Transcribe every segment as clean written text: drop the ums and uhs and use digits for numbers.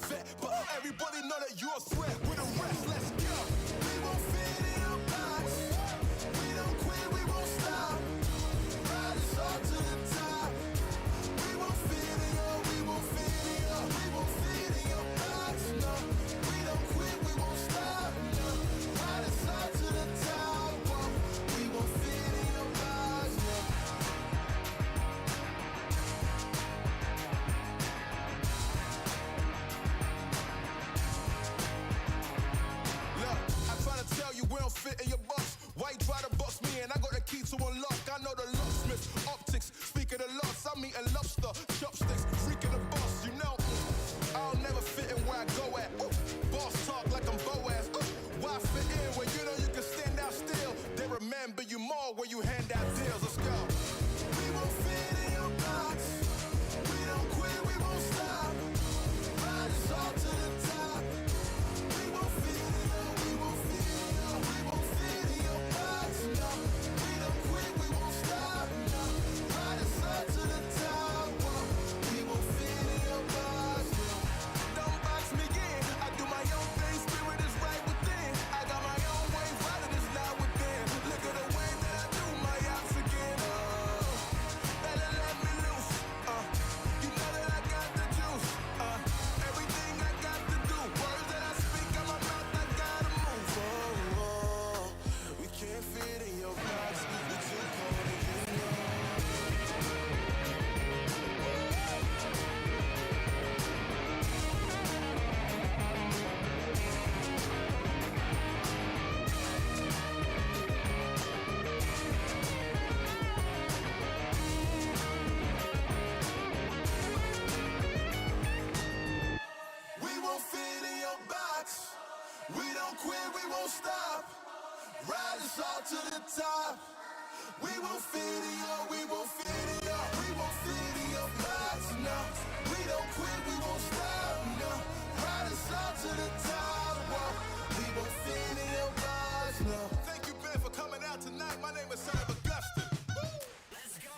vet, but everybody know that you're a threat. With the rest, let's go. We won't fit in your box. We don't quit, we won't stop. Ride us all to the top. We won't fit in your, we won't fit in your, we won't fit in your box. No, we don't quit, we won't stop. No, ride us all to the top. Whoa. We won't fit in your box. No. Look, I try to tell you we don't fit in your box. Why you try to box me and I got the key to unlock? I know the locksmith, optics, speak of the loss. I'm eating lobster, chopsticks, freaking the boss, you know. I'll never fit in where I go at. Ooh, boss talk like I'm Boaz. Ooh, why fit in when you know you can stand out still? They remember you more when you hand out deals. Let's go. We won't fit in your box. We don't quit, we won't stop. Ride us all to the top. We won't fit in your, we won't fit in your, we won't fit in your box. No, we don't quit, we won't stop. No, ride us all to the top. Whoa. We won't fit in your box. No. Don't box me in. I do my own thing. Spirit is right within. I got my own way. Riding is not within. Look at the way that I do my ops again. Oh, better let me loose. You know that I got the juice. Everything I got to do. Words that I speak out my mouth, I gotta move. Oh, oh, we can't fit in your box. We're too cold and you know. We won't fit in your box. We don't quit, we won't stop. Ride us all to the top. We won't fit in your, we won't fit in your, we won't fit in your box. No, we don't quit, we won't stop. No, ride us all to the top. Whoa. We won't fit in your box. No. Thank you, Ben, for coming out tonight. My name is Son of Augustine. Let's go.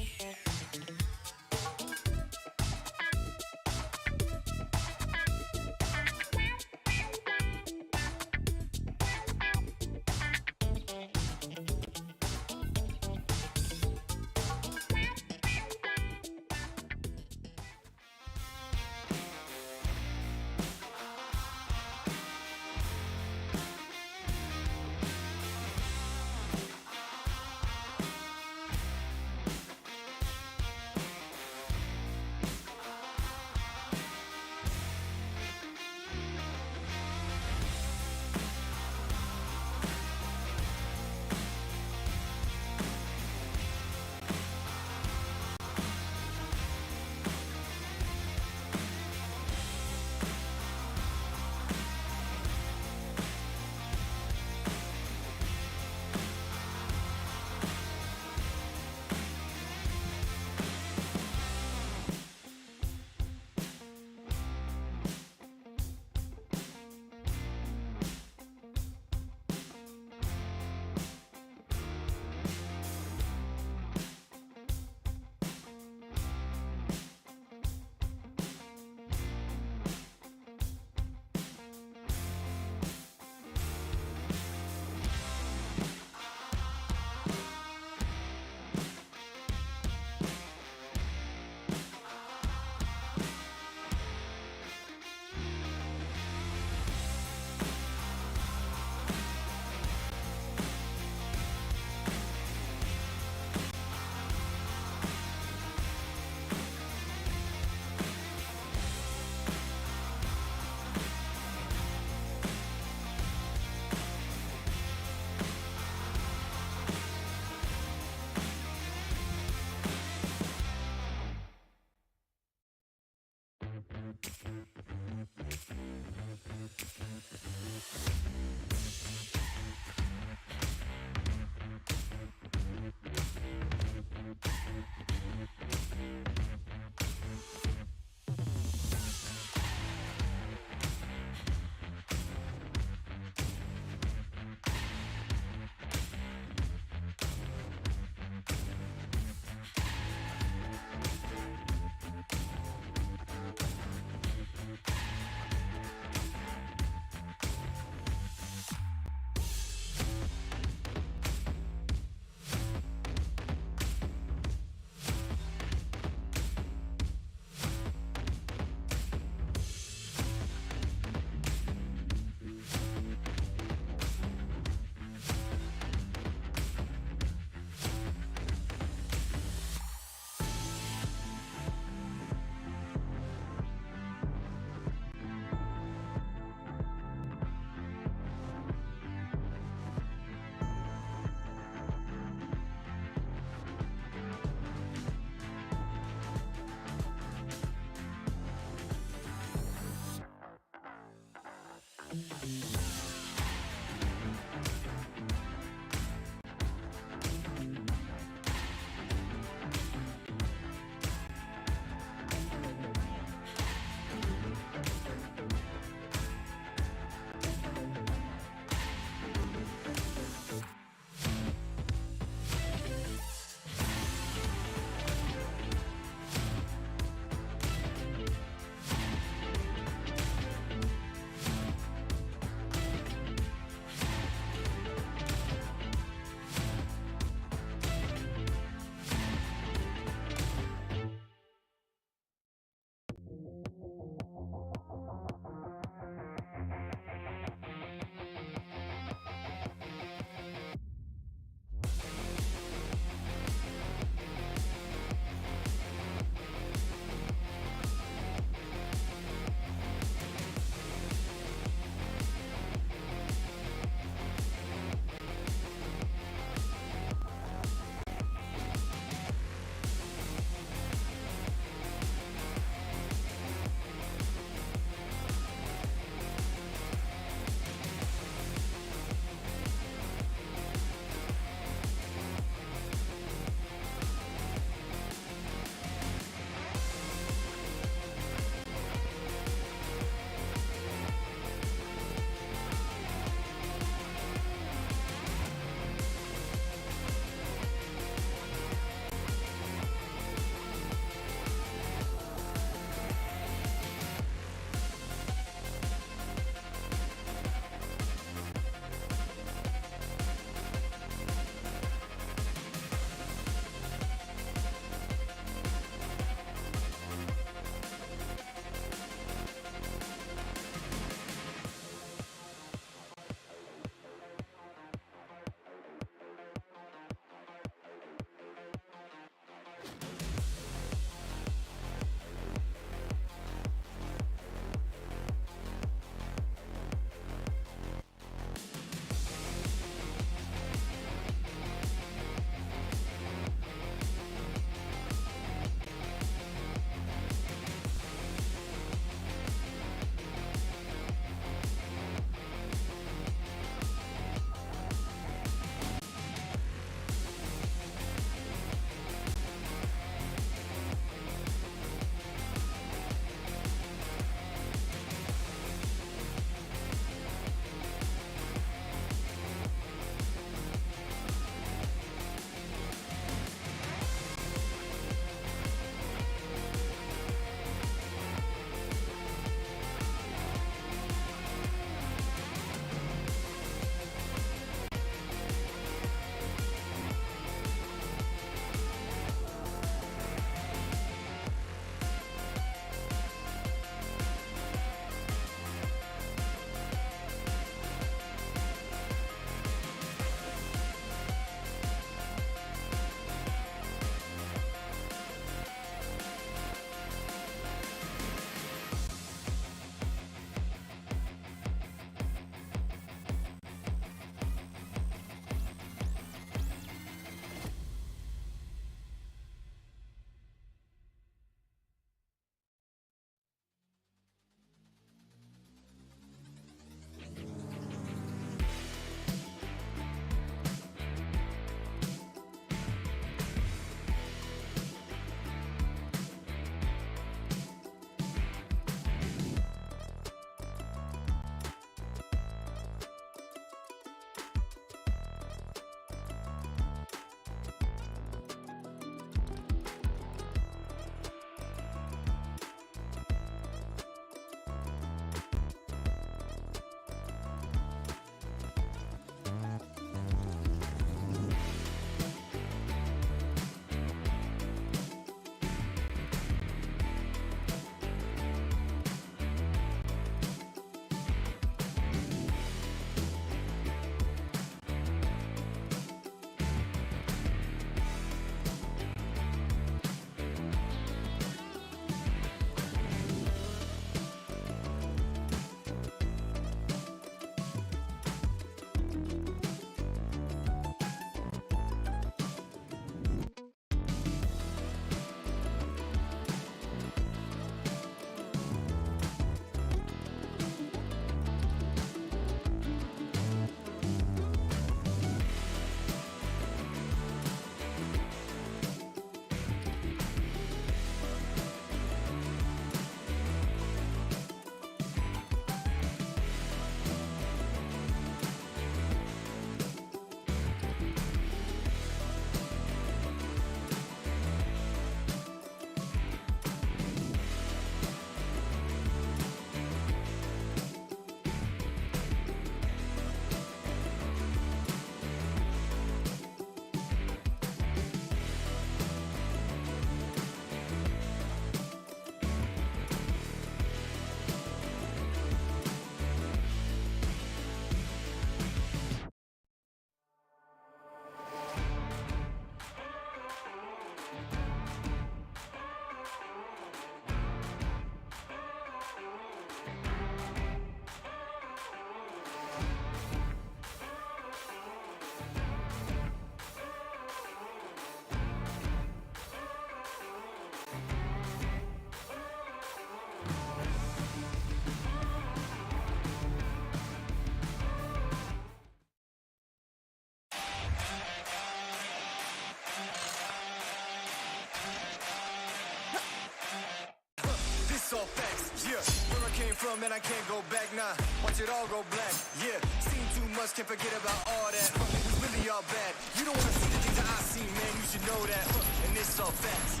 down, man, I can't go back, nah. Watch it all go black, yeah. Seen too much, can't forget about all that. It's really all bad. You don't wanna see the things that I see, man. You should know that. And it's all facts.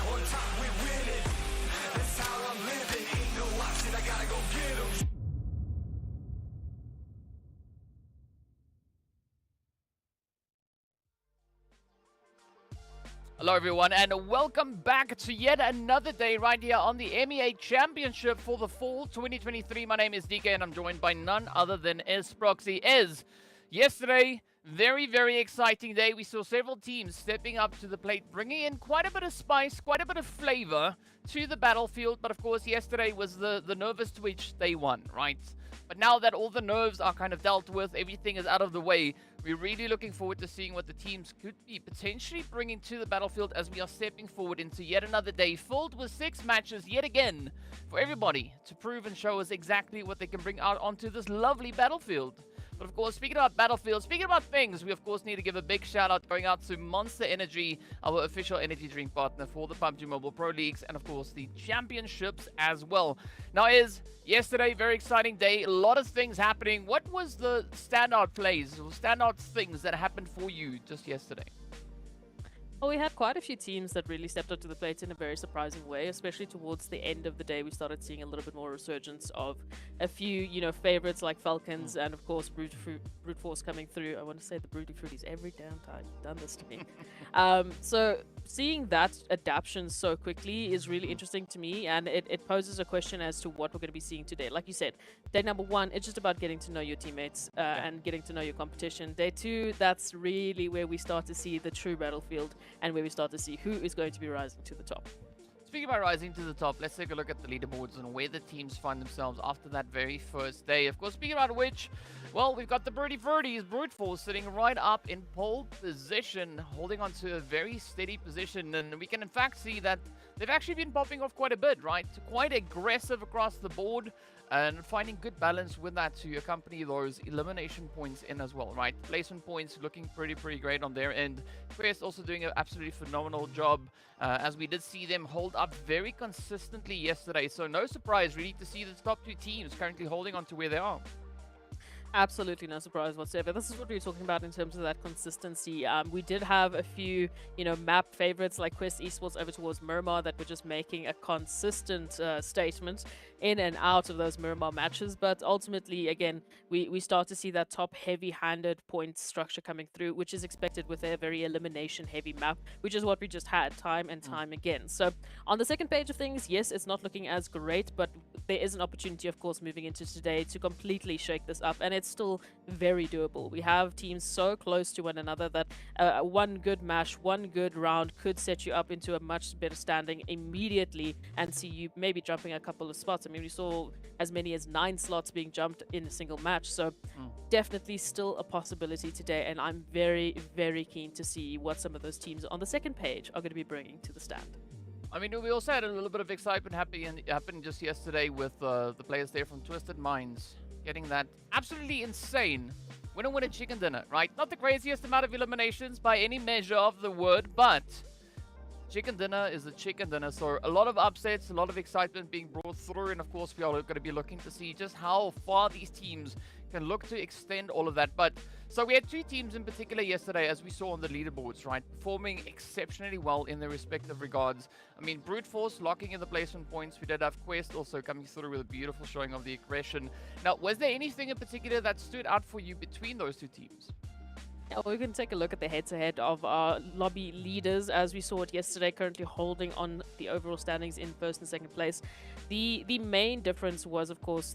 On top, we winning. That's how I'm living. Ain't no option, I gotta go get 'em. Hello everyone and welcome back to yet another day right here on the MEA Championship for the Fall 2023. My name is GEEKAY and I'm joined by none other than Esports. Yesterday, very exciting day. We saw several teams stepping up to the plate, bringing in quite a bit of spice, quite a bit of flavor to the battlefield. But of course, yesterday was the nervous twitch day one, right? But now that all the nerves are kind of dealt with, everything is out of the way, we're really looking forward to seeing what the teams could be potentially bringing to the battlefield as we are stepping forward into yet another day filled with 6 matches yet again for everybody to prove and show us exactly what they can bring out onto this lovely battlefield. But of course, speaking about battlefield, speaking about things, we of course need to give a big shout out going out to Monster Energy, our official energy drink partner for the PUBG Mobile Pro Leagues and of course the championships as well. Now yesterday, very exciting day, a lot of things happening. What was the standout plays or standout things that happened for you just yesterday? Well, we had quite a few teams that really stepped up to the plate in a very surprising way, especially towards the end of the day. We started seeing a little bit more resurgence of a few, favorites like FALCONS and, of course, Brute Force coming through. I want to say the Broody Fruities every damn time you've done this to me. So seeing that adaptation so quickly is really interesting to me, and it poses a question as to what we're going to be seeing today. Like you said, day number 1, it's just about getting to know your teammates and getting to know your competition. Day 2, that's really where we start to see the true battlefield and where we start to see who is going to be rising to the top. Speaking about rising to the top, let's take a look at the leaderboards and where the teams find themselves after that very first day. Of course, speaking about which, well, we've got the Broody Fruities, Brute Force, sitting right up in pole position, holding on to a very steady position. And we can, in fact, see that they've actually been popping off quite a bit, right? Quite aggressive across the board and finding good balance with that to accompany those elimination points in as well, right? Placement points looking pretty great on their end. Quest also doing an absolutely phenomenal job as we did see them hold up very consistently yesterday. So no surprise really to see the top 2 teams currently holding on to where they are. Absolutely no surprise whatsoever. This is what we were talking about in terms of that consistency. We did have a few, map favorites like Quest Esports over towards Miramar that were just making a consistent statement in and out of those Miramar matches. But ultimately, again, we start to see that top heavy-handed point structure coming through, which is expected with a very elimination-heavy map, which is what we just had time and time again. So on the second page of things, yes, it's not looking as great, but there is an opportunity, of course, moving into today to completely shake this up. And it's still very doable. We have teams so close to one another that one good match, one good round could set you up into a much better standing immediately and see you maybe jumping a couple of spots. I mean, we saw as many as 9 slots being jumped in a single match. So definitely still a possibility today. And I'm very keen to see what some of those teams on the second page are going to be bringing to the stand. I mean, we also had a little bit of excitement happening just yesterday with the players there from Twisted Minds getting that absolutely insane winner chicken dinner, right? Not the craziest amount of eliminations by any measure of the word, but chicken dinner is a chicken dinner. So a lot of upsets, a lot of excitement being brought through, and of course we are going to be looking to see just how far these teams can look to extend all of that. But so we had 2 teams in particular yesterday, as we saw on the leaderboards, right, performing exceptionally well in their respective regards. I mean, Brute Force locking in the placement points. We did have Quest also coming through with a beautiful showing of the aggression. Now, was there anything in particular that stood out for you between those 2 teams? Yeah, well, we can take a look at the head-to-head of our lobby leaders as we saw it yesterday, currently holding on the overall standings in first and second place. The main difference was, of course,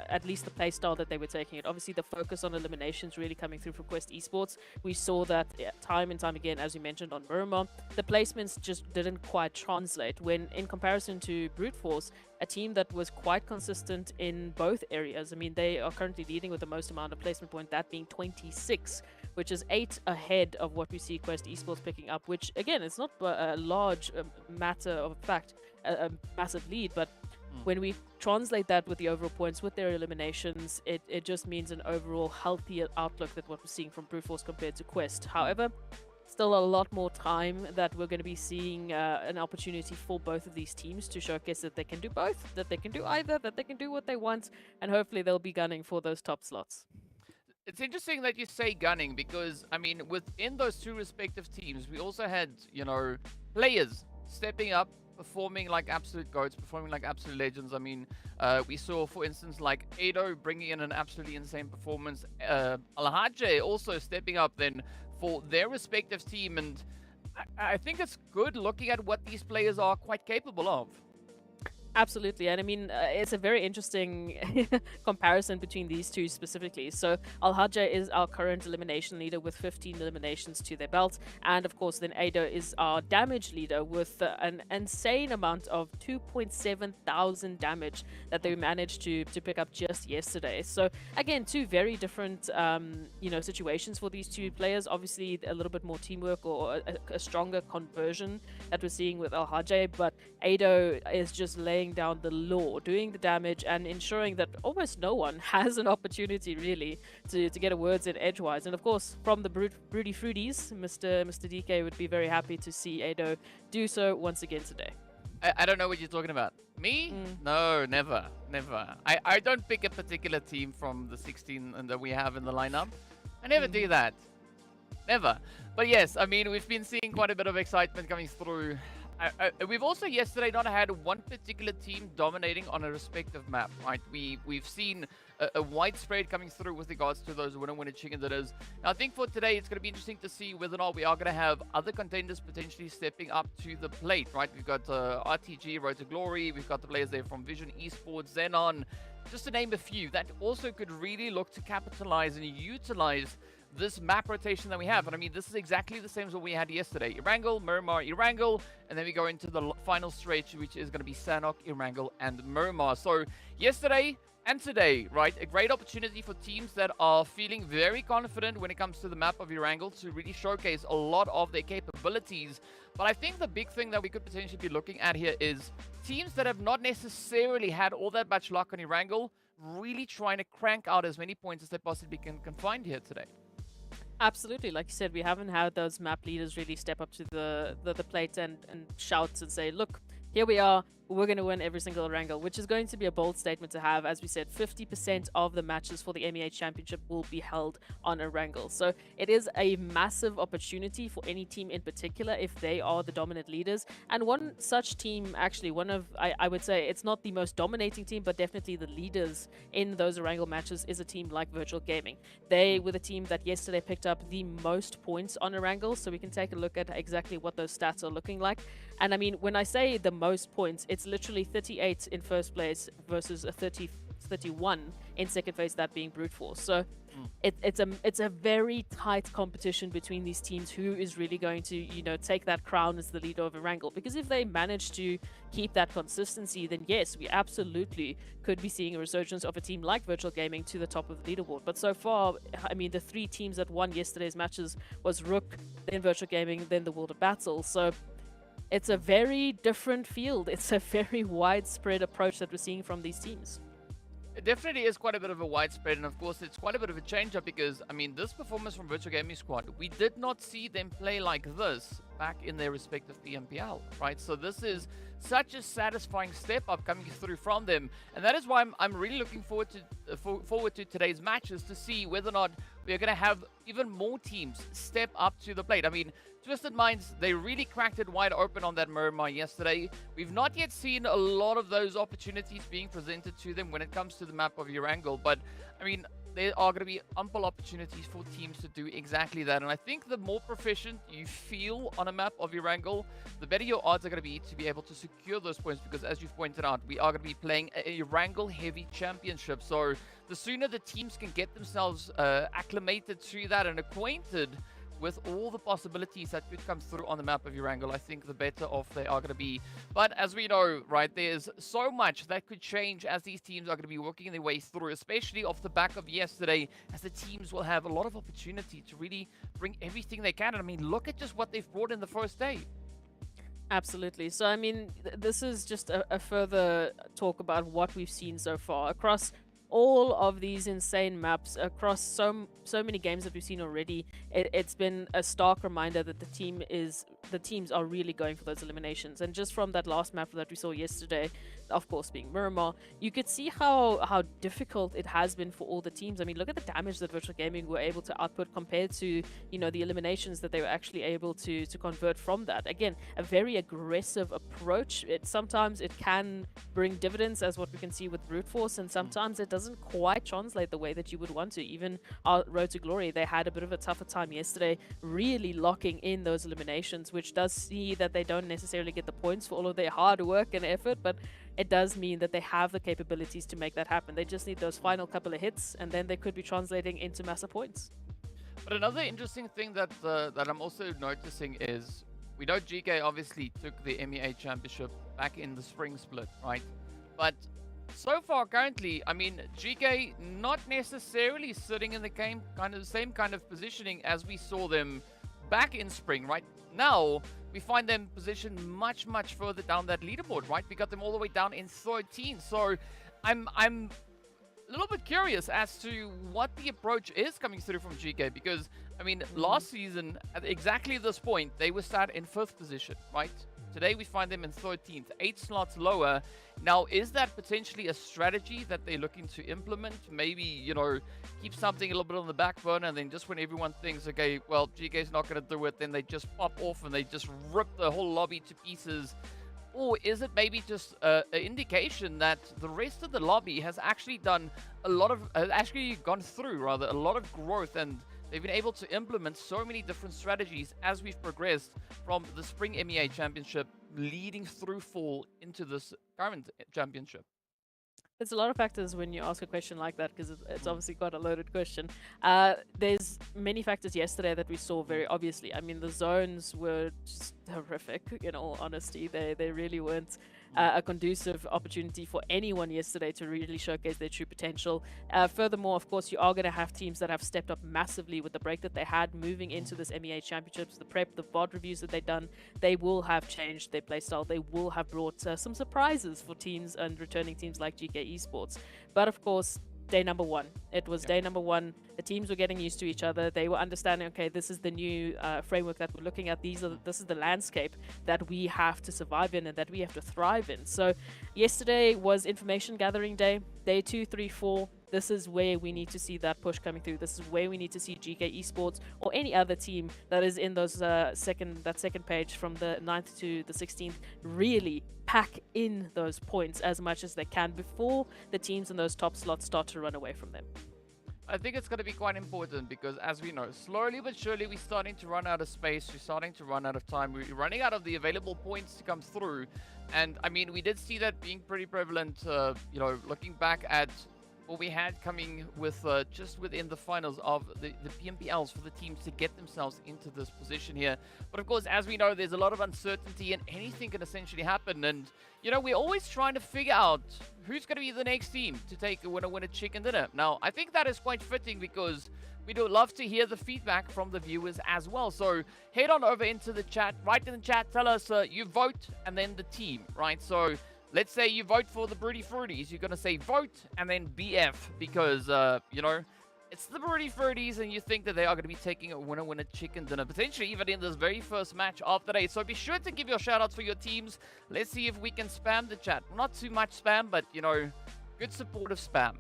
at least the play style that they were taking it. Obviously, the focus on eliminations really coming through for Quest Esports. We saw that time and time again, as you mentioned, on Miramar. The placements just didn't quite translate when, in comparison to Brute Force, a team that was quite consistent in both areas. I mean, they are currently leading with the most amount of placement point, that being 26, which is 8 ahead of what we see Quest Esports picking up, which, again, it's not a large matter of fact, a massive lead, but when we translate that with the overall points, with their eliminations, it just means an overall healthier outlook than what we're seeing from Brute Force compared to Quest. However, still a lot more time that we're going to be seeing an opportunity for both of these teams to showcase that they can do both, that they can do either, that they can do what they want, and hopefully they'll be gunning for those top slots. It's interesting that you say gunning because, I mean, within those two respective teams, we also had, players stepping up, performing like absolute goats, performing like absolute legends. I mean, we saw, for instance, like Ado bringing in an absolutely insane performance. RUKH also stepping up then for their respective team. And I think it's good looking at what these players are quite capable of. Absolutely, and I mean, it's a very interesting comparison between these two specifically. So, RUKH is our current elimination leader with 15 eliminations to their belt, and of course, then Ado is our damage leader with an insane amount of 2.7 thousand damage that they managed to pick up just yesterday. So, again, two very different, situations for these two players. Obviously, a little bit more teamwork or a stronger conversion that we're seeing with RUKH, but Ado is just laying down the law, doing the damage, and ensuring that almost no one has an opportunity really to get a words in edgewise. And of course, from the Broody Fruities, Mr. DK would be very happy to see Ado do so once again today. I don't know what you're talking about. Me? No, never. I don't pick a particular team from the 16 that we have in the lineup. I never do that. Never. But yes, I mean, we've been seeing quite a bit of excitement coming through. We've also yesterday not had one particular team dominating on a respective map, right? We've seen a widespread coming through with regards to those winner chicken dinners. Now, I think for today, it's going to be interesting to see whether or not we are going to have other contenders potentially stepping up to the plate, right? We've got RTG, Road to Glory. We've got the players there from Vision, Esports, XENON, just to name a few that also could really look to capitalize and utilize this map rotation that we have. And I mean, this is exactly the same as what we had yesterday. Erangel, Miramar, Erangel, and then we go into the final stretch, which is going to be Sanhok, Erangel, and Miramar. So yesterday and today, right, a great opportunity for teams that are feeling very confident when it comes to the map of Erangel to really showcase a lot of their capabilities. But I think the big thing that we could potentially be looking at here is teams that have not necessarily had all that much luck on Erangel really trying to crank out as many points as they possibly can find here today. Absolutely, like you said, we haven't had those map leaders really step up to the plate and shout and say, look, here we are, we're going to win every single Erangel, which is going to be a bold statement to have. As we said, 50% of the matches for the MEA Championship will be held on Erangel. So it is a massive opportunity for any team in particular if they are the dominant leaders. And one such team, actually, I would say it's not the most dominating team, but definitely the leaders in those Erangel matches is a team like Virtual Gaming. They were the team that yesterday picked up the most points on Erangel, so we can take a look at exactly what those stats are looking like. And I mean, when I say the most points, it's literally 38 in first place versus a 31 in second place, that being brute force. So it's a very tight competition between these teams, who is really going to take that crown as the leader of Erangel. Because if they manage to keep that consistency, then yes, we absolutely could be seeing a resurgence of a team like Virtual Gaming to the top of the leaderboard. But so far, I mean, the three teams that won yesterday's matches was RUKH, then Virtual Gaming, then the World of Battle. So it's a very different field. It's a very widespread approach that we're seeing from these teams. It definitely is quite a bit of a widespread, and of course it's quite a bit of a change-up because, I mean, this performance from Virtual Gaming Squad, we did not see them play like this back in their respective PMPL, right? So this is such a satisfying step up coming through from them, and that is why I'm really looking forward to today's matches to see whether or not we're going to have even more teams step up to the plate. I mean, Twisted Minds, they really cracked it wide open on that Miramar yesterday. We've not yet seen a lot of those opportunities being presented to them when it comes to the map of Erangel, but I mean, there are going to be ample opportunities for teams to do exactly that. And I think the more proficient you feel on a map of Erangel, the better your odds are going to be able to secure those points, because as you've pointed out, we are going to be playing a Erangel heavy championship. So the sooner the teams can get themselves acclimated to that and acquainted with all the possibilities that could come through on the map of Erangel, I think the better off they are going to be. But as we know, right, there's so much that could change as these teams are going to be working their way through, especially off the back of yesterday, as the teams will have a lot of opportunity to really bring everything they can. And I mean, look at just what they've brought in the first day. Absolutely. So, I mean, this is just a further talk about what we've seen so far across all of these insane maps across so many games that we've seen already, it's been a stark reminder that the teams are really going for those eliminations. And just from that last map that we saw yesterday, of course being Miramar, you could see how difficult it has been for all the teams. I mean, look at the damage that Virtual Gaming were able to output compared to, you know, the eliminations that they were actually able to convert from that. Again, a very aggressive approach. Sometimes it can bring dividends, as what we can see with Brute Force, and sometimes it doesn't quite translate the way that you would want to. Even our Road to Glory, they had a bit of a tougher time yesterday, really locking in those eliminations, which does see that they don't necessarily get the points for all of their hard work and effort, but it does mean that they have the capabilities to make that happen. They just need those final couple of hits, and then they could be translating into massive points. But another interesting thing that I'm also noticing is, we know GEEKAY obviously took the MEA Championship back in the spring split, right? But so far, currently, I mean, GEEKAY not necessarily sitting in the game, same kind of positioning as we saw them back in spring, right? Now, we find them positioned much further down that leaderboard, right? We got them all the way down in 13. So I'm a little bit curious as to what the approach is coming through from GEEKAY, because, I mean, last season, at exactly this point, they were sat in 5th position, right? Today, we find them in 13th, 8 slots lower. Now, is that potentially a strategy that they're looking to implement? Maybe, you know, keep something a little bit on the back burner, and then just when everyone thinks, okay, well, GEEKAY's not going to do it, then they just pop off and they just rip the whole lobby to pieces. Or is it maybe just an indication that the rest of the lobby has actually done a lot of, gone through a lot of growth, and they've been able to implement so many different strategies as we've progressed from the Spring MEA Championship leading through Fall into this current championship? There's a lot of factors when you ask a question like that, because it's obviously quite a loaded question. There's many factors yesterday that we saw very obviously. I mean, the zones were just horrific, in all honesty. They really weren't a conducive opportunity for anyone yesterday to really showcase their true potential. Furthermore, of course, you are going to have teams that have stepped up massively with the break that they had moving into this MEA Championships. The prep, the VOD reviews that they've done, they will have changed their playstyle. They will have brought some surprises for teams and returning teams like GEEKAY Esports. But of course, day number one. It was day number one. The teams were getting used to each other. They were understanding, okay, this is the new framework that we're looking at. This is the landscape that we have to survive in and that we have to thrive in. So yesterday was information gathering day. Day 2, 3, 4. This is where we need to see that push coming through. This is where we need to see GEEKAY Esports or any other team that is in those second page from the 9th to the 16th really pack in those points as much as they can before the teams in those top slots start to run away from them. I think it's going to be quite important because, as we know, slowly but surely we're starting to run out of space. We're starting to run out of time. We're running out of the available points to come through. And, I mean, we did see that being pretty prevalent, you know, looking back at what we had coming with just within the finals of the PMPLs for the teams to get themselves into this position here. But of course, as we know, there's a lot of uncertainty and anything can essentially happen. And, you know, we're always trying to figure out who's going to be the next team to take a winner chicken dinner. Now, I think that is quite fitting because we do love to hear the feedback from the viewers as well. So head on over into the chat, write in the chat, tell us you vote and then the team, right? So let's say you vote for the Broody Fruities. You're going to say vote and then BF because, you know, it's the Broody Fruities and you think that they are going to be taking a winner chicken dinner, potentially even in this very first match of the day. So be sure to give your shout outs for your teams. Let's see if we can spam the chat. Not too much spam, but, you know, good supportive spam.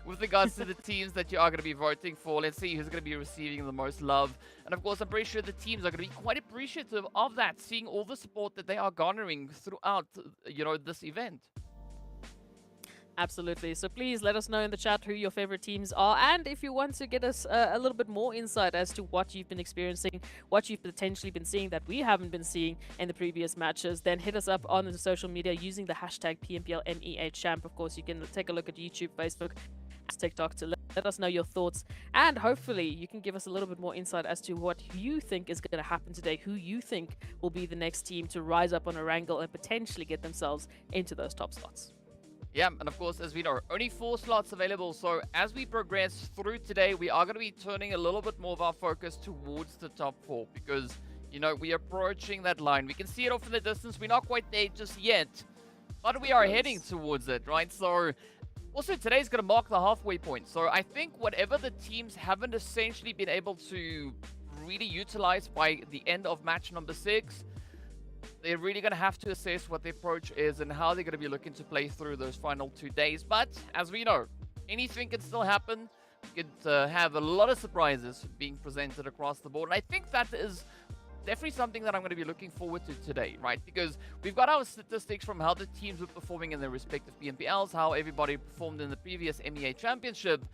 With regards to the teams that you are going to be voting for. Let's see who's going to be receiving the most love. And of course, I'm pretty sure the teams are going to be quite appreciative of that, seeing all the support that they are garnering throughout, you know, this event. Absolutely. So please let us know in the chat who your favorite teams are, and if you want to get us a little bit more insight as to what you've been experiencing, what you've potentially been seeing that we haven't been seeing in the previous matches, then hit us up on the social media using the hashtag PMPL MEA Champ. Of course, you can take a look at YouTube, Facebook, TikTok to let us know your thoughts, and hopefully you can give us a little bit more insight as to what you think is going to happen today, who you think will be the next team to rise up on Erangel and potentially get themselves into those top slots. Yeah, and of course, as we know, only 4 slots available. So as we progress through today, we are going to be turning a little bit more of our focus towards the top 4 because, you know, we are approaching that line. We can see it off in the distance. We're not quite there just yet, but we are heading towards it, right? So Also, today's going to mark the halfway point. So I think whatever the teams haven't essentially been able to really utilize by the end of match number 6, they're really going to have to assess what the approach is and how they're going to be looking to play through those final 2 days. But as we know, anything can still happen. You could have a lot of surprises being presented across the board. And I think that is definitely something that I'm going to be looking forward to today, right? Because we've got our statistics from how the teams were performing in their respective PMPLs, how everybody performed in the previous MEA Championship.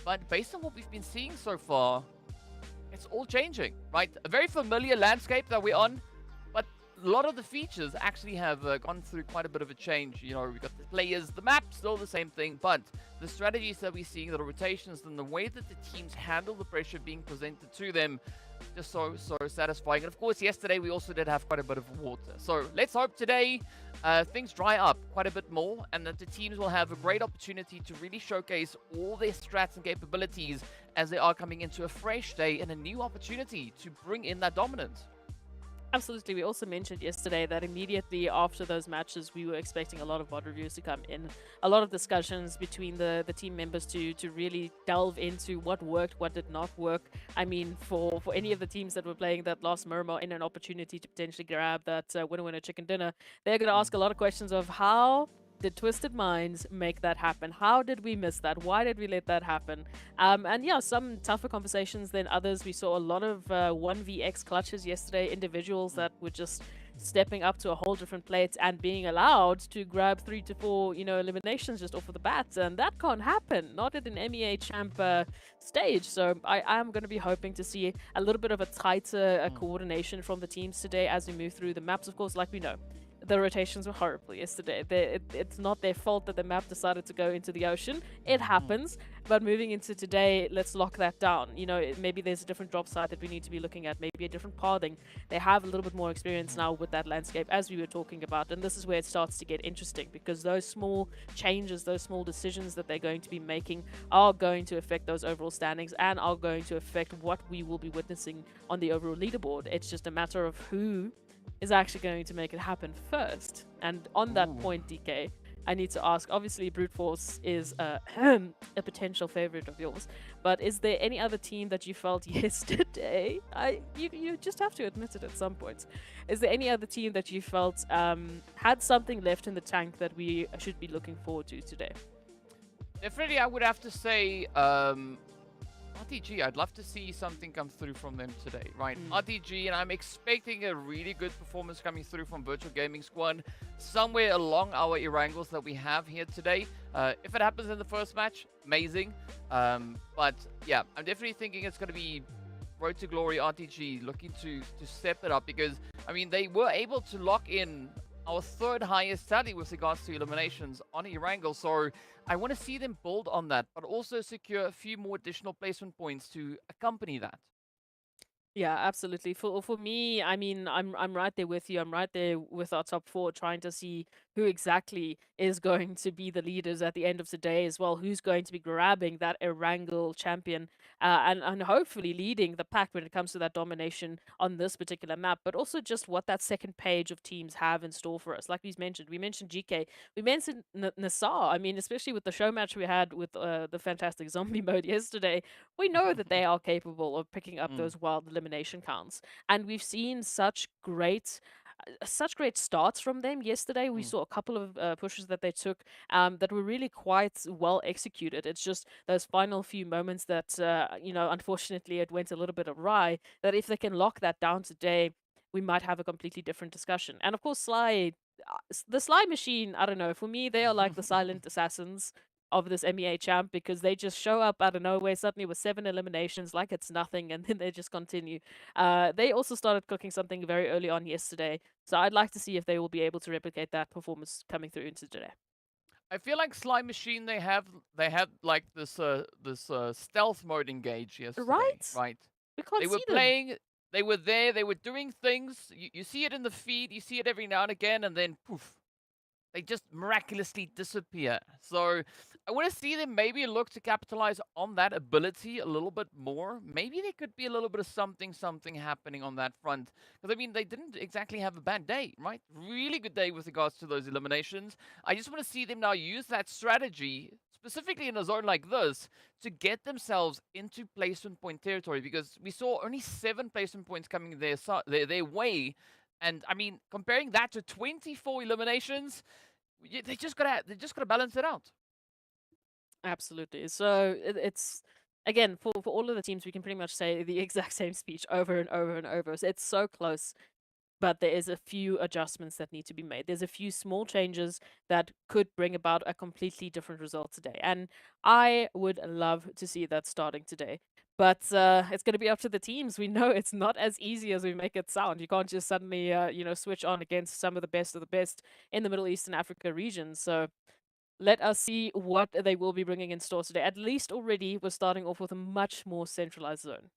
But based on what we've been seeing so far, it's all changing, right? A very familiar landscape that we're on, but a lot of the features actually have gone through quite a bit of a change. You know, we've got the players, the map, still the same thing, but the strategies that we're seeing, the rotations, and the way that the teams handle the pressure being presented to them, just so satisfying. And of course, yesterday we also did have quite a bit of water. So let's hope today things dry up quite a bit more, and that the teams will have a great opportunity to really showcase all their strats and capabilities as they are coming into a fresh day and a new opportunity to bring in that dominance. Absolutely. We also mentioned yesterday that immediately after those matches, we were expecting a lot of VOD reviews to come in. A lot of discussions between the team members to really delve into what worked, what did not work. I mean, for any of the teams that were playing that lost Miramar in an opportunity to potentially grab that winner chicken dinner, they're going to ask a lot of questions of how did Twisted Minds make that happen? How did we miss that? Why did we let that happen? And yeah, some tougher conversations than others. We saw a lot of 1vx clutches yesterday, individuals that were just stepping up to a whole different plate and being allowed to grab 3 to 4, eliminations just off of the bat. And that can't happen, not at an MEA champ stage. So I am going to be hoping to see a little bit of a tighter coordination from the teams today as we move through the maps. Of course, like we know, the rotations were horrible yesterday. It's not their fault that the map decided to go into the ocean. It happens. But moving into today, let's lock that down. Maybe there's a different drop site that we need to be looking at, maybe a different pathing. They have a little bit more experience now with that landscape, as we were talking about. And this is where it starts to get interesting, because those small changes, those small decisions that they're going to be making are going to affect those overall standings and are going to affect what we will be witnessing on the overall leaderboard. It's just a matter of who is actually going to make it happen first. And on that point, DK, I need to ask, obviously Brute Force is a potential favorite of yours, but is there any other team that you felt yesterday, you just have to admit it at some point, is there any other team that you felt had something left in the tank that we should be looking forward to today? Definitely, I would have to say RTG. I'd love to see something come through from them today, right? RTG, and I'm expecting a really good performance coming through from Virtual Gaming Squad somewhere along our Erangels that we have here today. If it happens in the first match, amazing. But yeah, I'm definitely thinking it's going to be Road to Glory RTG looking to step it up, because I mean, they were able to lock in our 3rd highest tally with regards to eliminations on Erangel. So I want to see them build on that, but also secure a few more additional placement points to accompany that. Yeah, absolutely. For me, I mean, I'm right there with you. I'm right there with our top 4, trying to see who exactly is going to be the leaders at the end of the day as well. Who's going to be grabbing that Erangel champion and hopefully leading the pack when it comes to that domination on this particular map, but also just what that second page of teams have in store for us. Like we mentioned GEEKAY, we mentioned NASR. I mean, especially with the show match we had with the fantastic zombie mode yesterday, we know that they are capable of picking up those wild elimination counts, and we've seen such great starts from them yesterday. We saw a couple of pushes that they took that were really quite well executed. It's just those final few moments that unfortunately it went a little bit awry, that if they can lock that down today, we might have a completely different discussion. And of course, the Sly machine, I don't know, for me they are like the silent assassins of this MEA champ, because they just show up out of nowhere suddenly with 7 eliminations like it's nothing, and then they just continue. They also started cooking something very early on yesterday, so I'd like to see if they will be able to replicate that performance coming through into today. I feel like Slime Machine, they had like this stealth mode engage yesterday. Right. We can't They were see them. playing, they were there, they were doing things. You see it in the feed, you see it every now and again, and then poof, they just miraculously disappear. So I want to see them maybe look to capitalize on that ability a little bit more. Maybe there could be a little bit of something happening on that front. Because, I mean, they didn't exactly have a bad day, right? Really good day with regards to those eliminations. I just want to see them now use that strategy, specifically in a zone like this, to get themselves into placement point territory, because we saw only 7 placement points coming their way. And I mean, comparing that to 24 eliminations, they just gotta balance it out. Absolutely. So it's again for all of the teams, we can pretty much say the exact same speech over and over and over. So it's so close, but there is a few adjustments that need to be made. There's a few small changes that could bring about a completely different result today, and I would love to see that starting today. But it's going to be up to the teams. We know it's not as easy as we make it sound. You can't just suddenly, switch on against some of the best in the Middle East and Africa region. So let us see what they will be bringing in store today. At least already we're starting off with a much more centralized zone.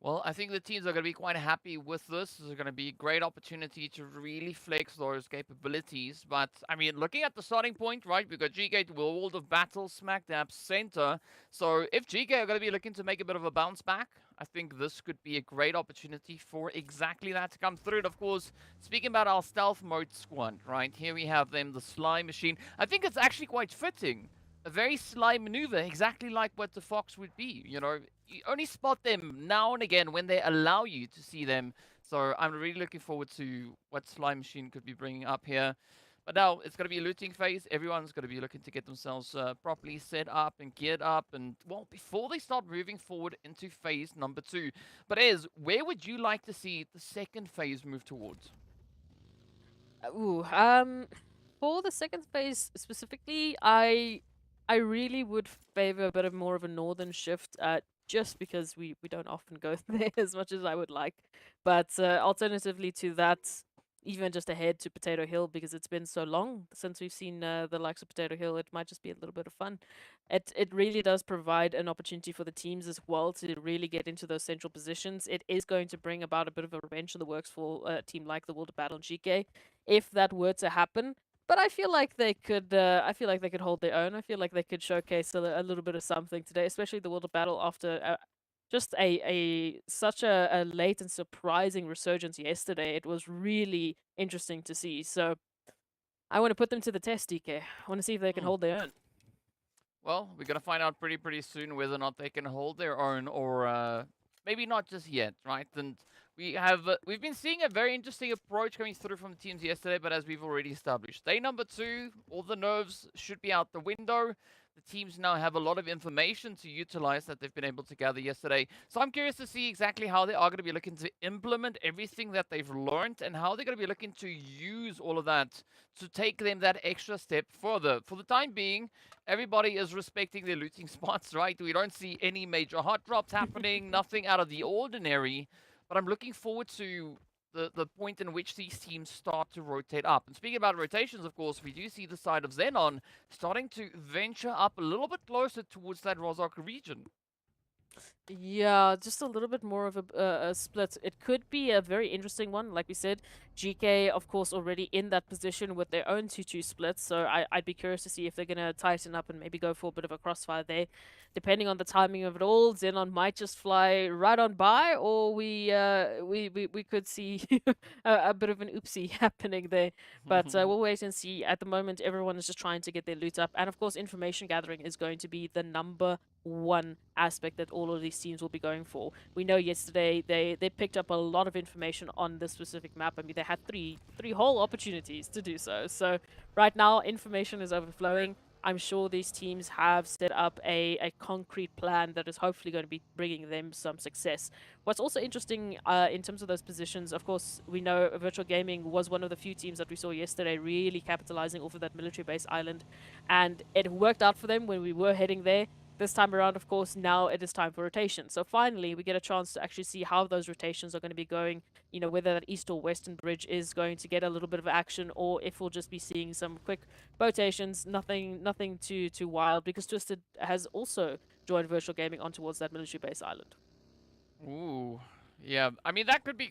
Well, I think the teams are going to be quite happy with this. This is going to be a great opportunity to really flex those capabilities. But, I mean, looking at the starting point, right, we've got GEEKAY, World of Battle, smack dab center. So if GEEKAY are going to be looking to make a bit of a bounce back, I think this could be a great opportunity for exactly that to come through. And, of course, speaking about our stealth mode squad, right, here we have them, the Slime Machine. I think it's actually quite fitting. A very sly maneuver, exactly like what the Fox would be. You know, you only spot them now and again when they allow you to see them. So I'm really looking forward to what Slime Machine could be bringing up here. But now it's going to be a looting phase. Everyone's going to be looking to get themselves properly set up and geared up. And, well, before they start moving forward into phase number 2. But Ez, where would you like to see the second phase move towards? For the second phase specifically, I really would favor a bit of more of a northern shift, just because we don't often go there as much as I would like. But alternatively to that, even just ahead to Potato Hill, because it's been so long since we've seen the likes of Potato Hill, it might just be a little bit of fun. It really does provide an opportunity for the teams as well to really get into those central positions. It is going to bring about a bit of a revenge in the works for a team like the World of Battle and GEEKAY, if that were to happen. But I feel like they could. I feel like they could hold their own. I feel like they could showcase a little bit of something today, especially the World of Battle after just such a late and surprising resurgence yesterday. It was really interesting to see. So I want to put them to the test, DK. I want to see if they can hold their own. Well, we're going to find out pretty soon whether or not they can hold their own, or maybe not just yet, right? And we've been seeing a very interesting approach coming through from the teams yesterday, but as we've already established, day number 2, all the nerves should be out the window. The teams now have a lot of information to utilize that they've been able to gather yesterday. So I'm curious to see exactly how they are going to be looking to implement everything that they've learned, and how they're going to be looking to use all of that to take them that extra step further. For the time being, everybody is respecting their looting spots, right? We don't see any major hot drops happening, nothing out of the ordinary. But I'm looking forward to the point in which these teams start to rotate up. And speaking about rotations, of course, we do see the side of XENON starting to venture up a little bit closer towards that RUKH region. Yeah, just a little bit more of a split. It could be a very interesting one. Like we said, GEEKAY, of course, already in that position with their own 2-2 splits. So I'd be curious to see if they're going to tighten up and maybe go for a bit of a crossfire there. Depending on the timing of it all, XENON might just fly right on by, or we could see a bit of an oopsie happening there. But we'll wait and see. At the moment, everyone is just trying to get their loot up. And of course, information gathering is going to be the number one aspect that all of these teams will be going for. We know yesterday they picked up a lot of information on this specific map. I mean, they had three whole opportunities to do so. So right now, information is overflowing. I'm sure these teams have set up a concrete plan that is hopefully going to be bringing them some success. What's also interesting in terms of those positions, of course, we know Virtual Gaming was one of the few teams that we saw yesterday really capitalizing off of that military base island, and it worked out for them when we were heading there. This time around, of course, now it is time for rotation. So finally, we get a chance to actually see how those rotations are going to be going, you know, whether that east or western bridge is going to get a little bit of action, or if we'll just be seeing some quick rotations, nothing too wild, because Twisted has also joined Virtual Gaming on towards that military base island. Ooh, Yeah, I mean that could be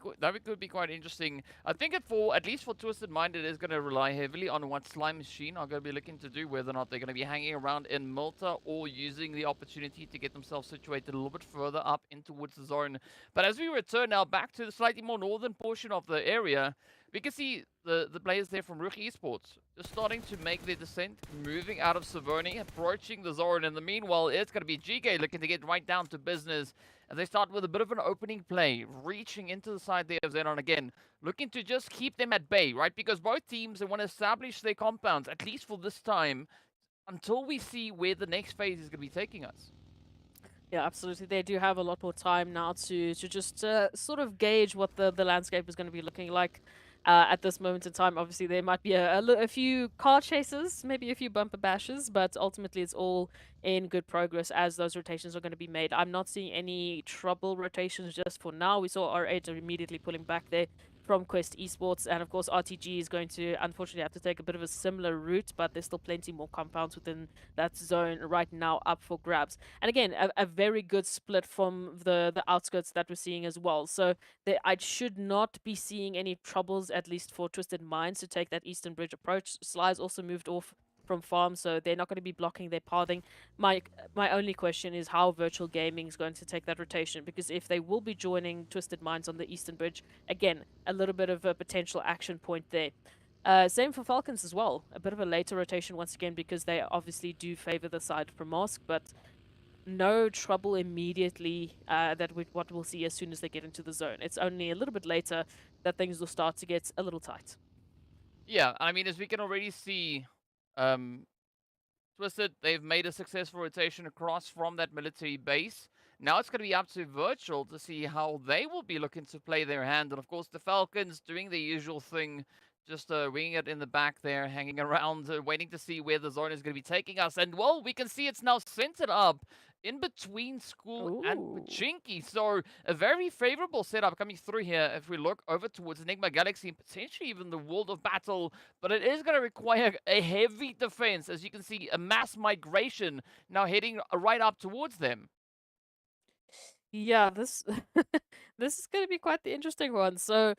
quite interesting. I think for at least for Twisted Mind, it is going to rely heavily on what Slime Machine are going to be looking to do, whether or not they're going to be hanging around in Malta or using the opportunity to get themselves situated a little bit further up in towards the zone. But as we return now back to the slightly more northern portion of the area, we can see the players there from RUKH Esports just starting to make their descent, moving out of Severny, approaching the zone. In the meanwhile, it's going to be GEEKAY looking to get right down to business. And they start with a bit of an opening play, reaching into the side there of XENON again, looking to just keep them at bay, right? Because both teams, they want to establish their compounds, at least for this time, until we see where the next phase is going to be taking us. Yeah, absolutely. They do have a lot more time now to just sort of gauge what the landscape is going to be looking like at this moment in time. Obviously, there might be a few car chases, maybe a few bumper bashes, but ultimately it's all in good progress as those rotations are going to be made. I'm not seeing any trouble rotations just for now. We saw R8 immediately pulling back there from Quest Esports, and of course RTG is going to unfortunately have to take a bit of a similar route, but there's still plenty more compounds within that zone right now up for grabs. And again, a very good split from the outskirts that we're seeing as well. So I should not be seeing any troubles, at least for Twisted Minds, to take that Eastern Bridge approach. Sly's also moved off from farm, so they're not going to be blocking their pathing. My only question is how Virtual Gaming is going to take that rotation, because if they will be joining Twisted Minds on the Eastern Bridge, again, a little bit of a potential action point there. Same for FALCONS as well. A bit of a later rotation once again, because they obviously do favor the side of Promosk, but no trouble immediately what we'll see as soon as they get into the zone. It's only a little bit later that things will start to get a little tight. Yeah, I mean, as we can already see, Twisted, they've made a successful rotation across from that military base. Now it's going to be up to Virtual to see how they will be looking to play their hand. And of course, the FALCONS doing the usual thing, just winging it in the back there, hanging around, waiting to see where the zone is going to be taking us. And well, we can see it's now centered up in between School and Ooh. Pachinki. So a very favorable setup coming through here if we look over towards Enigma Galaxy and potentially even the World of Battle. But it is going to require a heavy defense. As you can see, a mass migration now heading right up towards them. Yeah, this this is going to be quite the interesting one. So,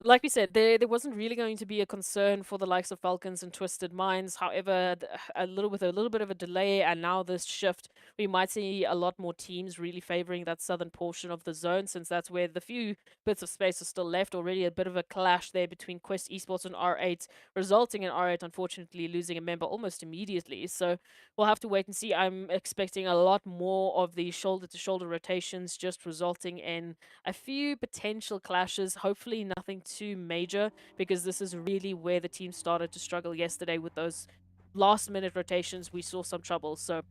like we said, there wasn't really going to be a concern for the likes of FALCONS and Twisted Minds. However, a little bit of a delay, and now this shift, we might see a lot more teams really favoring that southern portion of the zone, since that's where the few bits of space are still left. Already a bit of a clash there between Quest Esports and R8, resulting in R8 unfortunately losing a member almost immediately. So we'll have to wait and see. I'm expecting a lot more of the shoulder-to-shoulder rotations, just resulting in a few potential clashes. Hopefully nothing too major, because this is really where the team started to struggle yesterday with those last-minute rotations. We saw some trouble, so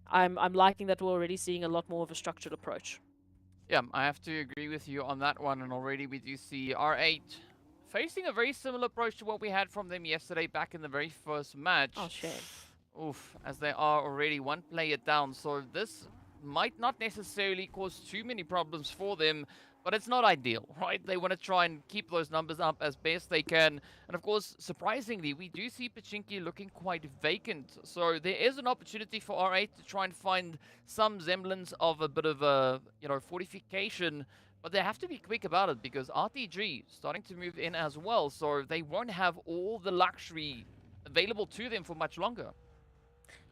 I'm liking that we're already seeing a lot more of a structured approach. Yeah, I have to agree with you on that one. And already we do see R8 facing a very similar approach to what we had from them yesterday back in the very first match. Oh, shame. Oof, as they are already one player down. So this might not necessarily cause too many problems for them, but it's not ideal, right? They want to try and keep those numbers up as best they can. And of course, surprisingly, we do see Pachinki looking quite vacant. So there is an opportunity for R8 to try and find some semblance of a bit of a, fortification. But they have to be quick about it, because RTG starting to move in as well. So they won't have all the luxury available to them for much longer.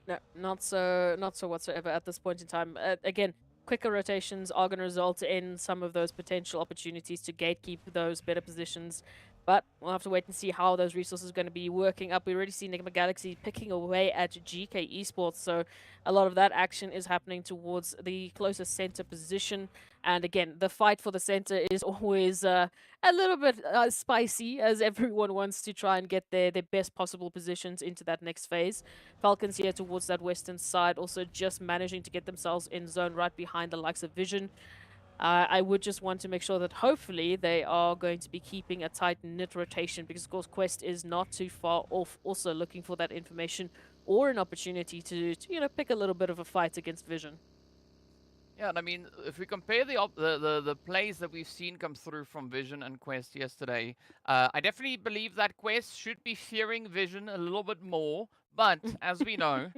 No, not so whatsoever at this point in time. Again, quicker rotations are going to result in some of those potential opportunities to gatekeep those better positions. But we'll have to wait and see how those resources are going to be working up. We already see NIGMA Galaxy picking away at GEEKAY Esports, so a lot of that action is happening towards the closest center position. And again, the fight for the center is always a little bit spicy, as everyone wants to try and get their best possible positions into that next phase. FALCONS here towards that western side, also just managing to get themselves in zone right behind the likes of Vision. I would just want to make sure that hopefully they are going to be keeping a tight-knit rotation, because of course Quest is not too far off, also looking for that information or an opportunity to pick a little bit of a fight against Vision. Yeah, and I mean, if we compare the plays that we've seen come through from Vision and Quest yesterday, I definitely believe that Quest should be fearing Vision a little bit more. But as we know,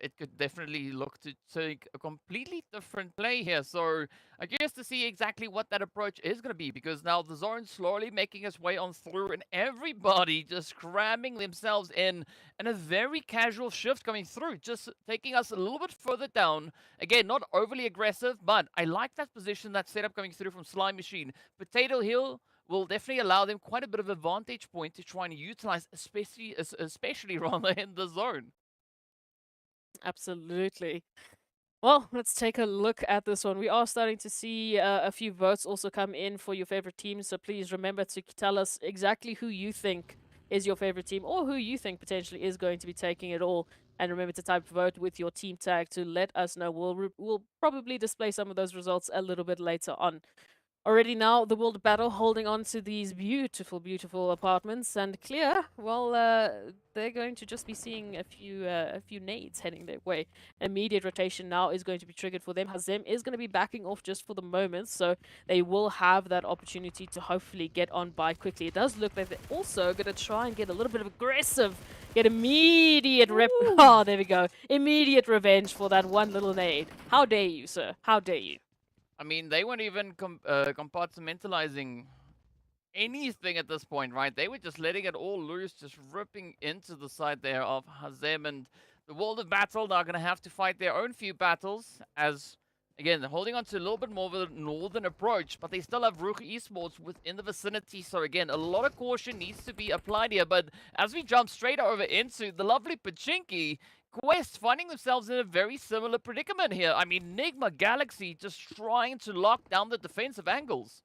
it could definitely look to take a completely different play here. So I guess to see exactly what that approach is going to be, because now the zone's slowly making its way on through and everybody just cramming themselves in, and a very casual shift coming through, just taking us a little bit further down. Again, not overly aggressive, but I like that position, that setup coming through from Slime Machine. Potato Hill will definitely allow them quite a bit of a vantage point to try and utilize, especially rather in the zone. Absolutely. Well, let's take a look at this one. We are starting to see a few votes also come in for your favorite teams. So please remember to tell us exactly who you think is your favorite team or who you think potentially is going to be taking it all. And remember to type vote with your team tag to let us know. We'll probably display some of those results a little bit later on. Already now, the World Battle holding on to these beautiful, beautiful apartments, and Clear, well, they're going to just be seeing a few nades heading their way. Immediate rotation now is going to be triggered for them. Hazem is going to be backing off just for the moment, so they will have that opportunity to hopefully get on by quickly. It does look like they're also going to try and get a little bit of aggressive, get immediate oh, there we go. Immediate revenge for that one little nade. How dare you, sir? How dare you? I mean, they weren't even compartmentalizing anything at this point, right? They were just letting it all loose, just ripping into the side there of Hazem, and the World of Battle are going to have to fight their own few battles as, again, they're holding on to a little bit more of a northern approach, but they still have RUKH Esports within the vicinity. So again, a lot of caution needs to be applied here. But as we jump straight over into the lovely Pachinki, Quest finding themselves in a very similar predicament here. I mean, NIGMA Galaxy just trying to lock down the defensive angles.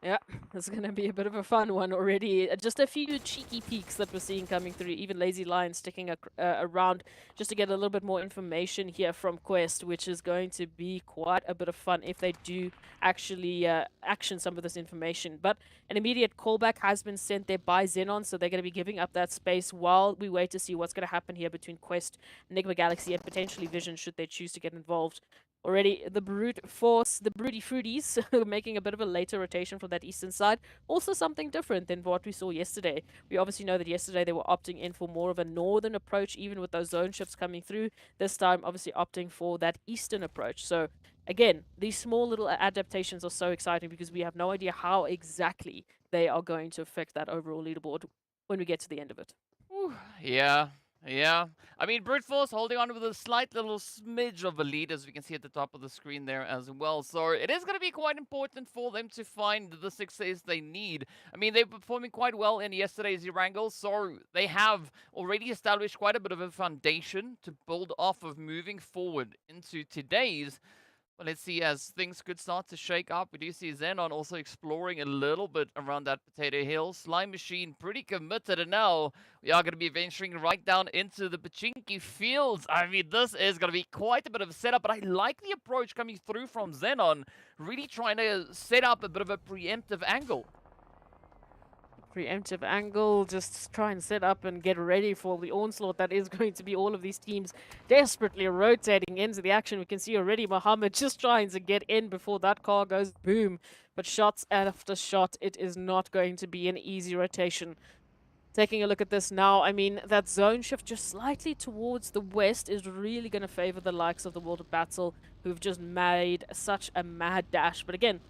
Yeah, it's going to be a bit of a fun one already. Just a few cheeky peeks that we're seeing coming through. Even Lazy Lion sticking around just to get a little bit more information here from Quest, which is going to be quite a bit of fun if they do actually action some of this information. But an immediate callback has been sent there by XENON, so they're going to be giving up that space while we wait to see what's going to happen here between Quest, Enigma Galaxy, and potentially Vision should they choose to get involved. Already, the brute force, the broody fruities, making a bit of a later rotation from that eastern side. Also something different than what we saw yesterday. We obviously know that yesterday they were opting in for more of a northern approach, even with those zone shifts coming through. This time, obviously opting for that eastern approach. So, again, these small little adaptations are so exciting because we have no idea how exactly they are going to affect that overall leaderboard when we get to the end of it. Ooh, yeah. Yeah, I mean, Brute Force holding on with a slight little smidge of a lead, as we can see at the top of the screen there as well. So it is going to be quite important for them to find the success they need. I mean, they're performing quite well in yesterday's Erangel, so they have already established quite a bit of a foundation to build off of moving forward into today's. Well, let's see, as things could start to shake up. We do see XENON also exploring a little bit around that Potato Hill. Slime Machine pretty committed, and now we are going to be venturing right down into the Pachinki fields. I mean, this is going to be quite a bit of a setup, but I like the approach coming through from XENON, really trying to set up a bit of a preemptive angle. Preemptive angle, just try and set up and get ready for the onslaught that is going to be all of these teams desperately rotating into the action. We can see already Muhammad just trying to get in before that car goes boom. But shots after shot, it is not going to be an easy rotation. Taking a look at this now, I mean, that zone shift just slightly towards the west is really going to favor the likes of the World of Battle, who've just made such a mad dash. But again,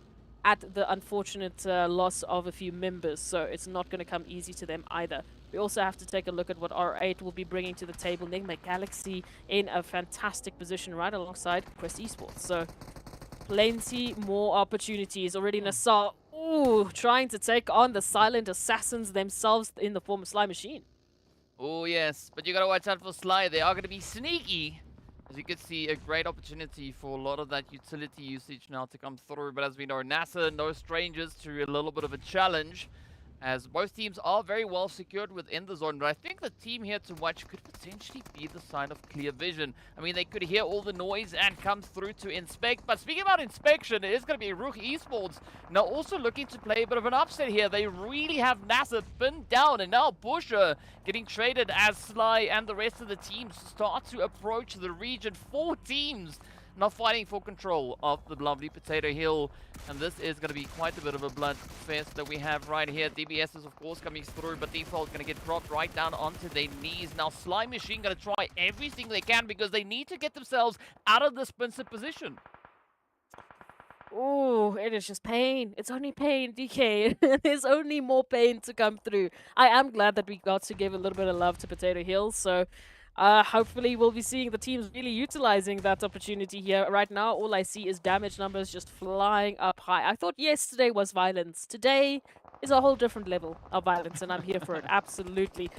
at the unfortunate loss of a few members, so it's not going to come easy to them either. We also have to take a look at what R8 will be bringing to the table. Enigma Galaxy in a fantastic position right alongside Quest Esports, so plenty more opportunities. Already NASR, ooh, trying to take on the silent assassins themselves in the form of Slime Machine. Oh yes, but you gotta watch out for Sly. They are gonna be sneaky. As you can see, a great opportunity for a lot of that utility usage now to come through. But as we know, NASR, no strangers to a little bit of a challenge, as both teams are very well secured within the zone. But I think the team here to watch could potentially be the side of Clear Vision. I mean, they could hear all the noise and come through to inspect. But speaking about inspection, it is going to be RUKH Esports now also looking to play a bit of an upset here. They really have NASR pinned down, and now Busher getting traded as Sly and the rest of the teams start to approach the region. 4 teams now fighting for control of the lovely Potato Hill. And this is going to be quite a bit of a blood fest that we have right here. DBS is, of course, coming through, but Default going to get dropped right down onto their knees. Now, Slime Machine going to try everything they can because they need to get themselves out of this pincer position. Oh, it is just pain. It's only pain, DK. There's only more pain to come through. I am glad that we got to give a little bit of love to Potato Hill, so hopefully we'll be seeing the teams really utilizing that opportunity here. Right now, all I see is damage numbers just flying up high. I thought yesterday was violence. Today is a whole different level of violence, and I'm here for it. Absolutely.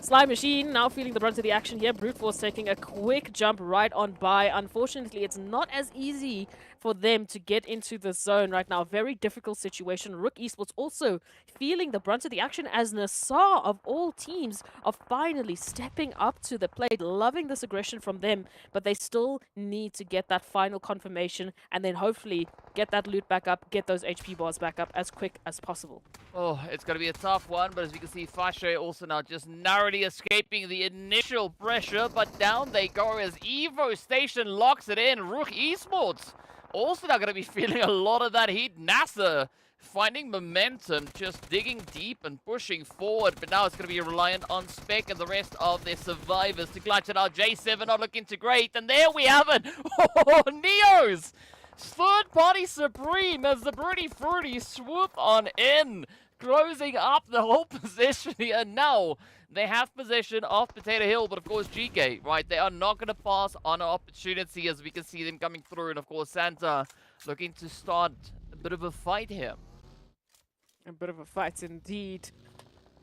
Slime Machine now feeling the brunt of the action here. Brute Force taking a quick jump right on by. Unfortunately, it's not as easy for them to get into the zone right now. Very difficult situation. RUKH Esports also feeling the brunt of the action as NASR of all teams are finally stepping up to the plate. Loving this aggression from them, but they still need to get that final confirmation and then hopefully get that loot back up, get those HP bars back up as quick as possible. Oh, it's going to be a tough one, but as you can see, Fashe also now just narrowly escaping the initial pressure, but down they go as Evo Station locks it in. RUKH Esports also now going to be feeling a lot of that heat. NASR finding momentum, just digging deep and pushing forward, but now it's going to be reliant on Spec and the rest of their survivors to clutch it out. J7 not looking too great, and there we have it. Oh, Neos! Third party supreme as the Broody Fruity swoop on in, closing up the whole position here. Now they have possession of Potato Hill, but of course GEEKAY, right? They are not going to pass on an opportunity as we can see them coming through, and of course Santa looking to start a bit of a fight here. A bit of a fight indeed.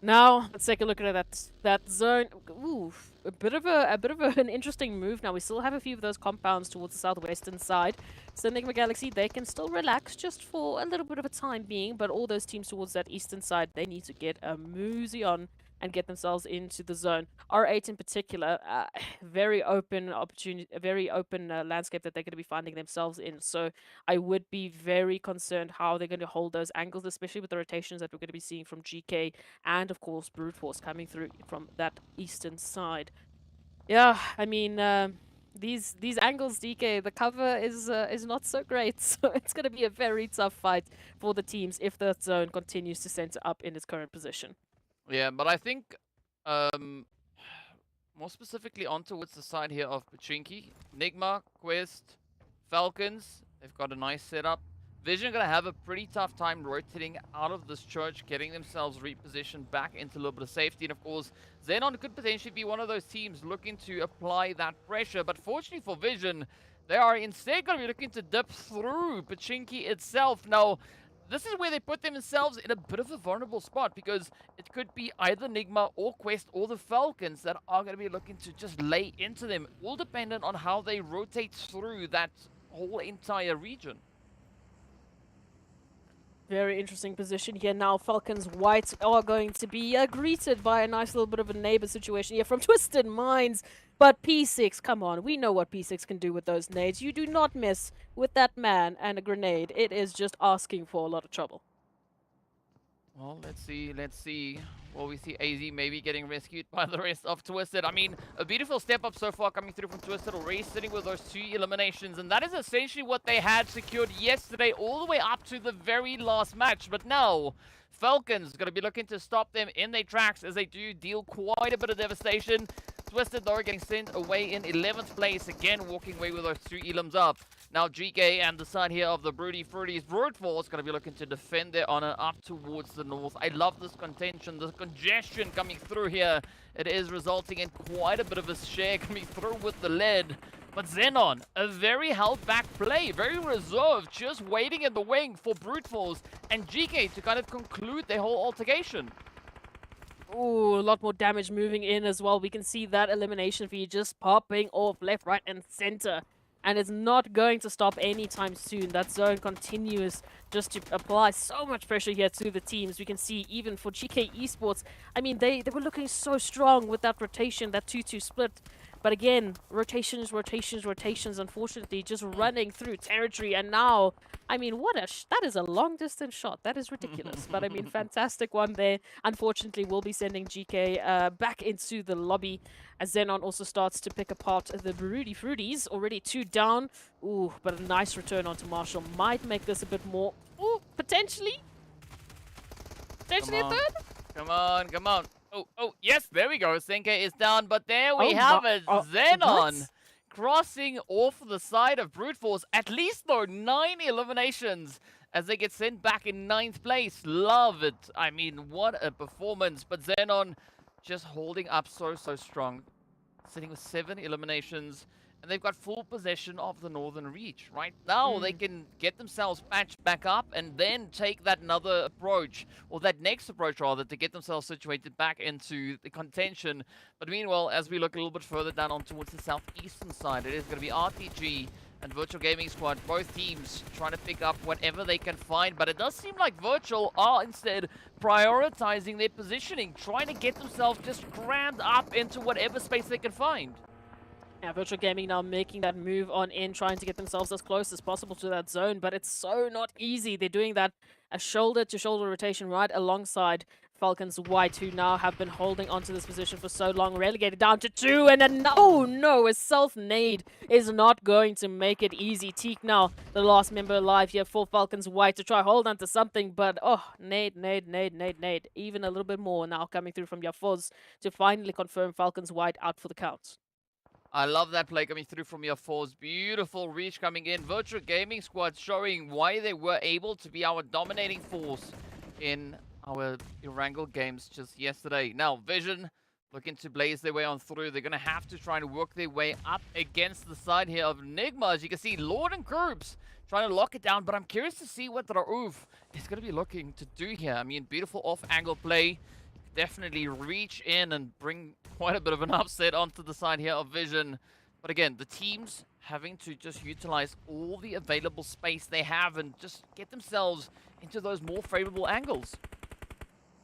Now let's take a look at that zone. Ooh, a bit of an interesting move. Now we still have a few of those compounds towards the southwestern side. So NIGMA Galaxy, they can still relax just for a little bit of a time being, but all those teams towards that eastern side, they need to get a moozy on and get themselves into the zone. R8 in particular, very open opportunity, a very open landscape that they're going to be finding themselves in. So I would be very concerned how they're going to hold those angles, especially with the rotations that we're going to be seeing from GEEKAY and of course Brute Force coming through from that eastern side. Yeah, I mean, these angles, DK, the cover is not so great, so it's going to be a very tough fight for the teams if the zone continues to center up in its current position. Yeah, but I think more specifically on towards the side here of Pachinki, NIGMA, Quest, Falcons, they've got a nice setup. Vision going to have a pretty tough time rotating out of this church, getting themselves repositioned back into a little bit of safety. And of course, XENON could potentially be one of those teams looking to apply that pressure. But fortunately for Vision, they are instead going to be looking to dip through Pachinki itself. Now, this is where they put themselves in a bit of a vulnerable spot because it could be either NIGMA or Quest or the Falcons that are going to be looking to just lay into them, all dependent on how they rotate through that whole entire region. Very interesting position here now. Falcons White are going to be greeted by a nice little bit of a neighbor situation here from Twisted Minds. But P6, come on, we know what P6 can do with those nades. You do not mess with that man and a grenade. It is just asking for a lot of trouble. Well, let's see. Well, we see AZ maybe getting rescued by the rest of Twisted. I mean, a beautiful step up so far coming through from Twisted, already sitting with those 2 eliminations. And that is essentially what they had secured yesterday, all the way up to the very last match. But now, Falcons going to be looking to stop them in their tracks as they do deal quite a bit of devastation. Twisted, though, getting sent away in 11th place. Again, walking away with those 2 elims up. Now, GEEKAY and the side here of the Broody Fruities, Brute Force going to be looking to defend their honor up towards the north. I love this contention, the congestion coming through here. It is resulting in quite a bit of a share coming through with the lead. But XENON, a very held back play, very reserved, just waiting in the wing for Brute Force and GEEKAY to kind of conclude their whole altercation. Ooh, a lot more damage moving in as well. We can see that elimination feed just popping off left, right, and center. And it's not going to stop anytime soon. That zone continues just to apply so much pressure here to the teams. We can see even for GEEKAY Esports, I mean, they were looking so strong with that rotation, that 2-2 split. But again, rotations, unfortunately, just running through territory. And now, I mean, that is a long-distance shot. That is ridiculous. But I mean, fantastic one there. Unfortunately, we'll be sending GK back into the lobby as XENON also starts to pick apart the Broody Fruities. Already 2 down. Ooh, but a nice return onto Marshall might make this a bit more. Ooh, potentially a third? Come on. Oh, yes, there we go. Senke is down, but there we Oh have my- it. oh, XENON what? crossing off the side of Brute Force. At least, though, 9 eliminations as they get sent back in 9th place. Love it. I mean, what a performance. But XENON just holding up so strong. Sitting with 7 eliminations. And they've got full possession of the Northern Reach. Right now, they can get themselves patched back up and then take that another approach, or that next approach rather, to get themselves situated back into the contention. But meanwhile, as we look a little bit further down on towards the southeastern side, it is going to be RTG and Virtual Gaming Squad, both teams trying to pick up whatever they can find. But it does seem like Virtual are instead prioritizing their positioning, trying to get themselves just crammed up into whatever space they can find. Yeah, Virtual Gaming now making that move on in, trying to get themselves as close as possible to that zone, but it's so not easy. They're doing that a shoulder-to-shoulder rotation right alongside Falcons White, who now have been holding onto this position for so long, relegated down to 2, and then, oh no, a self-nade is not going to make it easy. Teak now, the last member alive here for Falcons White to try hold on to something, but oh, nade. Even a little bit more now coming through from Yafuz to finally confirm Falcons White out for the count. I love that play coming through from your fours. Beautiful reach coming in. Virtual Gaming Squad showing why they were able to be our dominating force in our Erangel games just yesterday. Now, Vision looking to blaze their way on through. They're going to have to try and work their way up against the side here of NIGMA. As you can see, Lord and Groups trying to lock it down. But I'm curious to see what RUKH is going to be looking to do here. I mean, beautiful off-angle play. Definitely reach in and bring quite a bit of an upset onto the side here of Vision. But again, the teams having to just utilize all the available space they have and just get themselves into those more favorable angles.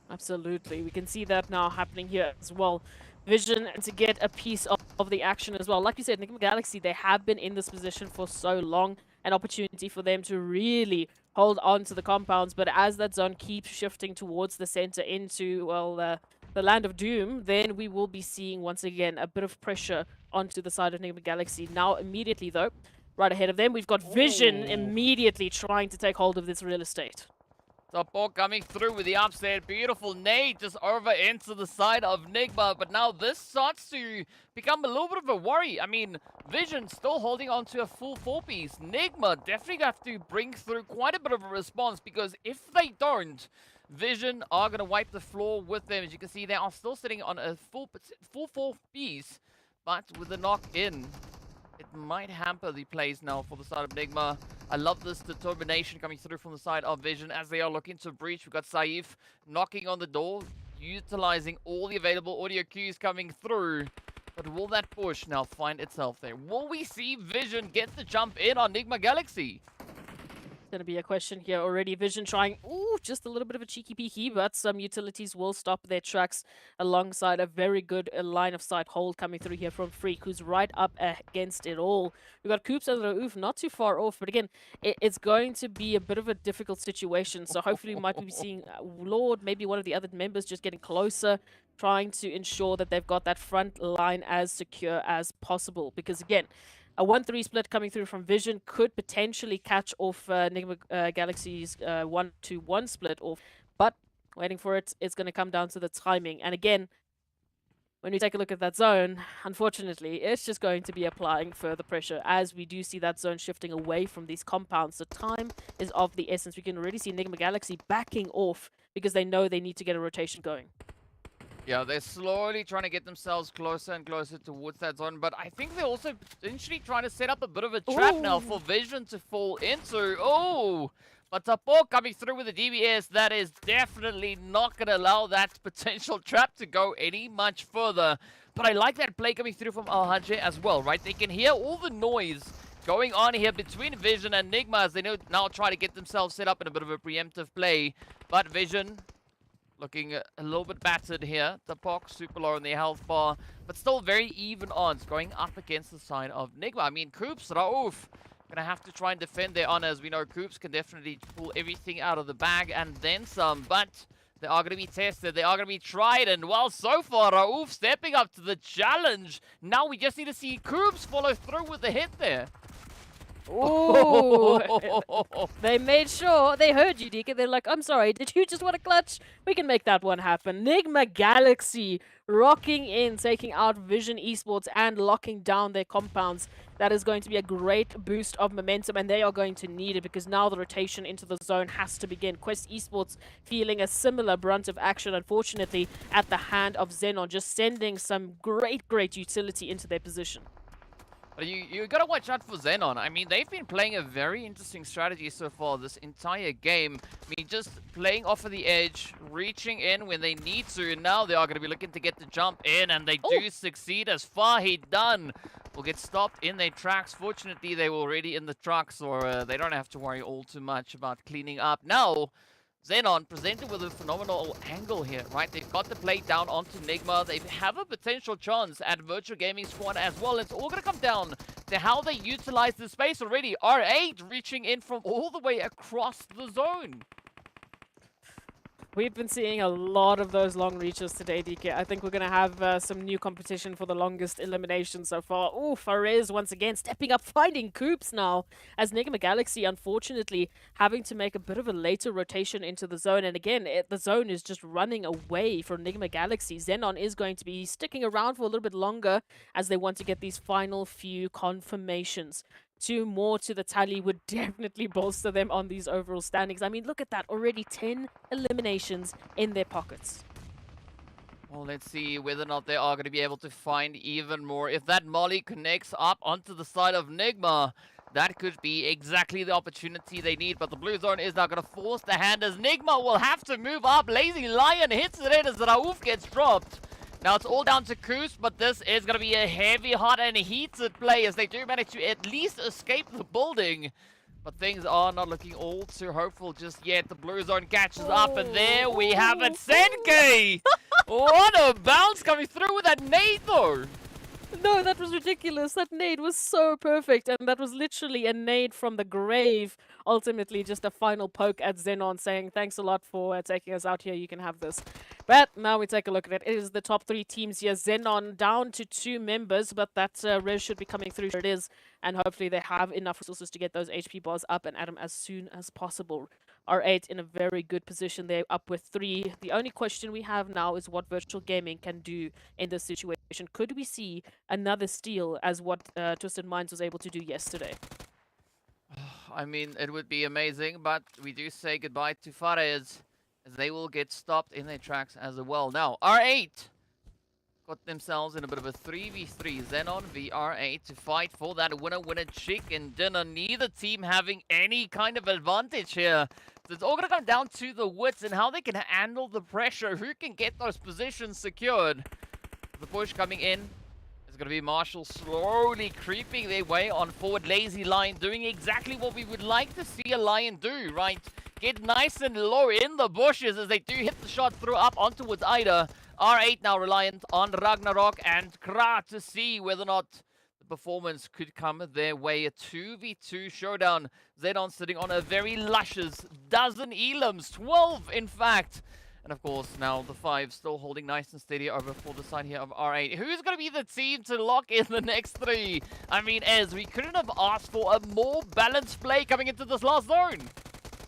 Absolutely. We can see that now happening here as well. Vision, and to get a piece of the action as well. Like you said, NIGMA Galaxy, they have been in this position for so long. An opportunity for them to really hold on to the compounds. But as that zone keeps shifting towards the center into, well, the land of doom, then we will be seeing once again a bit of pressure onto the side of NIGMA Galaxy. Now, immediately though, right ahead of them, we've got Vision immediately trying to take hold of this real estate. Support coming through with the upset. Beautiful nade just over into the side of NIGMA. But now this starts to become a little bit of a worry. I mean, Vision still holding on to a full 4-piece. NIGMA definitely have to bring through quite a bit of a response, because if they don't, Vision are going to wipe the floor with them. As you can see, they are still sitting on a full 4-piece. But with the knock in, it might hamper the plays now for the side of NIGMA. I love this determination coming through from the side of Vision as they are looking to breach. We've got Saif knocking on the door, utilizing all the available audio cues coming through. But will that push now find itself there? Will we see Vision get the jump in on NIGMA Galaxy? Going to be a question here already. Vision trying, just a little bit of a cheeky peeky, but some utilities will stop their tracks alongside a very good line of sight hold coming through here from Freak, who's right up against it all. We've got Coops and RUKH not too far off, but again, it's going to be a bit of a difficult situation. So hopefully we might be seeing Lord, maybe one of the other members just getting closer, trying to ensure that they've got that front line as secure as possible. Because again, a 1-3 split coming through from Vision could potentially catch off NIGMA Galaxy's 1-2-1 split off. But waiting for it, it's going to come down to the timing. And again, when we take a look at that zone, unfortunately, it's just going to be applying further pressure as we do see that zone shifting away from these compounds. The time is of the essence. We can already see NIGMA Galaxy backing off because they know they need to get a rotation going. Yeah, they're slowly trying to get themselves closer and closer towards that zone, but I think they're also potentially trying to set up a bit of a trap now for Vision to fall into. Oh, but Tapo coming through with the DBS, that is definitely not going to allow that potential trap to go any much further. But I like that play coming through from Al-Hajj as well, right? They can hear all the noise going on here between Vision and NIGMA as they now try to get themselves set up in a bit of a preemptive play. But Vision looking a little bit battered here. The Pox super low in their health bar, but still very even odds going up against the side of NIGMA. I mean, Koops, Raouf, gonna have to try and defend their honors. We know Koops can definitely pull everything out of the bag and then some, but they are going to be tested. They are going to be tried. And well, so far, Raouf stepping up to the challenge. Now we just need to see Koops follow through with the hit there. Ooh, they made sure they heard you, DK. They're like, I'm sorry, did you just want a clutch? We can make that one happen. NIGMA Galaxy rocking in, taking out Vision Esports and locking down their compounds. That is going to be a great boost of momentum, and they are going to need it because now the rotation into the zone has to begin. Quest Esports feeling a similar brunt of action, unfortunately, at the hand of XENON, just sending some great utility into their position. But you gotta watch out for XENON. I mean, they've been playing a very interesting strategy so far this entire game. I mean, just playing off of the edge, reaching in when they need to, and now they are gonna be looking to get the jump in, and they do succeed as Fahid done. Will get stopped in their tracks. Fortunately, they were already in the trucks, or they don't have to worry all too much about cleaning up. Now, XENON presented with a phenomenal angle here, right? They've got the play down onto NIGMA. They have a potential chance at Virtual Gaming Squad as well. It's all going to come down to how they utilize the space already. R8 reaching in from all the way across the zone. We've been seeing a lot of those long reaches today, DK. I think we're going to have some new competition for the longest elimination so far. Ooh, Fares once again stepping up, finding Koops now, as NIGMA Galaxy, unfortunately, having to make a bit of a later rotation into the zone. And again, the zone is just running away from NIGMA Galaxy. XENON is going to be sticking around for a little bit longer as they want to get these final few confirmations. 2 more to the tally would definitely bolster them on these overall standings. I mean, look at that. Already 10 eliminations in their pockets. Well, let's see whether or not they are going to be able to find even more. If that molly connects up onto the side of NIGMA, that could be exactly the opportunity they need. But the blue zone is now going to force the hand as NIGMA will have to move up. Lazy Lion hits it in as Raouf gets dropped. Now it's all down to Koos, but this is going to be a heavy, hot, and heated play as they do manage to at least escape the building. But things are not looking all too hopeful just yet. The blue zone catches up, and there we have it. Senkei! What a bounce coming through with that nade, though. No, that was ridiculous. That nade was so perfect, and that was literally a nade from the grave. Ultimately, just a final poke at XENON saying, thanks a lot for taking us out here. You can have this. But now we take a look at it. It is the top 3 teams here. XENON down to 2 members, but that res should be coming through. Sure it is. And hopefully they have enough resources to get those HP bars up and at them as soon as possible. R8 in a very good position. They're up with 3. The only question we have now is what Virtual Gaming can do in this situation. Could we see another steal as what Twisted Minds was able to do yesterday? I mean, it would be amazing, but we do say goodbye to Fares as they will get stopped in their tracks as well. Now, R8 got themselves in a bit of a 3v3. XENON v R8 to fight for that winner chicken dinner. Neither team having any kind of advantage here. So it's all going to come down to the wits and how they can handle the pressure. Who can get those positions secured? The push coming in. It's going to be Marshall slowly creeping their way on forward. Lazy Lion doing exactly what we would like to see a Lion do, right? Get nice and low in the bushes as they do hit the shot through up on towards Ida. R8 now reliant on Ragnarok and Kra to see whether or not the performance could come their way. A 2v2 showdown. XENON sitting on a very luscious dozen elims, 12 in fact. And of course, now the 5 still holding nice and steady over for the side here of R8. Who's going to be the team to lock in the next 3? I mean, we couldn't have asked for a more balanced play coming into this last zone.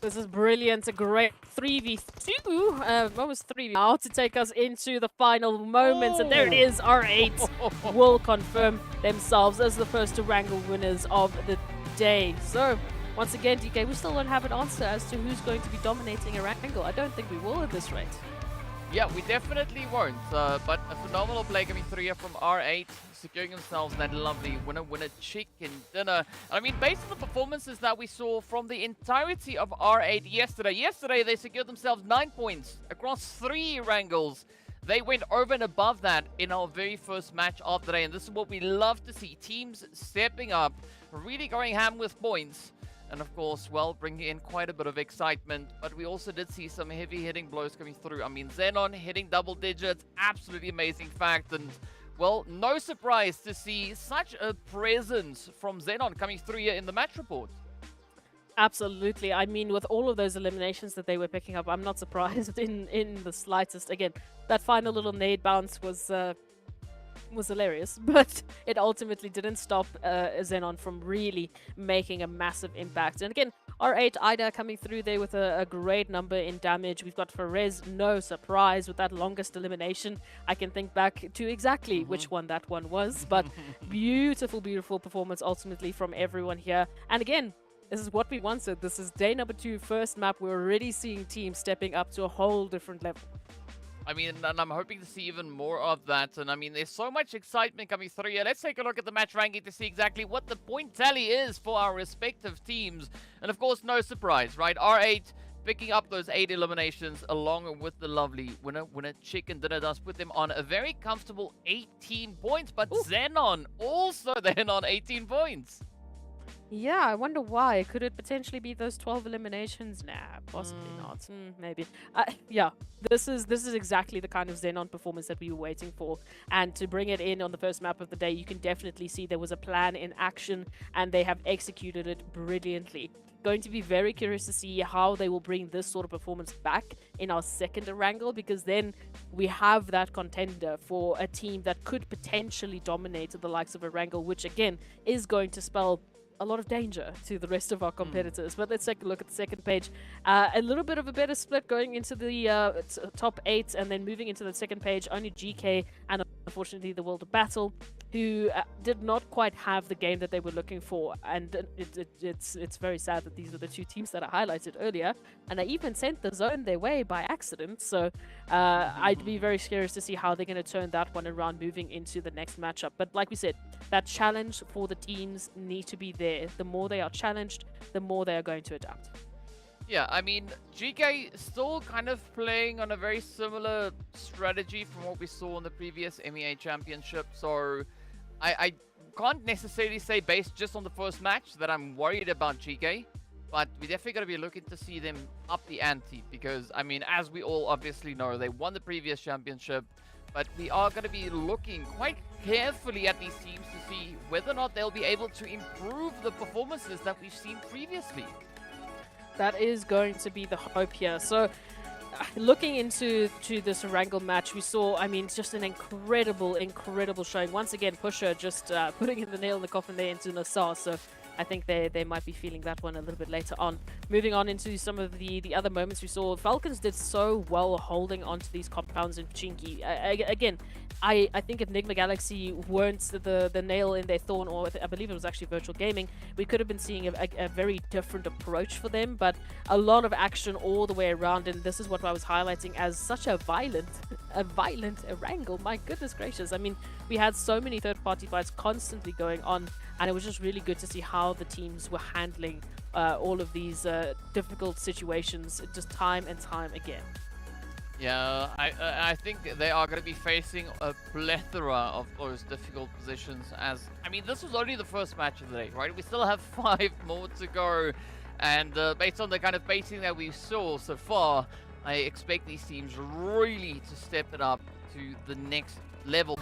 This is brilliant. A great 3v2. Almost 3 now to take us into the final moments. And there it is. R8 will confirm themselves as the first Erangel winners of the day. So, once again, DK, we still don't have an answer as to who's going to be dominating Erangel. I don't think we will at this rate. Yeah, we definitely won't. But a phenomenal play coming through here from R8, securing themselves that lovely winner chicken dinner. I mean, based on the performances that we saw from the entirety of R8 yesterday. Yesterday, they secured themselves 9 points across 3 Erangels. They went over and above that in our very first match of the day. And this is what we love to see. Teams stepping up, really going ham with points. And of course, well, bringing in quite a bit of excitement. But we also did see some heavy hitting blows coming through. I mean, XENON hitting double digits, absolutely amazing fact. And well, no surprise to see such a presence from XENON coming through here in the match report. Absolutely. I mean, with all of those eliminations that they were picking up, I'm not surprised in the slightest. Again, that final little nade bounce was hilarious, but it ultimately didn't stop XENON from really making a massive impact. And again, R8 Ida coming through there with a great number in damage. We've got Perez, no surprise, with that longest elimination. I can think back to exactly which one that one was, but beautiful, beautiful performance ultimately from everyone here. And again, this is what we wanted. This is day number 2, first map. We're already seeing teams stepping up to a whole different level. I mean, and I'm hoping to see even more of that. And I mean, there's so much excitement coming through here. Let's take a look at the match ranking to see exactly what the point tally is for our respective teams. And of course, no surprise, right? R8 picking up those 8 eliminations along with the lovely winner Chicken Dinner does put them on a very comfortable 18 points. But XENON also then on 18 points. Yeah, I wonder why. Could it potentially be those 12 eliminations? Nah, possibly not. Maybe. Yeah, this is exactly the kind of XENON performance that we were waiting for. And to bring it in on the first map of the day, you can definitely see there was a plan in action, and they have executed it brilliantly. Going to be very curious to see how they will bring this sort of performance back in our second Erangel, because then we have that contender for a team that could potentially dominate the likes of Erangel, which again is going to spell a lot of danger to the rest of our competitors. But let's take a look at the second page. A little bit of a better split going into the top 8, and then moving into the second page, only GEEKAY and unfortunately the World of Battle, who did not quite have the game that they were looking for. And it's very sad that these were the 2 teams that I highlighted earlier, and I even sent the zone their way by accident. So I'd be very curious to see how they're going to turn that one around moving into the next matchup. But like we said, that challenge for the teams need to be there. The more they are challenged, the more they are going to adapt. Yeah, I mean, GEEKAY still kind of playing on a very similar strategy from what we saw in the previous MEA Championship. So I can't necessarily say based just on the first match that I'm worried about GEEKAY, but we're definitely going to be looking to see them up the ante because, I mean, as we all obviously know, they won the previous championship, but we are going to be looking quite carefully at these teams to see whether or not they'll be able to improve the performances that we've seen previously. That is going to be the hope here. So looking into this Erangel match, we saw, I mean, just an incredible showing. Once again, Pusher just putting in the nail in the coffin there into NASR. So I think they might be feeling that one a little bit later on. Moving on into some of the other moments we saw, FALCONS did so well holding onto these compounds in Chinky. Again, I think if NIGMA Galaxy weren't the nail in their thorn, or I believe it was actually Virtual Gaming, we could have been seeing a very different approach for them, but a lot of action all the way around, and this is what I was highlighting as such a violent Erangel. My goodness gracious. I mean, we had so many third-party fights constantly going on, and it was just really good to see how the teams were handling all of these difficult situations just time and time again. Yeah, I think they are going to be facing a plethora of those difficult positions as, I mean, this was only the first match of the day, right? We still have 5 more to go, and based on the kind of pacing that we saw so far, I expect these teams really to step it up to the next level.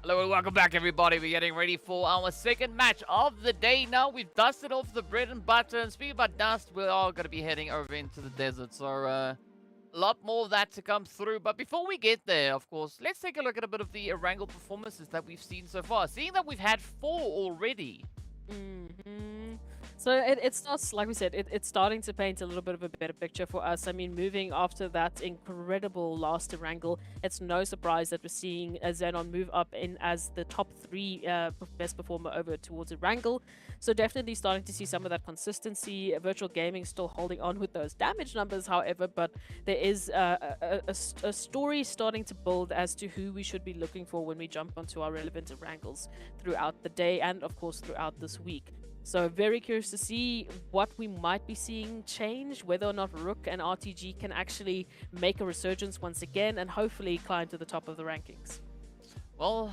Hello and welcome back, everybody. We're getting ready for our second match of the day now. We've dusted off the bread and butter. And speaking about dust, we are going to be heading over into the desert. So, a lot more of that to come through. But before we get there, of course, let's take a look at a bit of the Erangel performances that we've seen so far. Seeing that we've had 4 already. So it starts, like we said, it's starting to paint a little bit of a better picture for us. I mean, moving after that incredible last Erangel, it's no surprise that we're seeing XENON move up in as the top 3 best performer over towards Erangel. So definitely starting to see some of that consistency. Virtual Gaming still holding on with those damage numbers, however, but there is a story starting to build as to who we should be looking for when we jump onto our relevant Erangels throughout the day and, of course, throughout this week. So very curious to see what we might be seeing change, whether or not RUKH and RTG can actually make a resurgence once again and hopefully climb to the top of the rankings. Well,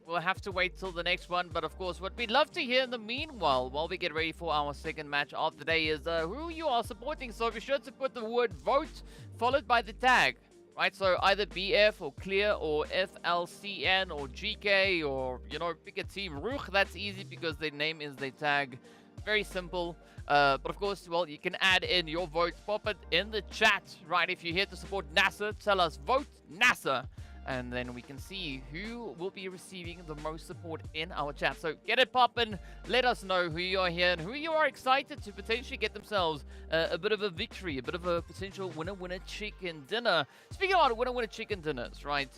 we'll have to wait till the next one, but of course, what we'd love to hear in the meanwhile, while we get ready for our second match of the day, is who you are supporting. So be sure to put the word vote followed by the tag. Right, so either BF or Clear or FLCN or GEEKAY or, you know, pick a team. RUKH, that's easy because their name is their tag. Very simple. But of course, well, you can add in your vote. Pop it in the chat, right? If you're here to support NASR, tell us vote NASR. And then we can see who will be receiving the most support in our chat. So get it poppin'. Let us know who you are here and who you are excited to potentially get themselves a bit of a victory, a bit of a potential winner-winner chicken dinner. Speaking about winner-winner chicken dinners, right?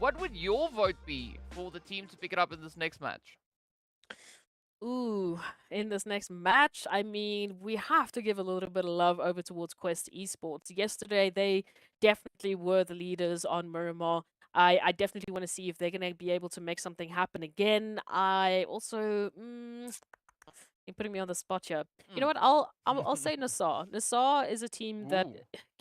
What would your vote be for the team to pick it up in this next match? Ooh, in this next match, I mean, we have to give a little bit of love over towards Quest Esports. Yesterday, they definitely were the leaders on Miramar. I definitely want to see if they're going to be able to make something happen again. I also... you're putting me on the spot here. You know what? I'll say NASR. NASR is a team that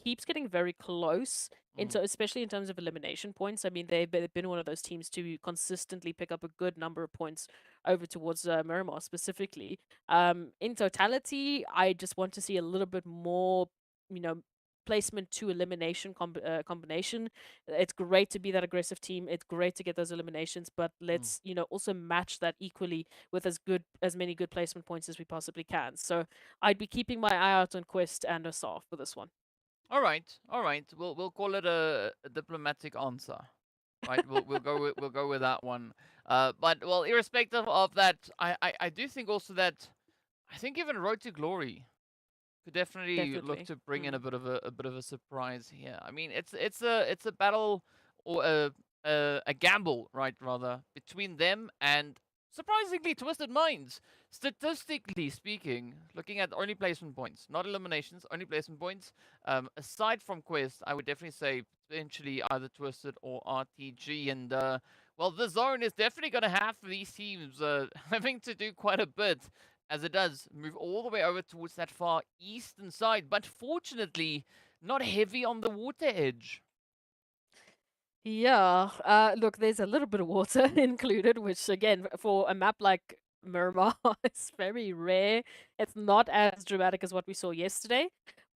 keeps getting very close, especially in terms of elimination points. I mean, they've been one of those teams to consistently pick up a good number of points over towards Miramar specifically. In totality, I just want to see a little bit more, you know, placement to elimination combination. It's great to be that aggressive team. It's great to get those eliminations, but let's you know, also match that equally with as many good placement points as we possibly can. So I'd be keeping my eye out on Quest and NASR for this one. All right. We'll call it a diplomatic answer. Right, we'll go with that one. But well, irrespective of that, I do think also that I think even Road to Glory could definitely look to bring in a bit of a surprise here. I mean, it's a battle or a gamble, right? Rather between them and surprisingly Twisted Minds. Statistically speaking, looking at only placement points, not eliminations, only placement points. Aside from Quest, I would definitely say potentially either Twisted or RTG. And well, the zone is definitely going to have these teams having to do quite a bit, as it does move all the way over towards that far eastern side, but fortunately not heavy on the water edge. Yeah, look, there's a little bit of water included, which again, for a map like Miramar, it's very rare. It's not as dramatic as what we saw yesterday,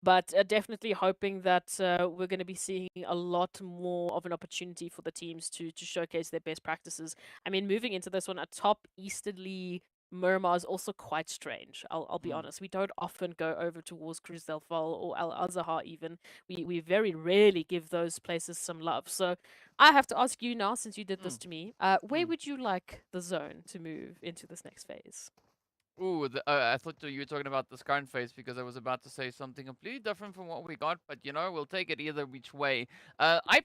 but definitely hoping that we're going to be seeing a lot more of an opportunity for the teams to showcase their best practices. I mean, moving into this one, a top easterly Miramar is also quite strange. I'll be honest. We don't often go over towards Cruz del Fall or Al Azhar even. We very rarely give those places some love. So I have to ask you now, since you did this to me, where would you like the zone to move into this next phase? Ooh, I thought you were talking about this current phase because I was about to say something completely different from what we got, but you know, we'll take it either which way. I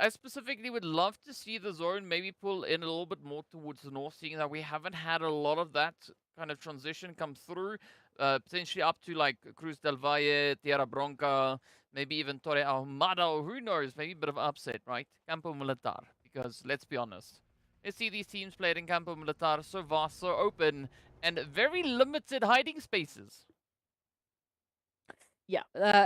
specifically would love to see the zone maybe pull in a little bit more towards the north, seeing that we haven't had a lot of that kind of transition come through. Potentially up to like Cruz del Valle, Tierra Bronca, maybe even Torre Ahumada, or who knows, maybe a bit of upset, right? Campo Militar, because let's be honest. Let's see these teams played in Campo Militar, so vast, so open, and very limited hiding spaces. Yeah,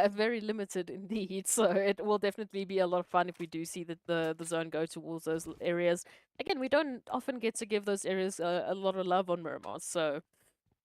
very limited indeed. So it will definitely be a lot of fun if we do see the zone go towards those areas. Again, we don't often get to give those areas a lot of love on Miramar, so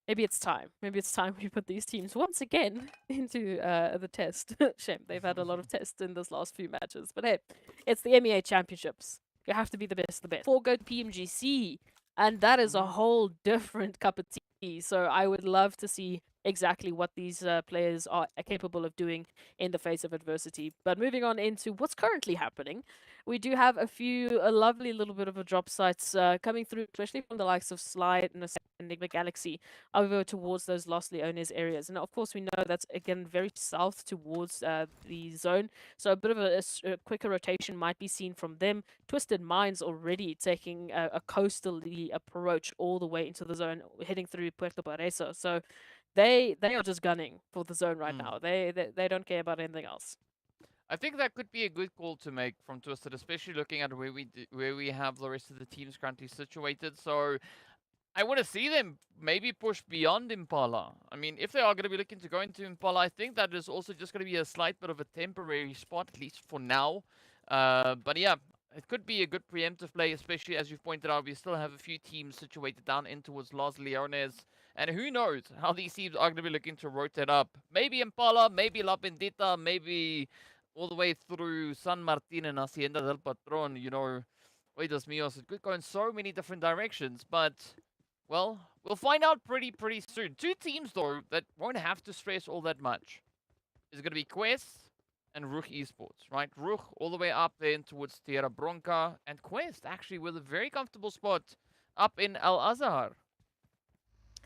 maybe it's time. Maybe it's time we put these teams once again into the test. Shame, they've had a lot of tests in this last few matches. But hey, it's the MEA Championships. you have to be the best of the best. Or go to PMGC, and that is a whole different cup of tea. So I would love to see exactly what these players are capable of doing in the face of adversity. But moving on into what's currently happening, we do have a lovely little bit of a drop sites coming through, especially from the likes of Slide and Enigma Galaxy over towards those Los Leones areas. And of course, we know that's again very south towards the zone. So a bit of a quicker rotation might be seen from them. Twisted Minds already taking a coastally approach all the way into the zone, heading through Puerto Pareso. So they are just gunning for the zone right now. They don't care about anything else. I think that could be a good call to make from Twisted, especially looking at where we have the rest of the teams currently situated. So I want to see them maybe push beyond Impala. I mean, if they are going to be looking to go into Impala, I think that is also just going to be a slight bit of a temporary spot, at least for now. But yeah, it could be a good preemptive play, especially as you've pointed out, we still have a few teams situated down in towards Los Leones. And who knows how these teams are going to be looking to rotate up. Maybe Impala, maybe La Bendita, maybe all the way through San Martin and Hacienda del Patron, you know. Oy Dios míos, it could go in so many different directions, but, well, we'll find out pretty soon. Two teams, though, that won't have to stress all that much. Is going to be Quest and RUKH Esports, right? RUKH all the way up there towards Tierra Bronca, and Quest actually with a very comfortable spot up in Al Azhar.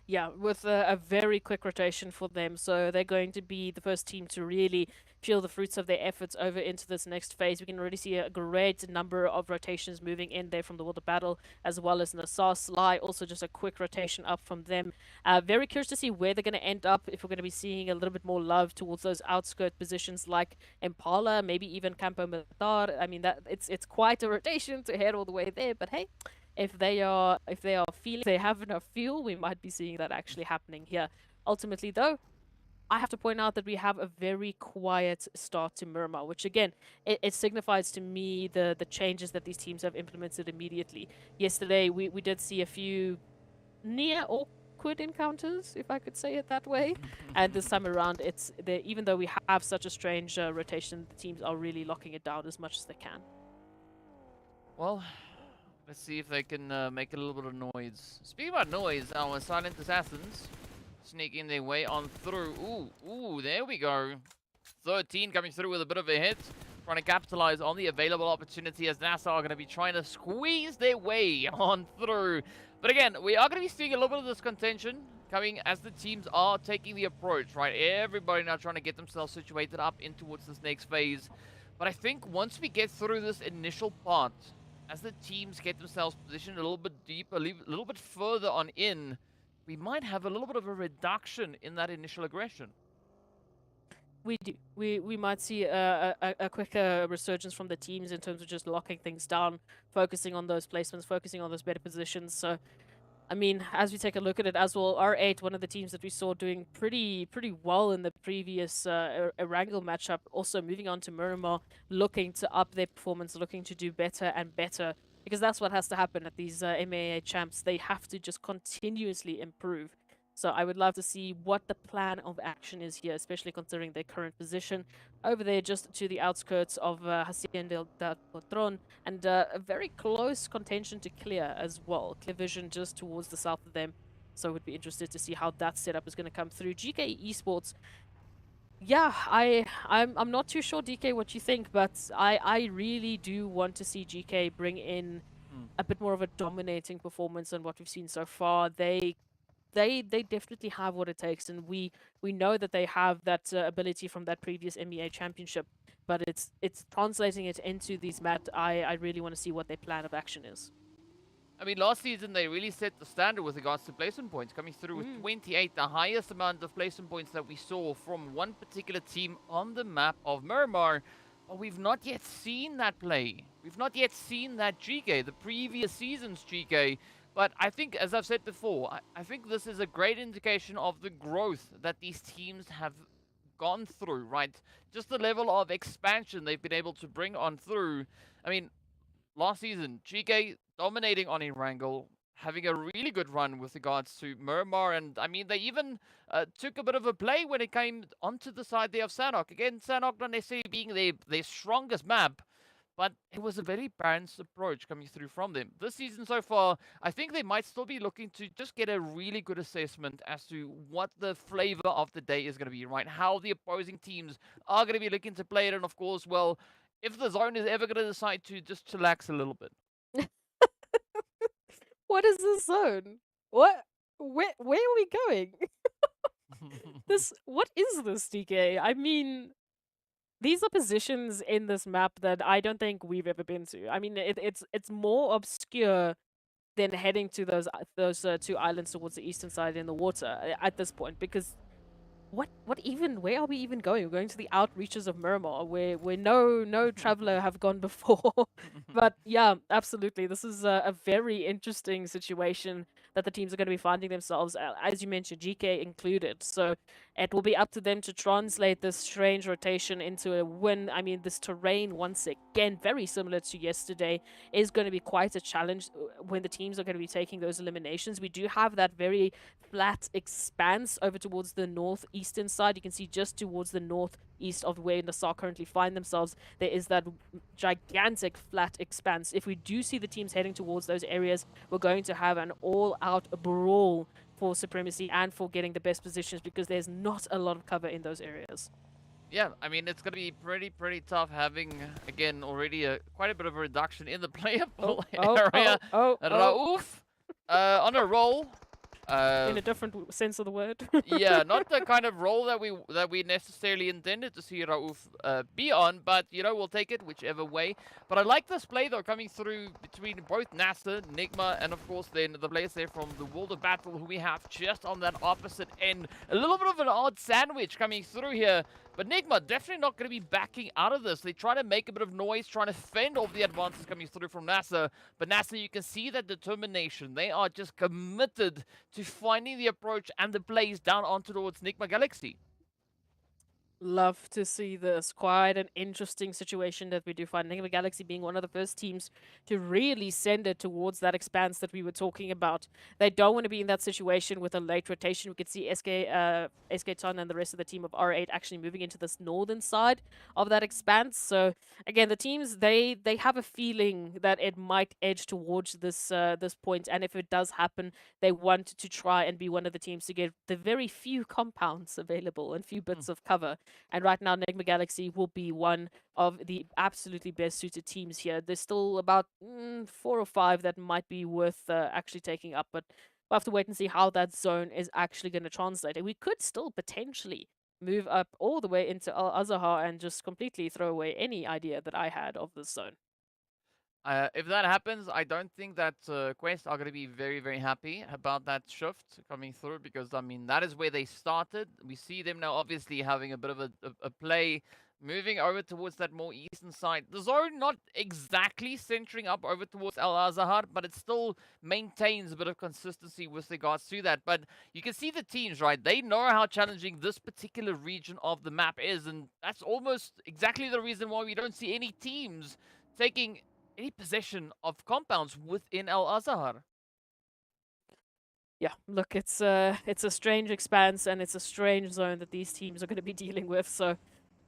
Yeah, with a very quick rotation for them. So they're going to be the first team to really feel the fruits of their efforts over into this next phase. We can already see a great number of rotations moving in there from the World of Battle, as well as NASR, Sly, also just a quick rotation up from them. Very curious to see where they're going to end up, if we're going to be seeing a little bit more love towards those outskirt positions like Impala, maybe even Campo Militar. I mean, that it's quite a rotation to head all the way there, but hey, if they are feeling they have enough fuel, we might be seeing that actually happening here. Ultimately, though, I have to point out that we have a very quiet start to Miramar, which again, it signifies to me the changes that these teams have implemented immediately. Yesterday, we did see a few near awkward encounters, if I could say it that way. And this time around, even though we have such a strange rotation, the teams are really locking it down as much as they can. Well, let's see if they can make a little bit of noise. Speaking about noise, our Silent Assassins sneaking their way on through. Ooh, there we go. 13 coming through with a bit of a hit. Trying to capitalize on the available opportunity as NASR are going to be trying to squeeze their way on through. But again, we are going to be seeing a little bit of this contention coming as the teams are taking the approach, right? Everybody now trying to get themselves situated up in towards this next phase. But I think once we get through this initial part, as the teams get themselves positioned a little bit deeper, a little bit further on in, we might have a little bit of a reduction in that initial aggression. We do. We might see a quicker resurgence from the teams in terms of just locking things down, focusing on those placements, focusing on those better positions. So, I mean, as we take a look at it as well, R8, one of the teams that we saw doing pretty well in the previous Erangel matchup, also moving on to Miramar, looking to up their performance, looking to do better and better, because that's what has to happen at these MEA champs. They have to just continuously improve. So I would love to see what the plan of action is here, especially considering their current position over there just to the outskirts of Hacienda del Patron, and a very close contention to clear as well. Clear vision just towards the south of them. So I would be interested to see how that setup is going to come through. GEEKAY Esports, yeah, I'm not too sure, DK, what you think, but I really do want to see GEEKAY bring in a bit more of a dominating performance than what we've seen so far. They definitely have what it takes, and we know that they have that ability from that previous MEA Championship, but it's translating it into these I really want to see what their plan of action is. I mean, last season they really set the standard with regards to placement points, coming through with 28, the highest amount of placement points that we saw from one particular team on the map of Miramar. But we've not yet seen that play. We've not yet seen that GEEKAY, the previous season's GEEKAY. But I think, as I've said before, I think this is a great indication of the growth that these teams have gone through, right? Just the level of expansion they've been able to bring on through. I mean, last season, GEEKAY dominating on Erangel, having a really good run with regards to Miramar, and I mean, they even took a bit of a play when it came onto the side there of Sanhok. Again, Sanhok not necessarily being their strongest map, but it was a very balanced approach coming through from them. This season so far, I think they might still be looking to just get a really good assessment as to what the flavor of the day is going to be, right? How the opposing teams are going to be looking to play it, and of course, well, if the zone is ever going to decide to just chillax a little bit. What is this zone? What? Where are we going? What is this, DK? I mean, these are positions in this map that I don't think we've ever been to. I mean, it's more obscure than heading to those two islands towards the eastern side in the water at this point, because where are we even going? We're going to the outreaches of Miramar, where no traveler have gone before. But yeah, absolutely, this is a very interesting situation that the teams are going to be finding themselves, as you mentioned, GK included. So it will be up to them to translate this strange rotation into a win. I mean, this terrain, once again, very similar to yesterday, is going to be quite a challenge when the teams are going to be taking those eliminations. We do have that very flat expanse over towards the northeastern side. You can see just towards the northeast of where NASR currently find themselves, there is that gigantic flat expanse. If we do see the teams heading towards those areas, we're going to have an all-out brawl for supremacy and for getting the best positions, because there's not a lot of cover in those areas. Yeah, I mean, it's going to be pretty tough having, again, already quite a bit of a reduction in the player pool area. RUKH on a roll. In a different sense of the word. Yeah, not the kind of role that we necessarily intended to see RUKH be on, but you know, we'll take it whichever way. But I like this play though, coming through between both NASR, NIGMA, and of course then the players there from the World of Battle, who we have just on that opposite end. A little bit of an odd sandwich coming through here. But NIGMA definitely not going to be backing out of this. They try to make a bit of noise, trying to fend off the advances coming through from NASR. But NASR, you can see that determination. They are just committed to finding the approach and the plays down onto towards NIGMA Galaxy. Love to see this. Quite an interesting situation that we do find. NIGMA Galaxy being one of the first teams to really send it towards that expanse that we were talking about. They don't want to be in that situation with a late rotation. We could see SK Ton and the rest of the team of R8 actually moving into this northern side of that expanse. So again, the teams, they have a feeling that it might edge towards this this point, and if it does happen, they want to try and be one of the teams to get the very few compounds available and few bits of cover. And right now, NIGMA Galaxy will be one of the absolutely best suited teams here. There's still about 4 or 5 that might be worth actually taking up, but we'll have to wait and see how that zone is actually going to translate. And we could still potentially move up all the way into Al-Azhar and just completely throw away any idea that I had of this zone. If that happens, I don't think that Quest are going to be very happy about that shift coming through, because, I mean, that is where they started. We see them now obviously having a bit of a play, moving over towards that more eastern side. The zone not exactly centering up over towards Al-Azhar, but it still maintains a bit of consistency with regards to that. But you can see the teams, right? They know how challenging this particular region of the map is, and that's almost exactly the reason why we don't see any teams taking any possession of compounds within Al-Azhar. Yeah, look, it's a strange expanse, and it's a strange zone that these teams are going to be dealing with. So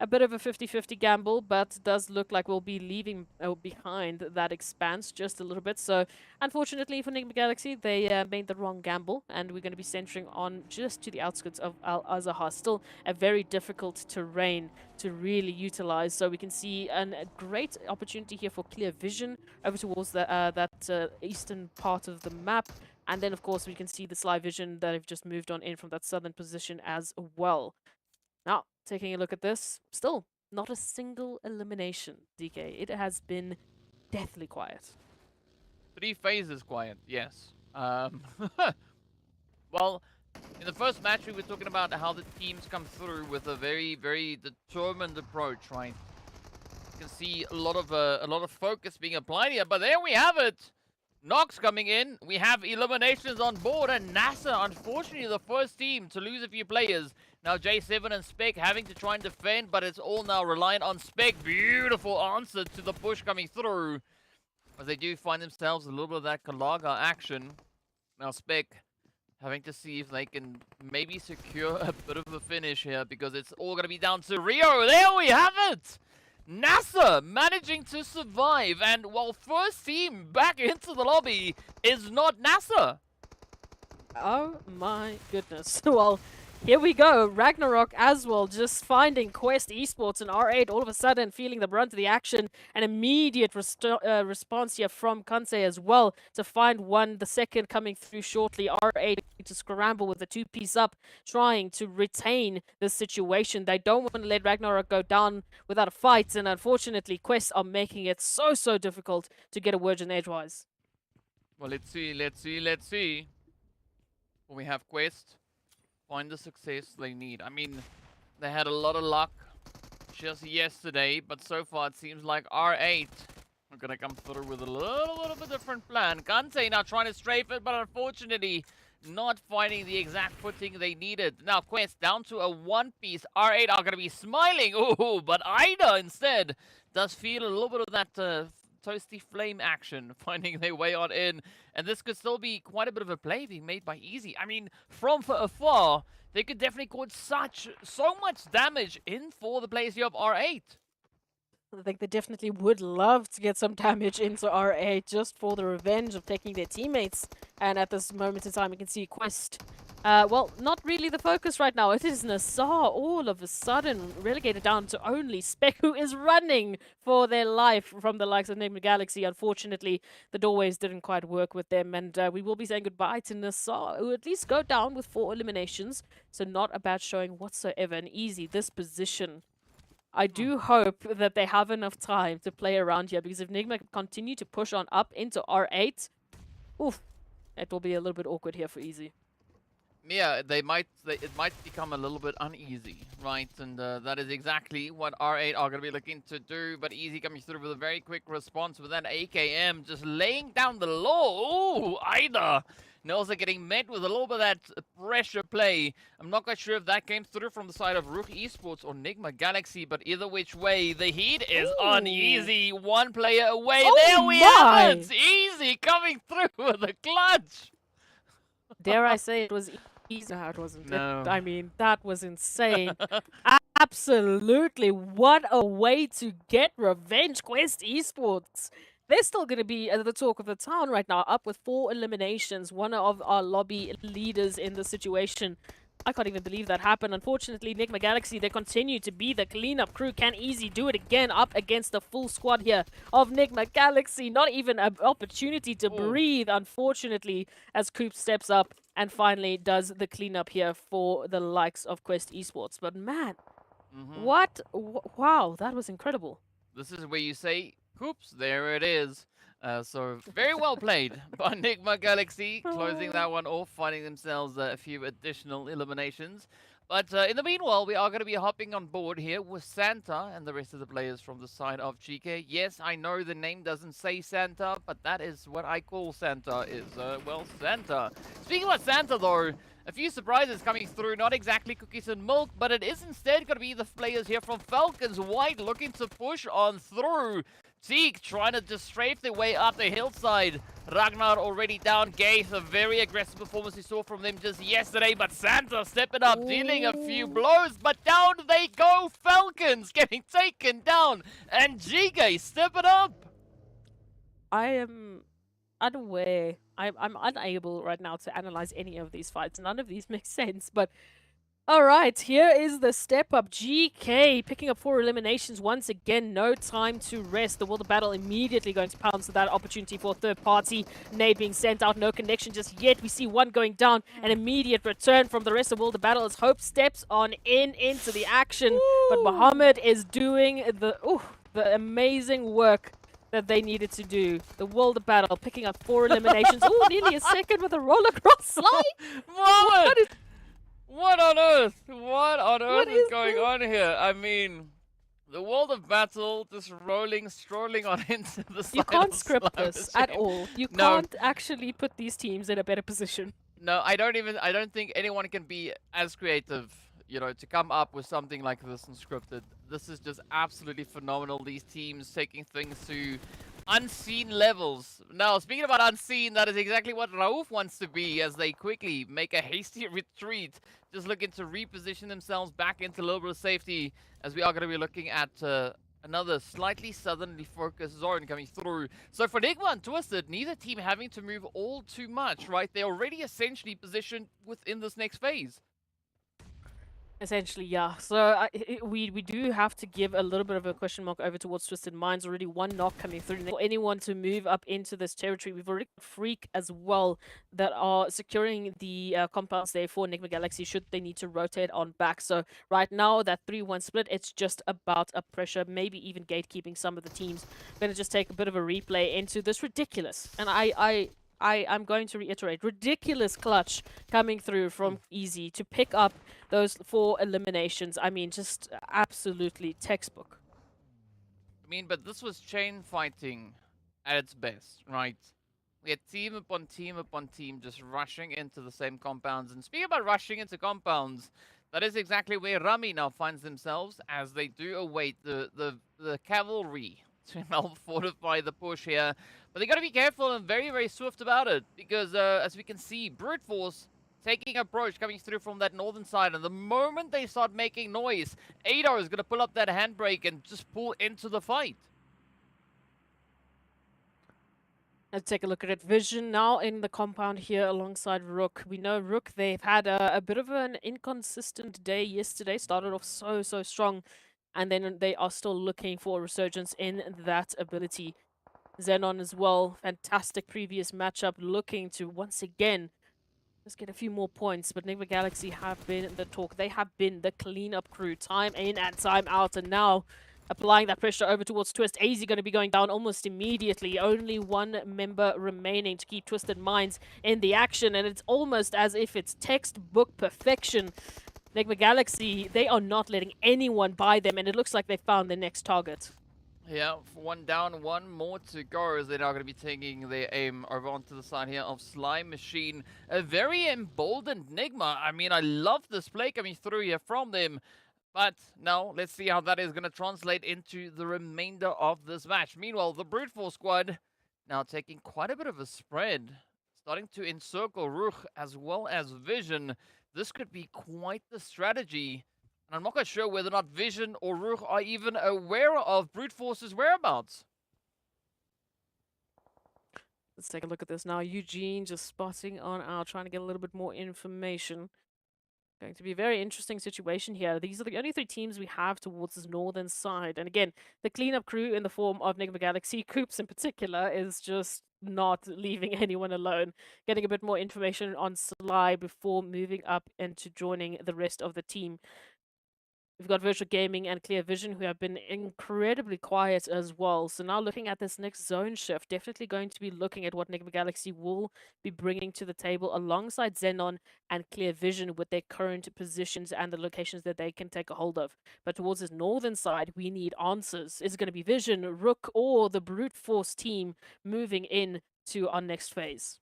a bit of a 50-50 gamble, but does look like we'll be leaving behind that expanse just a little bit. So unfortunately for NIGMA Galaxy, they made the wrong gamble, and we're going to be centering on just to the outskirts of Al-Azhar. Still a very difficult terrain to really utilize. So we can see a great opportunity here for clear vision over towards that eastern part of the map. And then, of course, we can see the Sly Vision that have just moved on in from that southern position as well. Now, taking a look at this, still not a single elimination, DK. It has been deathly quiet. 3 phases quiet, yes. Well, in the first match, we were talking about how the teams come through with a very determined approach, right? You can see a lot of focus being applied here, but there we have it. Nox coming in. We have eliminations on board, and NASR, unfortunately, the first team to lose a few players. Now J7 and Spec having to try and defend, but it's all now reliant on Spec. Beautiful answer to the push coming through, as they do find themselves a little bit of that Kalaga action. Now Spec having to see if they can maybe secure a bit of a finish here, because it's all going to be down to Rio. There we have it! NASR managing to survive, and while first team back into the lobby is not NASR. Oh my goodness. Well, here we go. RUKH as well, just finding Quest Esports and R8 all of a sudden feeling the brunt of the action. An immediate response here from Kansei as well to find one. The second coming through shortly. R8 to scramble with the two-piece up, trying to retain this situation. They don't want to let RUKH go down without a fight, and unfortunately, Quest are making it so difficult to get a word in edgewise. Well, let's see. Well, we have Quest. Find the success they need. I mean, they had a lot of luck just yesterday, but so far it seems like R8 are gonna come through with a little bit different plan. Kansei now trying to strafe it, but unfortunately not finding the exact footing they needed. Now Quest down to a one-piece. R8 are gonna be smiling. Ooh, but Ida instead does feel a little bit of that toasty flame action finding their way on in, and this could still be quite a bit of a play being made by Easy. I mean, from afar they could definitely cause so much damage in for the players here of R8. I think they definitely would love to get some damage into R8 just for the revenge of taking their teammates, and at this moment in time we can see Quest well, not really the focus right now. It is NASR all of a sudden relegated down to only Spec, who is running for their life from the likes of NIGMA Galaxy. Unfortunately, the doorways didn't quite work with them, and we will be saying goodbye to NASR, who at least go down with 4 eliminations. So not a bad showing whatsoever, and Easy this position. I do hope that they have enough time to play around here, because if NIGMA continue to push on up into R8, oof, it will be a little bit awkward here for Easy. Yeah, it might become a little bit uneasy, right? And that is exactly what R8 are going to be looking to do. But Easy coming through with a very quick response with that AKM, just laying down the law. Ooh, Ida. And also getting met with a little bit of that pressure play. I'm not quite sure if that came through from the side of RUKH Esports or NIGMA Galaxy, but either which way, the heat is on Easy. One player away. Oh there we have it. Easy coming through with a clutch. Dare I say it was easy? No, it wasn't. No. I mean, that was insane. Absolutely. What a way to get revenge, Quest Esports. They're still going to be the talk of the town right now, up with 4 eliminations. One of our lobby leaders in the situation. I can't even believe that happened. Unfortunately, NIGMA Galaxy, they continue to be the cleanup crew. Can Easy do it again up against the full squad here of NIGMA Galaxy? Not even an opportunity to breathe, unfortunately, as Coop steps up and finally does the cleanup here for the likes of Quest Esports. But man, wow, that was incredible. This is where you say, oops, there it is. So very well played by NIGMA Galaxy, closing that one off, finding themselves a few additional eliminations. But in the meanwhile, we are going to be hopping on board here with Santa and the rest of the players from the side of GEEKAY. Yes, I know the name doesn't say Santa, but that is what I call Santa is, well, Santa. Speaking about Santa, though, a few surprises coming through, not exactly cookies and milk, but it is instead going to be the players here from FALCONS. White looking to push on through. Zeke trying to just strafe their way up the hillside. Ragnar already down. Gaith, a very aggressive performance we saw from them just yesterday, but Santa stepping up, dealing a few blows, but down they go. FALCONS getting taken down, and GEEKAY stepping up. I am unaware. I'm unable right now to analyze any of these fights. None of these make sense, but all right, here is the step up. GEEKAY picking up 4 eliminations once again. No time to rest. The World of Battle immediately going to pounce at that opportunity for a third party. Nade being sent out. No connection just yet. We see one going down. An immediate return from the rest of World of Battle as Hope steps on into the action. But Muhammad is doing the amazing work that they needed to do. The World of Battle picking up 4 eliminations. Oh, nearly a second with a roll across slide. What on earth? What on earth is going on here? I mean, the World of Battle just strolling on into the side. You can't script this at all. You can't actually put these teams in a better position. No, I don't think anyone can be as creative, you know, to come up with something like this unscripted. This is just absolutely phenomenal. These teams taking things to unseen levels. Now, speaking about unseen, that is exactly what Rauf wants to be as they quickly make a hasty retreat. Just looking to reposition themselves back into a little bit of safety as we are going to be looking at Another slightly southerly focused zone coming through. So for NIGMA and Twisted, neither team having to move all too much, right? They're already essentially positioned within this next phase. Essentially, yeah. So we do have to give a little bit of a question mark over towards Twisted Minds. Already one knock coming through. For anyone to move up into this territory, we've already got Freak as well that are securing the compounds there for Enigma Galaxy should they need to rotate on back. So right now, that 3-1 split, it's just about a pressure, maybe even gatekeeping some of the teams. I'm going to just take a bit of a replay into this ridiculous, and I'm going to reiterate, ridiculous clutch coming through from Easy to pick up those 4 eliminations. I mean, just absolutely textbook. I mean, but this was chain fighting at its best, right? We had team upon team upon team just rushing into the same compounds. And speaking about rushing into compounds, that is exactly where Rami now finds themselves as they do await the cavalry to help fortify the push here. But they got to be careful and very, very swift about it because as we can see, Brute Force taking approach coming through from that northern side. And the moment they start making noise, Ado is going to pull up that handbrake and just pull into the fight. Let's take a look at it. Vision now in the compound here alongside RUKH. We know RUKH, they've had a bit of an inconsistent day yesterday. Started off so strong, and then they are still looking for a resurgence in that ability. XENON as well, fantastic previous matchup, looking to once again just get a few more points. But Enigma Galaxy have been the talk. They have been the cleanup crew, time in and time out, and now applying that pressure over towards Twist. AZ going to be going down almost immediately. Only one member remaining to keep Twisted Minds in the action, and it's almost as if it's textbook perfection. Enigma Galaxy, they are not letting anyone by them, and it looks like they found their next target. Yeah, one down, one more to go as they're now going to be taking their aim over onto the side here of Slime Machine. A very emboldened Nigma. I mean, I love this play coming through here from them. But now, let's see how that is going to translate into the remainder of this match. Meanwhile, the Brute Force squad now taking quite a bit of a spread. Starting to encircle RUKH as well as Vision. This could be quite the strategy. And I'm not quite sure whether or not Vision or RUKH are even aware of Brute Force's whereabouts. Let's take a look at this now. Eugene just spotting on out, trying to get a little bit more information. Going to be a very interesting situation here. These are the only 3 teams we have towards this northern side. And again, the cleanup crew in the form of Enigma Galaxy, Coops in particular, is just not leaving anyone alone. Getting a bit more information on Sly before moving up into joining the rest of the team. We've got Virtual Gaming and Clear Vision, who have been incredibly quiet as well. So now looking at this next zone shift, definitely going to be looking at what Enigma Galaxy will be bringing to the table alongside XENON and Clear Vision with their current positions and the locations that they can take a hold of. But towards this northern side, we need answers. Is it going to be Vision, RUKH, or the Brute Force team moving in to our next phase?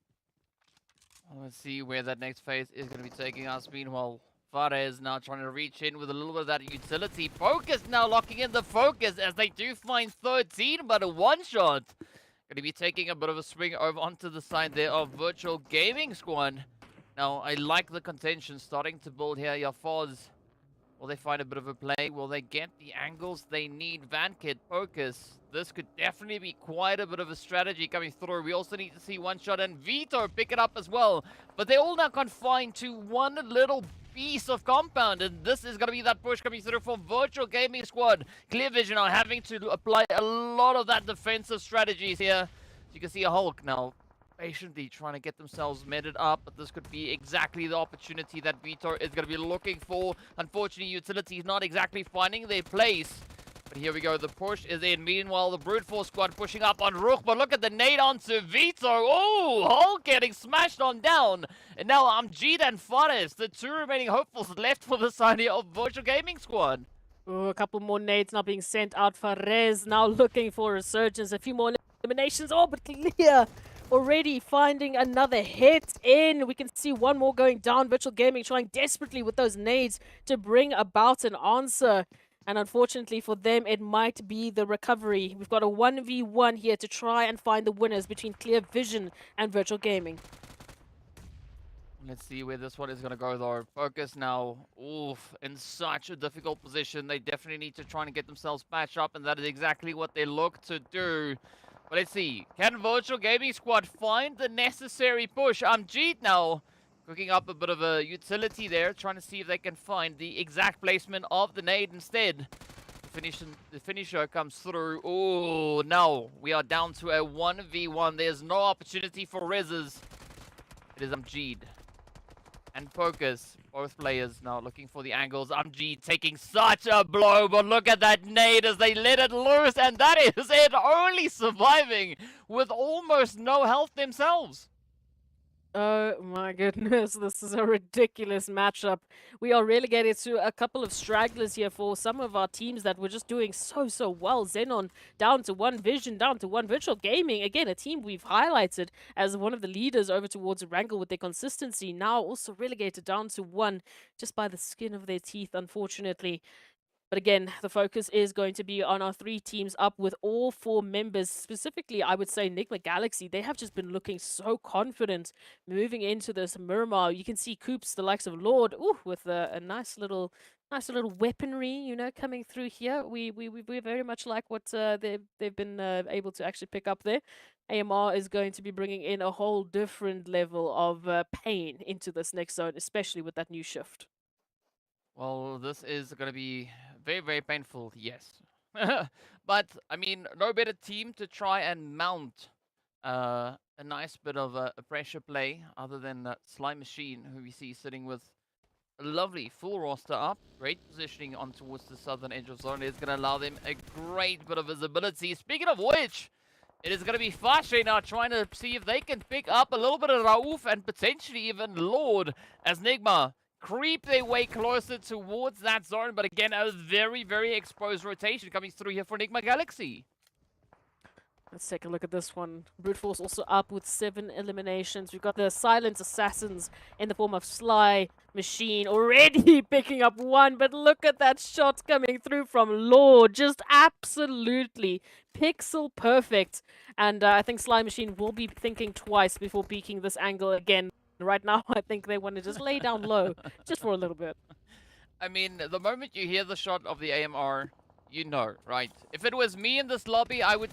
Let's see where that next phase is going to be taking us. Meanwhile, Fares now trying to reach in with a little bit of that utility. Focus now locking in the focus as they do find 13, but a one-shot. Going to be taking a bit of a swing over onto the side there of Virtual Gaming Squad. Now, I like the contention starting to build here. Yafaz, will they find a bit of a play? Will they get the angles they need? Vankit, focus. This could definitely be quite a bit of a strategy coming through. We also need to see one shot and Vito pick it up as well. But they're all now confined to one little piece of compound, and this is going to be that push coming through for Virtual Gaming Squad. Clear Vision are having to apply a lot of that defensive strategies here. So you can see a Hulk now patiently trying to get themselves meted up, but this could be exactly the opportunity that Vito is going to be looking for. Unfortunately, Utility is not exactly finding their place. But here we go, the push is in. Meanwhile, the Brute Force squad pushing up on RUKH, but look at the nade onto Vito. Oh, Hulk getting smashed on down. And now Amjid and Fares, the 2 remaining hopefuls left for the side here of Virtual Gaming Squad. Oh, a couple more nades now being sent out. Fares now looking for a resurgence. A few more eliminations. Oh, but Clear already finding another hit in. We can see one more going down. Virtual Gaming trying desperately with those nades to bring about an answer. And unfortunately for them, it might be the recovery. We've got a 1v1 here to try and find the winners between Clear Vision and Virtual Gaming. Let's see where this one is going to go, though. Focus now. Oof, in such a difficult position. They definitely need to try and get themselves patched up, and that is exactly what they look to do. But let's see. Can Virtual Gaming Squad find the necessary push? Jeet now cooking up a bit of a utility there, trying to see if they can find the exact placement of the nade instead. The finisher comes through. Oh, no. We are down to a 1v1. There's no opportunity for reses. It is Jeet and Focus, both players now looking for the angles. Jeet taking such a blow, but look at that nade as they let it loose, and that is it, only surviving with almost no health themselves. Oh my goodness, this is a ridiculous matchup. We are relegated to a couple of stragglers here for some of our teams that were just doing so well. XENON down to one Vision, down to one Virtual Gaming. Again, a team we've highlighted as one of the leaders over towards Erangel with their consistency. Now also relegated down to one just by the skin of their teeth, unfortunately. But again, the focus is going to be on our 3 teams up with all 4 members. Specifically, I would say NIGMA Galaxy. They have just been looking so confident moving into this Miramar. You can see Coops, the likes of Lord, with a nice little weaponry, you know, coming through here. We very much like what they've been able to actually pick up there. AMR is going to be bringing in a whole different level of pain into this next zone, especially with that new shift. Well, this is going to be very painful, yes. But, I mean, no better team to try and mount a nice bit of a pressure play other than Slime Machine, who we see sitting with a lovely full roster up. Great positioning on towards the southern edge of zone. It's going to allow them a great bit of visibility. Speaking of which, it is going to be Fashe now trying to see if they can pick up a little bit of Rauf and potentially even Lord as NIGMA creep their way closer towards that zone. But again, a very exposed rotation coming through here for NIGMA Galaxy. Let's take a look at this one. Brute Force also up with 7 eliminations. We've got the Silent Assassins in the form of Sly Machine already picking up 1. But look at that shot coming through from Lord. Just absolutely pixel perfect. And I think Sly Machine will be thinking twice before peeking this angle again. Right now, I think they want to just lay down low just for a little bit. I mean, the moment you hear the shot of the AMR, you know, right? If it was me in this lobby, I would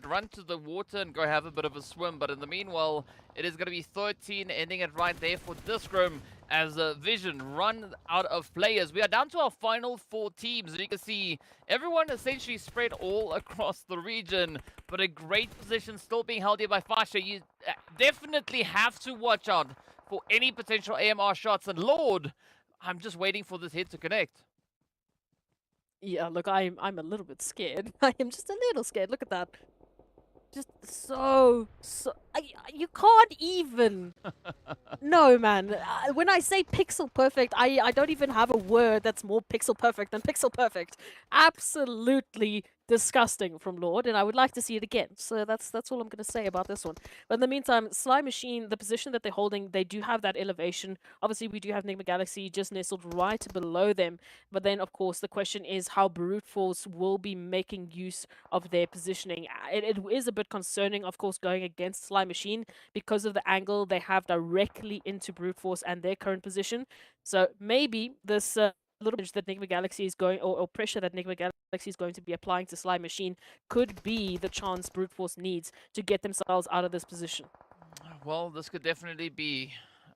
run to the water and go have a bit of a swim. But in the meanwhile, it is going to be 13, ending it right there for Discrim as Vision run out of players. We are down to our final 4 teams. You can see everyone essentially spread all across the region, but a great position still being held here by Fasha. You definitely have to watch out for any potential AMR shots. And Lord, I'm just waiting for this hit to connect. Yeah, look, I'm a little bit scared. I am just a little scared. Look at that. Just so you can't even. No, man. When I say pixel perfect, I don't even have a word that's more pixel perfect than pixel perfect. Absolutely disgusting from Lord, and I would like to see it again. So that's all I'm going to say about this one. But in the meantime, Sly Machine, the position that they're holding, they do have that elevation. Obviously, we do have NIGMA Galaxy just nestled right below them. But then, of course, the question is how Brute Force will be making use of their positioning. It is a bit concerning, of course, going against Sly Machine because of the angle they have directly into Brute Force and their current position. So maybe this little bit that NIGMA Galaxy is going, or pressure that NIGMA Galaxy is going to be applying to Sly Machine could be the chance Brute Force needs to get themselves out of this position. Well, this could definitely be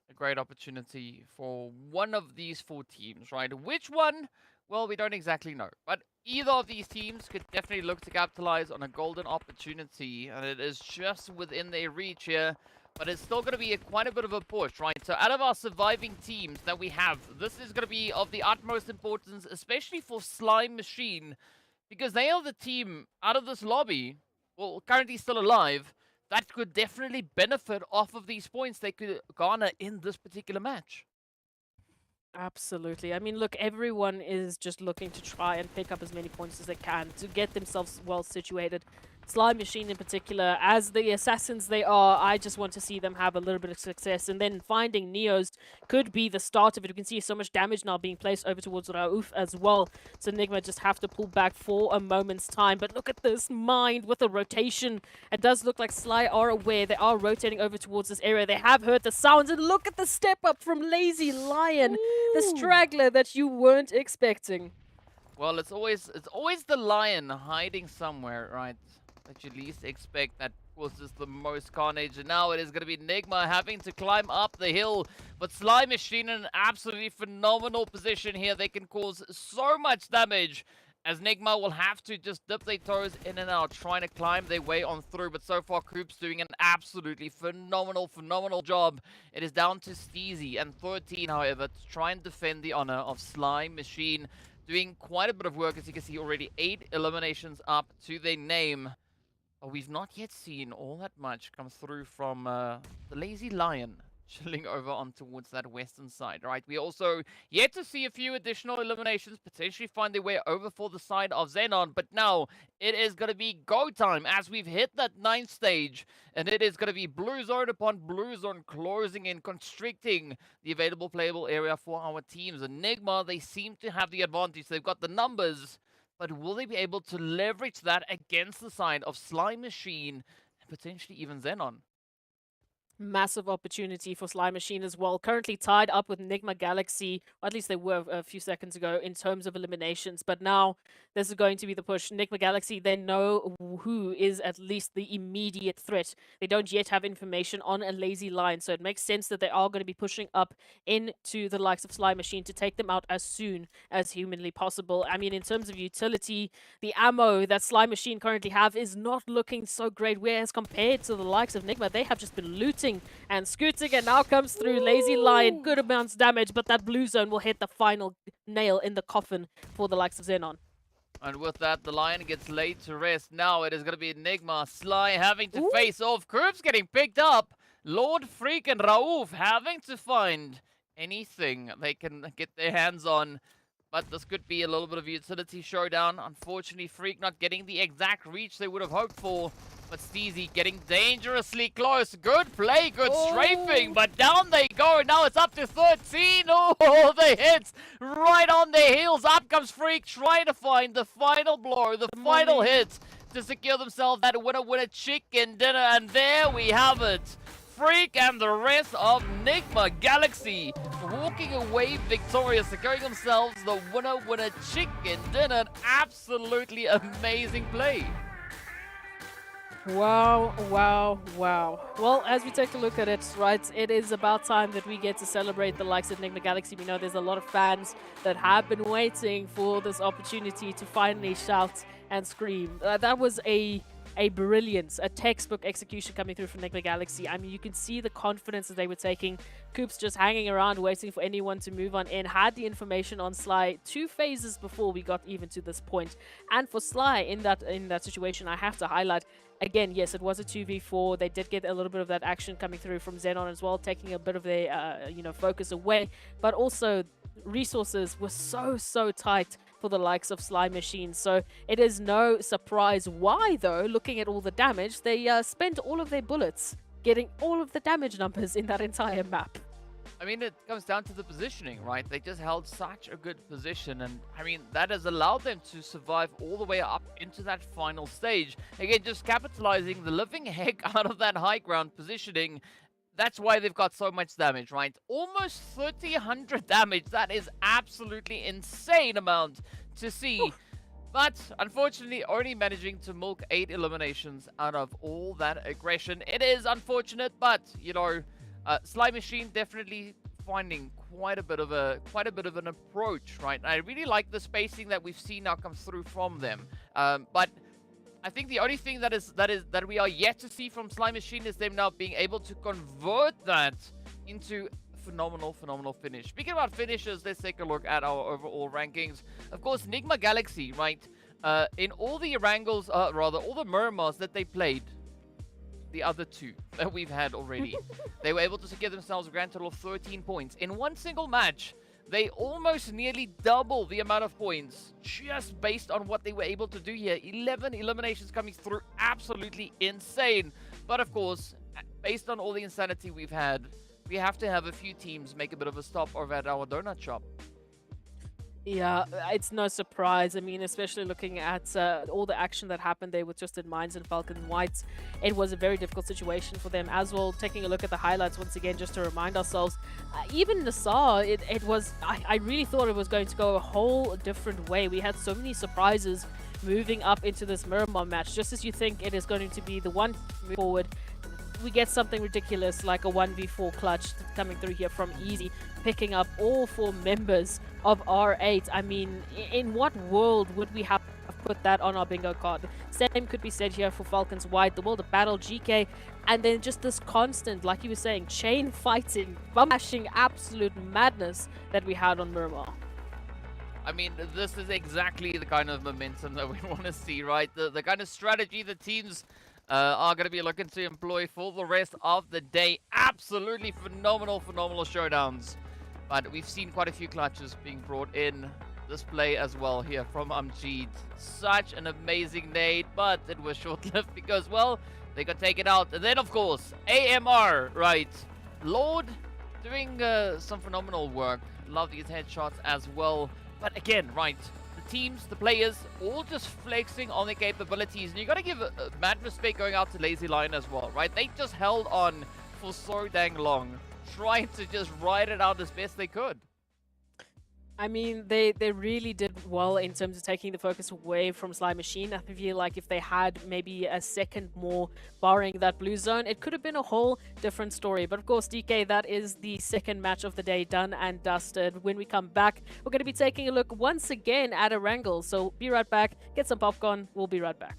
a great opportunity for one of these 4 teams, right? Which one? Well, we don't exactly know. But either of these teams could definitely look to capitalize on a golden opportunity, and it is just within their reach here. But it's still going to be quite a bit of a push, right? So out of our surviving teams that we have, this is going to be of the utmost importance, especially for Slime Machine, because they are the team out of this lobby, well, currently still alive, that could definitely benefit off of these points they could garner in this particular match. Absolutely. I mean, look, everyone is just looking to try and pick up as many points as they can to get themselves well situated. Slime Machine in particular, as the assassins they are, I just want to see them have a little bit of success. And then finding Neos could be the start of it. You can see so much damage now being placed over towards RUKH as well. So NIGMA just have to pull back for a moment's time. But look at this Mind with the rotation. It does look like Sly are aware. They are rotating over towards this area. They have heard the sounds. And look at the step up from Lazy Lion. The straggler that you weren't expecting. Well, it's always the lion hiding somewhere, right? That you least expect, that causes the most carnage. And now it is going to be NIGMA having to climb up the hill. But Slime Machine in an absolutely phenomenal position here. They can cause so much damage, as NIGMA will have to just dip their toes in and out, trying to climb their way on through. But so far, Koop's doing an absolutely phenomenal job. It is down to Steezy and 13, however, to try and defend the honor of Slime Machine. Doing quite a bit of work, as you can see already. 8 eliminations up to their name. But we've not yet seen all that much come through from the Lazy Lion, chilling over on towards that western side, right? We also yet to see a few additional eliminations potentially find their way over for the side of XENON. But now it is going to be go time, as we've hit that 9th stage, and it is going to be blue zone upon blue zone closing in, constricting the available playable area for our teams. And NIGMA, they seem to have the advantage. They've got the numbers, but will they be able to leverage that against the side of Slime Machine and potentially even XENON? Massive opportunity for Slime Machine as well. Currently tied up with NIGMA Galaxy, or at least they were a few seconds ago, in terms of eliminations. But now this is going to be the push. NIGMA Galaxy, they know who is at least the immediate threat. They don't yet have information on a Lazy Lion, so it makes sense that they are going to be pushing up into the likes of Slime Machine to take them out as soon as humanly possible. I mean, in terms of utility, the ammo that Slime Machine currently have is not looking so great, whereas compared to the likes of NIGMA, they have just been looting and scooting, and now comes through Lazy Lion. Good amounts of damage, but that blue zone will hit the final nail in the coffin for the likes of XENON. And with that, the Lion gets laid to rest. Now it is going to be NIGMA. Sly having to face off. Koop's getting picked up. Lord Freak and Raouf having to find anything they can get their hands on. But this could be a little bit of a utility showdown. Unfortunately, Freak not getting the exact reach they would have hoped for. But Steezy getting dangerously close. Good play, good strafing, but down they go. Now it's up to 13. Oh, the hits right on their heels. Up comes Freak, trying to find the final blow, the final hit to secure themselves that winner chicken dinner. And there we have it. Freak and the rest of NIGMA Galaxy walking away victorious, securing themselves the winner chicken dinner. Absolutely amazing play. Wow. Well, as we take a look at it, right, it is about time that we get to celebrate the likes of NIGMA Galaxy. We know there's a lot of fans that have been waiting for this opportunity to finally shout and scream. That was a brilliance, a textbook execution coming through from NIGMA Galaxy. I mean, you can see the confidence that they were taking. Koop's just hanging around waiting for anyone to move on in. Had the information on Sly 2 phases before we got even to this point. And for Sly in that situation, I have to highlight, again, yes, it was a 2v4. They did get a little bit of that action coming through from XENON as well, taking a bit of their focus away. But also, resources were so tight for the likes of Slime Machine. So it is no surprise why, though, looking at all the damage, they spent all of their bullets getting all of the damage numbers in that entire map. I mean, it comes down to the positioning, right? They just held such a good position, and I mean, that has allowed them to survive all the way up into that final stage. Again, just capitalizing the living heck out of that high ground positioning. That's why they've got so much damage, right? Almost 3,000 damage. That is absolutely insane amount to see. But unfortunately, only managing to milk 8 eliminations out of all that aggression. It is unfortunate, but you know, Slime Machine definitely finding quite a bit of an approach, right? I really like the spacing that we've seen now come through from them. But I think the only thing that we are yet to see from Slime Machine is them now being able to convert that into phenomenal finish. Speaking about finishes, let's take a look at our overall rankings. Of course, NIGMA Galaxy, right? In all the Erangels, rather all the Miramars that they played, the other 2 that we've had already, they were able to secure themselves a grand total of 13 points in one single match. They almost nearly double the amount of points just based on what they were able to do here. 11 eliminations coming through, absolutely insane. But of course, based on all the insanity we've had, we have to have a few teams make a bit of a stop over at our donut shop. Yeah, it's no surprise. I mean, especially looking at all the action that happened there with Twisted Minds and Falcons Whites, it was a very difficult situation for them as well. Taking a look at the highlights once again, just to remind ourselves, even NASR, it was, I really thought it was going to go a whole different way. We had so many surprises moving up into this Miramar match. Just as you think it is going to be the one move forward, we get something ridiculous like a 1v4 clutch coming through here from Easy, picking up all 4 members of R8. I mean, in what world would we have put that on our bingo card? Same could be said here for Falcons White, the World of Battle, GEEKAY, and then just this constant, like you were saying, chain fighting, bashing, absolute madness that we had on Miramar. I mean, this is exactly the kind of momentum that we want to see, right? The kind of strategy the teams are going to be looking to employ for the rest of the day. Absolutely phenomenal showdowns. But we've seen quite a few clutches being brought in this play as well here from Amjid. Such an amazing nade, but it was short-lived because, well, they could take it out. And then, of course, AMR, right? Lord doing some phenomenal work. Love these headshots as well. But again, right, the teams, the players, all just flexing on their capabilities. And you got to give mad respect going out to Lazy Lion as well, right? They just held on for so dang long, trying to just ride it out as best they could. I mean, they really did well in terms of taking the focus away from Sly Machine. I feel like if they had maybe a second more barring that blue zone, it could have been a whole different story. But of course, DK, that is the second match of the day done and dusted. When we come back, we're going to be taking a look once again at Erangel. So be right back, get some popcorn, we'll be right back.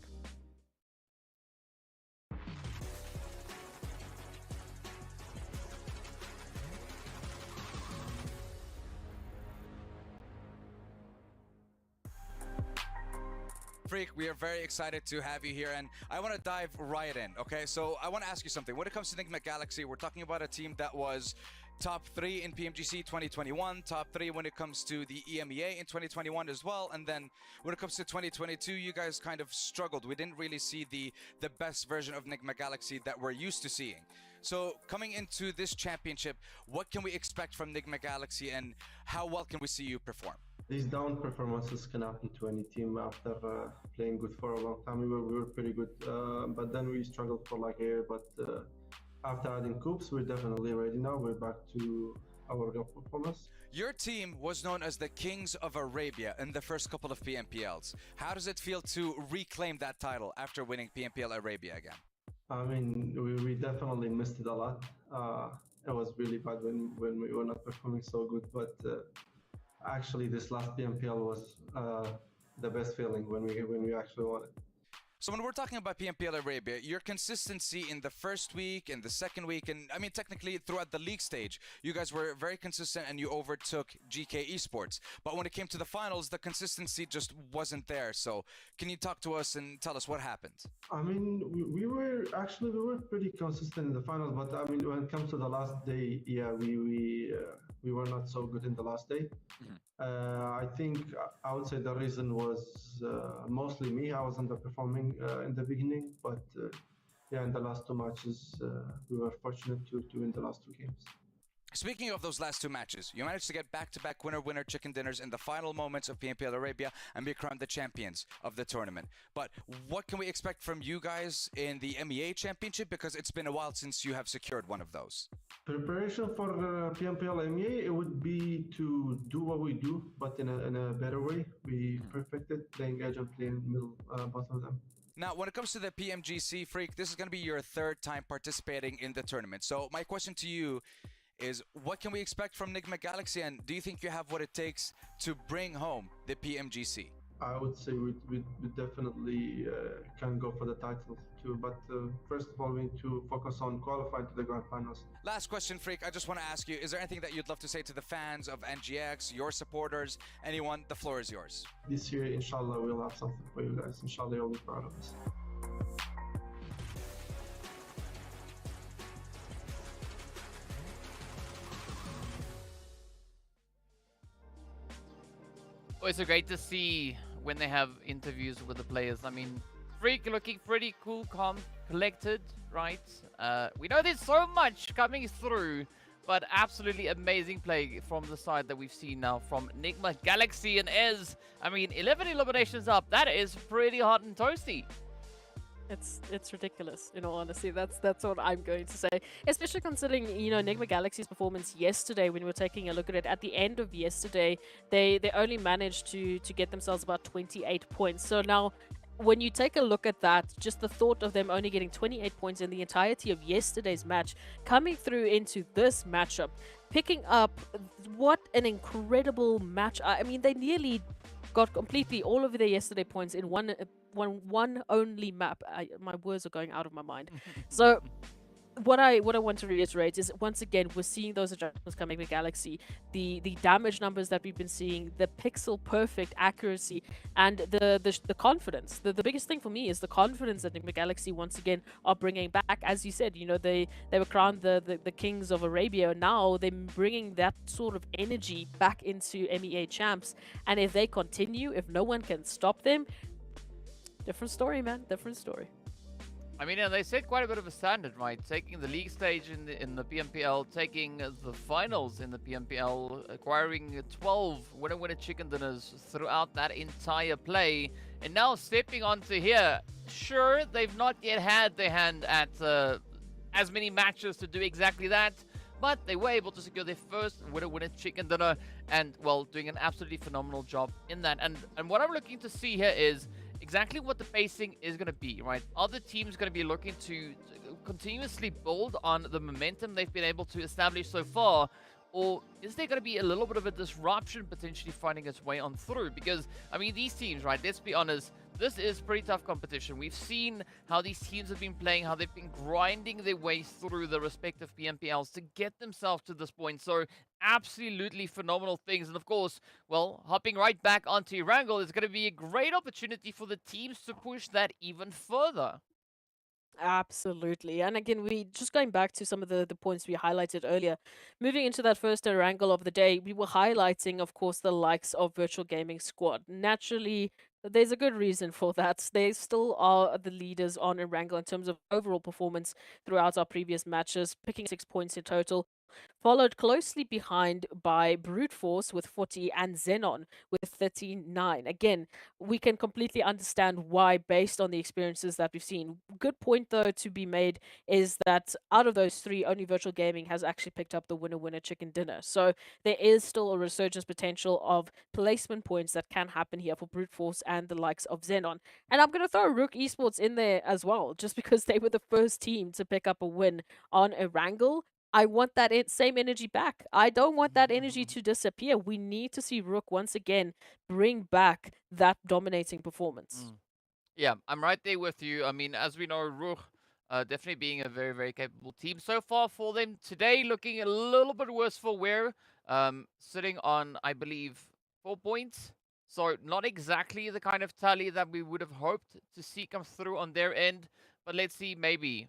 Freak, we are very excited to have you here, and I want to dive right in, okay? So I want to ask you something. When it comes to NIGMA Galaxy, we're talking about a team that was top 3 in PMGC 2021, top 3 when it comes to the EMEA in 2021 as well, and then when it comes to 2022, you guys kind of struggled. We didn't really see the best version of NIGMA Galaxy that we're used to seeing. So coming into this championship, what can we expect from NIGMA Galaxy, and how well can we see you perform? These down performances can happen to any team after playing good for a long time. We were pretty good, but then we struggled for like a year. But after adding Coops, we're definitely ready now. We're back to our real performance. Your team was known as the Kings of Arabia in the first couple of PMPLs. How does it feel to reclaim that title after winning PMPL Arabia again? I mean, we definitely missed it a lot. It was really bad when we were not performing so good, but actually this last PMPL was the best feeling when we actually won it. So when we're talking about PMPL Arabia, your consistency in the first week and the second week, and I mean technically throughout the league stage, you guys were very consistent and you overtook GEEKAY Esports. But when it came to the finals, the consistency just wasn't there. So can you talk to us and tell us what happened? I mean, we were pretty consistent in the finals, but I mean, when it comes to the last day, yeah, we were not so good in the last day. Mm-hmm. I think I would say the reason was mostly me. I was underperforming in the beginning, but yeah, in the last 2 matches, we were fortunate to win the last 2 games. Speaking of those last 2 matches, you managed to get back-to-back winner-winner chicken dinners in the final moments of PMPL Arabia and be crowned the champions of the tournament. But what can we expect from you guys in the MEA Championship? Because it's been a while since you have secured one of those. Preparation for PMPL MEA, it would be to do what we do, but in a better way. We perfected playing edge and playing middle, both of them. Now, when it comes to the PMGC, Freak, this is going to be your 3rd time participating in the tournament. So my question to you is, what can we expect from NIGMA Galaxy, and do you think you have what it takes to bring home the PMGC? I would say we definitely can go for the title too, but first of all, we need to focus on qualifying to the grand finals. Last question, Freak. I just want to ask you, is there anything that you'd love to say to the fans of NGX, your supporters, anyone? The floor is yours. This year, inshallah, we'll have something for you guys. Inshallah, you'll be proud of us. Always so great to see when they have interviews with the players. I mean, Freak looking pretty cool, calm, collected, right? We know there's so much coming through, but absolutely amazing play from the side that we've seen now from NIGMA, Galaxy, and Ez. I mean, 11 eliminations up. That is pretty hot and toasty. It's ridiculous, in all honesty. That's what I'm going to say. Especially considering, Enigma Galaxy's performance yesterday, when we were taking a look at it, at the end of yesterday, they only managed to get themselves about 28 points. So now, when you take a look at that, just the thought of them only getting 28 points in the entirety of yesterday's match, coming through into this matchup, picking up, what an incredible match. I mean, they nearly got completely all of their yesterday points in one only map. My words are going out of my mind. So what I want to reiterate is, once again, we're seeing those adjustments coming to Galaxy, the damage numbers that we've been seeing, the pixel perfect accuracy, and the confidence. The biggest thing for me is the confidence that Enigma Galaxy once again are bringing back. As you said, they were crowned the kings of Arabia. Now they're bringing that sort of energy back into MEA champs, and if they continue, if no one can stop them, different story, man. Different story. I mean, they set quite a bit of a standard, right? Taking the league stage in the PMPL, taking the finals in the PMPL, acquiring 12 winner-winner chicken dinners throughout that entire play, and now stepping onto here. Sure, they've not yet had their hand at as many matches to do exactly that, but they were able to secure their first winner-winner chicken dinner, and, well, doing an absolutely phenomenal job in that. And what I'm looking to see here is exactly what the pacing is going to be, right? Are the teams going to be looking to continuously build on the momentum they've been able to establish so far? Or is there going to be a little bit of a disruption potentially finding its way on through? Because, I mean, these teams, right, let's be honest, this is pretty tough competition. We've seen how these teams have been playing, how they've been grinding their way through the respective PMPLs to get themselves to this point. So, absolutely phenomenal things. And, of course, well, hopping right back onto Erangel is going to be a great opportunity for the teams to push that even further. Absolutely. And again, we just going back to some of the points we highlighted earlier, moving into that first angle of the day, we were highlighting, of course, the likes of Virtual Gaming Squad. Naturally, there's a good reason for that. They still are the leaders on Erangel in terms of overall performance throughout our previous matches, picking 6 points in total. Followed closely behind by Brute Force with 40 and XENON with 39. Again, we can completely understand why, based on the experiences that we've seen. Good point, though, to be made is that out of those three, only Virtual Gaming has actually picked up the winner-winner chicken dinner. So there is still a resurgence potential of placement points that can happen here for Brute Force and the likes of XENON. And I'm going to throw RUKH Esports in there as well, just because they were the first team to pick up a win on Erangel. I want that same energy back. I don't want that energy to disappear. We need to see RUKH once again bring back that dominating performance. Yeah, I'm right there with you. I mean, as we know, RUKH definitely being a very, very capable team so far for them. Today, looking a little bit worse for wear. Sitting on, I believe, 4 points. So not exactly the kind of tally that we would have hoped to see come through on their end. But let's see, maybe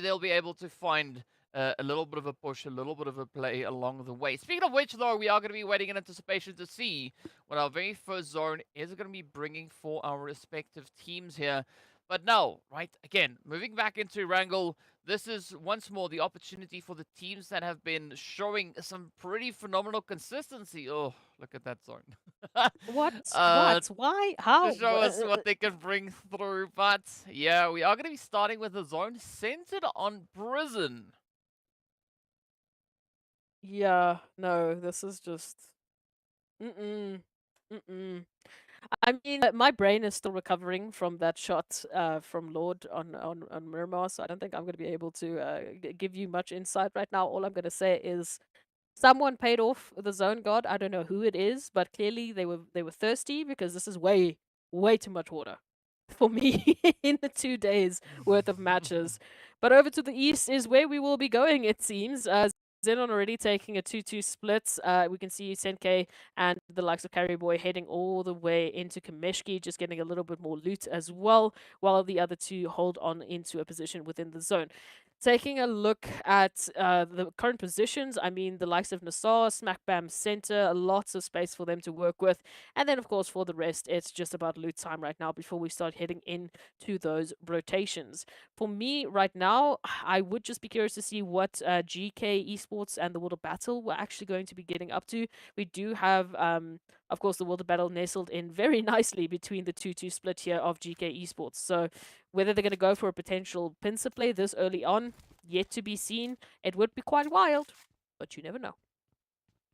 they'll be able to find a little bit of a push, a little bit of a play along the way. Speaking of which, though, we are going to be waiting in anticipation to see what our very first zone is going to be bringing for our respective teams here. But now, right, again, moving back into Erangel, this is once more the opportunity for the teams that have been showing some pretty phenomenal consistency. Oh, look at that zone. What? Why? How? To show us what they can bring through. But yeah, we are going to be starting with a zone centered on Prison. Yeah, no, this is just... Mm-mm. Mm-mm. I mean, my brain is still recovering from that shot from Lord on Miramar, so I don't think I'm going to be able to give you much insight right now. All I'm going to say is someone paid off the zone god. I don't know who it is, but clearly they were thirsty, because this is way too much water for me in the 2 days worth of matches. But over to the east is where we will be going, it seems. XENON already taking a 2-2 split. We can see Senke and the likes of Carry Boy heading all the way into Kameshki, just getting a little bit more loot as well, while the other two hold on into a position within the zone. Taking a look at the current positions, I mean, the likes of NASR, smack bam center, lots of space for them to work with. And then, of course, for the rest, it's just about loot time right now before we start heading into those rotations. For me, right now, I would just be curious to see what GK Esports and the World of Battle were actually going to be getting up to. We do have, of course, the World of Battle nestled in very nicely between the 2-2 split here of GK Esports. So whether they're going to go for a potential pincer play this early on, yet to be seen. It would be quite wild, but you never know.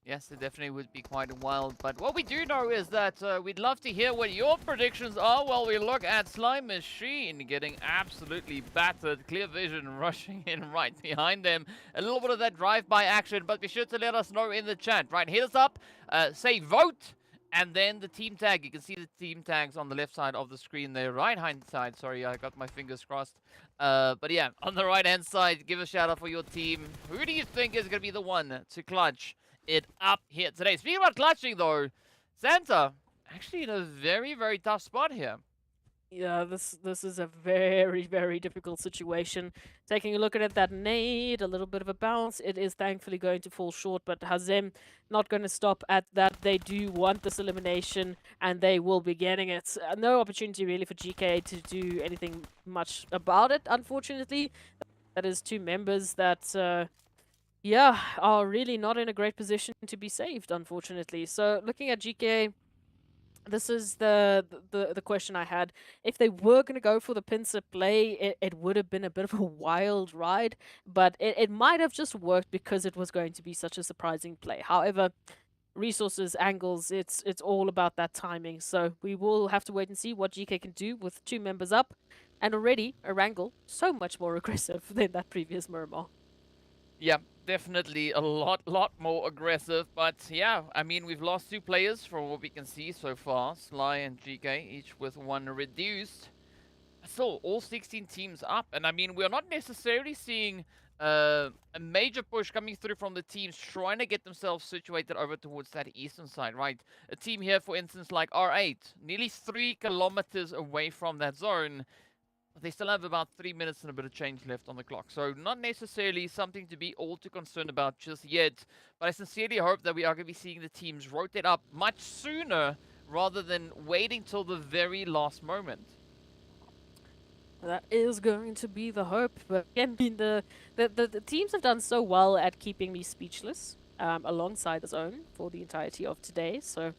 Yes, it definitely would be quite wild. But what we do know is that we'd love to hear what your predictions are while we look at Slime Machine getting absolutely battered. Clear Vision rushing in right behind them. A little bit of that drive-by action, but be sure to let us know in the chat. Right, hit us up, say vote, and then the team tag. You can see the team tags on the left side of the screen there. Right-hand side, sorry, I got my fingers crossed. But yeah, on the right-hand side, give a shout-out for your team. Who do you think is going to be the one to clutch it up here today? Speaking about clutching, though, Santa actually in a very, very tough spot here. Yeah, this is a very, very difficult situation. Taking a look at it, that nade, a little bit of a bounce. It is thankfully going to fall short, but Hazem not going to stop at that. They do want this elimination, and they will be getting it. No opportunity really for GK to do anything much about it, unfortunately. That is two members that, yeah, are really not in a great position to be saved, unfortunately. So looking at GK, this is the question I had. If they were going to go for the pincer play, it would have been a bit of a wild ride, but it might have just worked because it was going to be such a surprising play. However, resources, angles, it's all about that timing. So we will have to wait and see what GK can do with two members up. And already, Erangel, so much more aggressive than that previous Miramar. Yeah, definitely a lot more aggressive. But yeah, I mean, we've lost two players from what we can see so far. Sly and GK, each with one reduced. Still, all 16 teams up. And I mean, we're not necessarily seeing a major push coming through from the teams trying to get themselves situated over towards that eastern side, right? A team here, for instance, like R8, nearly 3 kilometers away from that zone. They still have about 3 minutes and a bit of change left on the clock. So not necessarily something to be all too concerned about just yet. But I sincerely hope that we are going to be seeing the teams rotate up much sooner rather than waiting till the very last moment. That is going to be the hope. But again, I mean, the teams have done so well at keeping me speechless alongside the zone for the entirety of today. So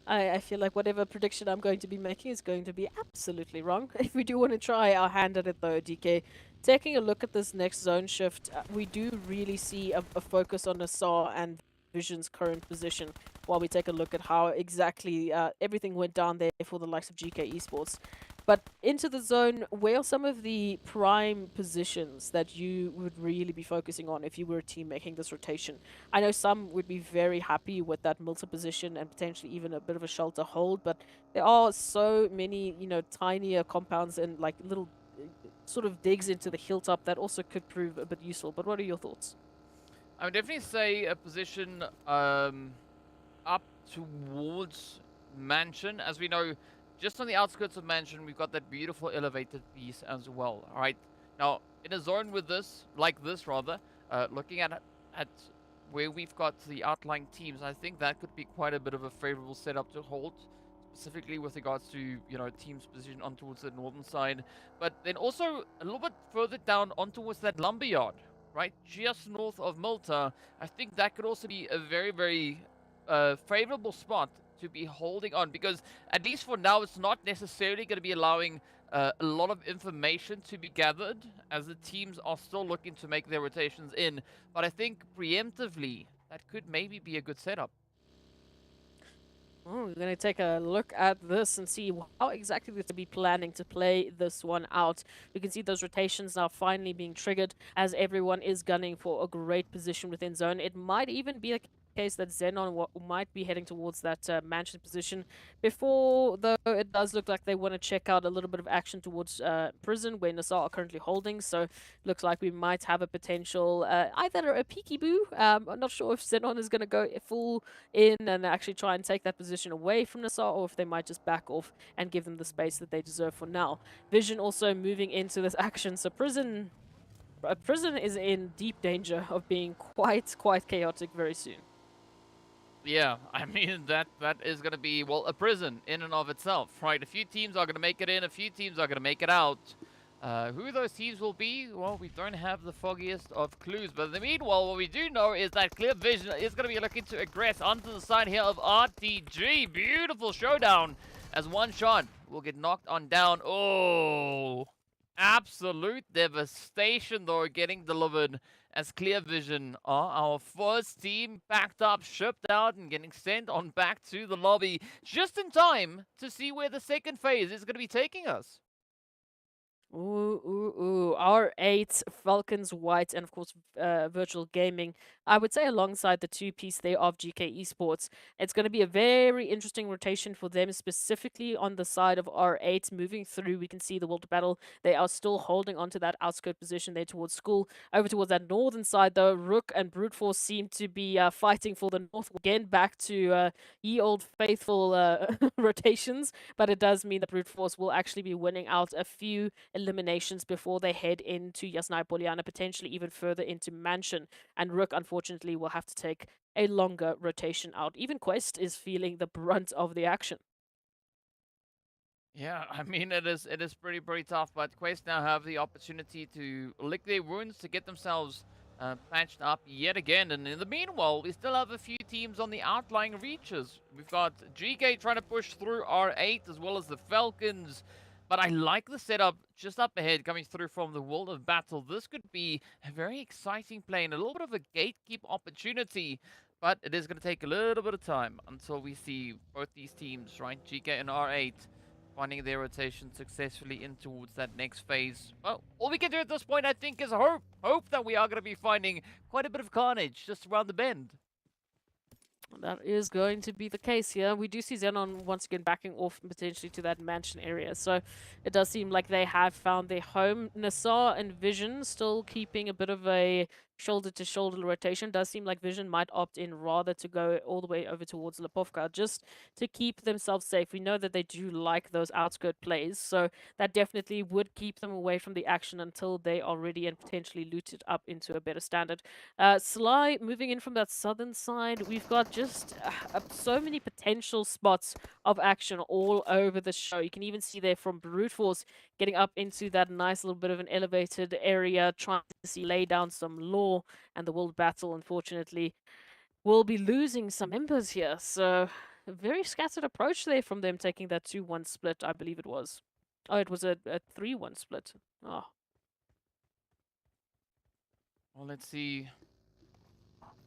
I feel like whatever prediction I'm going to be making is going to be absolutely wrong. If we do want to try our hand at it though, DK, taking a look at this next zone shift, we do really see a focus on NASR and Vision's current position while we take a look at how exactly everything went down there for the likes of GK Esports. But into the zone, where are some of the prime positions that you would really be focusing on if you were a team making this rotation? I know some would be very happy with that Milta position and potentially even a bit of a shelter hold, but there are so many, you know, tinier compounds and like little sort of digs into the hilltop that also could prove a bit useful. But what are your thoughts? I would definitely say a position up towards Mansion. As we know, just on the outskirts of Mansion, we've got that beautiful elevated piece as well. All right. Now, in a zone with this, like this rather, looking at where we've got the outlying teams, I think that could be quite a bit of a favorable setup to hold, specifically with regards to, you know, teams position on towards the northern side. But then also a little bit further down on towards that lumberyard, right, just north of Milta. I think that could also be a very, very favorable spot to be holding on, because at least for now it's not necessarily going to be allowing a lot of information to be gathered as the teams are still looking to make their rotations in. But I think preemptively that could maybe be a good setup. Oh, we're going to take a look at this and see how exactly they're to be planning to play this one out. We can see those rotations now finally being triggered as everyone is gunning for a great position within zone. It might even be a case that XENON might be heading towards that Mansion position. Before, though, it does look like they want to check out a little bit of action towards Prison, where NASR are currently holding. So looks like we might have a potential either a peekaboo. I'm not sure if XENON is going to go full in and actually try and take that position away from NASR, or if they might just back off and give them the space that they deserve for now. Vision also moving into this action. So Prison Prison is in deep danger of being quite chaotic very soon. Yeah, I mean, that is going to be, well, a prison in and of itself, right? A few teams are going to make it in, a few teams are going to make it out. Who those teams will be, well, we don't have the foggiest of clues. But in the meanwhile, what we do know is that Clear Vision is going to be looking to aggress onto the side here of RTG. Beautiful showdown as one shot will get knocked on down. Oh, absolute devastation, though, getting delivered as Clear Vision are our first team packed up, shipped out, and getting sent on back to the lobby just in time to see where the second phase is going to be taking us. Ooh. R8, Falcons, White, and of course Virtual Gaming. I would say alongside the two-piece there of GK Esports. It's going to be a very interesting rotation for them, specifically on the side of R8. Moving through, we can see the World Battle. They are still holding onto that outskirt position there towards school. Over towards that northern side, though, RUKH and Brute Force seem to be fighting for the north. Again, back to ye old faithful rotations, but it does mean that Brute Force will actually be winning out a few eliminations before they head into Yasnaya Poliana, potentially even further into Mansion. And RUKH, unfortunately, will have to take a longer rotation out. Even Quest is feeling the brunt of the action. Yeah, I mean, it is pretty tough, but Quest now have the opportunity to lick their wounds, to get themselves patched up yet again. And in the meanwhile, we still have a few teams on the outlying reaches. We've got GEEKAY trying to push through R8, as well as the Falcons. But I like the setup just up ahead coming through from the World of Battle. This could be a very exciting play and a little bit of a gatekeep opportunity. But it is going to take a little bit of time until we see both these teams, right? GEEKAY and R8 finding their rotation successfully in towards that next phase. Well, all we can do at this point, I think, is hope. Hope that we are going to be finding quite a bit of carnage just around the bend. That is going to be the case here. We do see XENON once again backing off potentially to that mansion area. So it does seem like they have found their home. NASR and Vision still keeping a bit of a shoulder-to-shoulder rotation. Does seem like Vision might opt in rather to go all the way over towards Lipovka just to keep themselves safe. We know that they do like those outskirt plays, so that definitely would keep them away from the action until they are ready and potentially looted up into a better standard. Sly moving in from that southern side. We've got just so many potential spots of action all over the show. You can even see there from Brute Force getting up into that nice little bit of an elevated area, trying to see lay down some law, and the World Battle, unfortunately, will be losing some members here. So a very scattered approach there from them, taking that 2-1 split, I believe it was. Oh, it was a 3-1 split. Oh. Well, let's see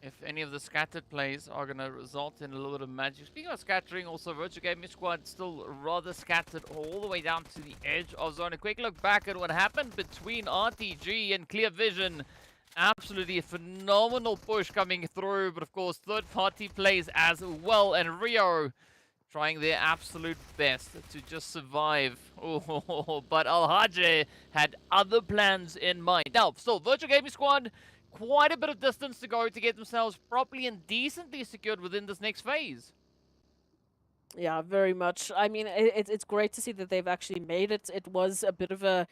if any of the scattered plays are going to result in a little bit of magic. Speaking of scattering, also Virtual Gaming Squad still rather scattered all the way down to the edge of zone. A quick look back at what happened between RTG and Clear Vision. Absolutely a phenomenal push coming through, but of course third-party plays as well, and Rio trying their absolute best to just survive. Oh, but Al-Hajj had other plans in mind. Now, still, Virtual Gaming Squad, quite a bit of distance to go to get themselves properly and decently secured within this next phase. Yeah, very much. I mean, it's great to see that they've actually made it. It was a bit of a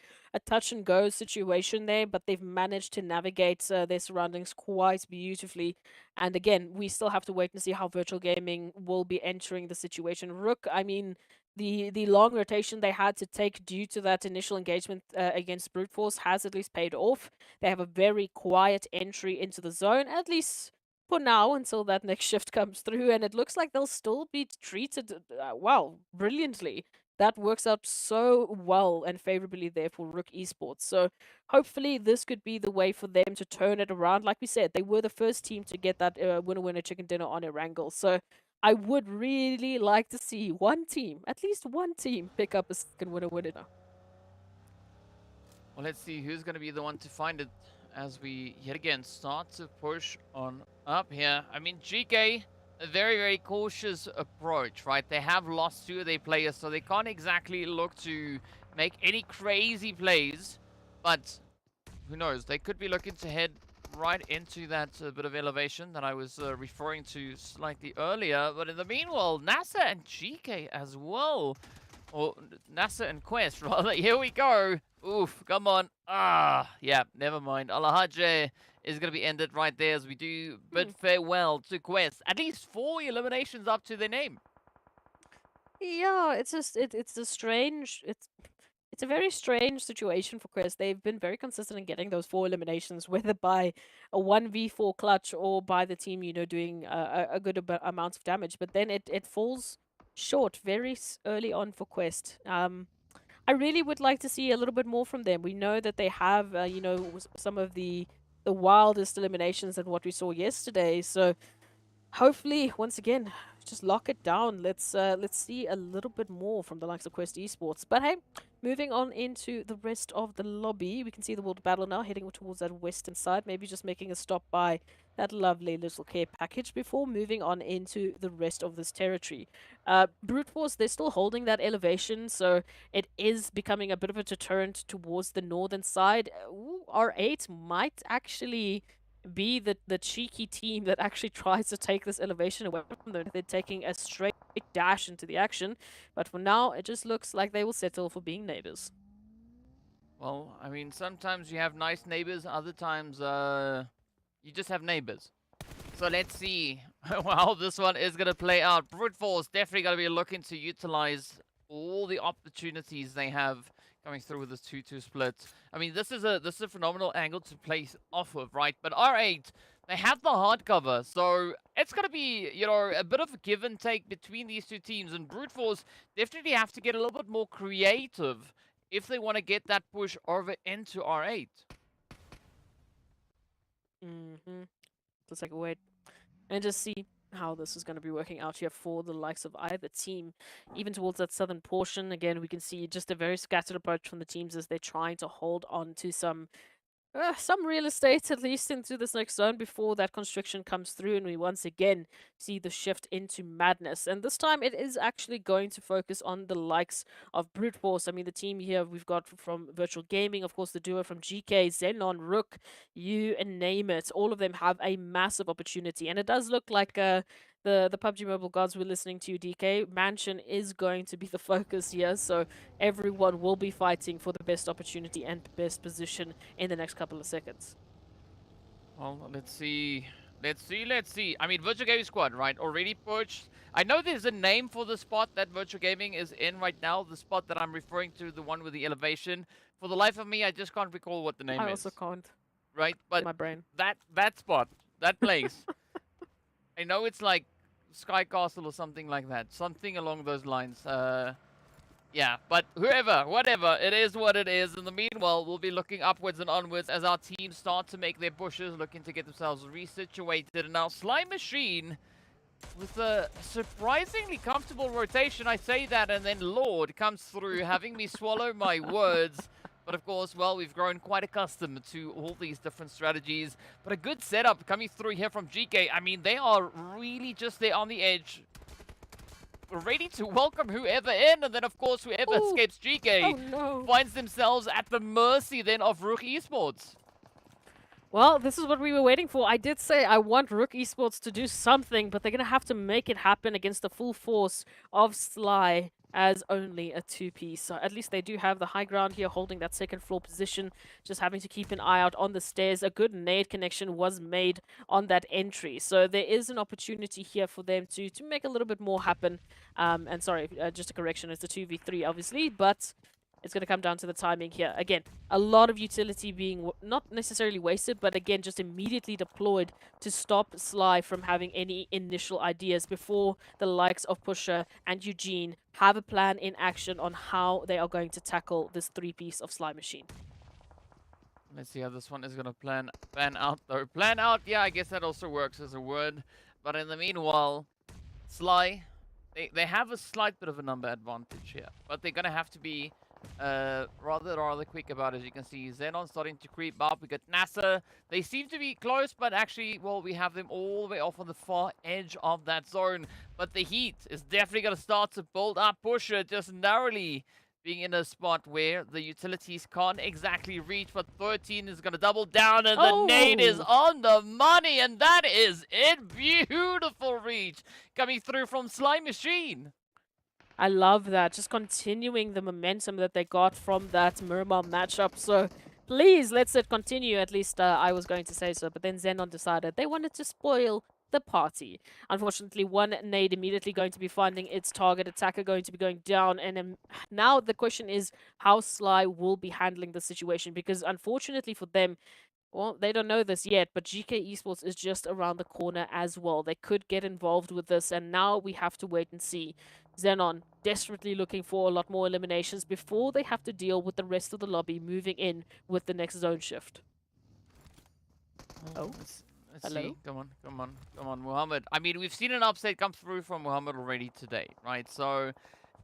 touch and go situation there, but they've managed to navigate their surroundings quite beautifully. And again, we still have to wait and see how Virtual Gaming will be entering the situation. RUKH, I mean, the long rotation they had to take due to that initial engagement against Brute Force has at least paid off. They have a very quiet entry into the zone, at least for now, until that next shift comes through, and it looks like they'll still be treated, well, brilliantly. That works out so well and favorably there for RUKH Esports. So hopefully this could be the way for them to turn it around. Like we said, they were the first team to get that winner chicken dinner on Erangel. So I would really like to see one team, at least one team, pick up a second winner. Well, let's see who's going to be the one to find it as we yet again start to push on up here. I mean, GEEKAY, a very cautious approach, right? They have lost 2 of their players, so they can't exactly look to make any crazy plays, but who knows? They could be looking to head right into that bit of elevation that I was referring to slightly earlier. But in the meanwhile, NASR and GEEKAY as well, or NASR and Quest rather, here we go. Oof, come on. Yeah, never mind. Alahaje is going to be ended right there as we do bid farewell to Quest. At least 4 eliminations up to their name. Yeah, it's just it's a very strange situation for Chris. They've been very consistent in getting those 4 eliminations, whether by a 1v4 clutch or by the team, doing a good amount of damage. But then it falls short very early on for Quest. I really would like to see a little bit more from them. We know that they have, some of the wildest eliminations than what we saw yesterday. So hopefully, once again, just lock it down. Let's see a little bit more from the likes of Quest Esports. But hey, moving on into the rest of the lobby, we can see the World Battle now heading towards that western side. Maybe just making a stop by that lovely little care package before moving on into the rest of this territory. Brute Force, they're still holding that elevation, so it is becoming a bit of a deterrent towards the northern side. R8 might actually be the cheeky team that actually tries to take this elevation away from them. They're taking a straight dash into the action, but for now, it just looks like they will settle for being neighbors. Well, I mean, sometimes you have nice neighbors, other times you just have neighbors. So let's see how this one is going to play out. Brute Force definitely going to be looking to utilize all the opportunities they have coming through with this 2-2 split. I mean, this is a phenomenal angle to play off of, right? But R8, they have the hard cover, so it's going to be, a bit of a give and take between these two teams. And Brute Force definitely have to get a little bit more creative if they want to get that push over into R8. Let's take a wait and just see how this is going to be working out here for the likes of either team. Even towards that southern portion, again, we can see just a very scattered approach from the teams as they're trying to hold on to some real estate, at least into this next zone before that constriction comes through, and we once again see the shift into madness. And this time it is actually going to focus on the likes of Brute Force. I mean, the team here we've got from Virtual Gaming, of course, the duo from GEEKAY, XENON, RUKH, you and name it. All of them have a massive opportunity, and it does look like the PUBG Mobile gods we're listening to, DK, Mansion is going to be the focus here, so everyone will be fighting for the best opportunity and best position in the next couple of seconds. Well, let's see. I mean, Virtual Gaming Squad, right, already pushed. I know there's a name for the spot that Virtual Gaming is in right now, the spot that I'm referring to, the one with the elevation. For the life of me, I just can't recall what the name is. I also can't. Right, but my brain. That spot, that place. I know it's like Sky Castle or something like that. Something along those lines. Yeah, but whatever, it is what it is. In the meanwhile, we'll be looking upwards and onwards as our teams start to make their pushes, looking to get themselves resituated. And now Slime Machine, with a surprisingly comfortable rotation, I say that, and then Lord comes through, having me swallow my words. But of course, well, we've grown quite accustomed to all these different strategies. But a good setup coming through here from GEEKAY. I mean, they are really just there on the edge, ready to welcome whoever in. And then, of course, whoever escapes GEEKAY finds themselves at the mercy then of RUKH Esports. Well, this is what we were waiting for. I did say I want RUKH Esports to do something, but they're going to have to make it happen against the full force of Sly as only a 2-piece. So at least they do have the high ground here, holding that second floor position, just having to keep an eye out on the stairs. A good nade connection was made on that entry. So there is an opportunity here for them to make a little bit more happen. And sorry, just a correction, it's a 2v3 obviously, but it's going to come down to the timing here. Again, a lot of utility being not necessarily wasted, but again, just immediately deployed to stop Sly from having any initial ideas before the likes of Pusher and Eugene have a plan in action on how they are going to tackle this 3-piece of Sly Machine. Let's see how this one is going to plan out, though. Plan out, yeah, I guess that also works as a word. But in the meanwhile, Sly, they have a slight bit of a number advantage here. But they're going to have to be rather quick about it. As you can see, XENON starting to creep up. We got NASR. They seem to be close, but actually, well, we have them all the way off on the far edge of that zone. But the heat is definitely going to start to build up. Pusher just narrowly being in a spot where the utilities can't exactly reach, but 13 is going to double down, and the nade is on the money, and that is it. Beautiful reach coming through from Slime Machine. I love that. Just continuing the momentum that they got from that Miramar matchup. So please, let's it continue. At least I was going to say so. But then XENON decided they wanted to spoil the party. Unfortunately, one nade immediately going to be finding its target. Attacker going to be going down. And now the question is how Sly will be handling the situation. Because unfortunately for them, well, they don't know this yet, but GK Esports is just around the corner as well. They could get involved with this, and now we have to wait and see. XENON desperately looking for a lot more eliminations before they have to deal with the rest of the lobby moving in with the next zone shift. Oh, Let's hello? see. Come on, Muhammad. I mean, we've seen an upset come through from Muhammad already today, right? So,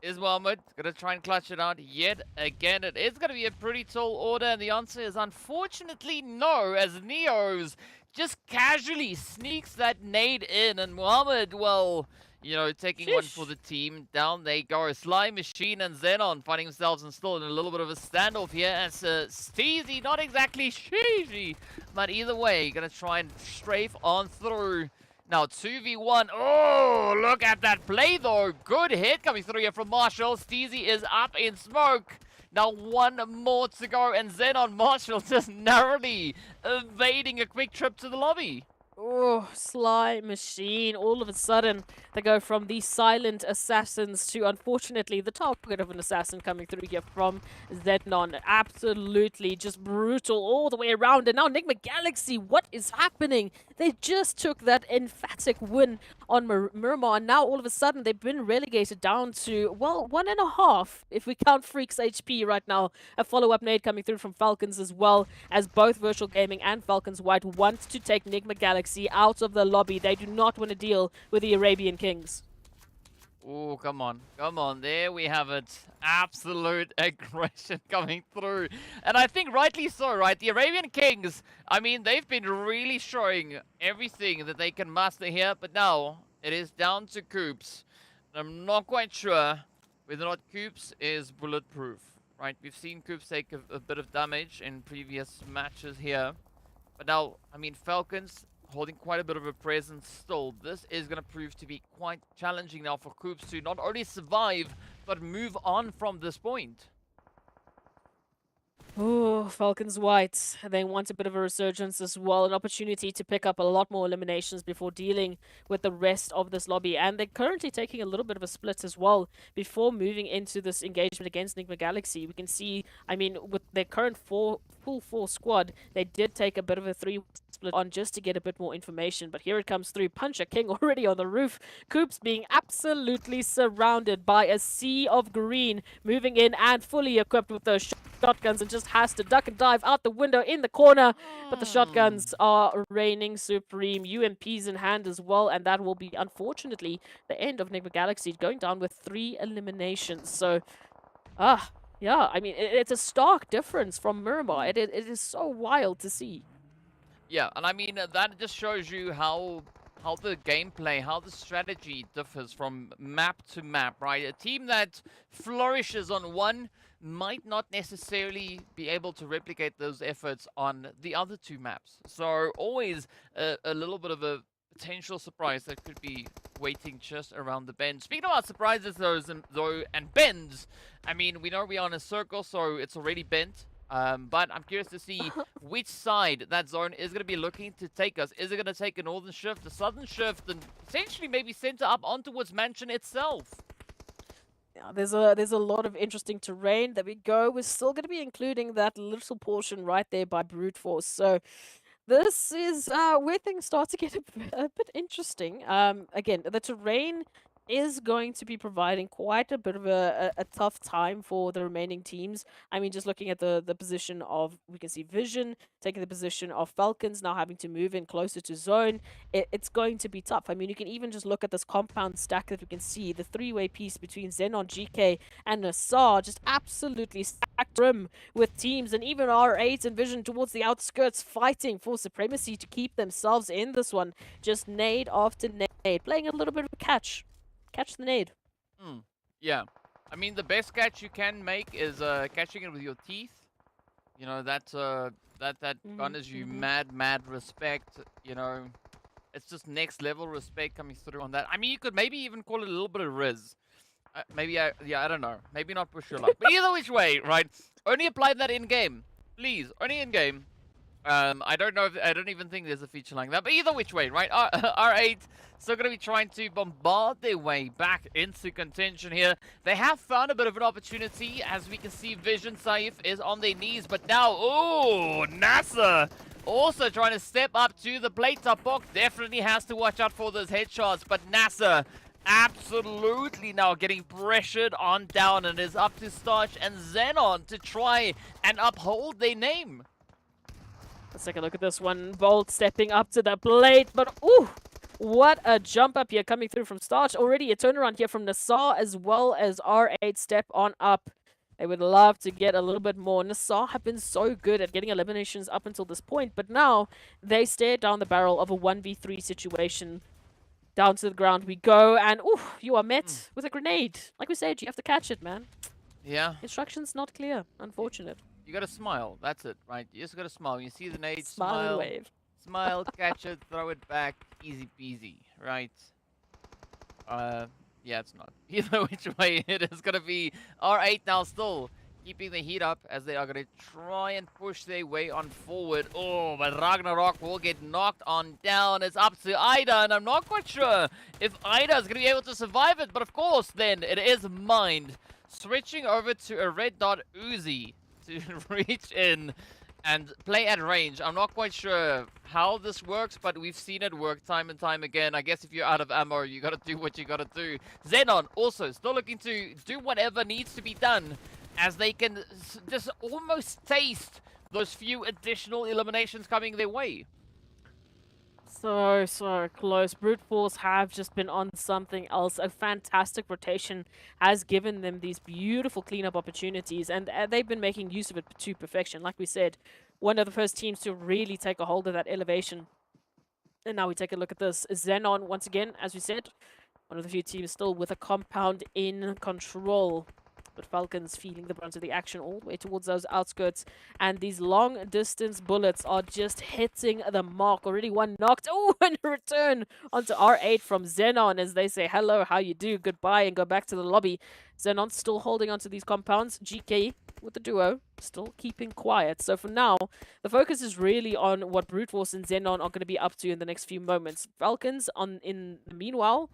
is Muhammad gonna try and clutch it out yet again? It is gonna be a pretty tall order, and the answer is unfortunately no, as Neos just casually sneaks that nade in, and Muhammad, well, you know, taking one for the team. Down they go. Sly Machine and XENON finding themselves still in a little bit of a standoff here as Steezy, not exactly sheezy, but either way, gonna try and strafe on through. Now 2v1. Oh, look at that play though. Good hit coming through here from Marshall. Steezy is up in smoke. Now one more to go, and XENON Marshall just narrowly evading a quick trip to the lobby. Oh, Sly Machine. All of a sudden, they go from these silent assassins to, unfortunately, the target of an assassin coming through here from XENON. Absolutely just brutal all the way around. And now NIGMA Galaxy, what is happening? They just took that emphatic win on Miramar, and now all of a sudden they've been relegated down to, well, 1.5 if we count Freak's HP right now. A follow-up nade coming through from FALCONS as well, as both Virtual Gaming and FALCONS White want to take NIGMA Galaxy out of the lobby. They do not want to deal with the Arabian Kings. Oh, come on. There we have it. Absolute aggression coming through. And I think rightly so, right? The Arabian Kings, I mean, they've been really showing everything that they can master here. But now it is down to Coops. I'm not quite sure whether or not Coops is bulletproof, right? We've seen Coops take a bit of damage in previous matches here. But now, I mean, FALCONS holding quite a bit of a presence still. This is going to prove to be quite challenging now for Coops to not only survive, but move on from this point. Oh, FALCONS White. They want a bit of a resurgence as well, an opportunity to pick up a lot more eliminations before dealing with the rest of this lobby. And they're currently taking a little bit of a split as well before moving into this engagement against NIGMA Galaxy. We can see, I mean, with their current full 4 squad, they did take a bit of a 3 split on just to get a bit more information. But here it comes through. Puncher King already on the roof. Coops being absolutely surrounded by a sea of green, moving in and fully equipped with those shotguns, and just has to duck and dive out the window in the corner. But the shotguns are reigning supreme. UMPs in hand as well, and that will be, unfortunately, the end of NIGMA Galaxy, going down with 3 eliminations. So, yeah, I mean, it's a stark difference from Miramar. It is so wild to see. Yeah, and I mean, that just shows you how the gameplay, how the strategy differs from map to map, right? A team that flourishes on one might not necessarily be able to replicate those efforts on the other 2 maps. So always a little bit of a potential surprise that could be waiting just around the bend. Speaking about surprises, though, and bends, I mean, we know we are in a circle, so it's already bent. But I'm curious to see which side that zone is going to be looking to take us. Is it going to take a northern shift, a southern shift, and essentially maybe center up on towards Mansion itself? Yeah, there's a lot of interesting terrain that we go. We're still going to be including that little portion right there by brute force. So this is where things start to get a bit interesting. Again, the terrain is going to be providing quite a bit of a tough time for the remaining teams. I mean, just looking at the position of, we can see Vision taking the position of FALCONS, now having to move in closer to zone. It's going to be tough. I mean, you can even just look at this compound stack that we can see, the 3-way piece between XENON, GEEKAY, and NASR, just absolutely stacked rim with teams, and even R8 and Vision towards the outskirts fighting for supremacy to keep themselves in this one. Just nade after nade, playing a little bit of a catch the nade. Yeah, I mean, the best catch you can make is catching it with your teeth. You know, that garners you mad respect. You know, it's just next level respect coming through on that. I mean, you could maybe even call it a little bit of riz. Maybe yeah, I don't know. Maybe not push your luck. But either which way, right? Only apply that in game, please. Only in game. I don't know. I don't even think there's a feature like that. But either which way, right? R8 still going to be trying to bombard their way back into contention here. They have found a bit of an opportunity, as we can see. Vision Saif is on their knees, but now, oh, NASR also trying to step up to the plate. Tapok definitely has to watch out for those headshots, but NASR absolutely now getting pressured on down, and is up to Starch and XENON to try and uphold their name. Let's take a look at this one. Bolt stepping up to the plate, but ooh, what a jump up here coming through from Starch. Already a turnaround here from NASR as well as R8 step on up. They would love to get a little bit more. NASR have been so good at getting eliminations up until this point, but now they stare down the barrel of a 1v3 situation. Down to the ground we go, and ooh, you are met with a grenade. Like we said, you have to catch it, man. Yeah. Instructions not clear. Unfortunate. You gotta smile. That's it, right? You just gotta smile. When you see the nade, Smile and smile, wave. smile, catch it, throw it back, easy peasy, right? Yeah, it's not. Either which way, it is gonna be R8 now still keeping the heat up, as they are gonna try and push their way on forward. Oh, but Ragnarok will get knocked on down. It's up to Ida, and I'm not quite sure if Ida is gonna be able to survive it, but of course, then it is Mind switching over to a red dot Uzi to reach in and play at range. I'm not quite sure how this works, but we've seen it work time and time again. I guess if you're out of ammo, you gotta do what you gotta do. XENON also still looking to do whatever needs to be done, as they can just almost taste those few additional eliminations coming their way. So close. Brute Force have just been on something else. A fantastic rotation has given them these beautiful cleanup opportunities, and they've been making use of it to perfection. Like we said, one of the first teams to really take a hold of that elevation. And now we take a look at this. XENON, once again, as we said, one of the few teams still with a compound in control. But FALCONS feeling the brunt of the action all the way towards those outskirts. And these long-distance bullets are just hitting the mark. Already one knocked. Oh, and a return onto R8 from XENON as they say, hello, how you do, goodbye, and go back to the lobby. XENON still holding onto these compounds. GEEKAY with the duo still keeping quiet. So for now, the focus is really on what Brute Force and XENON are going to be up to in the next few moments. FALCONS, in the meanwhile,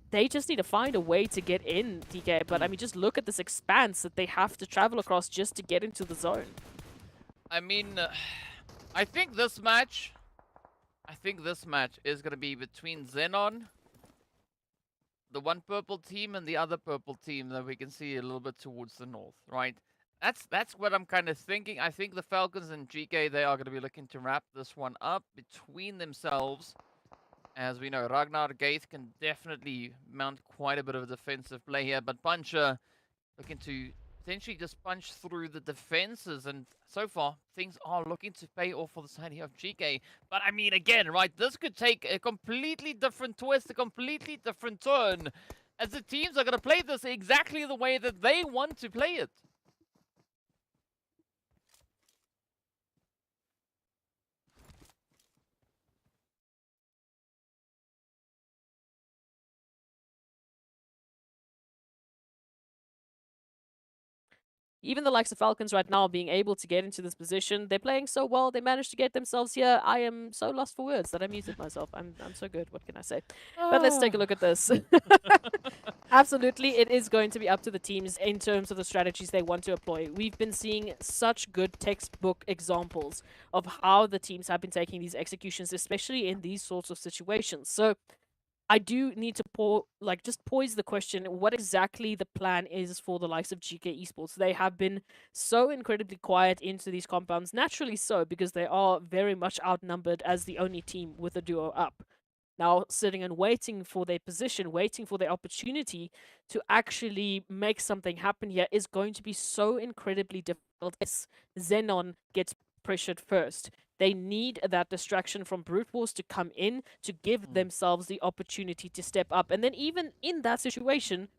they just need to find a way to get in, DK. But, I mean, just look at this expanse that they have to travel across just to get into the zone. I mean, I think this match is going to be between XENON, the one purple team, and the other purple team that we can see a little bit towards the north, right? That's what I'm kind of thinking. I think the FALCONS and GEEKAY, they are going to be looking to wrap this one up between themselves. As we know, Ragnar Gaith can definitely mount quite a bit of a defensive play here, but Puncher looking to potentially just punch through the defenses, and so far, things are looking to pay off for the side here of GEEKAY. But I mean, again, right, this could take a completely different twist, a completely different turn, as the teams are going to play this exactly the way that they want to play it. Even the likes of FALCONS right now being able to get into this position, they're playing so well, they managed to get themselves here. I am so lost for words that I muted myself. I'm so good, what can I say? But let's take a look at this. Absolutely, it is going to be up to the teams in terms of the strategies they want to employ. We've been seeing such good textbook examples of how the teams have been taking these executions, especially in these sorts of situations. So I do need to just poise the question, what exactly the plan is for the likes of GEEKAY Esports. They have been so incredibly quiet into these compounds, naturally so, because they are very much outnumbered as the only team with a duo up. Now, sitting and waiting for their position, waiting for their opportunity to actually make something happen here is going to be so incredibly difficult as XENON gets pressured first. They need that distraction from Brute Force to come in to give themselves the opportunity to step up. And then even in that situation,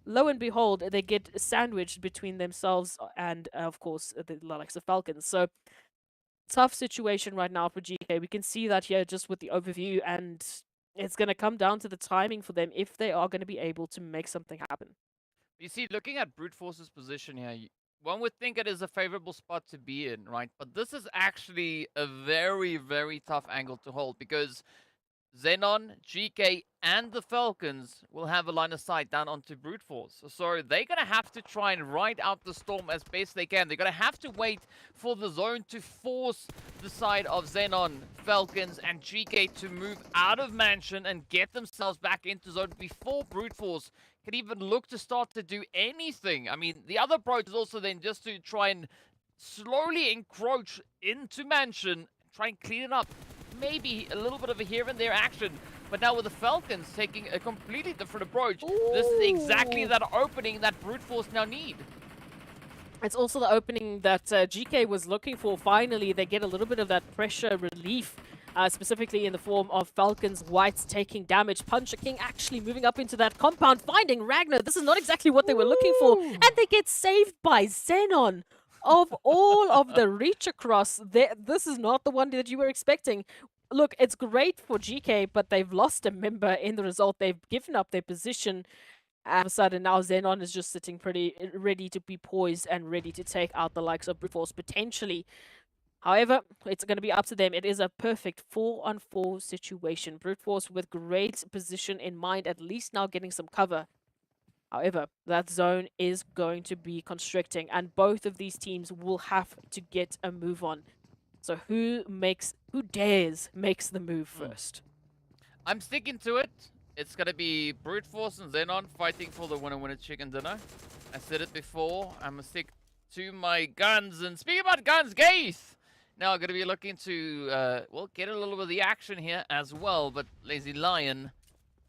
lo and behold, they get sandwiched between themselves and, of course, the likes of FALCONS. So, tough situation right now for GEEKAY. We can see that here just with the overview, and it's going to come down to the timing for them if they are going to be able to make something happen. You see, looking at Brute Force's position here, one would think it is a favorable spot to be in, right? But this is actually a very, very tough angle to hold because XENON, GEEKAY, and the Falcons will have a line of sight down onto Brute Force. So they're going to have to try and ride out the storm as best they can. They're going to have to wait for the zone to force the side of XENON, Falcons, and GEEKAY to move out of Mansion and get themselves back into zone before Brute Force can even look to start to do anything. I mean, the other approach is also then just to try and slowly encroach into Mansion, try and clean it up. Maybe a little bit of a here and there action, but now with the Falcons taking a completely different approach, this is exactly that opening that Brute Force now need. It's also the opening that GEEKAY was looking for. Finally, they get a little bit of that pressure relief, specifically in the form of Falcons Whites taking damage. Puncher King actually moving up into that compound, finding Ragnar. This is not exactly what they were looking for, and they get saved by XENON. Of all of the reach across, this is not the one that you were expecting. Look, it's great for GEEKAY, but they've lost a member in the result. They've given up their position. All of a sudden, now XENON is just sitting pretty ready to be poised and ready to take out the likes of Brute Force potentially. However, it's going to be up to them. It is a perfect 4-on-4 situation. Brute Force with great position in mind, at least now getting some cover. However, that zone is going to be constricting, and both of these teams will have to get a move on. So who dares makes the move first? I'm sticking to it. It's going to be Brute Force and XENON fighting for the winner chicken dinner. I said it before. I'm going to stick to my guns. And speaking about guns, Gaith! Now I'm going to be looking to, well, get a little bit of the action here as well. But Lazy Lion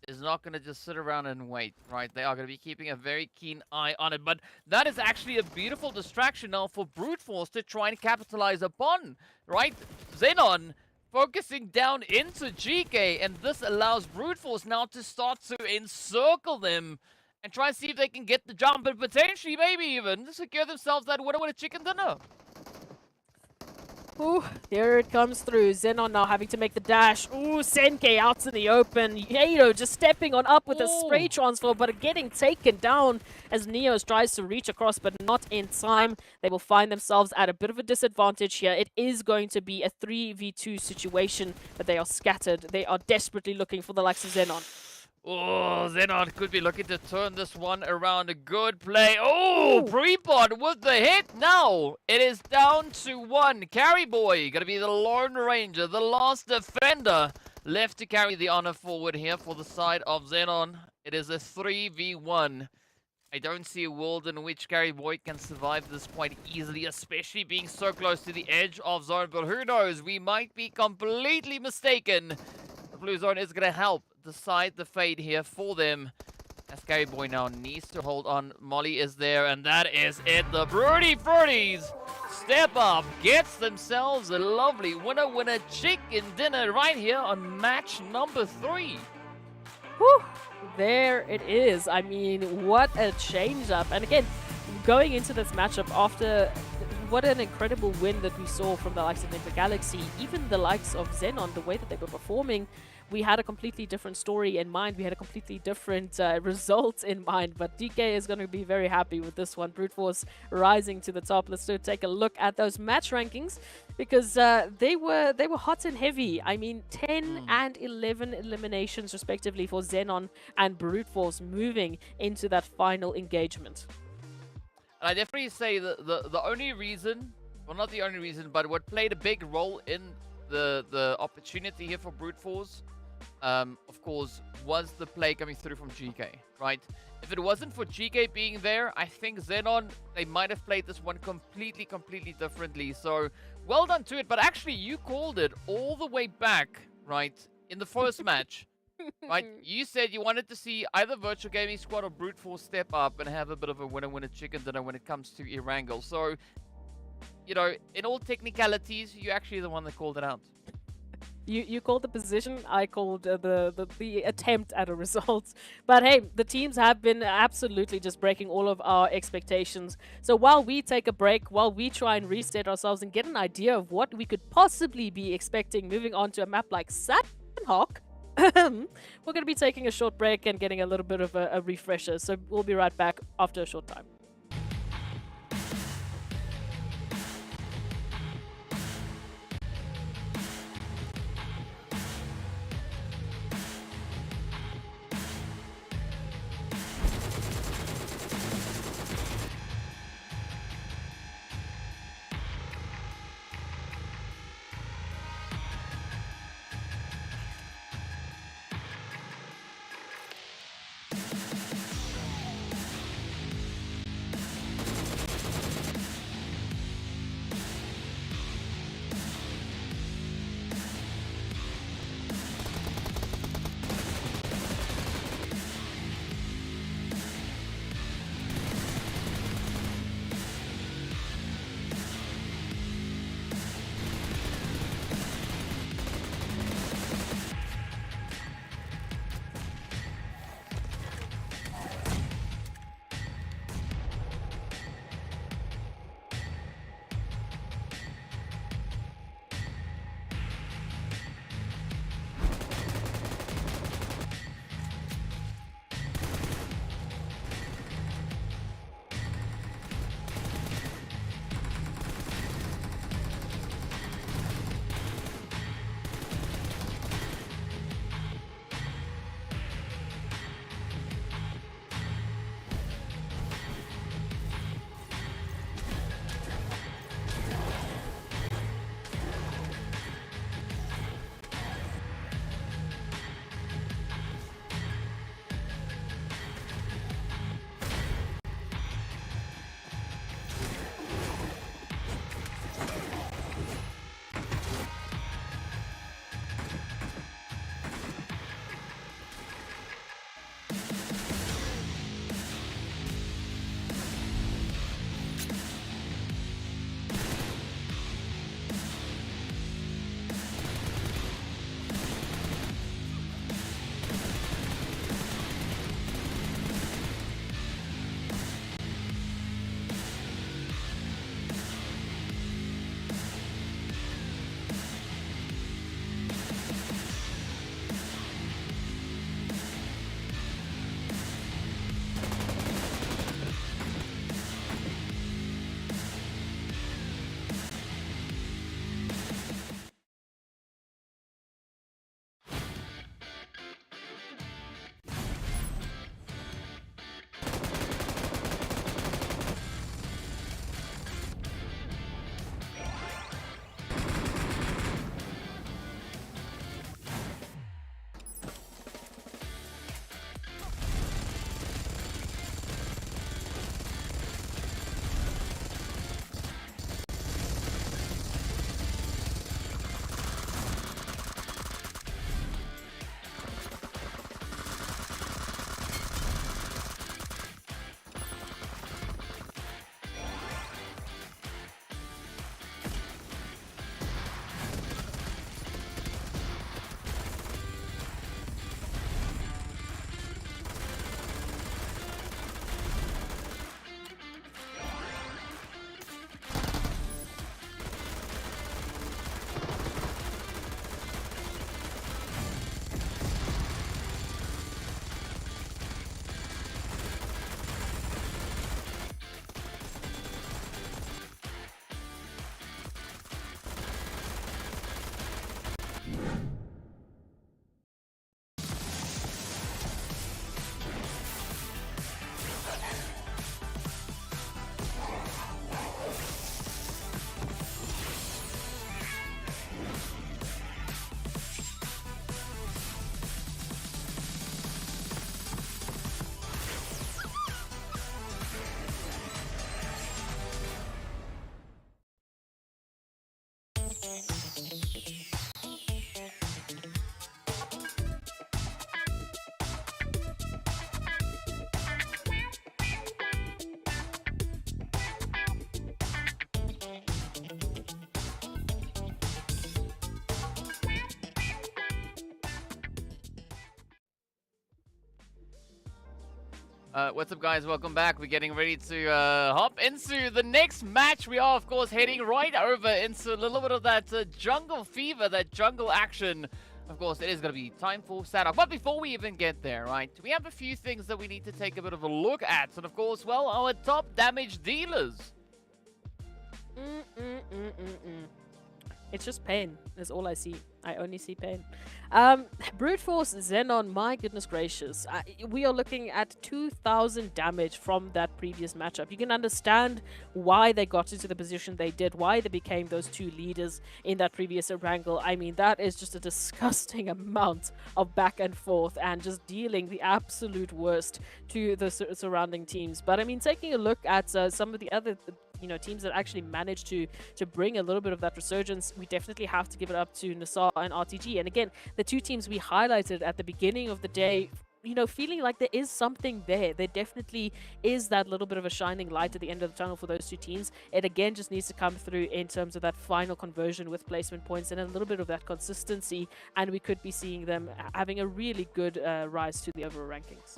is not going to just sit around and wait, right? They are going to be keeping a very keen eye on it. But that is actually a beautiful distraction now for Brute Force to try and capitalize upon, right? XENON focusing down into GEEKAY, and this allows Brute Force now to start to encircle them and try and see if they can get the jump and potentially maybe even secure themselves that winner with a chicken dinner. Ooh, here it comes through. XENON now having to make the dash. Ooh, Senkei out in the open. Yado just stepping on up with a spray transfer, but getting taken down as Neos tries to reach across, but not in time. They will find themselves at a bit of a disadvantage here. It is going to be a 3v2 situation, but they are scattered. They are desperately looking for the likes of XENON. Oh, XENON could be looking to turn this one around. A good play. Oh, Prepod with the hit. Now it is down to one. Carry Boy going to be the Lone Ranger, the last defender left to carry the honor forward here for the side of XENON. It is a 3v1. I don't see a world in which Carry Boy can survive this quite easily, especially being so close to the edge of zone. But who knows? We might be completely mistaken. The blue zone is going to help decide the fate here for them. As Carry Boy now needs to hold on. Molly is there, and that is it. The Broody Fruities step up, gets themselves a lovely winner chicken dinner right here on match number 3. Whew, there it is. I mean, what a change up. And again, going into this matchup after what an incredible win that we saw from the likes of NIGMA Galaxy, even the likes of XENON, the way that they were performing, we had a completely different story in mind. We had a completely different result in mind. But DK is going to be very happy with this one. Brute Force rising to the top. Let's take a look at those match rankings, because they were hot and heavy. I mean, 10 and 11 eliminations respectively for XENON and Brute Force moving into that final engagement. And I definitely say that the only reason, well, not the only reason, but what played a big role in the opportunity here for Brute Force, of course, was the play coming through from GEEKAY, right? If it wasn't for GEEKAY being there, I think XENON, they might have played this one completely differently. So, well done to it. But actually, you called it all the way back, right, in the first match. Right, you said you wanted to see either Virtual Gaming Squad or Brute Force step up and have a bit of a winner chicken dinner when it comes to Erangel. So, you know, in all technicalities, you're actually the one that called it out. You called the position, I called the attempt at a result. But hey, the teams have been absolutely just breaking all of our expectations. So while we take a break, while we try and reset ourselves and get an idea of what we could possibly be expecting moving on to a map like Sanhok, we're going to be taking a short break and getting a little bit of a refresher. So we'll be right back after a short time. What's up, guys? Welcome back. We're getting ready to hop into the next match. We are, of course, heading right over into a little bit of that jungle fever, that jungle action. Of course, it is going to be time for Sanhok. But before we even get there, right, we have a few things that we need to take a bit of a look at. And of course, well, our top damage dealers. It's just pain, is all I see. I only see pain. Brute Force XENON, my goodness gracious. We are looking at 2,000 damage from that previous matchup. You can understand why they got into the position they did, why they became those two leaders in that previous Erangel. I mean, that is just a disgusting amount of back and forth and just dealing the absolute worst to the surrounding teams. But I mean, taking a look at some of the other teams that actually managed to bring a little bit of that resurgence, we definitely have to give it up to NASR and RTG. And again, the two teams we highlighted at the beginning of the day, feeling like there is something there. There definitely is that little bit of a shining light at the end of the tunnel for those two teams. It again just needs to come through in terms of that final conversion with placement points and a little bit of that consistency, and we could be seeing them having a really good rise to the overall rankings.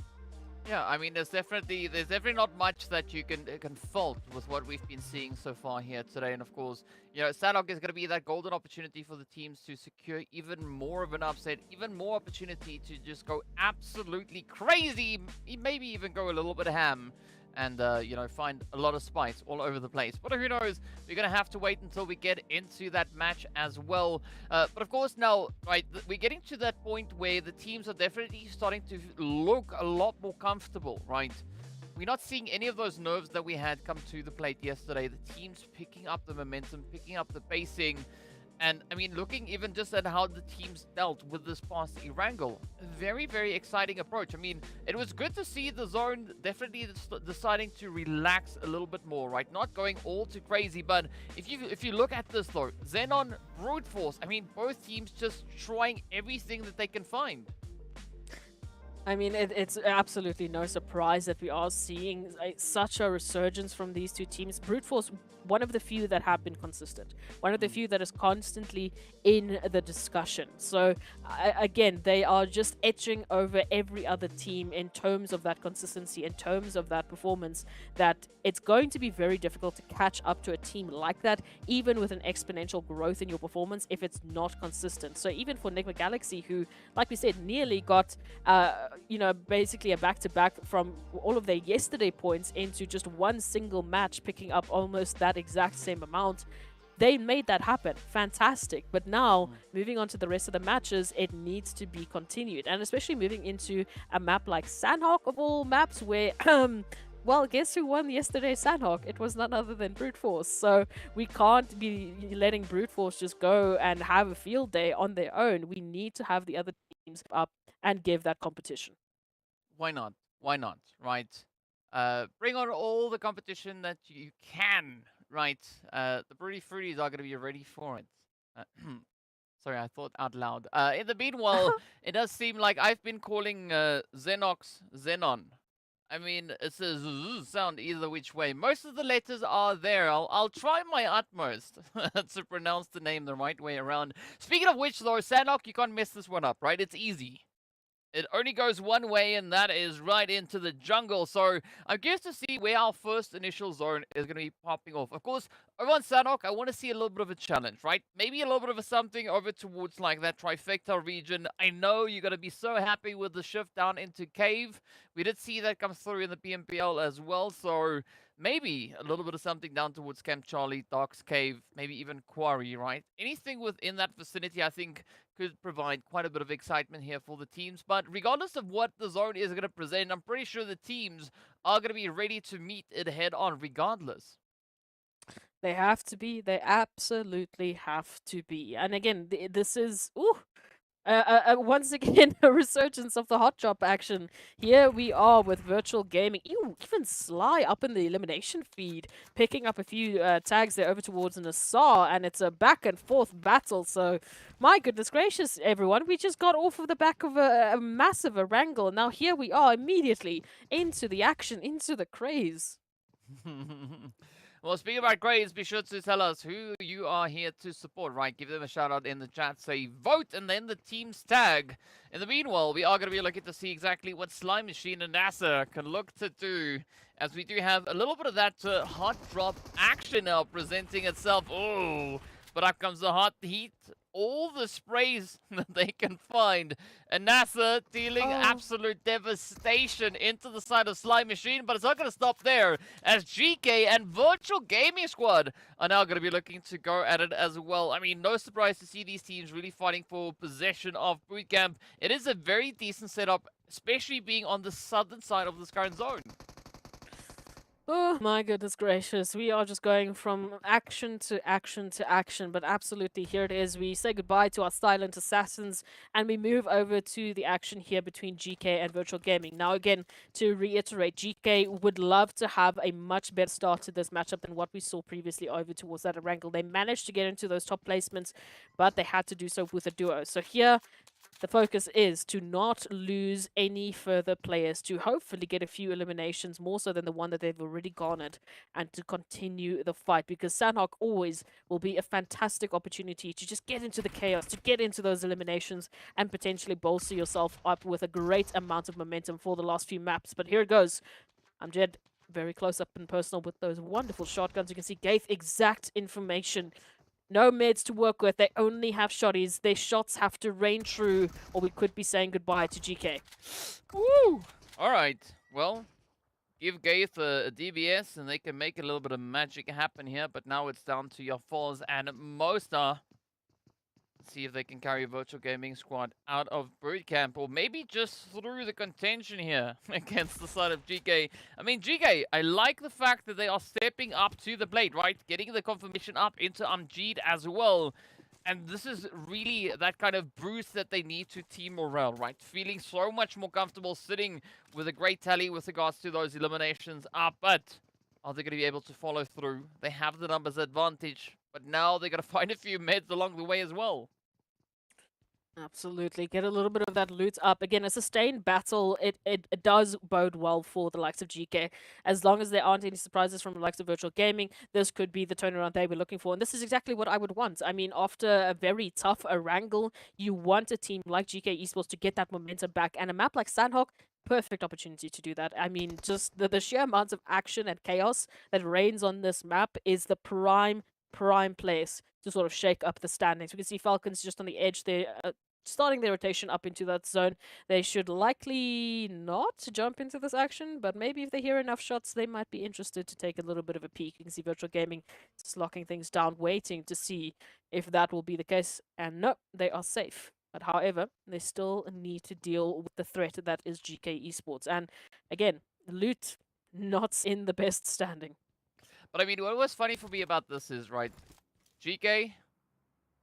Yeah, I mean, there's definitely not much that you can fault with what we've been seeing so far here today. And of course, Sanhok is going to be that golden opportunity for the teams to secure even more of an upset, even more opportunity to just go absolutely crazy, maybe even go a little bit ham. And, find a lot of spice all over the place. But who knows? We're going to have to wait until we get into that match as well. But of course, now, right, we're getting to that point where the teams are definitely starting to look a lot more comfortable, right? We're not seeing any of those nerves that we had come to the plate yesterday. The teams picking up the momentum, picking up the pacing. And, I mean, looking even just at how the teams dealt with this past Erangel, a very, very exciting approach. I mean, it was good to see the zone definitely deciding to relax a little bit more, right? Not going all too crazy, but if you look at this, though, XENON, Brute Force, I mean, both teams just trying everything that they can find. I mean, it's absolutely no surprise that we are seeing such a resurgence from these two teams. Brute Force, one of the few that have been consistent, one of the few that is constantly in the discussion. So again, they are just etching over every other team in terms of that consistency, in terms of that performance, that it's going to be very difficult to catch up to a team like that, even with an exponential growth in your performance, if it's not consistent. So even for NIGMA Galaxy, who, like we said, nearly got basically a back-to-back from all of their yesterday points into just one single match, picking up almost that exact same amount. They made that happen. Fantastic. But now, moving on to the rest of the matches, it needs to be continued. And especially moving into a map like Sanhok, of all maps, where well, guess who won yesterday, Sanhok? It was none other than Brute Force. So we can't be letting Brute Force just go and have a field day on their own. We need to have the other teams up and give that competition. Why not? Why not, right? Bring on all the competition that you can, right? The Broody Fruities are going to be ready for it. Sorry, I thought out loud. In the meanwhile, it does seem like I've been calling Xenox XENON. I mean, it's a zzz sound either which way. Most of the letters are there. I'll try my utmost to pronounce the name the right way around. Speaking of which, though, Sanhok, you can't mess this one up, right? It's easy. It only goes one way, and that is right into the jungle. So I'm curious to see where our first initial zone is going to be popping off. Of course, over on Sanhok, I want to see a little bit of a challenge, right? Maybe a little bit of a something over towards like that trifecta region. I know you're going to be so happy with the shift down into Cave. We did see that come through in the PMPL as well. So maybe a little bit of something down towards Camp Charlie, Docks Cave, maybe even Quarry, right? Anything within that vicinity, I think, could provide quite a bit of excitement here for the teams. But regardless of what the zone is going to present, I'm pretty sure the teams are going to be ready to meet it head on regardless. They have to be. They absolutely have to be. And again, this is... once again, a resurgence of the hot drop action. Here we are with virtual gaming. Ew, even Sly up in the elimination feed, picking up a few tags there over towards NASR, and it's a back and forth battle. So, my goodness gracious, everyone, we just got off of the back of a massive Erangel. Now here we are immediately into the action, into the craze. Well, speaking about grades, be sure to tell us who you are here to support, right? Give them a shout out in the chat, say vote, and then the team's tag. In the meanwhile, we are going to be looking to see exactly what Slime Machine and NASR can look to do, as we do have a little bit of that hot drop action now presenting itself. Oh, but up comes the hot heat. all the sprays that they can find. And NASR dealing absolute devastation into the side of Slime Machine, but it's not going to stop there, as GEEKAY and Virtual Gaming Squad are now going to be looking to go at it as well. I mean, no surprise to see these teams really fighting for possession of Bootcamp. It is a very decent setup, especially being on the southern side of this current zone. Oh my goodness gracious, we are just going from action to action to action, but absolutely here it is. We say goodbye to our silent assassins and we move over to the action here between GEEKAY and Virtual Gaming. Now again, to reiterate, GEEKAY would love to have a much better start to this matchup than what we saw previously over towards that Erangel. They managed to get into those top placements, but they had to do so with a duo. So here, the focus is to not lose any further players, to hopefully get a few eliminations, more so than the one that they've already garnered, and to continue the fight, because Sanhok always will be a fantastic opportunity to just get into the chaos, to get into those eliminations, and potentially bolster yourself up with a great amount of momentum for the last few maps. But here it goes. Amjed very close up and personal with those wonderful shotguns. You can see Gaith, exact information. No meds to work with. They only have shotties. Their shots have to rain true, or we could be saying goodbye to GEEKAY. Woo! Alright, well, give Gaith a DBS and they can make a little bit of magic happen here, but now it's down to your Falls and Mosta. See if they can carry Virtual Gaming Squad out of Bootcamp, or maybe just through the contention here against the side of GEEKAY. I mean, GEEKAY, I like the fact that they are stepping up to the plate, right? Getting the confirmation up into Amjid as well. And this is really that kind of boost that they need to team morale, right? Feeling so much more comfortable sitting with a great tally with regards to those eliminations up. But are they going to be able to follow through? They have the numbers advantage, but now they're going to find a few meds along the way as well. Absolutely. Get a little bit of that loot up. Again, a sustained battle, it does bode well for the likes of GEEKAY. As long as there aren't any surprises from the likes of Virtual Gaming, this could be the turnaround they were looking for. And this is exactly what I would want. I mean, after a very tough Erangel, you want a team like GEEKAY Esports to get that momentum back. And a map like Sanhok, perfect opportunity to do that. I mean, just the sheer amount of action and chaos that reigns on this map is the prime place to sort of shake up the standings. We can see FALCONS just on the edge there, starting their rotation up into that zone. They should likely not jump into this action, but maybe if they hear enough shots, they might be interested to take a little bit of a peek. You can see Virtual Gaming just locking things down, waiting to see if that will be the case. And no, they are safe. But however, they still need to deal with the threat that is GEEKAY Esports. And again, loot not in the best standing. But I mean, what was funny for me about this is, right, GEEKAY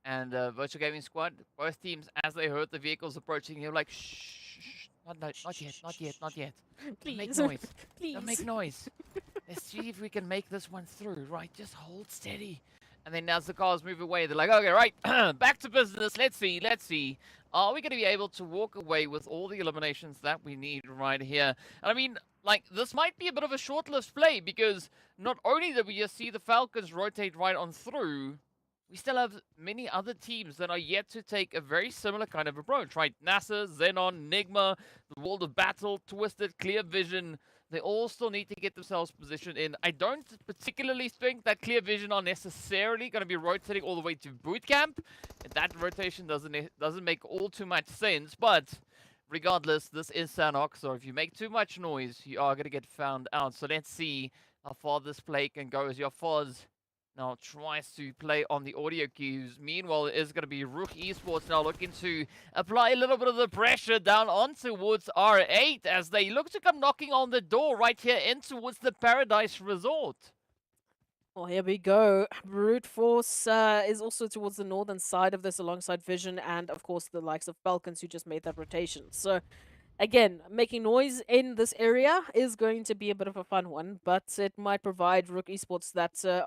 and Virtual Gaming Squad, both teams, as they heard the vehicles approaching, they were like, shh, not yet. Don't make noise. Please. Don't make noise. Let's see if we can make this one through, right? Just hold steady. And then as the cars move away, they're like, okay, right, back to business. Let's see. Are we going to be able to walk away with all the eliminations that we need right here? And I mean, like, this might be a bit of a short-lived play, because not only did we just see the FALCONS rotate right on through, we still have many other teams that are yet to take a very similar kind of approach, right? NASR, XENON, NIGMA, the World of Battle, Twisted, Clear Vision, they all still need to get themselves positioned in. I don't particularly think that Clear Vision are necessarily going to be rotating all the way to Bootcamp. That rotation doesn't make all too much sense, but regardless, this is Sanhok, so if you make too much noise, you are going to get found out. So let's see how far this play can go as your Foz now tries to play on the audio cues. Meanwhile, it is going to be RUKH Esports now looking to apply a little bit of the pressure down on towards R8 as they look to come knocking on the door right here in towards the Paradise Resort. Well, here we go. Brute Force is also towards the northern side of this alongside Vision and, of course, the likes of FALCONS who just made that rotation. So, again, making noise in this area is going to be a bit of a fun one, but it might provide RUKH Esports that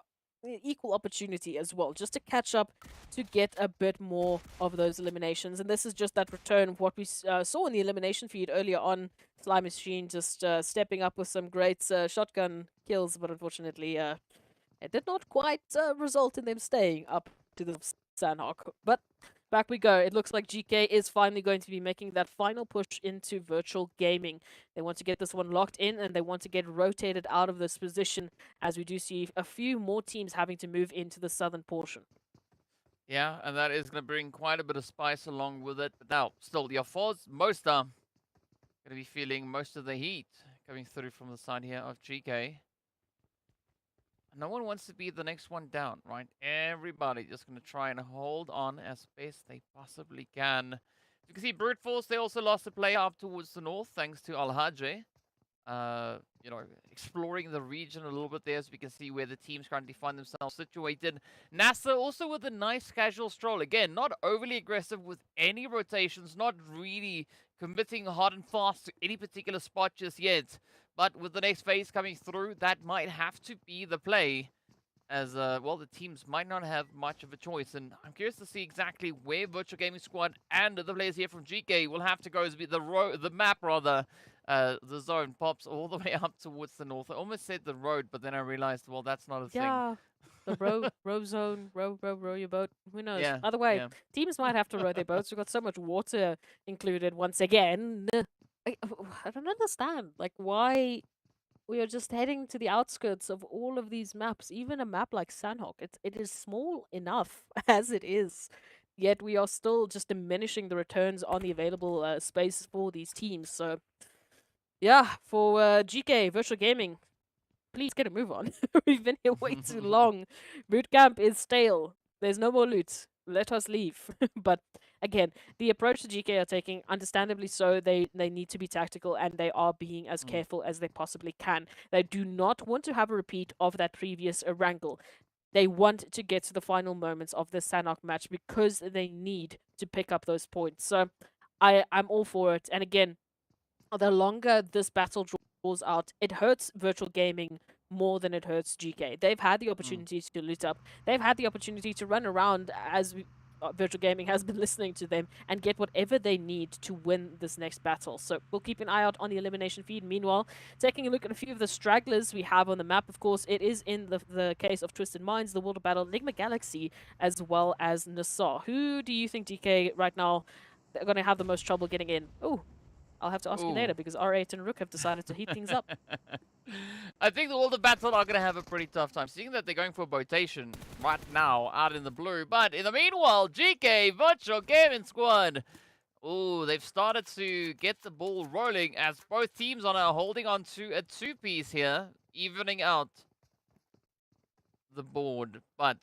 equal opportunity as well, just to catch up, to get a bit more of those eliminations. And this is just that return of what we saw in the elimination feed earlier on. Slime Machine just stepping up with some great shotgun kills, but unfortunately it did not quite result in them staying up to the Sanhok. But back we go. It looks like GEEKAY is finally going to be making that final push into Virtual Gaming. They want to get this one locked in, and they want to get rotated out of this position, as we do see a few more teams having to move into the southern portion. Yeah, and that is going to bring quite a bit of spice along with it. But now, still, your fours, most are going to be feeling most of the heat coming through from the side here of GK. No one wants to be the next one down, right? Everybody just going to try and hold on as best they possibly can. You can see Brute Force, they also lost a player up towards the north, thanks to RUKH. You know, exploring the region a little bit there, as we can see where the teams currently find themselves situated. NASR also with a nice casual stroll. Again, not overly aggressive with any rotations, not really committing hard and fast to any particular spot just yet. But with the next phase coming through, that might have to be the play. As, well, the teams might not have much of a choice. And I'm curious to see exactly where Virtual Gaming Squad and the players here from GK will have to go. As the map, rather. The zone pops all the way up towards the north. I almost said the road, but then I realized, well, that's not a thing. Yeah. The row zone, row your boat. Who knows? Yeah, By the way, yeah. teams might have to row their boats. We've got so much water included once again. I don't understand, like, why we are just heading to the outskirts of all of these maps. Even a map like Sanhok, it is small enough as it is. Yet we are still just diminishing the returns on the available space for these teams. So, yeah, for GK Virtual Gaming, please get a move on. We've been here way too long. Boot camp is stale. There's no more loot. Let us leave. But again, the approach the GK are taking, understandably so, they need to be tactical and they are being as careful as they possibly can. They do not want to have a repeat of that previous Erangel. They want to get to the final moments of the Sanhok match because they need to pick up those points. So I'm all for it. And again, the longer this battle draws out, it hurts Virtual Gaming more than it hurts GK. They've had the opportunity to loot up. They've had the opportunity to run around as Virtual Gaming has been listening to them and get whatever they need to win this next battle. So we'll keep an eye out on the elimination feed. Meanwhile, taking a look at a few of the stragglers we have on the map, of course, it is in the case of Twisted Minds, the World of Battle, NIGMA Galaxy, as well as NASR. Who do you think, GK, right now, they're going to have the most trouble getting in? Oh, I'll have to ask you later because R8 and RUKH have decided to heat things up. I think the World of Battle are going to have a pretty tough time, seeing that they're going for a rotation right now out in the blue. But in the meanwhile, GK Virtual Gaming Squad, ooh, they've started to get the ball rolling as both teams are now holding on to a two-piece here, evening out the board. But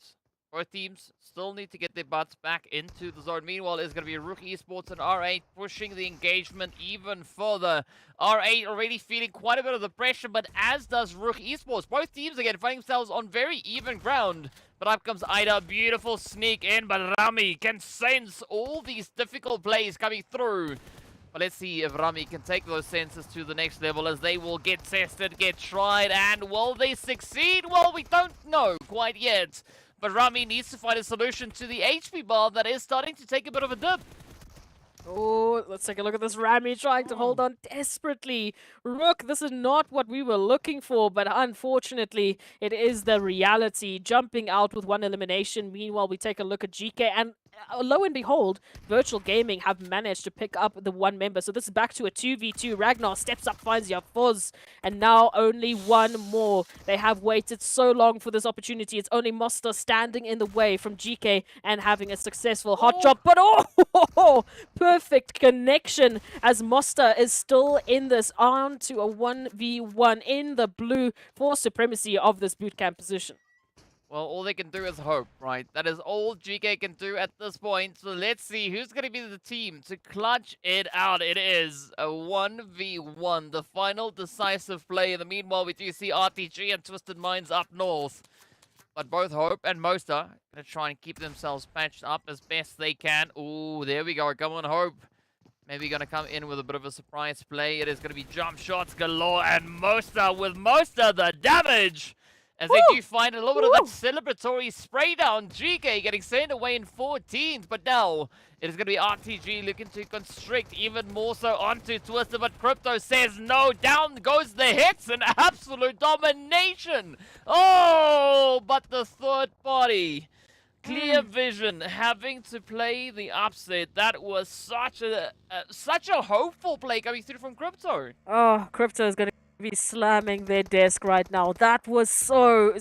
both teams still need to get their butts back into the zone. Meanwhile, it's going to be RUKH Esports and R8 pushing the engagement even further. R8 already feeling quite a bit of the pressure, but as does RUKH Esports. Both teams again finding themselves on very even ground. But up comes Ida, beautiful sneak in, but Rami can sense all these difficult plays coming through. But let's see if Rami can take those senses to the next level as they will get tested, get tried, and will they succeed? Well, we don't know quite yet. But Rami needs to find a solution to the HP bar that is starting to take a bit of a dip. Oh, let's take a look at this Rami trying to hold on desperately. RUKH, this is not what we were looking for, but unfortunately, it is the reality. Jumping out with one elimination. Meanwhile, we take a look at GK, and lo and behold, Virtual Gaming have managed to pick up the one member. So this is back to a 2v2. Ragnar steps up, finds Yafuz, and now only one more. They have waited so long for this opportunity. It's only Mosta standing in the way from GK and having a successful hot drop. But perfect connection as Mosta is still in this, on to a 1v1 in the blue for supremacy of this bootcamp position. Well, all they can do is hope, right? That is all GK can do at this point. So let's see who's going to be the team to clutch it out. It is a 1v1, the final decisive play. In the meanwhile, we do see RTG and Twisted Minds up north. But both Hope and Mosta going to try and keep themselves patched up as best they can. Ooh, there we go. Come on, Hope. Maybe going to come in with a bit of a surprise play. It is going to be jump shots galore. And Mosta with Mosta the damage. As they do find a little bit of that celebratory spray down. GK getting sent away in 14th. But now it is going to be RTG looking to constrict even more so onto Twister. But Crypto says no. Down goes the hits. An absolute domination. Oh, but the third party. Clear Vision having to play the upset. That was such a hopeful play coming through from Crypto. Oh, Crypto is going to be slamming their desk right now. That was so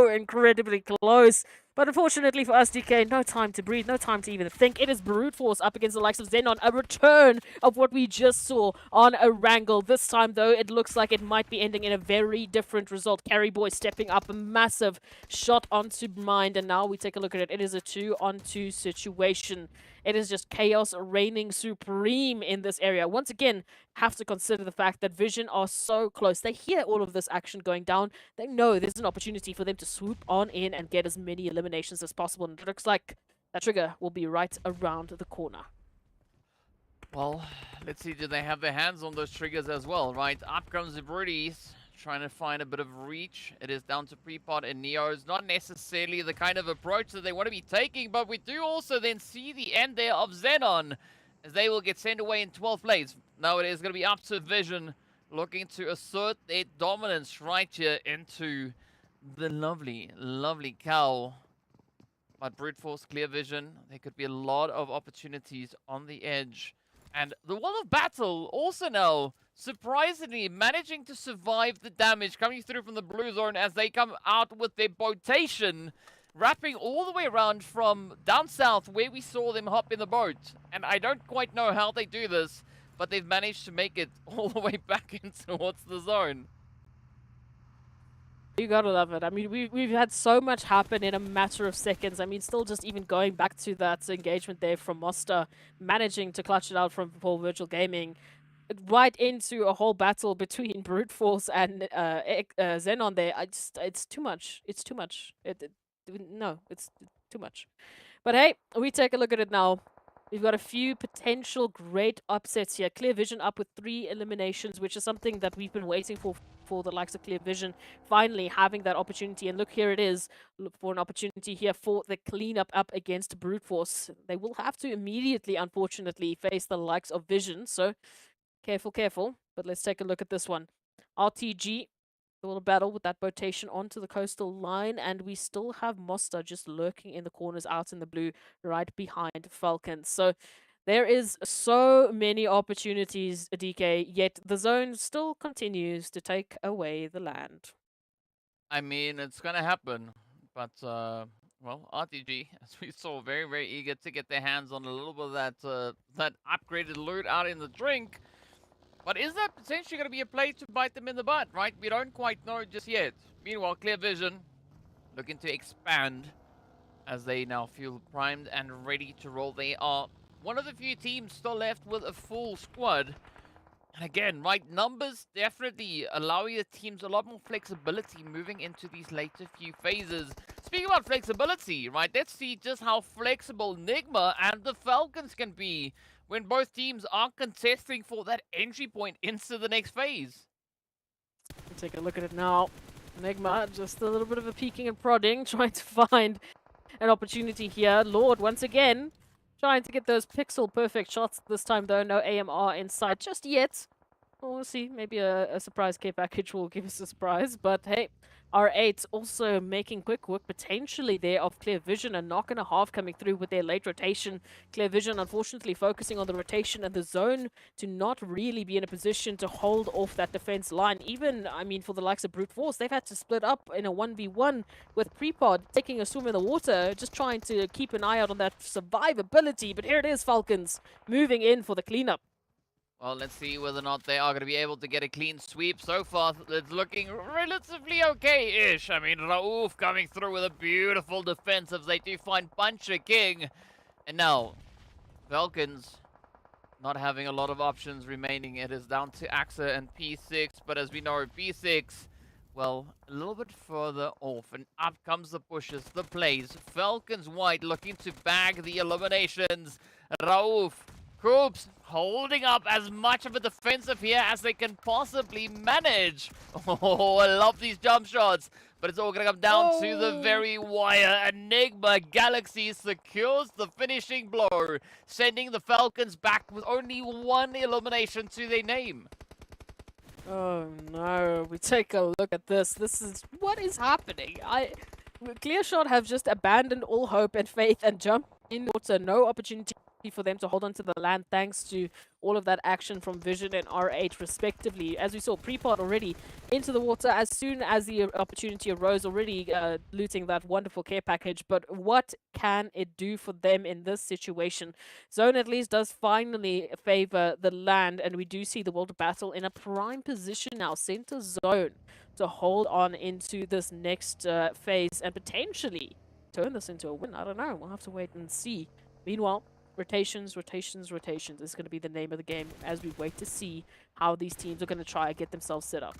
incredibly close. But unfortunately for us, DK, no time to breathe, no time to even think. It is brute force up against the likes of XENON, a return of what we just saw on Erangel. This time, though, it looks like it might be ending in a very different result. Carry Boy stepping up, a massive shot onto Mind, and now we take a look at it. It is a 2-on-2 situation. It is just chaos reigning supreme in this area. Once again, have to consider the fact that Vision are so close. They hear all of this action going down. They know there's an opportunity for them to swoop on in and get as many eliminations as possible. And it looks like that trigger will be right around the corner. Well, let's see, do they have their hands on those triggers as well, right? Up comes the British, trying to find a bit of reach. It is down to Prepod and Neo's. Not necessarily the kind of approach that they want to be taking, but we do also then see the end there of XENON, as they will get sent away in 12th place. Now it is going to be up to Vision, looking to assert their dominance right here into the lovely, lovely cow. But brute force, clear vision, there could be a lot of opportunities on the edge. And the Wall of Battle also now, surprisingly, managing to survive the damage coming through from the blue zone as they come out with their botation, wrapping all the way around from down south where we saw them hop in the boat. And I don't quite know how they do this, but they've managed to make it all the way back in towards the zone. You gotta love it. I mean, we've had so much happen in a matter of seconds. I mean, still just even going back to that engagement there from Mosta, managing to clutch it out from Paul Virtual Gaming, right into a whole battle between Brute Force and XENON there. It's too much. It's too much. No, it's too much. But hey, we take a look at it now. We've got a few potential great upsets here. Clear Vision up with 3 eliminations, which is something that we've been waiting for the likes of Clear Vision, finally having that opportunity. And look, here it is. Look for an opportunity here for the cleanup up against Brute Force. They will have to immediately, unfortunately, face the likes of Vision. So careful, careful. But let's take a look at this one. RTG, a little battle with that rotation onto the coastal line, and we still have Mosta just lurking in the corners out in the blue right behind FALCONS. So there is so many opportunities, DK, yet the zone still continues to take away the land. I mean, it's going to happen, but, well, RTG, as we saw, very, very eager to get their hands on a little bit of that upgraded loot out in the drink. But is that potentially going to be a play to bite them in the butt, right? We don't quite know just yet. Meanwhile, Clear Vision looking to expand as they now feel primed and ready to roll. They are one of the few teams still left with a full squad. And again, right, numbers definitely allowing the teams a lot more flexibility moving into these later few phases. Speaking about flexibility, right, let's see just how flexible NIGMA and the FALCONS can be when both teams are contesting for that entry point into the next phase. Take a look at it now. NIGMA, just a little bit of a peeking and prodding, trying to find an opportunity here. Lord, once again, trying to get those pixel perfect shots this time, though. No AMR inside just yet. We'll see. Maybe a surprise care package will give us a surprise. But hey, R8 also making quick work potentially there of Clear Vision. A knock and a half coming through with their late rotation. Clear Vision unfortunately focusing on the rotation and the zone to not really be in a position to hold off that defense line. Even, I mean, for the likes of Brute Force, they've had to split up in a 1v1 with Prepod taking a swim in the water, just trying to keep an eye out on that survivability. But here it is, FALCONS moving in for the cleanup. Well, let's see whether or not they are going to be able to get a clean sweep. So far, it's looking relatively okay-ish. I mean, RUKH coming through with a beautiful defense as they do find Puncher King. And now, FALCONS not having a lot of options remaining. It is down to AXA and P6. But as we know, P6, well, a little bit further off. And up comes the pushes, the plays. FALCONS white looking to bag the eliminations. RUKH, Coops holding up as much of a defensive here as they can possibly manage. Oh, I love these jump shots. But it's all going to come down to the very wire. Enigma Galaxy secures the finishing blow, sending the FALCONS back with only 1 elimination to their name. Oh no, we take a look at this. This is what is happening. Clearshot have just abandoned all hope and faith and jumped in water. No opportunity for them to hold on to the land thanks to all of that action from Vision and RH respectively. As we saw, Prepod already into the water as soon as the opportunity arose, already looting that wonderful care package. But what can it do for them in this situation? Zone at least does finally favor the land, and we do see the World of Battle in a prime position now, center zone, to hold on into this next phase and potentially turn this into a win. I don't know. We'll have to wait and see. Meanwhile, rotations is going to be the name of the game as we wait to see how these teams are going to try and get themselves set up.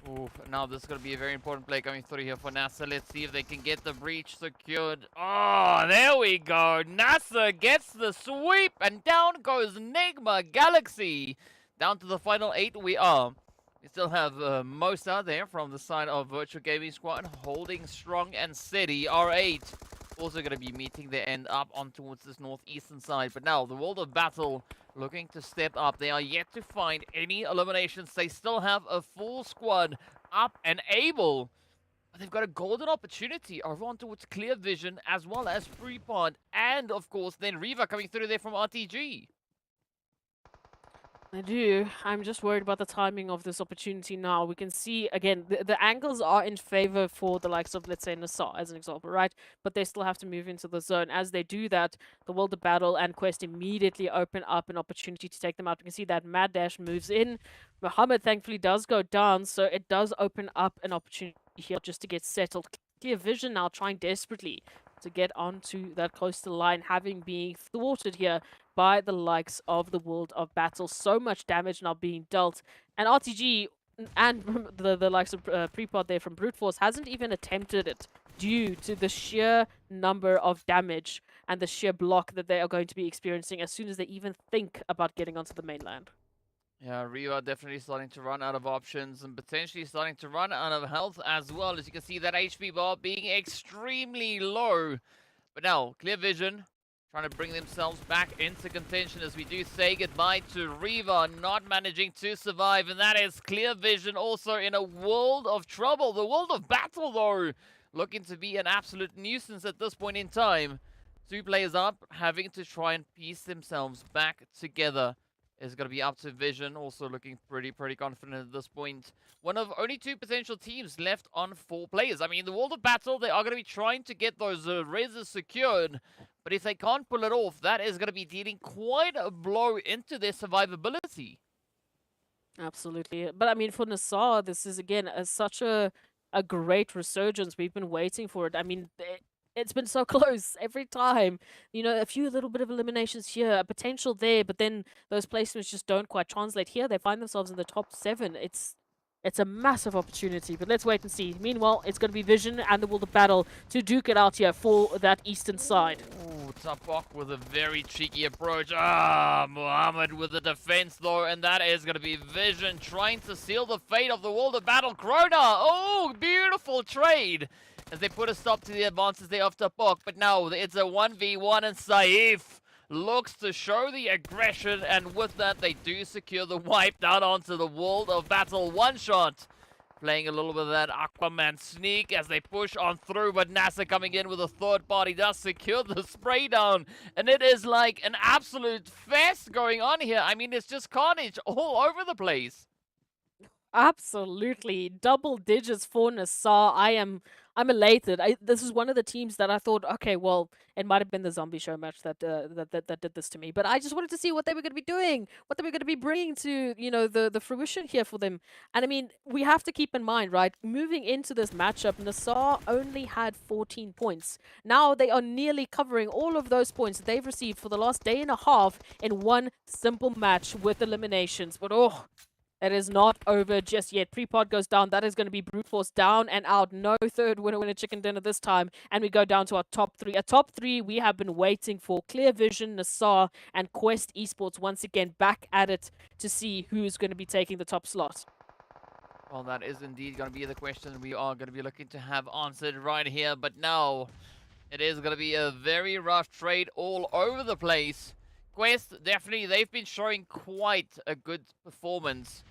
Ooh, now this is going to be a very important play coming through here for NASR. Let's see if they can get the breach secured. Oh, there we go. NASR gets the sweep, and down goes NIGMA Galaxy. Down to the final 8 we are. We still have Mosa there from the side of Virtual Gaming Squad, holding strong and steady. R8 also going to be meeting their end up on towards this northeastern side. But now, the World of Battle looking to step up. They are yet to find any eliminations. They still have a full squad up and able. But they've got a golden opportunity over on towards Clear Vision, as well as Prepod. And, of course, then Riva coming through there from RTG. I do. I'm just worried about the timing of this opportunity now. We can see, again, the angles are in favor for the likes of, let's say, NASR, as an example, right? But they still have to move into the zone. As they do that, the World of Battle and Quest immediately open up an opportunity to take them out. We can see that Mad Dash moves in. Muhammad, thankfully, does go down, so it does open up an opportunity here just to get settled. Clear Vision now trying desperately to get onto that coastal line, having been thwarted here by the likes of the World of Battle. So much damage now being dealt. And RTG and the likes of Prepod there from Brute Force hasn't even attempted it due to the sheer number of damage and the sheer block that they are going to be experiencing as soon as they even think about getting onto the mainland. Yeah, Rio are definitely starting to run out of options and potentially starting to run out of health as well. As you can see, that HP bar being extremely low. But now, Clear Vision trying to bring themselves back into contention as we do say goodbye to Riva, not managing to survive. And that is Clear Vision also in a world of trouble. The World of Battle, though, looking to be an absolute nuisance at this point in time. 2 players up, having to try and piece themselves back together. Is going to be up to Vision, also looking pretty confident at this point. One of only 2 potential teams left on 4 players. I mean, the World of Battle, they are going to be trying to get those reses secured. But if they can't pull it off, that is going to be dealing quite a blow into their survivability. Absolutely. But I mean, for NASR, this is, again, such a great resurgence. We've been waiting for it. I mean, it's been so close every time. You know, a few little bit of eliminations here, a potential there, but then those placements just don't quite translate. Here, they find themselves in the top 7. It's a massive opportunity, but let's wait and see. Meanwhile, it's going to be Vision and the World of Battle to duke it out here for that eastern side. Ooh, Tapok with a very cheeky approach. Ah, Muhammad with the defense, though, and that is going to be Vision trying to seal the fate of the World of Battle. Krona! Oh, beautiful trade! As they put a stop to the advances there of Tapok, but now it's a 1v1 and Saif looks to show the aggression, and with that they do secure the wipe down onto the World of Battle. One shot, playing a little bit of that Aquaman sneak as they push on through, but NASR coming in with a third party does secure the spray down, and it is like an absolute fest going on here. I mean, it's just carnage all over the place. Absolutely. Double digits for NASR. I'm elated. This is one of the teams that I thought, okay, well, it might have been the zombie show match that did this to me, but I just wanted to see what they were going to be doing, what they were going to be bringing to, you know, the fruition here for them. And I mean, we have to keep in mind, right, moving into this matchup, NASR only had 14 points. Now they are nearly covering all of those points that they've received for the last day and a half in one simple match with eliminations. But oh, it is not over just yet. Prepod goes down. That is going to be Brute Force down and out. No third winner chicken dinner this time. And we go down to our top 3. A top 3 we have been waiting for. Clear Vision, NASR, and Quest Esports once again back at it to see who's going to be taking the top slot. Well, that is indeed going to be the question we are going to be looking to have answered right here. But now, it is going to be a very rough trade all over the place. Quest, definitely, they've been showing quite a good performance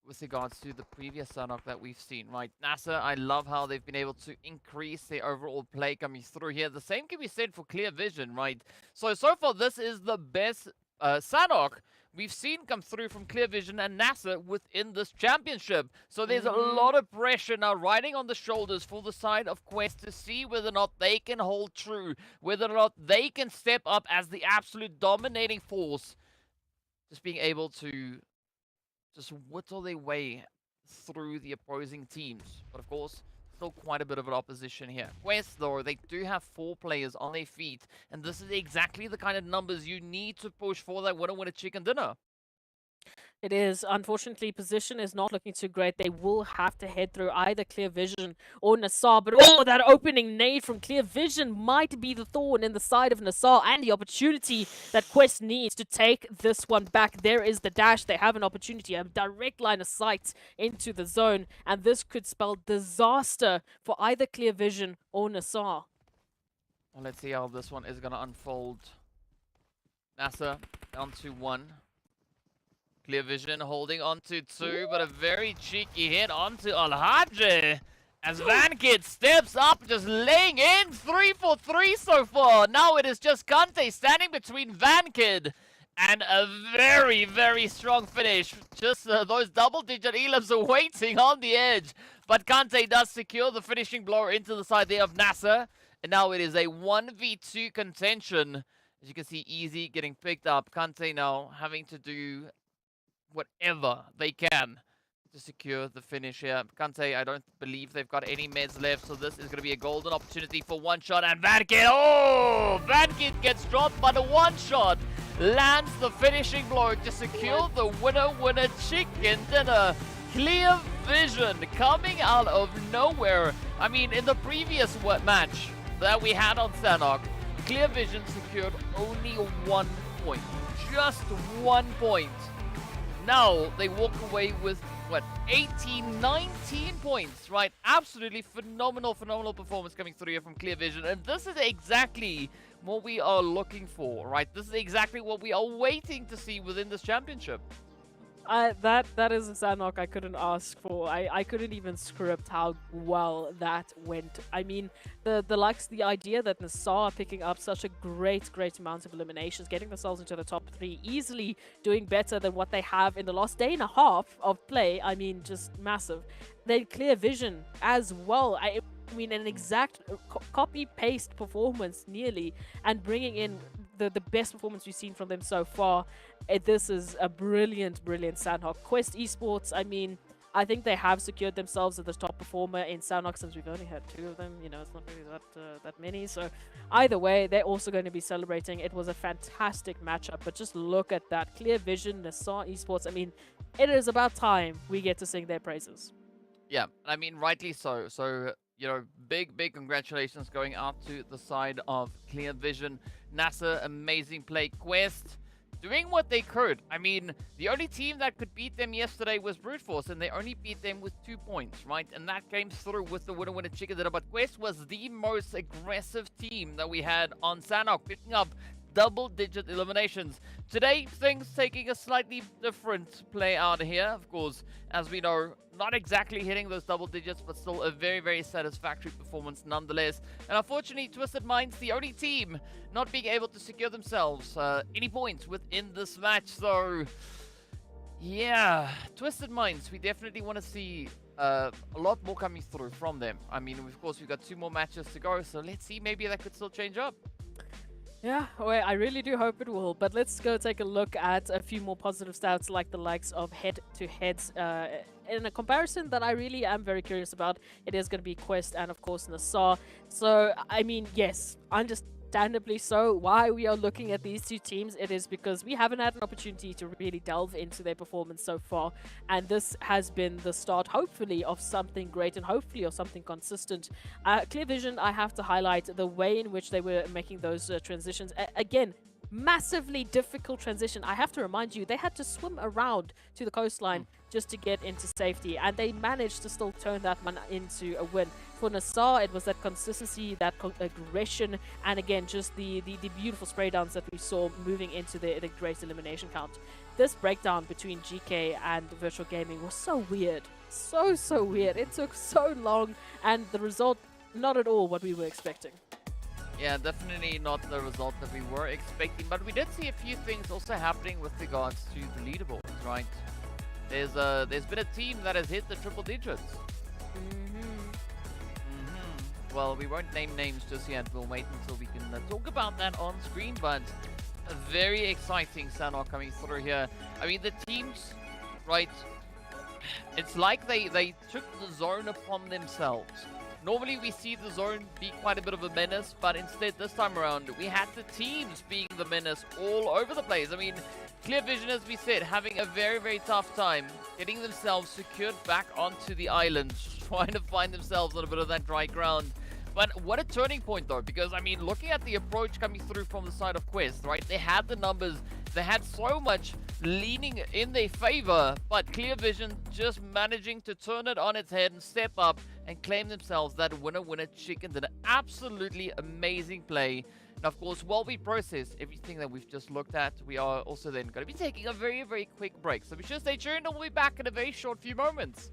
with regards to the previous Sanhok that we've seen, right? NASR, I love how they've been able to increase their overall play coming through here. The same can be said for Clear Vision, right? So far, this is the best Sanhok we've seen come through from Clear Vision and NASR within this championship. So there's a lot of pressure now riding on the shoulders for the side of Quest to see whether or not they can hold true, whether or not they can step up as the absolute dominating force, just being able to just whittle their way through the opposing teams. But of course, still quite a bit of an opposition here. Quest, though, they do have 4 players on their feet, and this is exactly the kind of numbers you need to push for that winner chicken dinner. It is. Unfortunately, position is not looking too great. They will have to head through either Clear Vision or NASR. But that opening nade from Clear Vision might be the thorn in the side of NASR and the opportunity that Quest needs to take this one back. There is the dash. They have an opportunity, a direct line of sight into the zone. And this could spell disaster for either Clear Vision or NASR. Well, let's see how this one is going to unfold. NASR down to 1. Clear Vision holding on to 2, but a very cheeky hit onto RUKH as VanKid steps up, just laying in 3 for 3 so far. Now it is just Kante standing between VanKid and a very, very strong finish. Just those double-digit elims are waiting on the edge, but Kante does secure the finishing blow into the side there of NASR, and now it is a 1v2 contention. As you can see, Easy getting picked up. Kante now having to do whatever they can to secure the finish here. Kante, I don't believe they've got any meds left, so this is going to be a golden opportunity for one shot. And VanKid, VanKid gets dropped, but a one shot lands the finishing blow to secure the winner chicken dinner. Clear Vision coming out of nowhere. I mean, in the previous match that we had on Sanhok, Clear Vision secured only 1 point. Just 1 point. Now they walk away with, 18, 19 points, right? Absolutely phenomenal performance coming through here from Clear Vision. And this is exactly what we are looking for, right? This is exactly what we are waiting to see within this championship. That is a Sanhok I couldn't ask for. I couldn't even script how well that went. I mean, the idea that NASR are picking up such a great amount of eliminations, getting themselves into the top 3, easily doing better than what they have in the last day and a half of play. I mean, just massive. Then Clear Vision as well. I mean, an exact copy-paste performance nearly, and bringing in the best performance we've seen from them so far. This is a brilliant Sanhok. Quest Esports, I mean, I think they have secured themselves as the top performer in Sanhok since we've only had 2 of them. You know, it's not really that many. So either way, they're also going to be celebrating. It was a fantastic matchup, but just look at that. Clear Vision, NASR Esports. I mean, it is about time we get to sing their praises. Yeah, I mean, rightly so. So, you know, big congratulations going out to the side of Clear Vision. NASR, amazing play. Quest doing what they could. I mean, the only team that could beat them yesterday was Brute Force, and they only beat them with 2 points, right? And that came through with the winner chicken dinner. But Quest was the most aggressive team that we had on Sanhok, picking up double-digit eliminations. Today, things taking a slightly different play out here, of course, as we know, not exactly hitting those double digits, but still a very satisfactory performance nonetheless. And unfortunately, Twisted Minds, the only team not being able to secure themselves any points within this match. So, yeah, Twisted Minds, we definitely want to see a lot more coming through from them. I mean, of course, we've got 2 more matches to go, so let's see, maybe that could still change up. Yeah, well, I really do hope it will. But let's go take a look at a few more positive stats, like the likes of head-to-heads. In a comparison that I really am very curious about, it is going to be Quest and, of course, NASR. So, I mean, yes, understandably so. Why we are looking at these 2 teams, it is because we haven't had an opportunity to really delve into their performance so far. And this has been the start, hopefully, of something great and hopefully of something consistent. Clear Vision, I have to highlight the way in which they were making those transitions. Again, massively difficult transition. I have to remind you, they had to swim around to the coastline just to get into safety, and they managed to still turn that one into a win. For NASR, it was that consistency, that aggression, and again, just the beautiful spray downs that we saw moving into the great elimination count. this breakdown between GK and Virtual Gaming was so weird. So weird. It took so long, and the result, not at all what we were expecting. Yeah, definitely not the result that we were expecting, but we did see a few things also happening with regards to the leaderboards, right? There's been a team that has hit the triple digits. Well, we won't name names just yet. We'll wait until we can talk about that on screen, but a very exciting Sanhok coming through here. I mean, the teams, right, it's like they took the zone upon themselves. Normally we see the zone be quite a bit of a menace, but instead this time around we had the teams being the menace all over the place. I mean, Clear Vision, as we said, having a very tough time getting themselves secured back onto the island, trying to find themselves on a bit of that dry ground. But what a turning point though, because I mean, looking at the approach coming through from the side of Quest, right? They had the numbers, they had so much leaning in their favor, but Clear Vision just managing to turn it on its head and step up and claim themselves that winner chicken. Did an absolutely amazing play. And of course, while we process everything that we've just looked at, we are also then going to be taking a very quick break. So be sure to stay tuned and we'll be back in a very short few moments.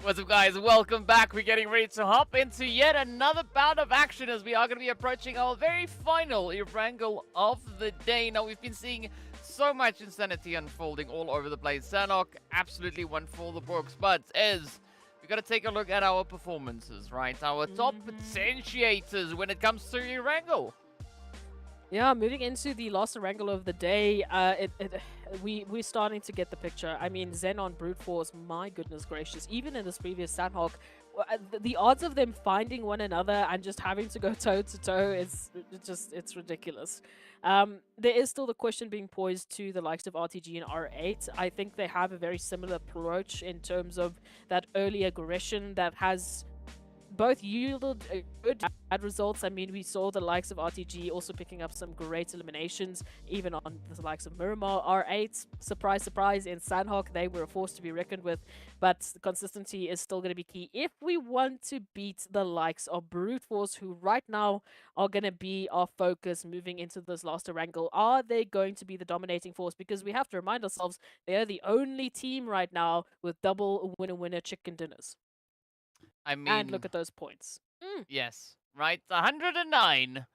What's up, guys? Welcome back. We're getting ready to hop into yet another bout of action as we are going to be approaching our very final Erangel of the day. Now, we've been seeing so much insanity unfolding all over the place. Sanhok absolutely won for the books, but we got to take a look at our performances, right? Our top potentiators when it comes to Erangel. Yeah, moving into the last Erangel of the day, we're starting to get the picture. I mean, XENON Brute Force, my goodness gracious. Even in this previous Sanhok, the odds of them finding one another and just having to go toe to toe is it's ridiculous. There is still the question being posed to the likes of RTG and R8. I think they have a very similar approach in terms of that early aggression that has both yielded good and bad results. I mean, we saw the likes of RTG also picking up some great eliminations, even on the likes of Miramar. R8, surprise, surprise, in Sanhok, they were a force to be reckoned with, but consistency is still going to be key if we want to beat the likes of Brute Force, who right now are going to be our focus moving into this last Erangel. Are they going to be the dominating force? Because we have to remind ourselves, they are the only team right now with double winner-winner chicken dinners. I mean, And look at those points. yes, right? 109.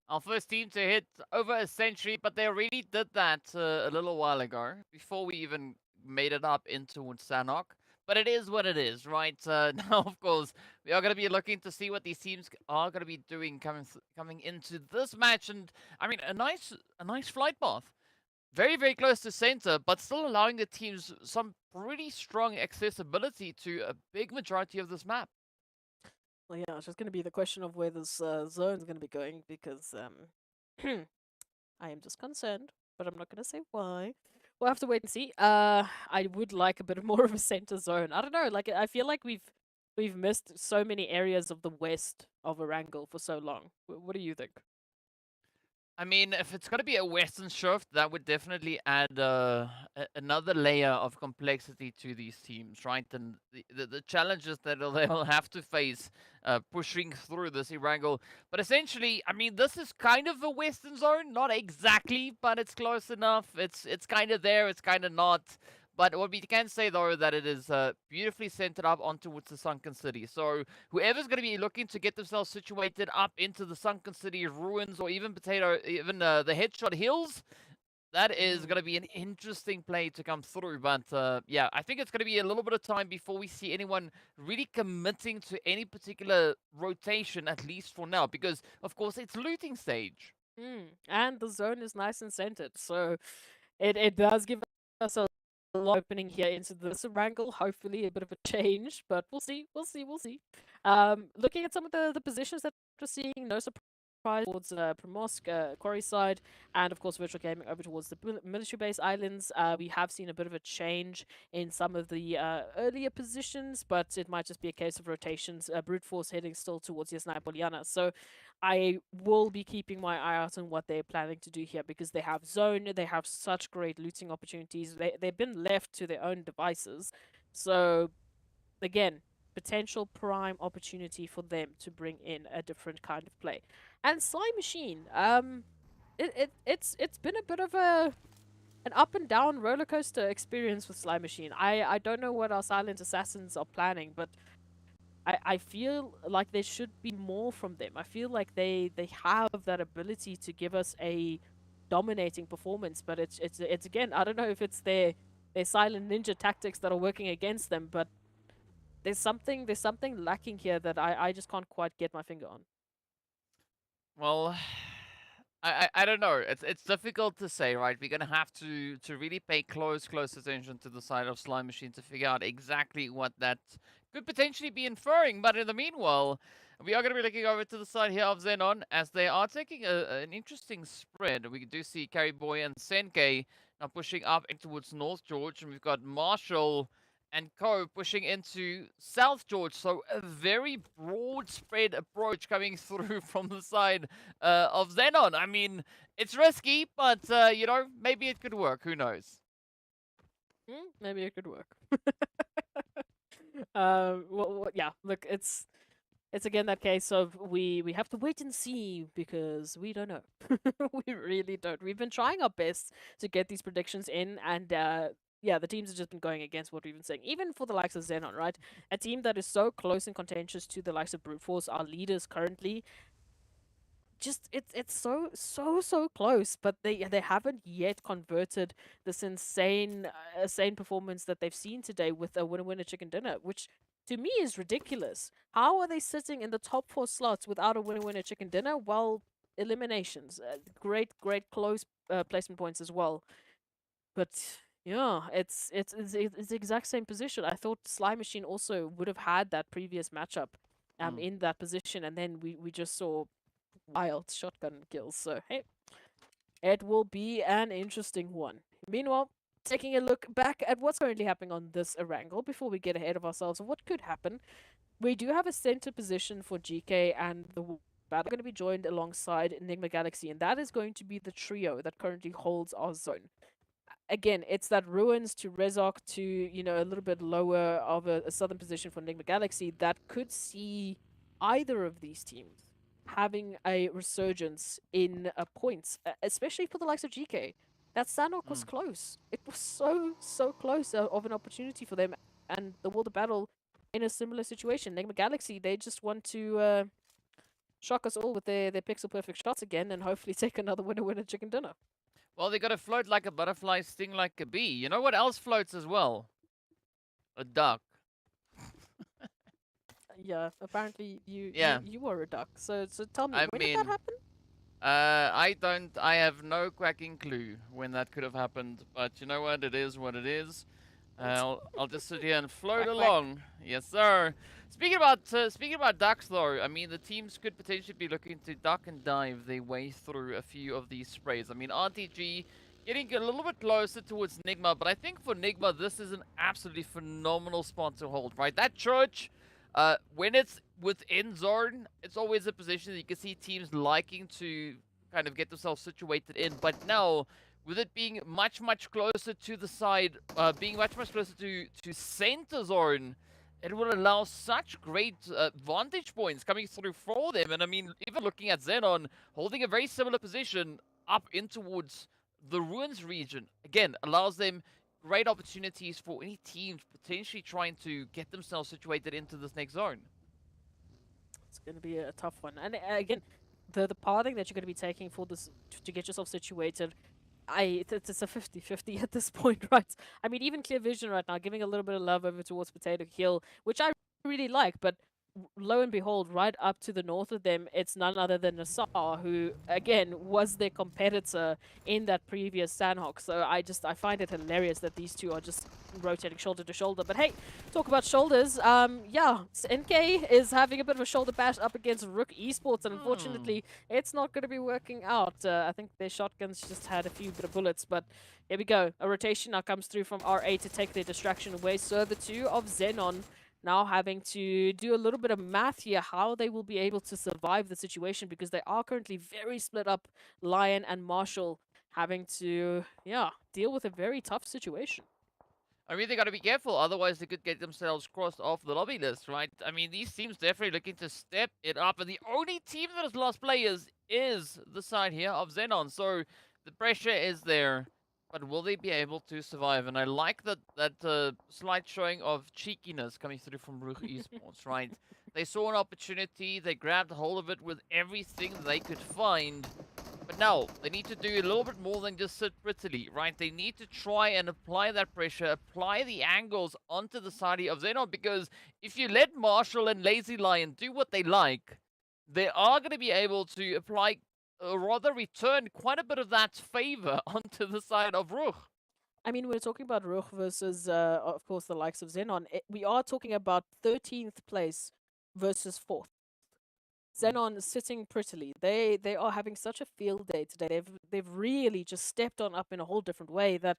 Our first team to hit over a century, but they already did that a little while ago, before we even made it up into Sanhok. But it is what it is, right? Now, of course, we are going to be looking to see what these teams are going to be doing coming into this match. And, I mean, a nice flight path. Very, very close to center, but still allowing the teams some pretty strong accessibility to a big majority of this map. Well, yeah, it's just going to be the question of where this zone is going to be going, because I am just concerned, but I'm not going to say why. We'll have to wait and see. I would like a bit more of a center zone. I don't know, like I feel like we've missed so many areas of the west of Erangel for so long. What do you think? I mean, if it's going to be a Western shift, that would definitely add another layer of complexity to these teams, right? And the challenges that they'll have to face pushing through this Erangel. But essentially, I mean, this is kind of a Western zone. Not exactly, but it's close enough. It's kind of there, it's kind of not. But what we can say, though, that it is beautifully centered up onto the Sunken City. So whoever's going to be looking to get themselves situated up into the Sunken City ruins, or even the Headshot Hills, that is going to be an interesting play to come through. But yeah, I think it's going to be a little bit of time before we see anyone really committing to any particular rotation, at least for now. Because, of course, it's looting stage. And the zone is nice and centered, so it does give us a lot opening here into this Erangel. Hopefully a bit of a change, but we'll see. Looking at some of the positions that we're seeing, no surprise towards Primorsk, Quarry side, and of course Virtual Gaming over towards the military base islands. We have seen a bit of a change in some of the earlier positions, but it might just be a case of rotations. Brute Force heading still towards Yasnaya Poliana. So I will be keeping my eye out on what they're planning to do here, because they have zone, they have such great looting opportunities. They've been left to their own devices. So again, potential prime opportunity for them to bring in a different kind of play. And Sly Machine, it's been a bit of an up and down roller coaster experience with Sly Machine. I don't know what our Silent Assassins are planning, but I feel like there should be more from them. I feel like they have that ability to give us a dominating performance, but it's again, I don't know if it's their silent ninja tactics that are working against them, but there's something lacking here that I just can't quite get my finger on. Well, I don't know. It's difficult to say, right? We're gonna have to really pay close attention to the side of Slime Machine to figure out exactly what that could potentially be inferring. But in the meanwhile, we are gonna be looking over to the side here of XENON, as they are taking an interesting spread. We do see Carry Boy and Senkei now pushing up in towards North George, and we've got Marshall and Co pushing into South George. So a very broad spread approach coming through from the side of XENON. I mean, it's risky, but you know, maybe it could work. Who knows? Maybe it could work. Well, yeah. Look, it's again that case of we have to wait and see, because we don't know. We really don't. We've been trying our best to get these predictions in, and yeah, the teams have just been going against what we've been saying. Even for the likes of XENON, right? A team that is so close and contentious to the likes of Brute Force, our leaders currently. Just it's so close, but they haven't yet converted this insane performance that they've seen today with a winner chicken dinner, which to me is ridiculous. How are they sitting in the top 4 slots without a winner chicken dinner? Well, eliminations, great close placement points as well. But Yeah, it's the exact same position. I thought Slime Machine also would have had that previous matchup in that position, and then we just saw wild shotgun kills. So hey, it will be an interesting one. Meanwhile, taking a look back at what's currently happening on this Erangel before we get ahead of ourselves of what could happen. We do have a center position for GK and the battle going to be joined alongside Enigma Galaxy, and that is going to be the trio that currently holds our zone. Again, it's that Ruins to Rezok to, you know, a little bit lower of a southern position for Enigma Galaxy that could see either of these teams having a resurgence in points, especially for the likes of GK. That Sanhok was close. It was so close of an opportunity for them, and the World of Battle in a similar situation. Enigma Galaxy, they just want to shock us all with their pixel perfect shots again and hopefully take another winner chicken dinner. Well, they got to float like a butterfly, sting like a bee. You know what else floats as well? A duck. Yeah, apparently you were a duck. So tell me, I when did that happen? I have no quacking clue when that could have happened, but you know what? It is what it is. I'll just sit here and float Quack, along. Yes, sir. Speaking about ducks, though, I mean the teams could potentially be looking to duck and dive their way through a few of these sprays. I mean RTG getting a little bit closer towards NIGMA, but I think for NIGMA this is an absolutely phenomenal spot to hold. Right, that church. When it's within zone, it's always a position that you can see teams liking to kind of get themselves situated in. But now, with it being much closer to the side, being much closer to center zone, it will allow such great vantage points coming through for them. And I mean, even looking at XENON, holding a very similar position up in towards the Ruins region, again, allows them great opportunities for any teams potentially trying to get themselves situated into this next zone. It's going to be a tough one. And again, the pathing that you're going to be taking for this to get yourself situated, it's a 50-50 at this point, right? I mean, even Clear Vision right now giving a little bit of love over towards Potato Hill, which I really like, but lo and behold, right up to the north of them, it's none other than NASR, who, again, was their competitor in that previous Sanhok. So I find it hilarious that these two are just rotating shoulder to shoulder. But hey, talk about shoulders. Yeah, NK is having a bit of a shoulder bash up against RUKH Esports, and unfortunately, it's not going to be working out. I think their shotguns just had a few bit of bullets, but here we go. A rotation now comes through from RA to take their distraction away. So the two of XENON now having to do a little bit of math here, how they will be able to survive the situation, because they are currently very split up. Lion and Marshall having to, deal with a very tough situation. I mean, they got to be careful, otherwise they could get themselves crossed off the lobby list, right? I mean, these teams definitely looking to step it up, and the only team that has lost players is the side here of XENON, so the pressure is there. But will they be able to survive? And I like that slight showing of cheekiness coming through from RUKH Esports, right? They saw an opportunity, they grabbed hold of it with everything they could find. But now, they need to do a little bit more than just sit prettily, right? They need to try and apply that pressure, apply the angles onto the side of XENON, because if you let Marshall and Lazy Lion do what they like, they are going to be able to apply rather return quite a bit of that favor onto the side of RUKH. I mean, we're talking about RUKH versus, of course, the likes of XENON. We are talking about 13th place versus 4th. XENON sitting prettily. They are having such a field day today. They've really just stepped on up in a whole different way that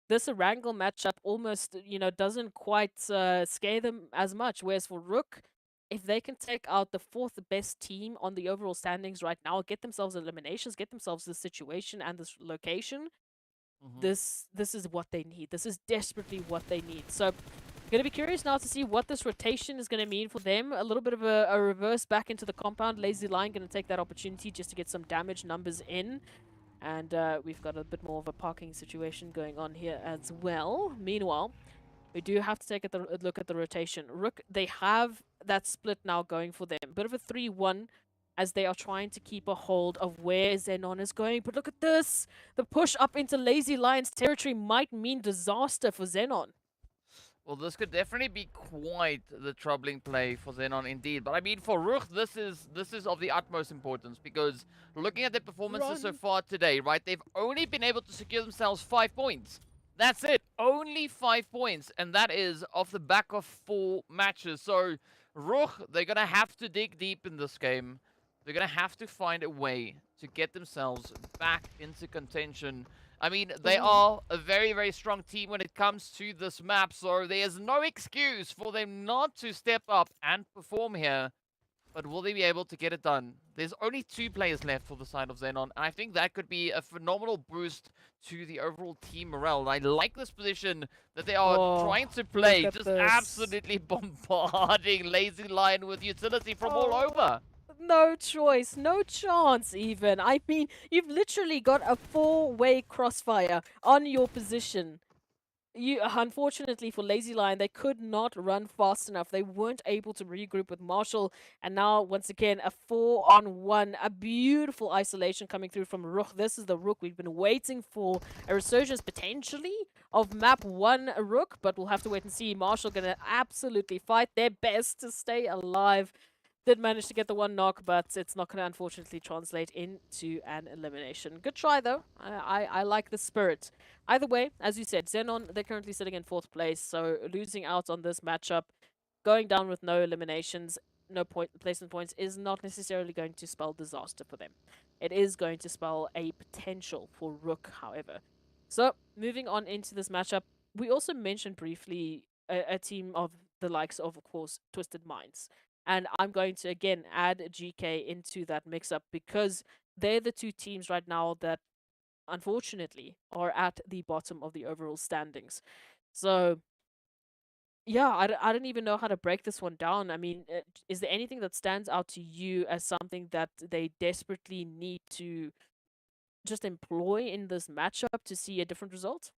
this Erangel matchup almost, doesn't quite scare them as much. Whereas for RUKH, if they can take out the 4th best team on the overall standings right now, get themselves eliminations, get themselves this situation and this location, this is what they need. This is desperately what they need. So, going to be curious now to see what this rotation is going to mean for them. A little bit of a reverse back into the compound. Lazy Lion going to take that opportunity just to get some damage numbers in. And we've got a bit more of a parking situation going on here as well. Meanwhile, we do have to take a look at the rotation. RUKH, they have that split now going for them. Bit of a 3-1 as they are trying to keep a hold of where XENON is going. But look at this. The push up into Lazy Lion's territory might mean disaster for XENON. Well, this could definitely be quite the troubling play for XENON indeed. But I mean, for RUKH, this is of the utmost importance, because looking at their performances so far today, right, they've only been able to secure themselves 5 points. That's it. Only 5 points, and that is off the back of 4 matches. So, RUKH, they're going to have to dig deep in this game. They're going to have to find a way to get themselves back into contention. I mean, they are a very, very strong team when it comes to this map, so there's no excuse for them not to step up and perform here. But will they be able to get it done? There's only 2 players left for the side of XENON, and I think that could be a phenomenal boost to the overall team morale. I like this position that they are trying to play, just absolutely bombarding Lazy Lion with utility from all over. No choice, no chance even. I mean, you've literally got a 4-way crossfire on your position. Unfortunately for Lazy Lion, they could not run fast enough. They weren't able to regroup with Marshall. And now, once again, a 4-on-1. A beautiful isolation coming through from RUKH. This is the RUKH we've been waiting for. A resurgence, potentially, of map 1 RUKH. But we'll have to wait and see. Marshall going to absolutely fight their best to stay alive. Did manage to get the 1 knock, but it's not going to unfortunately translate into an elimination. Good try, though. I like the spirit. Either way, as you said, XENON, they're currently sitting in 4th place, so losing out on this matchup, going down with no eliminations, no placement points, is not necessarily going to spell disaster for them. It is going to spell a potential for RUKH, however. So, moving on into this matchup, we also mentioned briefly a team of the likes of course, Twisted Minds. And I'm going to, again, add GEEKAY into that mix-up because they're the 2 teams right now that, unfortunately, are at the bottom of the overall standings. So, yeah, I don't even know how to break this one down. I mean, is there anything that stands out to you as something that they desperately need to just employ in this matchup to see a different result?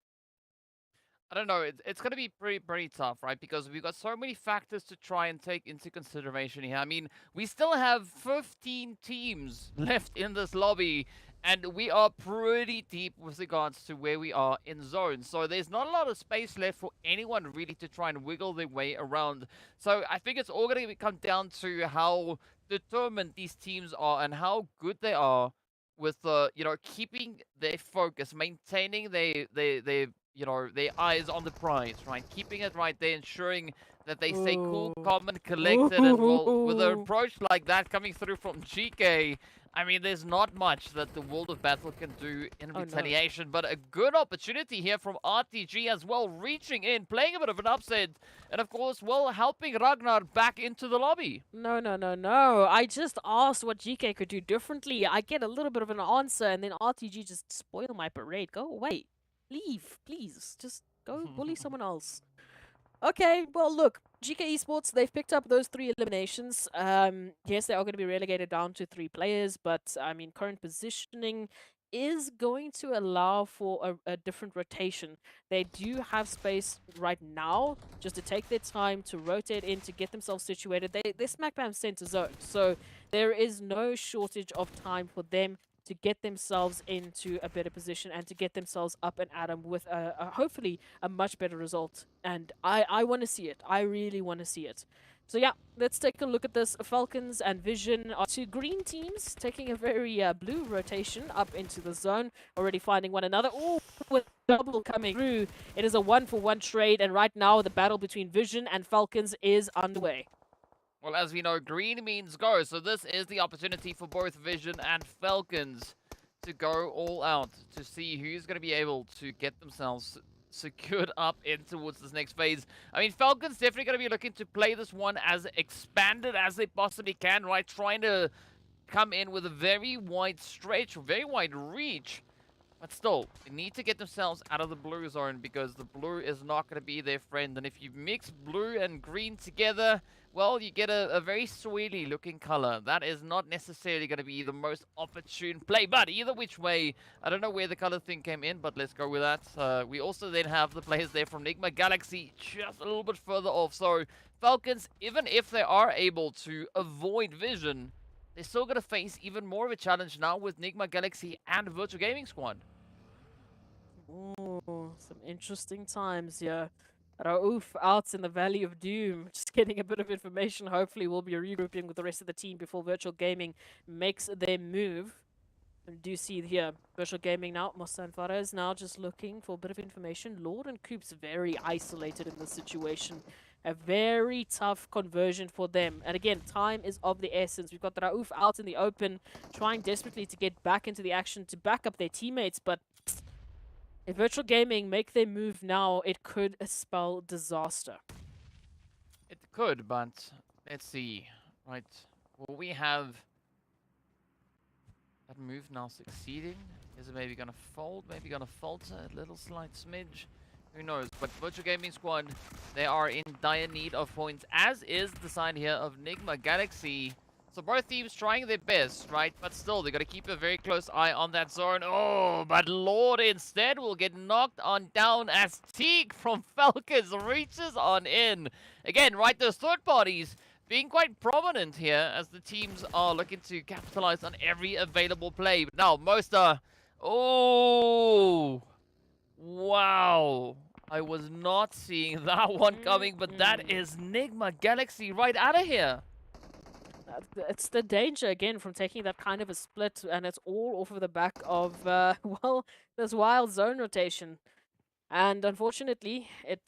I don't know, it's going to be pretty tough, right? Because we've got so many factors to try and take into consideration here. I mean, we still have 15 teams left in this lobby, and we are pretty deep with regards to where we are in zones. So there's not a lot of space left for anyone really to try and wiggle their way around. So I think it's all going to come down to how determined these teams are and how good they are with, keeping their focus, maintaining their their eyes on the prize, right? Keeping it right there, ensuring that they stay cool, calm, and collected. And well, with an approach like that coming through from GEEKAY, I mean, there's not much that the World of Battle can do in retaliation, but a good opportunity here from RTG as well, reaching in, playing a bit of an upset, and of course, well, helping Ragnar back into the lobby. No, no, no, no. I just asked what GEEKAY could do differently. I get a little bit of an answer, and then RTG just spoil my parade. Go away. Leave, please. Just go bully someone else. Okay, well, look, GEEKAY Esports, they've picked up those 3 eliminations. Yes, they are going to be relegated down to 3 players, but, I mean, current positioning is going to allow for a different rotation. They do have space right now just to take their time to rotate in, to get themselves situated. They're smack bam center zone, so there is no shortage of time for them to get themselves into a better position and to get themselves up and at 'em with hopefully a much better result. And I want to see it. I really want to see it. So yeah, let's take a look at this. Falcons and Vision are 2 green teams taking a very blue rotation up into the zone, already finding one another. Oh, with double coming through. It is a 1-for-1 trade, and right now the battle between Vision and Falcons is underway. Well, as we know, green means go, so this is the opportunity for both Vision and Falcons to go all out, to see who's going to be able to get themselves secured up in towards this next phase. I mean, Falcons definitely going to be looking to play this one as expanded as they possibly can, right? Trying to come in with a very wide stretch, very wide reach. But still, they need to get themselves out of the blue zone because the blue is not going to be their friend. And if you mix blue and green together, well, you get a very swirly looking color. That is not necessarily going to be the most opportune play. But either which way, I don't know where the color thing came in, but let's go with that. We also then have the players there from NIGMA Galaxy just a little bit further off. So Falcons, even if they are able to avoid Vision, they're still going to face even more of a challenge now with NIGMA Galaxy and Virtual Gaming Squad. Ooh, some interesting times here. Rauf out in the Valley of Doom. Just getting a bit of information. Hopefully we'll be regrouping with the rest of the team before Virtual Gaming makes their move. Do you see here, Virtual Gaming now, Mostanfara is now just looking for a bit of information. Lord and Coop's very isolated in this situation. A very tough conversion for them. And again, time is of the essence. We've got Rauf out in the open, trying desperately to get back into the action to back up their teammates, but if Virtual Gaming make their move now, it could spell disaster. It could, but let's see. Right. Will we have that move now succeeding? Is it maybe gonna fold? Maybe gonna falter a little slight smidge? Who knows? But Virtual Gaming Squad, they are in dire need of points, as is the side here of NIGMA Galaxy. So both teams trying their best, right? But still, they got to keep a very close eye on that zone. Oh, but Lord instead will get knocked on down as Teak from FALCONS reaches on in. Again, right, those third parties being quite prominent here as the teams are looking to capitalize on every available play. But now, Mosta. Oh, wow. I was not seeing that one coming, but that is NIGMA Galaxy right out of here. It's the danger again from taking that kind of a split, and it's all off of the back of well, this wild zone rotation. And unfortunately, it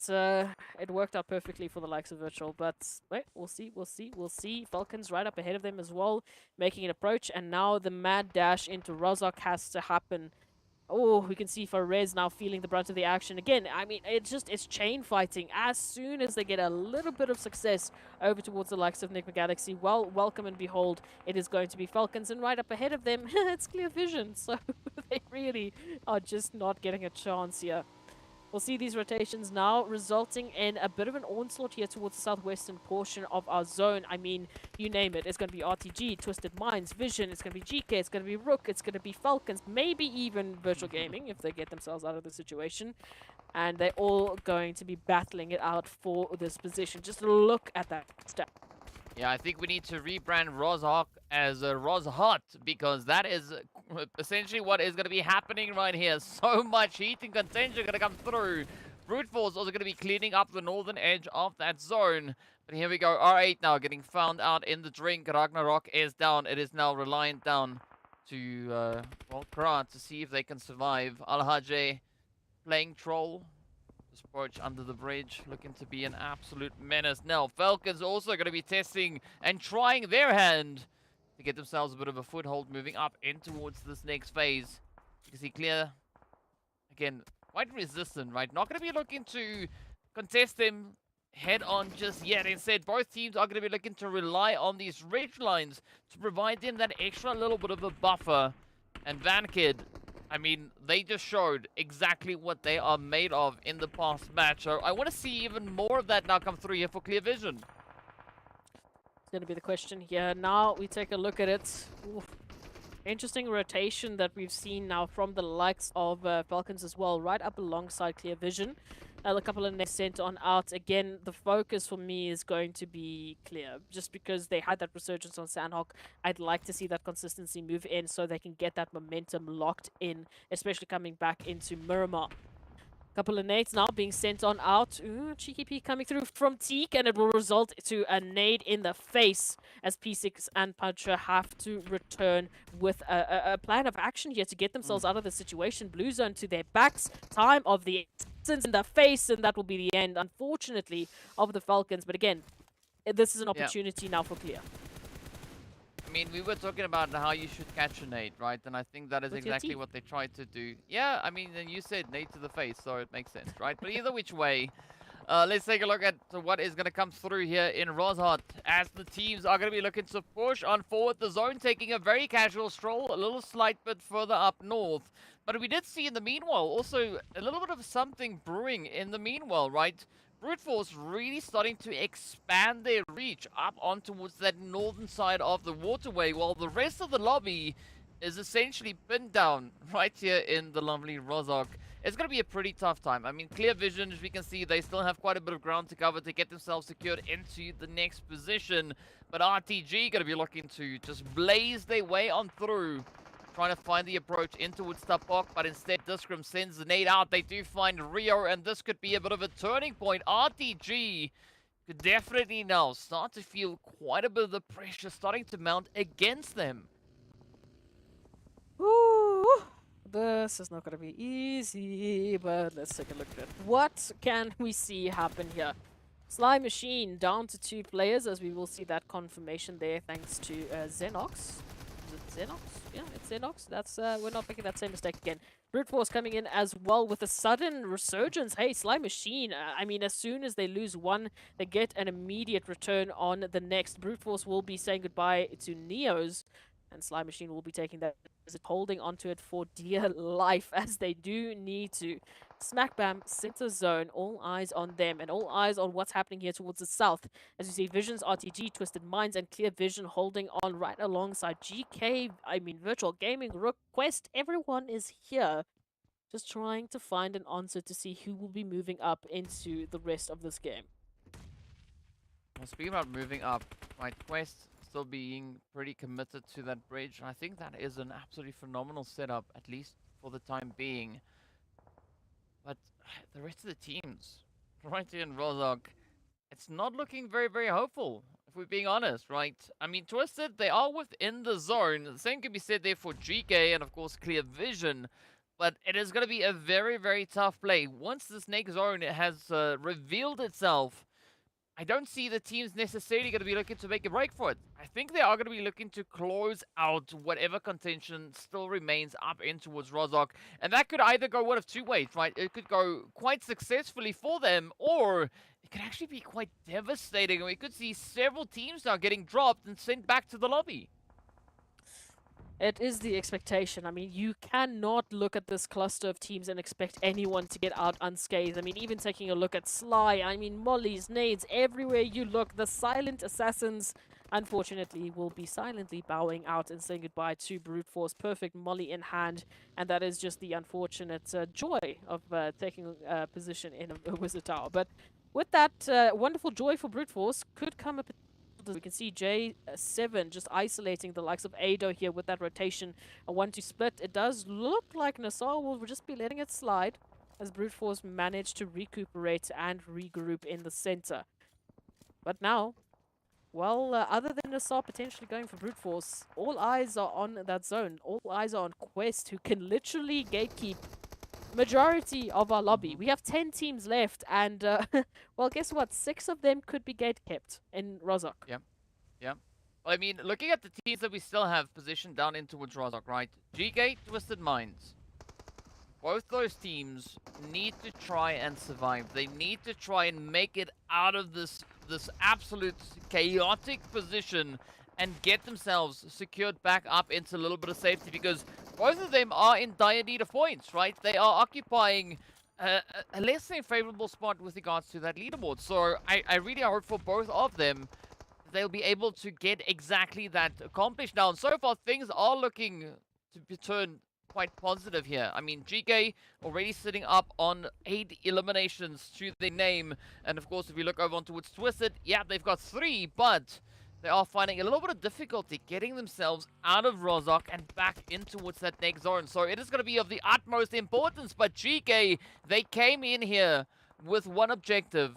worked out perfectly for the likes of Virtual. But wait, we'll see. FALCONS right up ahead of them as well, making an approach, and now the mad dash into RUKH has to happen. Oh, we can see Fares now feeling the brunt of the action. Again, I mean, it's chain fighting. As soon as they get a little bit of success over towards the likes of NIGMA Galaxy, well, welcome and behold, it is going to be FALCONS, and right up ahead of them, it's Clear Vision. So they really are just not getting a chance here. We'll see these rotations now resulting in a bit of an onslaught here towards the southwestern portion of our zone. I mean, you name it. It's going to be RTG, Twisted Minds, Vision. It's going to be GEEKAY. It's going to be RUKH. It's going to be FALCONS. Maybe even Virtual Gaming if they get themselves out of the situation. And they're all going to be battling it out for this position. Just look at that step. Yeah, I think we need to rebrand RUKH as RUKH because that is essentially what is going to be happening right here. So much heat and contention going to come through. Brute Force also going to be cleaning up the northern edge of that zone. But here we go. R8 now getting found out in the drink. Ragnarok is down. It is now reliant down to well, Kra to see if they can survive. Al-Hajj playing troll. Approach under the bridge, looking to be an absolute menace. Now, FALCONS also going to be testing and trying their hand to get themselves a bit of a foothold moving up in towards this next phase. You can see Clear, again, quite resistant, right? Not going to be looking to contest them head on just yet. Instead, both teams are going to be looking to rely on these ridge lines to provide them that extra little bit of a buffer. And VanKid, I mean, they just showed exactly what they are made of in the past match. So I want to see even more of that now come through here for Clear Vision. It's going to be the question here. Now we take a look at it. Oof. Interesting rotation that we've seen now from the likes of FALCONS as well, right up alongside Clear Vision. A couple of nests sent on out. Again, the focus for me is going to be Clear, just because they had that resurgence on Sanhok. I'd like to see that consistency move in so they can get that momentum locked in, especially coming back into Miramar. Couple of nades now being sent on out. Ooh, cheeky peek coming through from Teak, and it will result to a nade in the face as P6 and Puncher have to return with a plan of action here to get themselves out of the situation. Blue zone to their backs. Time of the in the face, and that will be the end, unfortunately, of the FALCONS. But again, this is an opportunity now for Clear. I mean, we were talking about how you should catch a nade, right? And I think that is exactly what they tried to do. Yeah, I mean, and you said nade to the face, so it makes sense, right? But either which way, let's take a look at what is going to come through here in RUKH as the teams are going to be looking to push on forward. The zone taking a very casual stroll, a little slight bit further up north. But we did see in the meanwhile also a little bit of something brewing in the meanwhile, right? Brute Force really starting to expand their reach up on towards that northern side of the waterway, while the rest of the lobby is essentially pinned down right here in the lovely RUKH. It's going to be a pretty tough time. I mean, Clear Vision, as we can see, they still have quite a bit of ground to cover to get themselves secured into the next position. But RTG going to be looking to just blaze their way on through, trying to find the approach in towards Tapok, but instead Discrim sends the nade out. They do find Rio, and this could be a bit of a turning point. RTG could definitely now start to feel quite a bit of the pressure starting to mount against them. Ooh, this is not going to be easy, but let's take a look at it. What can we see happen here? Sly Machine down to 2 players, as we will see that confirmation there thanks to Xenox. Is it Xenox? Yeah, it's Xenox. That's we're not making that same mistake again. Brute Force coming in as well with a sudden resurgence. Hey, Sly Machine, I mean, as soon as they lose one, they get an immediate return on the next. Brute Force will be saying goodbye to Neos, and Sly Machine will be taking that, holding onto it for dear life, as they do need to. Smack bam, center zone, all eyes on them, and all eyes on what's happening here towards the south. As you see, Visions, RTG, Twisted Minds, and Clear Vision holding on right alongside GK, I mean, Virtual Gaming, RUKH, Quest, everyone is here. Just trying to find an answer to see who will be moving up into the rest of this game. Well, speaking about moving up, right, Quest still being pretty committed to that bridge. I think that is an absolutely phenomenal setup, at least for the time being. But the rest of the teams, right here in RUKH, it's not looking very, very hopeful, if we're being honest, right? I mean, Twisted, they are within the zone. The same can be said there for GK and, of course, Clear Vision. But it is going to be a very, very tough play. Once this next zone has revealed itself, I don't see the teams necessarily going to be looking to make a break for it. I think they are going to be looking to close out whatever contention still remains up in towards RUKH. And that could either go one of 2 ways, right? It could go quite successfully for them, or it could actually be quite devastating. And we could see several teams now getting dropped and sent back to the lobby. It is the expectation. I mean, you cannot look at this cluster of teams and expect anyone to get out unscathed. I mean, even taking a look at Sly, I mean, mollies, nades, everywhere you look, the silent assassins, unfortunately, will be silently bowing out and saying goodbye to Brute Force. Perfect molly in hand, and that is just the unfortunate joy of taking position in a Wizard Tower. But with that wonderful joy for Brute Force could come a we can see J7 just isolating the likes of Ado here with that rotation. A 1-2 split. It does look like NASR will just be letting it slide as Brute Force managed to recuperate and regroup in the center. But now, well, other than NASR potentially going for Brute Force, all eyes are on that zone. All eyes are on Quest, who can literally gatekeep majority of our lobby. We have 10 teams left, and well, guess what? 6 of them could be gate kept in RUKH. Yeah. Well, I mean, looking at the teams that we still have positioned down in towards RUKH, right? GK, Twisted Minds. Both those teams need to try and survive. They need to try and make it out of this absolute chaotic position and get themselves secured back up into a little bit of safety, because both of them are in dire need of points, right? They are occupying a less than favorable spot with regards to that leaderboard. So I really hope for both of them they'll be able to get exactly that accomplished now. And so far, things are looking to turn quite positive here. I mean, GK already sitting up on 8 eliminations to their name. And of course, if you look over on towards Twisted, yeah, they've got 3, but they are finding a little bit of difficulty getting themselves out of RUKH and back in towards that next zone. So it is going to be of the utmost importance. But GK, they came in here with one objective,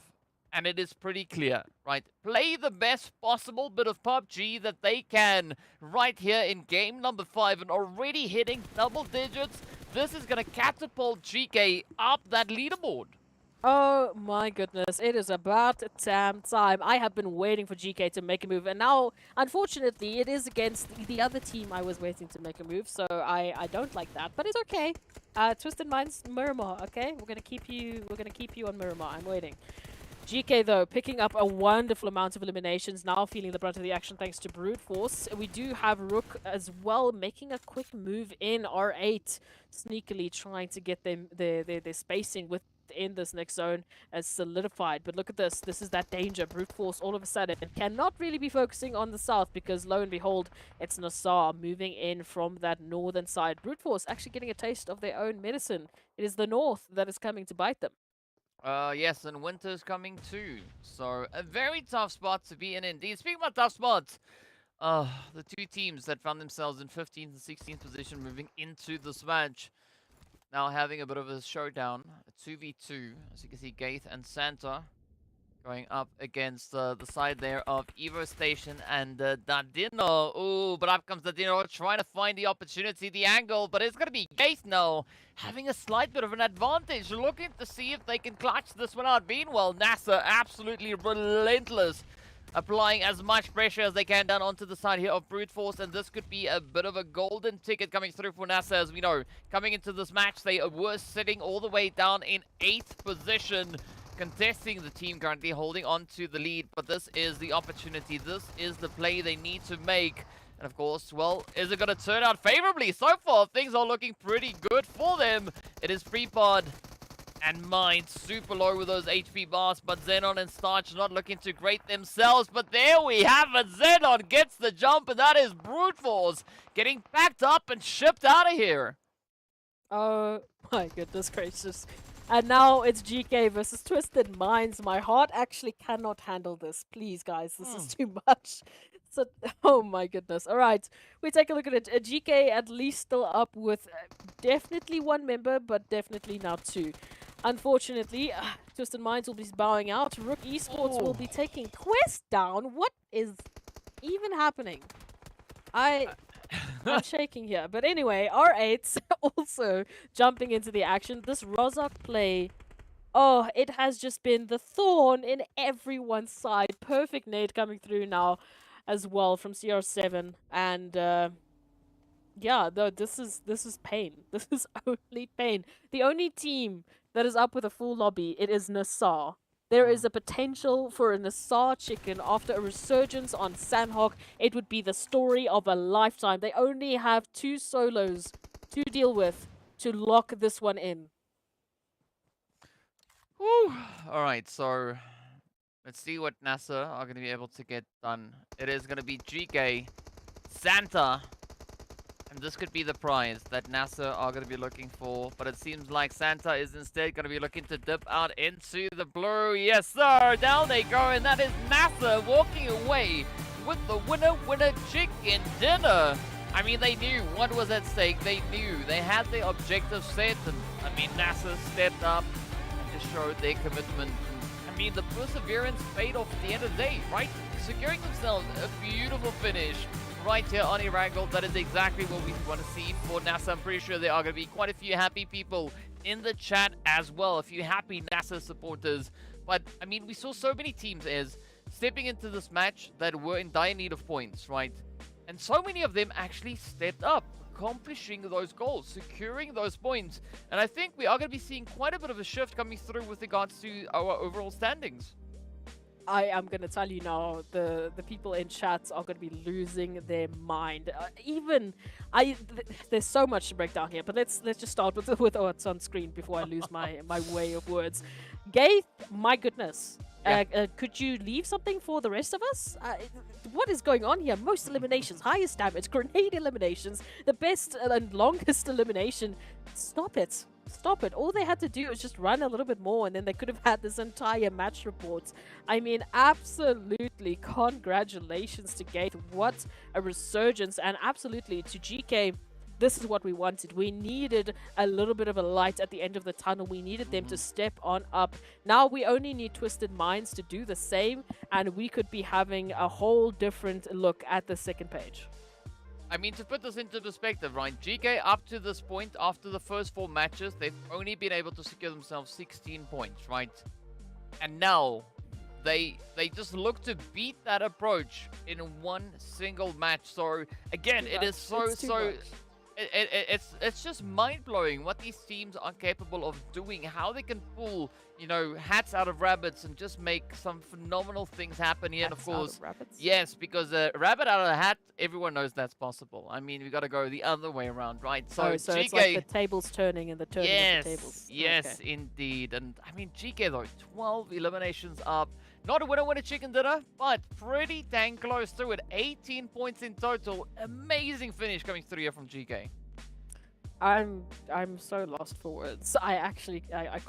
and it is pretty clear, right? Play the best possible bit of PUBG that they can right here in game number 5, and already hitting double digits. This is going to catapult GK up that leaderboard. Oh my goodness, it is about damn time. I have been waiting for GK to make a move, and now, unfortunately, it is against the other team I was waiting to make a move, so I don't like that, but it's okay. Twisted Minds, Miramar, okay? We're gonna keep you on Miramar. I'm waiting. GK, though, picking up a wonderful amount of eliminations, now feeling the brunt of the action thanks to Brute Force. We do have RUKH as well, making a quick move in R8, sneakily trying to get them their spacing within this next zone as solidified. But look at this. This is that danger. Brute Force all of a sudden cannot really be focusing on the south, because lo and behold, it's NASR moving in from that northern side. Brute Force actually getting a taste of their own medicine. It is the north that is coming to bite them. Yes, and winter's coming too. So, a very tough spot to be in indeed. Speaking about tough spots, the 2 teams that found themselves in 15th and 16th position moving into this match, now having a bit of a showdown, a 2v2, as you can see, Gaith and Santa. Going up against the side there of Evo Station and Dadino. Ooh, but up comes Dadino trying to find the opportunity, the angle, but it's going to be Gate now having a slight bit of an advantage, looking to see if they can clutch this one out. Meanwhile, NASR absolutely relentless, applying as much pressure as they can down onto the side here of Brute Force, and this could be a bit of a golden ticket coming through for NASR. As we know, coming into this match, they were sitting all the way down in 8th position, contesting the team currently holding on to the lead, but this is the opportunity. This is the play they need to make. And of course, well, is it going to turn out favorably? So far, things are looking pretty good for them. It is Prepod and Mind super low with those HP bars, but XENON and Starch not looking too great themselves. But there we have it. XENON gets the jump, and that is Brute Force getting packed up and shipped out of here. Oh my goodness gracious. And now it's GEEKAY versus Twisted Minds. My heart actually cannot handle this. Please, guys, this is too much. So, oh my goodness. All right, we take a look at it. GEEKAY at least still up with definitely one member, but definitely now two. Unfortunately, Twisted Minds will be bowing out. RUKH Esports will be taking Quest down. What is even happening? I'm shaking here. But anyway, R8 also jumping into the action. This Rozhok play, oh, it has just been the thorn in everyone's side. Perfect nade coming through now as well from CR7. And yeah, though this is pain. This is only pain. The only team that is up with a full lobby, it is NASR. There is a potential for a NASR chicken after a resurgence on Sanhok. It would be the story of a lifetime. They only have 2 solos to deal with to lock this one in. Whew. All right, so let's see what NASR are going to be able to get done. It is going to be GEEKAY, Santa, and this could be the prize that NASR are going to be looking for. But it seems like Santa is instead going to be looking to dip out into the blue. Yes, sir. Down they go. And that is NASR walking away with the winner chicken dinner. I mean, they knew what was at stake. They knew they had their objective set. And I mean, NASR stepped up and just showed their commitment. I mean, the perseverance paid off at the end of the day, right? Securing themselves a beautiful finish right here on Erangel. That is exactly what we want to see for NASR. I'm pretty sure there are going to be quite a few happy people in the chat as well, a few happy NASR supporters. But I mean, we saw so many teams as stepping into this match that were in dire need of points, right? And so many of them actually stepped up, accomplishing those goals, securing those points. And I think we are going to be seeing quite a bit of a shift coming through with regards to our overall standings. I am going to tell you now, the people in chats are going to be losing their mind. There's so much to break down here, but let's just start with what's on screen before I lose my way of words. Gay, my goodness. Yeah. Could you leave something for the rest of us? What is going on here? Most eliminations, highest damage, grenade eliminations, the best and longest elimination. Stop it. Stop it. All they had to do was just run a little bit more and then they could have had this entire match report. I mean, absolutely congratulations to Gate. What a resurgence. And absolutely to GEEKAY, this is what we wanted. We needed a little bit of a light at the end of the tunnel. We needed them to step on up. Now we only need Twisted Minds to do the same, and we could be having a whole different look at the second page. I mean, to put this into perspective, right? GEEKAY, up to this point, after the first 4 matches, they've only been able to secure themselves 16 points, right? And now, they just look to beat that approach in one single match. So, again, it is it's just mind-blowing what these teams are capable of doing, how they can pull, you know, hats out of rabbits and just make some phenomenal things happen here. And of course, yes, because a rabbit out of a hat, everyone knows that's possible. I mean, we got to go the other way around, right? So GEEKAY, it's like the tables turning and the turning of the tables. Yes, okay. Indeed. And I mean, GEEKAY though, 12 eliminations up. Not a winner chicken dinner, but pretty dang close to it. 18 points in total. Amazing finish coming through here from GEEKAY. I'm so lost for words. I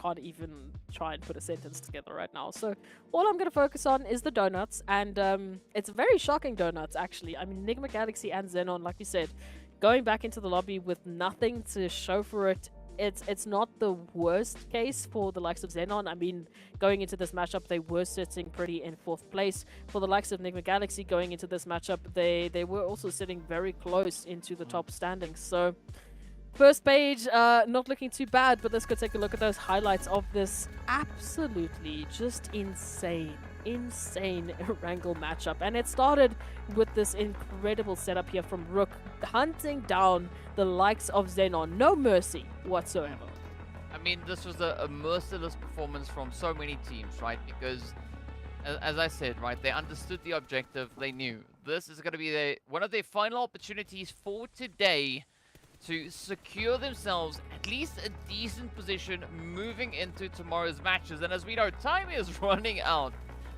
can't even try and put a sentence together right now. So all I'm going to focus on is the donuts, and it's very shocking donuts actually. I mean, NIGMA Galaxy and XENON, like you said, going back into the lobby with nothing to show for it. it's not the worst case for the likes of XENON. I mean, going into this matchup, they were sitting pretty in 4th place. For the likes of NIGMA Galaxy going into this matchup, they were also sitting very close into the top standings. So first page, not looking too bad, but let's go take a look at those highlights of this absolutely just insane Erangel matchup. And it started with this incredible setup here from RUKH, hunting down the likes of XENON. No mercy whatsoever. I mean, this was a merciless performance from so many teams, right? Because, as I said, right, they understood the objective. They knew this is going to be one of their final opportunities for today to secure themselves at least a decent position moving into tomorrow's matches. And as we know, time is running out.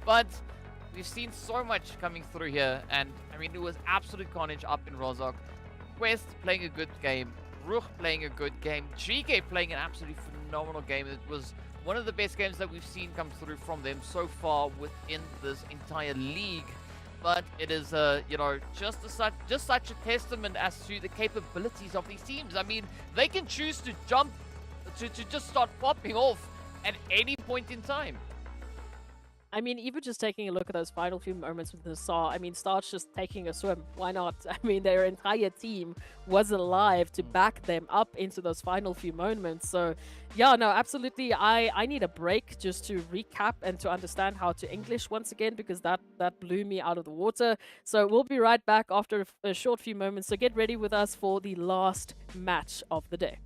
But we've seen so much coming through here. And, I mean, it was absolute carnage up in RUKH. Quest playing a good game. RUKH playing a good game. GEEKAY playing an absolutely phenomenal game. It was one of the best games that we've seen come through from them so far within this entire league. But it is, you know, just such a testament as to the capabilities of these teams. I mean, they can choose to jump, to just start popping off at any point in time. I mean, even just taking a look at those final few moments with NASR, I mean, Star's just taking a swim. Why not? I mean, their entire team was alive to back them up into those final few moments. So, yeah, no, absolutely. I need a break just to recap and to understand how to English once again, because that blew me out of the water. So we'll be right back after a short few moments. So get ready with us for the last match of the day.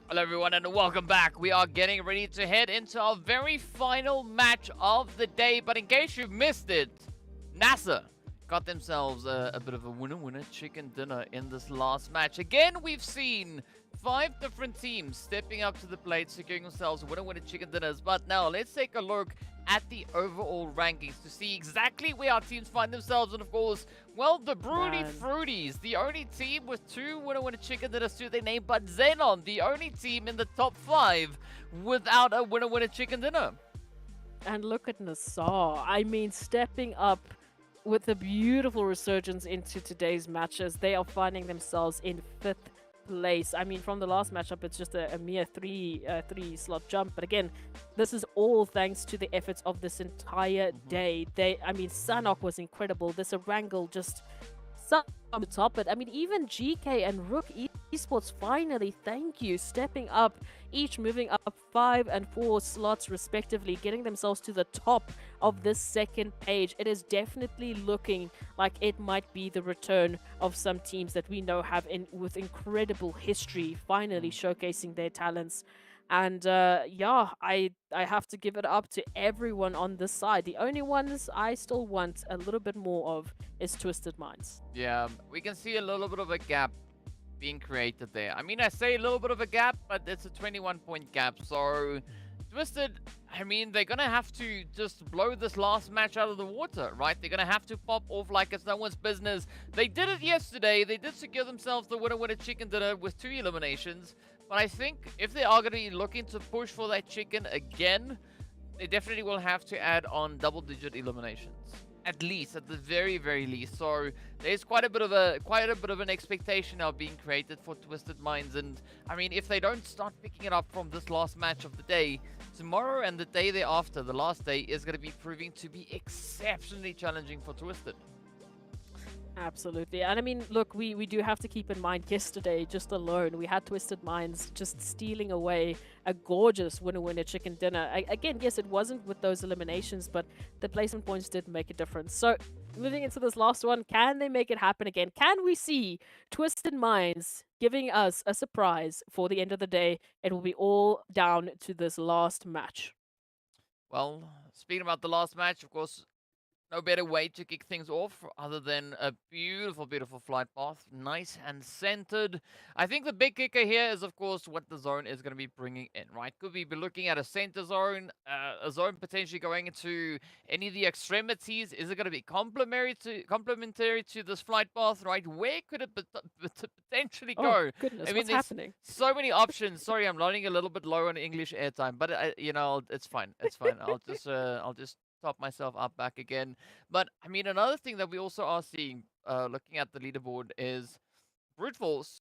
Hello everyone and welcome back. We are getting ready to head into our very final match of the day, but in case you've missed it, NASR got themselves a bit of a winner-winner chicken dinner in this last match. Again, we've seen 5 different teams stepping up to the plate, securing themselves winner-winner chicken dinners. But now, let's take a look at the overall rankings to see exactly where our teams find themselves. And of course, well, the Broody Fruities, the only team with 2 winner-winner chicken dinners to their name, but XENON, the only team in the top 5 without a winner-winner chicken dinner. And look at NASR. I mean, stepping up with a beautiful resurgence into today's matches. They are finding themselves in 5th place. I mean, from the last matchup, it's just a mere three slot jump. But again, this is all thanks to the efforts of this entire day. I mean, Sanhok was incredible. This Erangel just on the top. But I mean, even GEEKAY and RUKH Esports finally, thank you, stepping up, each moving up 5 and 4 slots respectively, getting themselves to the top of this second page. It is definitely looking like it might be the return of some teams that we know have with incredible history, finally showcasing their talents. And yeah, I have to give it up to everyone on this side. The only ones I still want a little bit more of is Twisted Minds. Yeah, we can see a little bit of a gap being created there. I mean, I say a little bit of a gap, but it's a 21-point gap. So Twisted, I mean, they're going to have to just blow this last match out of the water, right? They're going to have to pop off like it's no one's business. They did it yesterday. They did secure themselves the winner-winner chicken dinner with 2 eliminations. But I think if they are going to be looking to push for that chicken again, they definitely will have to add on double-digit eliminations. At least, at the very, very least. So there's quite a bit of an expectation now being created for Twisted Minds. And I mean, if they don't start picking it up from this last match of the day, tomorrow and the day thereafter, the last day, is going to be proving to be exceptionally challenging for Twisted. Absolutely. And I mean, look, we do have to keep in mind yesterday, just alone, we had Twisted Minds just stealing away a gorgeous winner-winner chicken dinner. Again, yes, it wasn't with those eliminations, but the placement points did make a difference. So moving into this last one, can they make it happen again? Can we see Twisted Minds giving us a surprise for the end of the day? It will be all down to this last match. Well, speaking about the last match, of course, no better way to kick things off other than a beautiful, beautiful flight path. Nice and centered. I think the big kicker here is, of course, what the zone is going to be bringing in, right? Could we be looking at a center zone, a zone potentially going into any of the extremities? Is it going to be complementary to this flight path, right? Where could it potentially go? Oh, goodness, I mean, what's happening? So many options. Sorry, I'm running a little bit low on English airtime, but you know, it's fine. It's fine. I'll just top myself up back again. But I mean, another thing that we also are seeing, looking at the leaderboard, is Brute Force.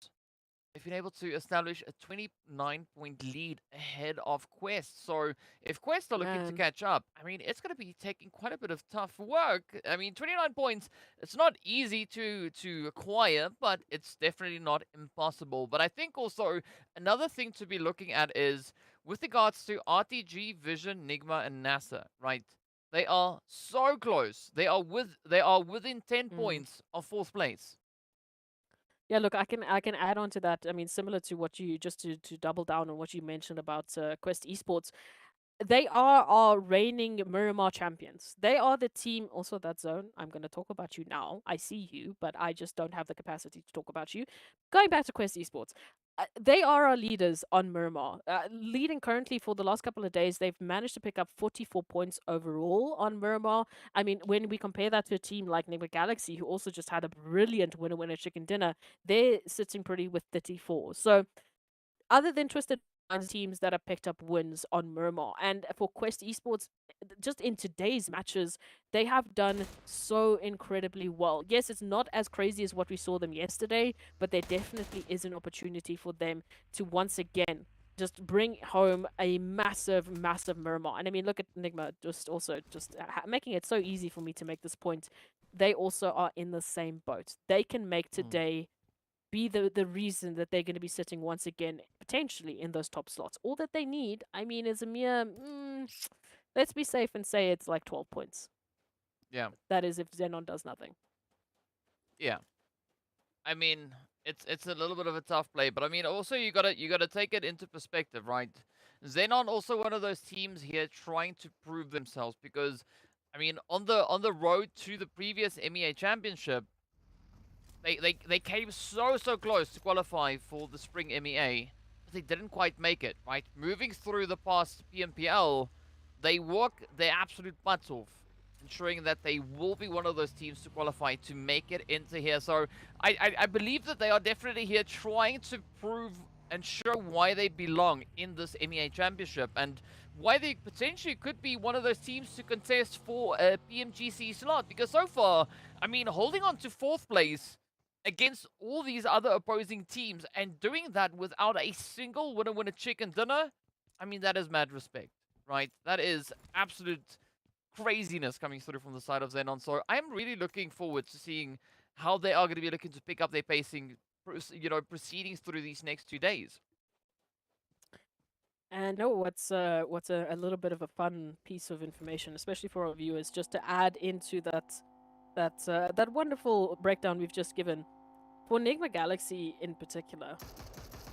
They've been able to establish a 29-point lead ahead of Quest. So if Quest are looking to catch up, I mean, it's going to be taking quite a bit of tough work. I mean, 29 points, it's not easy to acquire, but it's definitely not impossible. But I think also another thing to be looking at is with regards to RTG, Vision, NIGMA, and NASR, right? They are so close. They are within 10 points of 4th place. Yeah, look, I can add on to that. I mean, similar to what you just to double down on what you mentioned about Quest Esports. They are our reigning Miramar champions. They are the team, also that zone. I'm going to talk about you now. I see you, but I just don't have the capacity to talk about you. Going back to Quest Esports, they are our leaders on Miramar. Leading currently for the last couple of days, they've managed to pick up 44 points overall on Miramar. I mean, when we compare that to a team like NIGMA Galaxy, who also just had a brilliant winner-winner chicken dinner, they're sitting pretty with 34. So other than Twisted teams that have picked up wins on Miramar. And for Quest Esports, just in today's matches, they have done so incredibly well. Yes, it's not as crazy as what we saw them yesterday, but there definitely is an opportunity for them to once again just bring home a massive, massive Miramar. And I mean, look at NIGMA, just making it so easy for me to make this point. They also are in the same boat. They can make today be the reason that they're going to be sitting once again, potentially in those top slots. All that they need, I mean, is a mere, let's be safe and say it's like 12 points. Yeah. That is if XENON does nothing. Yeah. I mean, it's a little bit of a tough play, but I mean, also you gotta take it into perspective, right? XENON also one of those teams here trying to prove themselves because I mean, on the road to the previous MEA Championship, they came so close to qualify for the Spring MEA, but they didn't quite make it, right? Moving through the past PMPL, they work their absolute butts off, ensuring that they will be one of those teams to qualify to make it into here. So I believe that they are definitely here trying to prove and show why they belong in this MEA Championship and why they potentially could be one of those teams to contest for a PMGC slot. Because so far, I mean, holding on to 4th place against all these other opposing teams and doing that without a single winner chicken dinner, I mean, that is mad respect, right? That is absolute craziness coming through from the side of XENON. So I'm really looking forward to seeing how they are going to be looking to pick up their pacing, you know, proceedings through these next 2 days. And no, what's a little bit of a fun piece of information, especially for our viewers, just to add into that wonderful breakdown we've just given. For NIGMA Galaxy in particular,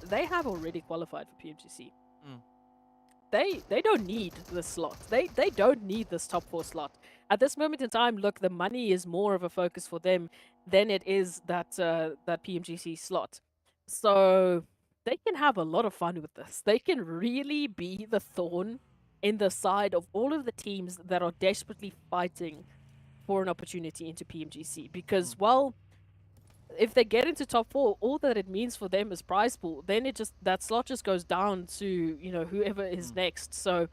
they have already qualified for PMGC. They don't need this slot. They don't need this top 4 slot. At this moment in time, look, the money is more of a focus for them than it is that PMGC slot. So they can have a lot of fun with this. They can really be the thorn in the side of all of the teams that are desperately fighting for an opportunity into PMGC. Because, well, if they get into top 4, all that it means for them is prize pool. Then that slot just goes down to, you know, whoever is next. So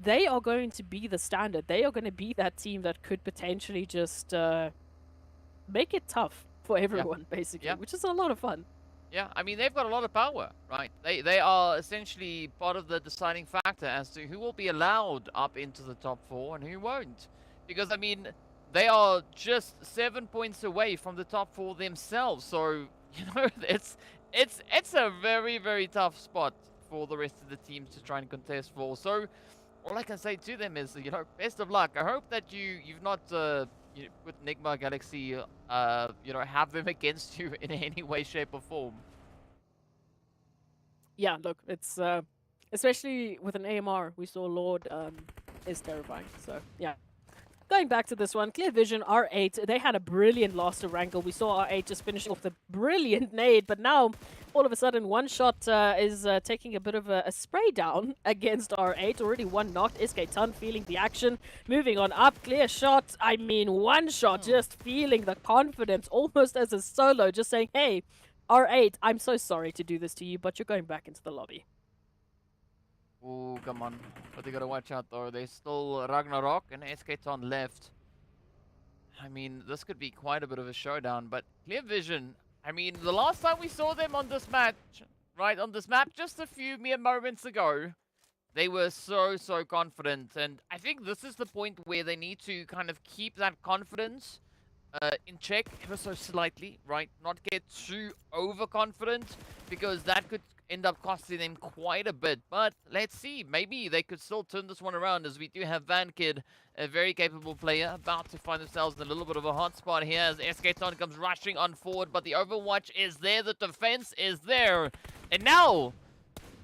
they are going to be the standard. They are going to be that team that could potentially just make it tough for everyone, basically, which is a lot of fun. Yeah, I mean, they've got a lot of power, right? They are essentially part of the deciding factor as to who will be allowed up into the top 4 and who won't. Because, I mean, they are just 7 points away from the top 4 themselves. So, you know, it's a very tough spot for the rest of the teams to try and contest for. So, all I can say to them is, you know, best of luck. I hope that you've not with NIGMA Galaxy, you know, have them against you in any way, shape, or form. Yeah, look, it's especially with an AMR, we saw Lord is terrifying. So yeah. Going back to this one, Clear Vision, R8, they had a brilliant loss to Erangel. We saw R8 just finish off the brilliant nade, but now, all of a sudden, One Shot is taking a bit of a spray down against R8. Already 1 knocked. XENON feeling the action. Moving on up, Clear Shot. I mean, One Shot just feeling the confidence, almost as a solo, just saying, hey, R8, I'm so sorry to do this to you, but you're going back into the lobby. Oh, come on. But they gotta watch out, though. There's still RUKH and XENON left. I mean, this could be quite a bit of a showdown, but Clear Vision, I mean, the last time we saw them on this match, right, on this map, just a few mere moments ago, they were so confident. And I think this is the point where they need to kind of keep that confidence in check ever so slightly, right? Not get too overconfident, because that could end up costing them quite a bit. But let's see, maybe they could still turn this one around, as we do have VanKid, a very capable player, about to find themselves in a little bit of a hot spot here as XENON comes rushing on forward, but the Overwatch is there, the defense is there, and now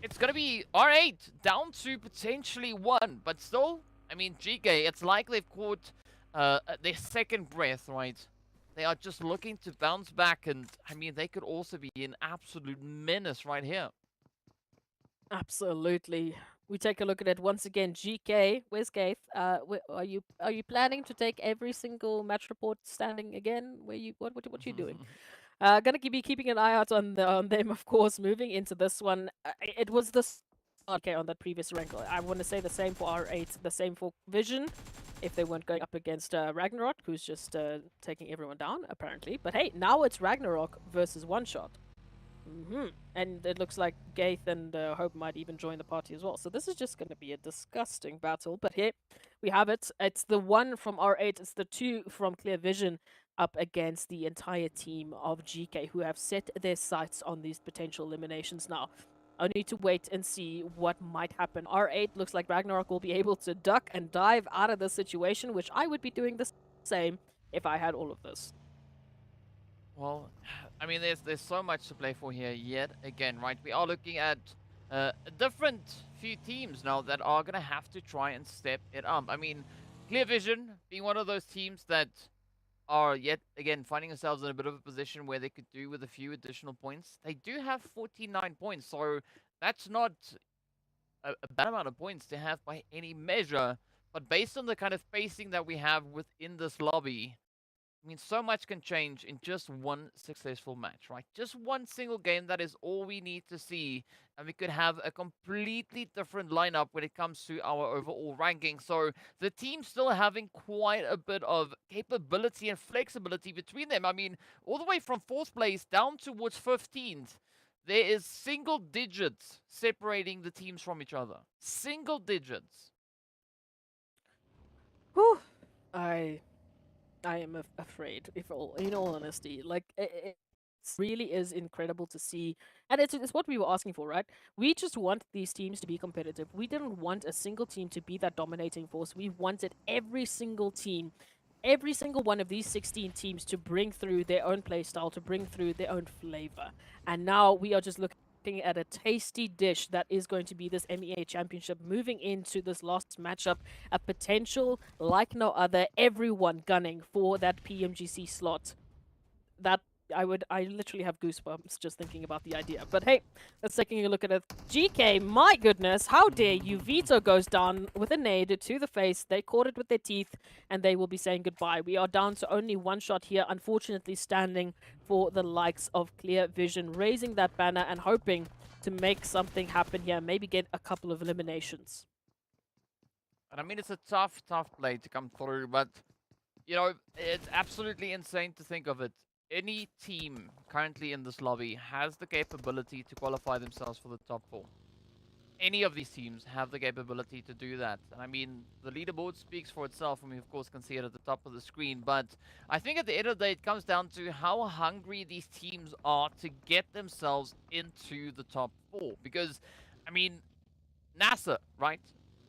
it's gonna be R8 down to potentially 1, but still, I mean, GEEKAY, it's like they've caught their second breath, right? They are just looking to bounce back, and I mean, they could also be an absolute menace right here. Absolutely. We take a look at it once again. GEEKAY, where's Gaith? Are you planning to take every single match report standing again? What you doing? Gonna be keeping an eye out on them, of course. Moving into this one, it was this. Okay, on that previous rank, I want to say the same for R8, the same for Vision, if they weren't going up against RUKH, who's just taking everyone down, apparently. But hey, now it's RUKH versus One Shot. And it looks like Gaith and Hope might even join the party as well. So this is just going to be a disgusting battle. But here we have it. It's the 1 from R8, it's the 2 from Clear Vision up against the entire team of GEEKAY, who have set their sights on these potential eliminations now. I need to wait and see what might happen. R8 looks like RUKH will be able to duck and dive out of this situation, which I would be doing the same if I had all of this. Well, I mean, there's so much to play for here yet again, right? We are looking at a different few teams now that are going to have to try and step it up. I mean, Clear Vision being one of those teams that are yet again finding themselves in a bit of a position where they could do with a few additional points. They do have 49 points, so that's not a bad amount of points to have by any measure. But based on the kind of pacing that we have within this lobby, I mean, so much can change in just one successful match, right? Just one single game, that is all we need to see. And we could have a completely different lineup when it comes to our overall ranking. So the team's still having quite a bit of capability and flexibility between them. I mean, all the way from 4th place down towards 15th, there is single digits separating the teams from each other. Single digits. Whew. I am afraid, if all, in all honesty. Like, it really is incredible to see. And it's what we were asking for, right? We just want these teams to be competitive. We didn't want a single team to be that dominating force. We wanted every single team, every single one of these 16 teams to bring through their own playstyle, to bring through their own flavor. And now we are just looking at a tasty dish that is going to be this MEA Championship, moving into this last matchup, a potential like no other, everyone gunning for that PMGC slot. That I literally have goosebumps just thinking about the idea. But hey, let's take a look at it. GEEKAY, my goodness, how dare you? Vito goes down with a nade to the face. They caught it with their teeth, and they will be saying goodbye. We are down to only one shot here, unfortunately standing for the likes of Clear Vision, raising that banner and hoping to make something happen here, maybe get a couple of eliminations. And I mean, it's a tough play to come through, but, you know, it's absolutely insane to think of it. Any team currently in this lobby has the capability to qualify themselves for the top 4. Any of these teams have the capability to do that. And I mean, the leaderboard speaks for itself, and we of course can see it at the top of the screen. But I think at the end of the day, it comes down to how hungry these teams are to get themselves into the top 4. Because, I mean, NASR, right?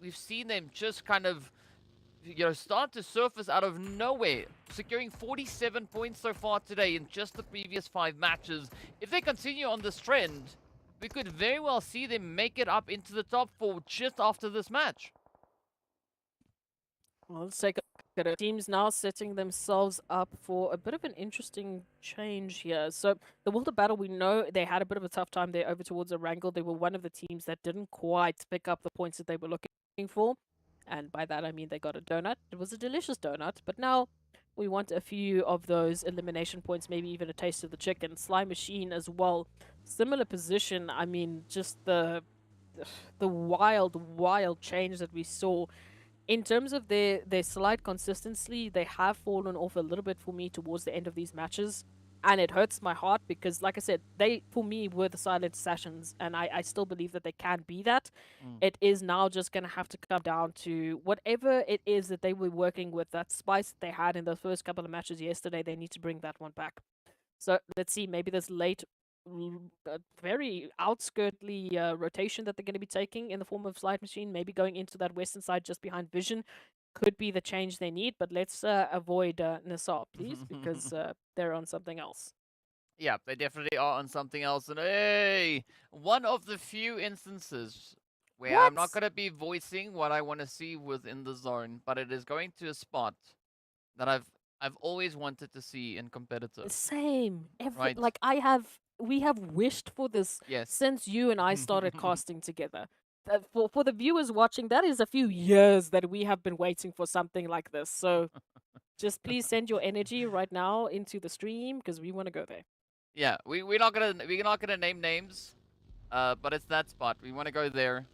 We've seen them just kind of, you know, start to surface out of nowhere, securing 47 points so far today in just the previous 5 matches. If they continue on this trend, we could very well see them make it up into the top 4 just after this match. Well, let's take a look at it. Teams now setting themselves up for a bit of an interesting change here. So the World of Battle, we know they had a bit of a tough time there over towards Erangel. They were one of the teams that didn't quite pick up the points that they were looking for. And by that, I mean they got a donut. It was a delicious donut. But now we want a few of those elimination points, maybe even a taste of the chicken. Slime Machine as well. Similar position. I mean, just the wild change that we saw. In terms of their slight consistency, they have fallen off a little bit for me towards the end of these matches. And it hurts my heart because, like I said, they, for me, were the silent assassins. And I still believe that they can be that. It is now just going to have to come down to whatever it is that they were working with, that spice that they had in the first couple of matches yesterday. They need to bring that one back. So let's see, maybe this late, very outskirtly rotation that they're going to be taking in the form of Slide Machine, maybe going into that western side just behind Vision, could be the change they need. But let's avoid NASR, please, because they're on something else. Yeah, they definitely are on something else. And hey, one of the few instances where I'm not going to be voicing what I want to see within the zone, but it is going to a spot that I've always wanted to see in competitive. Same. Right. Like we have wished for this since you and I started casting together. For the viewers watching, that is a few years that we have been waiting for something like this. So just please send your energy right now into the stream because we want to go there. Yeah, we're not gonna name names, but it's that spot. We want to go there.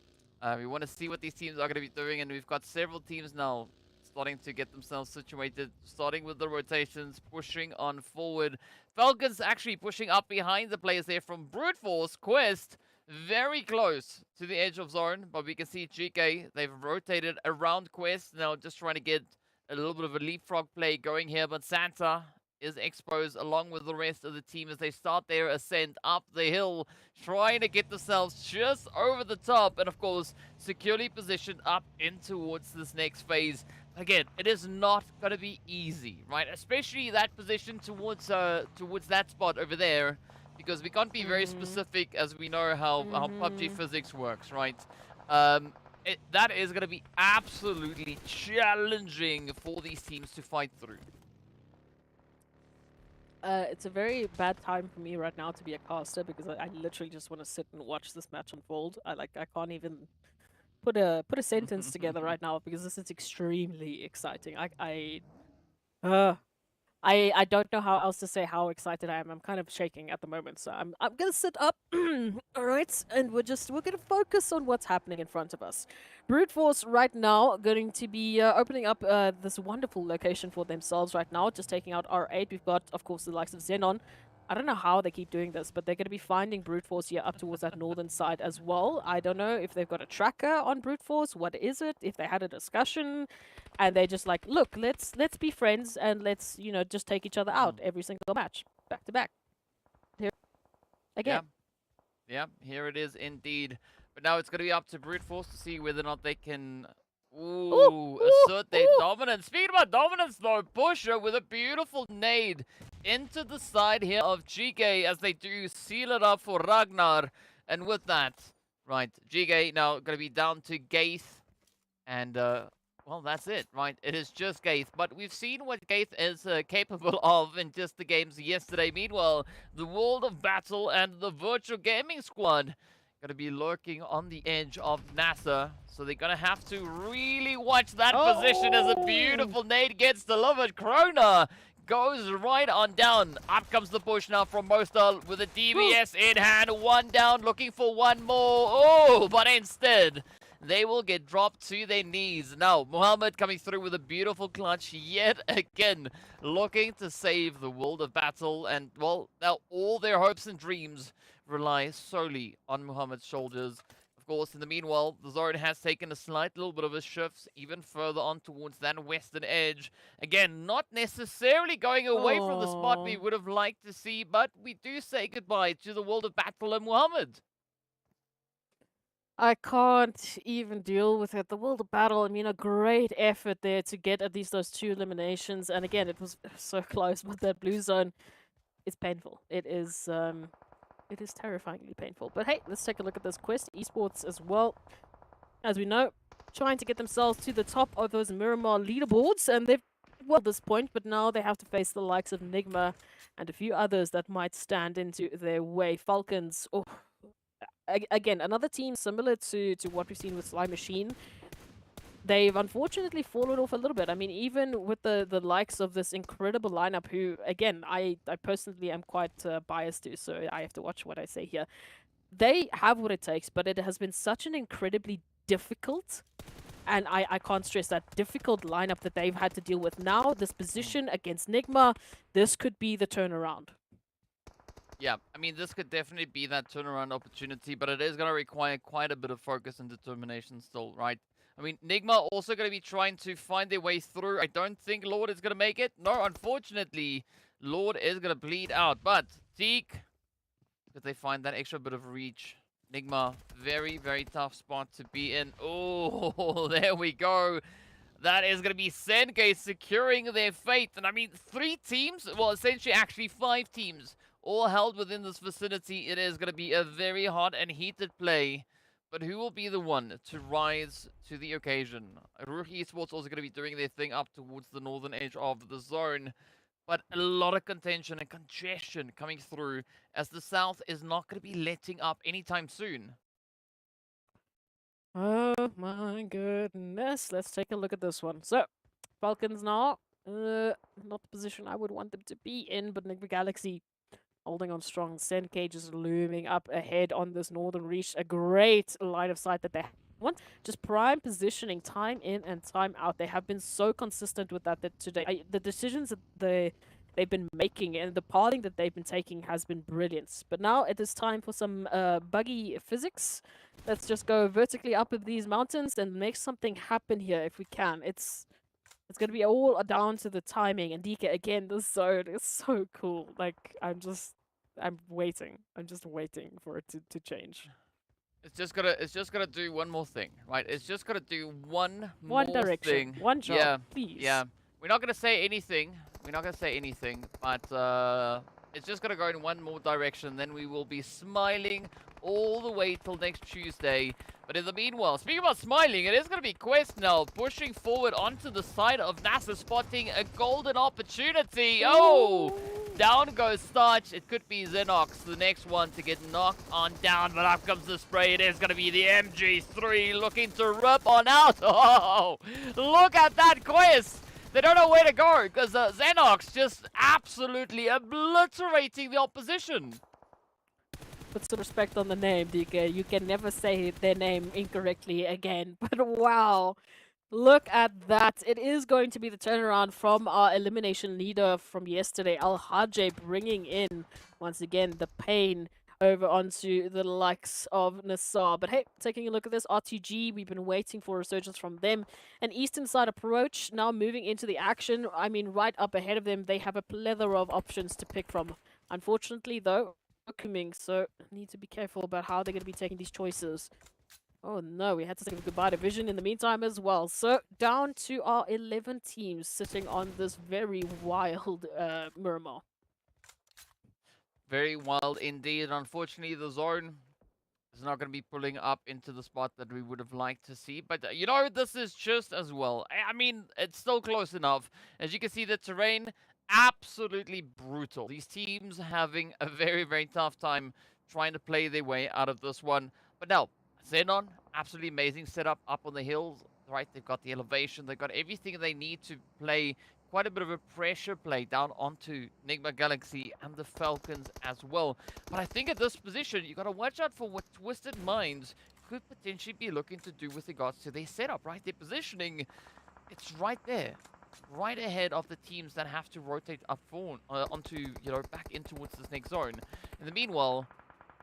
We want to see what these teams are going to be doing, and we've got several teams now starting to get themselves situated, starting with the rotations, pushing on forward. FALCONS actually pushing up behind the players there from Brute Force. Quest very close to the edge of zone, but we can see GEEKAY, they've rotated around Quest, now just trying to get a little bit of a leapfrog play going here, but Santa is exposed along with the rest of the team as they start their ascent up the hill, trying to get themselves just over the top, and of course, securely positioned up in towards this next phase. Again, it is not going to be easy, right? Especially that position towards that spot over there, because we can't be very specific as we know how PUBG physics works, right? that is going to be absolutely challenging for these teams to fight through. It's a very bad time for me right now to be a caster because I literally just want to sit and watch this match unfold. I can't even put a sentence together right now because this is extremely exciting. I don't know how else to say how excited I am. I'm kind of shaking at the moment, so I'm gonna sit up. All right, and we're gonna focus on what's happening in front of us. Brute Force right now going to be opening up this wonderful location for themselves right now, just taking out R8. We've got, of course, the likes of XENON. I don't know how they keep doing this, but they're going to be finding Brute Force here up towards that northern side as well. I don't know if they've got a tracker on Brute Force. What is it? If they had a discussion and they just like, look, let's be friends and let's, you know, just take each other out every single match, back to back. Here again. Yeah, here it is indeed. But now it's going to be up to Brute Force to see whether or not they can assert their dominance. Speaking about dominance, though, Pusher with a beautiful nade into the side here of GEEKAY as they do seal it up for Ragnar. And with that, right, GEEKAY now going to be down to Gaith. And, well, that's it, right? It is just Gaith. But we've seen what Gaith is capable of in just the games yesterday. Meanwhile, the World of Battle and the Virtual Gaming Squad going to be lurking on the edge of NASR. So they're going to have to really watch that position as a beautiful nade gets delivered. Krona goes right on down. Up comes the push now from Mostal with a DBS in hand. One down, looking for one more. Oh, but instead, they will get dropped to their knees. Now, Muhammad coming through with a beautiful clutch yet again, looking to save the World of Battle. And, well, now all their hopes and dreams rely solely on Muhammad's shoulders. Of course, in the meanwhile, the zone has taken a slight little bit of a shift even further on towards that western edge. Again, not necessarily going away from the spot we would have liked to see, but we do say goodbye to the World of Battle and Muhammad. I can't even deal with it. The World of Battle, I mean, a great effort there to get at least those 2 eliminations. And again, it was so close with that blue zone. It's painful. It is terrifyingly painful. But hey, let's take a look at this quest. Esports as well, as we know, trying to get themselves to the top of those Miramar leaderboards. And they've well at this point, but now they have to face the likes of NIGMA and a few others that might stand into their way. FALCONS, again, another team similar to what we've seen with Sly Machine. They've unfortunately fallen off a little bit. I mean, even with the likes of this incredible lineup, who, again, I personally am quite biased to, so I have to watch what I say here. They have what it takes, but it has been such an incredibly difficult, and I can't stress that, difficult lineup that they've had to deal with. Now, this position against NIGMA, this could be the turnaround. Yeah, I mean, this could definitely be that turnaround opportunity, but it is going to require quite a bit of focus and determination still, right? I mean, NIGMA also going to be trying to find their way through. I don't think Lord is going to make it. No, unfortunately, Lord is going to bleed out. But Zeke, did they find that extra bit of reach? NIGMA, very, very tough spot to be in. Oh, there we go. That is going to be Senkei securing their fate. And I mean, 3 teams, well, essentially actually 5 teams, all held within this vicinity. It is going to be a very hot and heated play. But who will be the one to rise to the occasion? RUKH Esports also going to be doing their thing up towards the northern edge of the zone. But a lot of contention and congestion coming through as the South is not going to be letting up anytime soon. Oh my goodness. Let's take a look at this one. So, FALCONS now. Not the position I would want them to be in, but NIGMA Galaxy holding on strong. Senkei just looming up ahead on this northern reach. A great line of sight that they want. Just prime positioning, time in and time out. They have been so consistent with that today. The decisions that they've been making and the pathing that they've been taking has been brilliant. But now it is time for some buggy physics. Let's just go vertically up of these mountains and make something happen here if we can. It's going to be all down to the timing. And DK, again, this zone is so cool. Like, I'm waiting. I'm just waiting for it to change. It's just gonna do one more thing, right? It's just gonna do one direction, thing. one job, yeah, please. Yeah, we're not gonna say anything. We're not gonna say anything, but it's just gonna go in one more direction. Then we will be smiling all the way till next Tuesday. But in the meanwhile, speaking about smiling, it is going to be Quest now pushing forward onto the side of NASR, spotting a golden opportunity. Oh! Down goes Starch. It could be Xenox, the next one to get knocked on down. But up comes the spray. It is going to be the MG3 looking to rip on out. Oh! Look at that Quest! They don't know where to go because Xenox just absolutely obliterating the opposition. Put some respect on the name, DK. You can never say their name incorrectly again. But wow, look at that. It is going to be the turnaround from our elimination leader from yesterday, RUKH, bringing in, once again, the pain over onto the likes of NASR. But hey, taking a look at this, RTG, we've been waiting for a resurgence from them. An eastern side approach, now moving into the action. I mean, right up ahead of them, they have a plethora of options to pick from. Unfortunately, though, coming, so need to be careful about how they're going to be taking these choices. Oh no, we had to say goodbye to Vision in the meantime as well. So down to our 11 teams sitting on this very wild Miramar. Very wild indeed. Unfortunately, the zone is not going to be pulling up into the spot that we would have liked to see. But, you know, this is just as well. I mean, it's still close enough. As you can see, the terrain, absolutely brutal. These teams having a very, very tough time trying to play their way out of this one. But now, XENON, absolutely amazing setup up on the hills, right? They've got the elevation. They've got everything they need to play quite a bit of a pressure play down onto NIGMA Galaxy and the Falcons as well. But I think at this position, you got to watch out for what Twisted Minds could potentially be looking to do with regards to their setup, right? Their positioning, it's right there, right ahead of the teams that have to rotate up forward onto, you know, back in towards this next zone. In the meanwhile,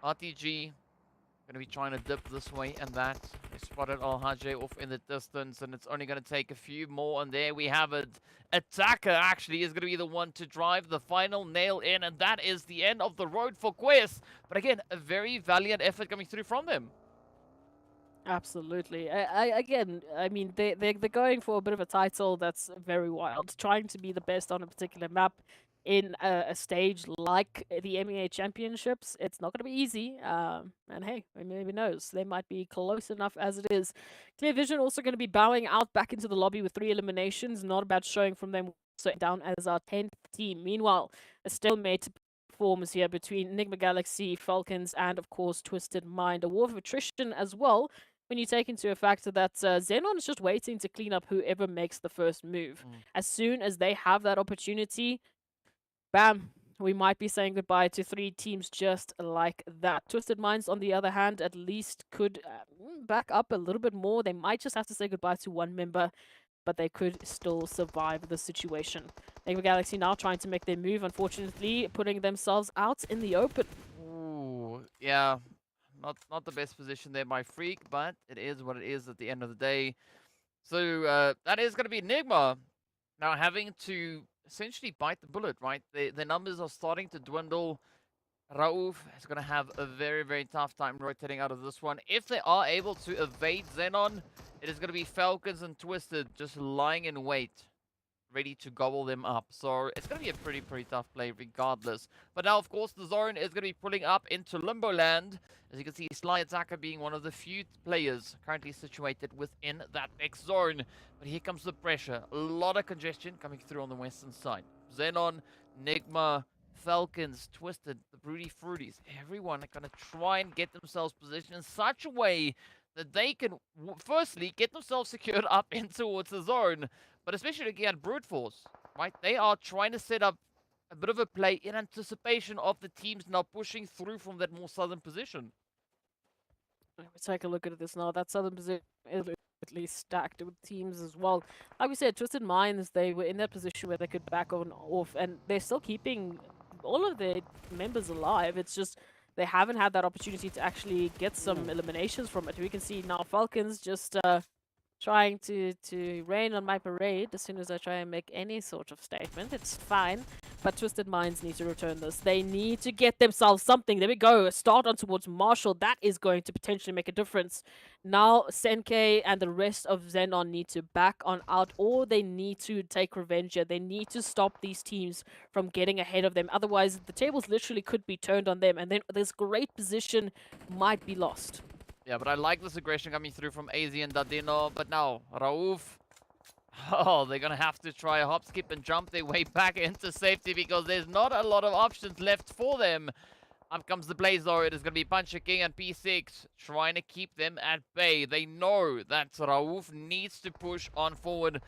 RTG going to be trying to dip this way and that. They spotted RUKH off in the distance, and it's only going to take a few more, and there we have it. Attacker actually is going to be the one to drive the final nail in, and that is the end of the road for Quest. But again, a very valiant effort coming through from them. Absolutely. Again, I mean, they're going for a bit of a title that's very wild. Trying to be the best on a particular map in a stage like the MEA Championships, it's not going to be easy. And hey, maybe knows. They might be close enough as it is. Clear Vision also going to be bowing out back into the lobby with 3 eliminations. Not a bad showing from them. So down as our 10th team. Meanwhile, a stalemate forms here between NIGMA Galaxy, Falcons, and of course Twisted Mind. A war of attrition as well, when you take into a factor that XENON is just waiting to clean up whoever makes the first move. As soon as they have that opportunity, bam, we might be saying goodbye to 3 teams just like that. Twisted Minds, on the other hand, at least could back up a little bit more. They might just have to say goodbye to 1 member, but they could still survive the situation. NIGMA Galaxy now trying to make their move, unfortunately, putting themselves out in the open. Ooh, yeah. Not the best position there by Freak, but it is what it is at the end of the day. So that is going to be NIGMA now having to essentially bite the bullet, right? The numbers are starting to dwindle. RUKH is going to have a very, very tough time rotating out of this one. If they are able to evade XENON, it is going to be Falcons and Twisted just lying in wait, ready to gobble them up. So it's going to be a pretty tough play regardless. But now, of course, the zone is going to be pulling up into Limbo Land. As you can see, Sly Attacker being one of the few players currently situated within that next zone. But here comes the pressure. A lot of congestion coming through on the western side. XENON, NIGMA, Falcons, Twisted, the Broody Fruities. Everyone are going to try and get themselves positioned in such a way that they can, firstly, get themselves secured up in towards the zone. But especially looking at Brute Force, right? They are trying to set up a bit of a play in anticipation of the teams now pushing through from that more southern position. Let's take a look at this now. That southern position is at least stacked with teams as well. Like we said, Twisted Minds, they were in that position where they could back on off, and they're still keeping all of their members alive. It's just they haven't had that opportunity to actually get some eliminations from it. We can see now Falcons just trying to rain on my parade as soon as I try and make any sort of statement. It's fine, but Twisted Minds need to return this. They need to get themselves something. There we go. A start on towards Marshall. That is going to potentially make a difference. Now, Senkei and the rest of Xenon need to back on out, or they need to take revenge here. They need to stop these teams from getting ahead of them. Otherwise, the tables literally could be turned on them, and then this great position might be lost. Yeah, but I like this aggression coming through from AZ and Dadino. But now, Rauf. Oh, they're going to have to try a hop, skip, and jump their way back into safety because there's not a lot of options left for them. Up comes the Blaze, though. It is going to be Puncher King and P6 trying to keep them at bay. They know that Rauf needs to push on forward.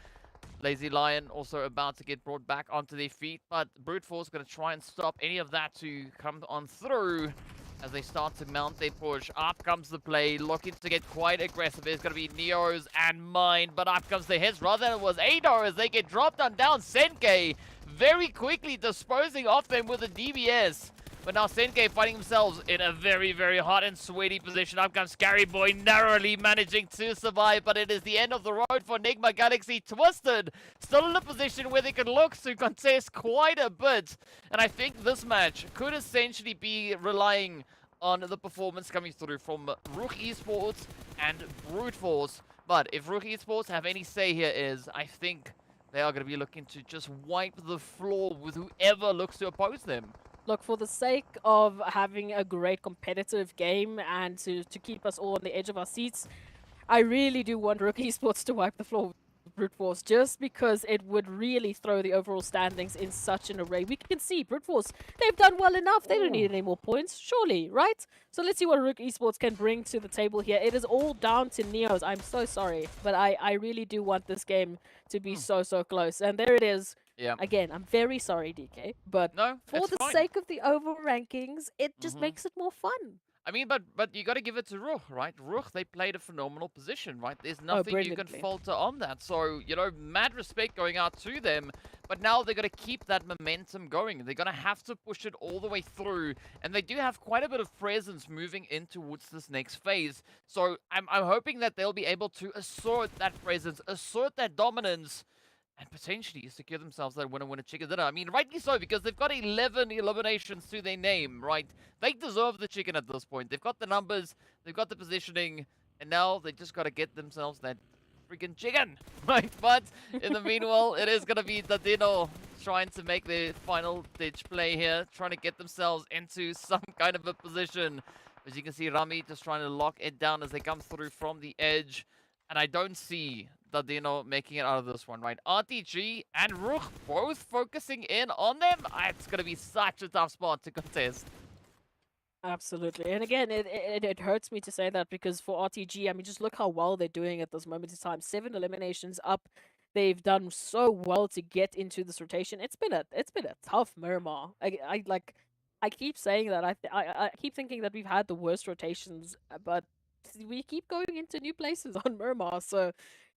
Lazy Lion also about to get brought back onto their feet, but Brute Force going to try and stop any of that to come on through as they start to mount their push. Up comes the play, looking to get quite aggressive. There's going to be Neos and Mine, but up comes the hits. Rather than it was Ado as they get dropped on down. Senkei very quickly disposing of them with a DBS. But now Senkei finding themselves in a very, very hot and sweaty position. Up comes Scary Boy, narrowly managing to survive, but it is the end of the road for NIGMA Galaxy. Twisted, still in a position where they could look to contest quite a bit. And I think this match could essentially be relying on the performance coming through from RUKH Esports and Brute Force. But if RUKH Esports have any say here is, I think they are going to be looking to just wipe the floor with whoever looks to oppose them. Look, for the sake of having a great competitive game and to keep us all on the edge of our seats, I really do want RUKH Esports to wipe the floor with Brute Force, just because it would really throw the overall standings in such an array. We can see Brute Force, they've done well enough. They don't need any more points, surely, right? So let's see what RUKH Esports can bring to the table here. It is all down to Neos. I'm so sorry, but I really do want this game to be so close. And there it is. Yeah. Again, I'm very sorry, DK, but No, for it's the fine. sake of the overall rankings, it just makes it more fun. I mean, but you got to give it to RUKH, right? RUKH, they played a phenomenal position, right? There's nothing you can brilliantly. falter on that. So, you know, mad respect going out to them. But now they're going to keep that momentum going. They're going to have to push it all the way through. And they do have quite a bit of presence moving in towards this next phase. So I'm hoping that they'll be able to assert that presence, assert that dominance, and potentially secure themselves that winner chicken dinner. I mean, rightly so, because they've got 11 eliminations to their name, right? They deserve the chicken at this point. They've got the numbers, they've got the positioning, and now they just got to get themselves that freaking chicken, right? But in the meanwhile, it is going to be Dadino trying to make their final ditch play here, trying to get themselves into some kind of a position. As you can see, Rami just trying to lock it down as they come through from the edge. And I don't see Dadino making it out of this one, right? RTG and RUKH both focusing in on them. It's going to be such a tough spot to contest. Absolutely. And again, it hurts me to say that, because for RTG, I mean, just look how well they're doing at this moment in time. 7 eliminations up. They've done so well to get into this rotation. It's been a tough Miramar. I keep saying that. I keep thinking that we've had the worst rotations, but we keep going into new places on Miramar. So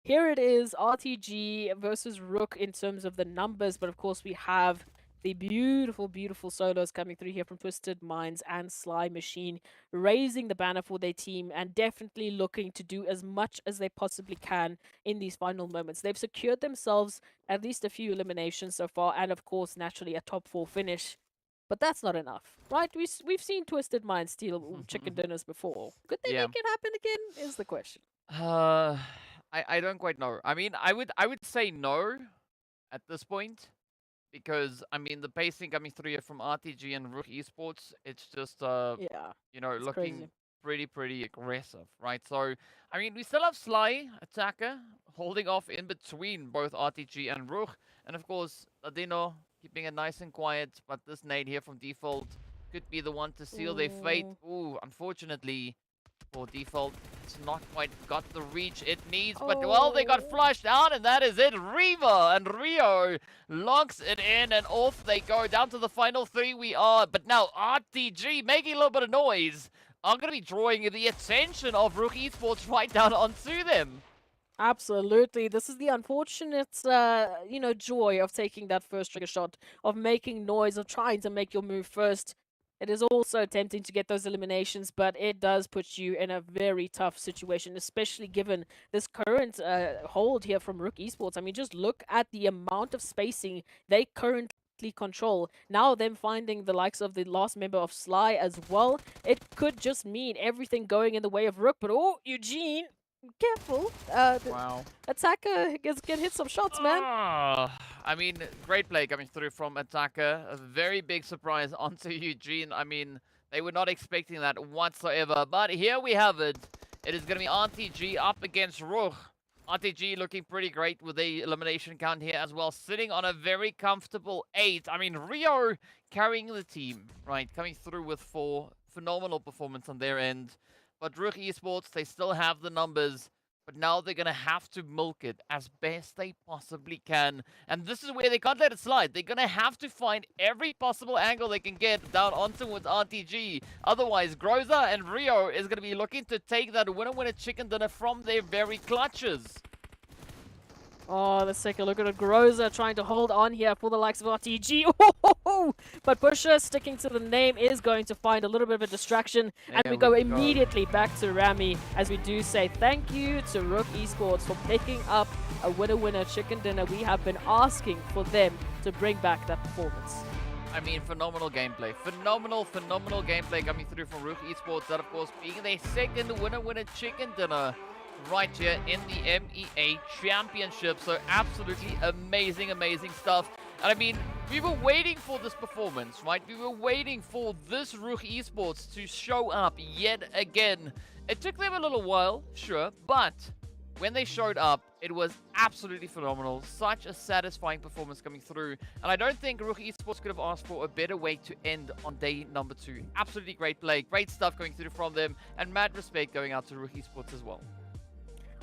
here it is, RTG versus RUKH in terms of the numbers, but of course we have the beautiful solos coming through here from Twisted Minds and Sly Machine, raising the banner for their team and definitely looking to do as much as they possibly can in these final moments. They've secured themselves at least a few eliminations so far, and of course, naturally, a top 4 finish. But that's not enough, right? We've seen Twisted Minds steal chicken dinners before. Could they make it happen again, is the question. I don't quite know. I mean, I would say no at this point, because I mean the pacing coming through here from RTG and RUKH Esports, it's just Yeah, you know, it's looking crazy. pretty aggressive, right? So I mean, we still have Sly attacker holding off in between both RTG and RUKH, and of course Ladino keeping it nice and quiet. But this nade here from Default could be the one to seal their fate. Ooh, unfortunately for Default, it's not quite got the reach it needs, but well, they got flushed out, and that is it. Reva and Rio locks it in, and off they go. Down to the final 3 we are, but now RTG making a little bit of noise are going to be drawing the attention of RUKH Esports right down onto them. Absolutely. This is the unfortunate, joy of taking that first trigger shot, of making noise, of trying to make your move first. It is also tempting to get those eliminations, but it does put you in a very tough situation, especially given this current hold here from RUKH Esports. I mean, just look at the amount of spacing they currently control. Now them finding the likes of the last member of Sly as well, it could just mean everything going in the way of RUKH. But oh, Eugene, careful. Wow. Attacker can hit some shots, man. I mean, great play coming through from Attacker. A very big surprise onto Eugene. I mean, they were not expecting that whatsoever. But here we have it. It is going to be RTG up against RUKH. RTG looking pretty great with the elimination count here as well, sitting on a very comfortable 8. I mean, Rio carrying the team, right? Coming through with 4. Phenomenal performance on their end. But RUKH Esports, they still have the numbers. But now they're going to have to milk it as best they possibly can. And this is where they can't let it slide. They're going to have to find every possible angle they can get down onto with RTG. Otherwise, Groza and Rio is going to be looking to take that winner-winner chicken dinner from their very clutches. Oh, let's take a look at it. Groza trying to hold on here for the likes of RTG. But Pusher, sticking to the name, is going to find a little bit of a distraction. And we go immediately back to Rami as we do say thank you to RUKH Esports for picking up a winner-winner chicken dinner. We have been asking for them to bring back that performance. I mean, phenomenal gameplay. Phenomenal gameplay coming through from RUKH Esports. That, of course, being their second winner-winner chicken dinner right here in the MEA Championship. So absolutely amazing stuff. And I mean, we were waiting for this performance, right? We were waiting for this RUKH Esports to show up yet again. It took them a little while, sure, but when they showed up, it was absolutely phenomenal. Such a satisfying performance coming through. And I don't think RUKH Esports could have asked for a better way to end on day number 2. Absolutely great play, great stuff going through from them, and mad respect going out to RUKH Esports as well.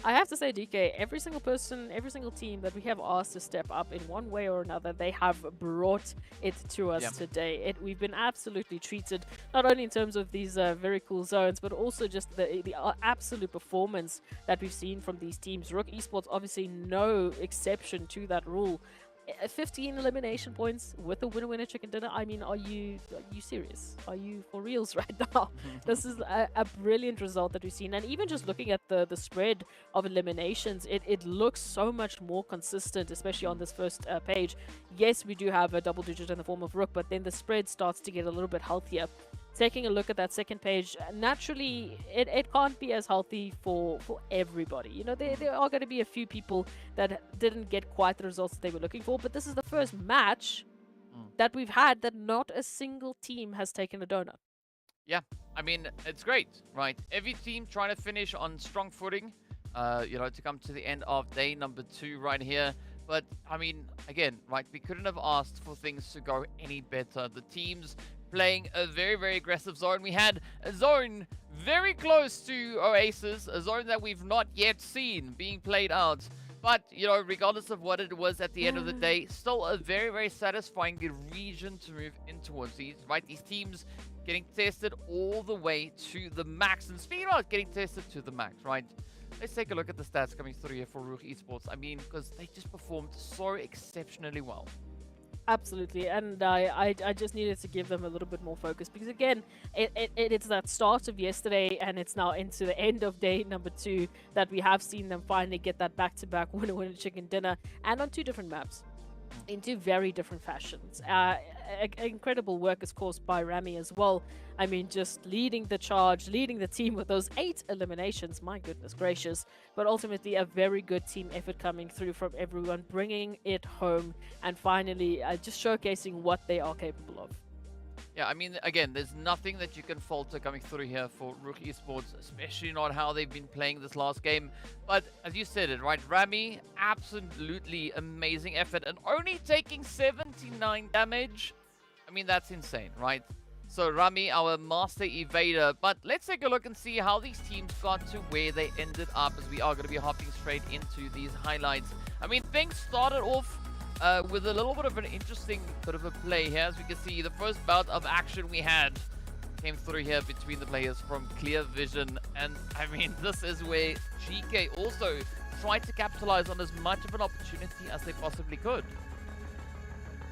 I have to say, DK, every single person, every single team that we have asked to step up in one way or another, they have brought it to us today. We've been absolutely treated, not only in terms of these very cool zones, but also just the absolute performance that we've seen from these teams. RUKH Esports, obviously no exception to that rule. 15 elimination points with a winner-winner chicken dinner. I mean, are you serious? Are you for reals right now? This is a brilliant result that we've seen. And even just looking at the spread of eliminations, it looks so much more consistent, especially on this first page. Yes, we do have a double digit in the form of RUKH, but then the spread starts to get a little bit healthier. Taking a look at that second page, naturally, it can't be as healthy for everybody. You know, there are going to be a few people that didn't get quite the results that they were looking for, but this is the first match that we've had that not a single team has taken a donut. Yeah, I mean, it's great, right? Every team trying to finish on strong footing, you know, to come to the end of day number 2 right here. But, I mean, again, right, we couldn't have asked for things to go any better. The teams playing a very aggressive zone. We had a zone very close to Oasis, a zone that we've not yet seen being played out. But, you know, regardless of what it was at the end of the day, still a very satisfying region to move in towards these, right? These teams getting tested all the way to the max. And speaking about getting tested to the max, right? Let's take a look at the stats coming through here for RUKH Esports. I mean, because they just performed so exceptionally well. Absolutely, and I just needed to give them a little bit more focus because, again, it's that start of yesterday and it's now into the end of day number 2 that we have seen them finally get that back-to-back winner-winner chicken dinner, and on 2 different maps in 2 very different fashions. Incredible work, of course, by Rami as well. I mean, just leading the charge, leading the team with those 8 eliminations. My goodness gracious. But ultimately, a very good team effort coming through from everyone, bringing it home and finally just showcasing what they are capable of. Yeah, I mean, again, there's nothing that you can falter coming through here for RUKH Esports, especially not how they've been playing this last game. But as you said it, right, Rami, absolutely amazing effort and only taking 79 damage. I mean, that's insane, right? So Rami, our master evader. But let's take a look and see how these teams got to where they ended up, as we are going to be hopping straight into these highlights. I mean, things started off with a little bit of an interesting bit of a play here. As we can see, the first bout of action we had came through here between the players from Clear Vision. And I mean, this is where GEEKAY also tried to capitalize on as much of an opportunity as they possibly could.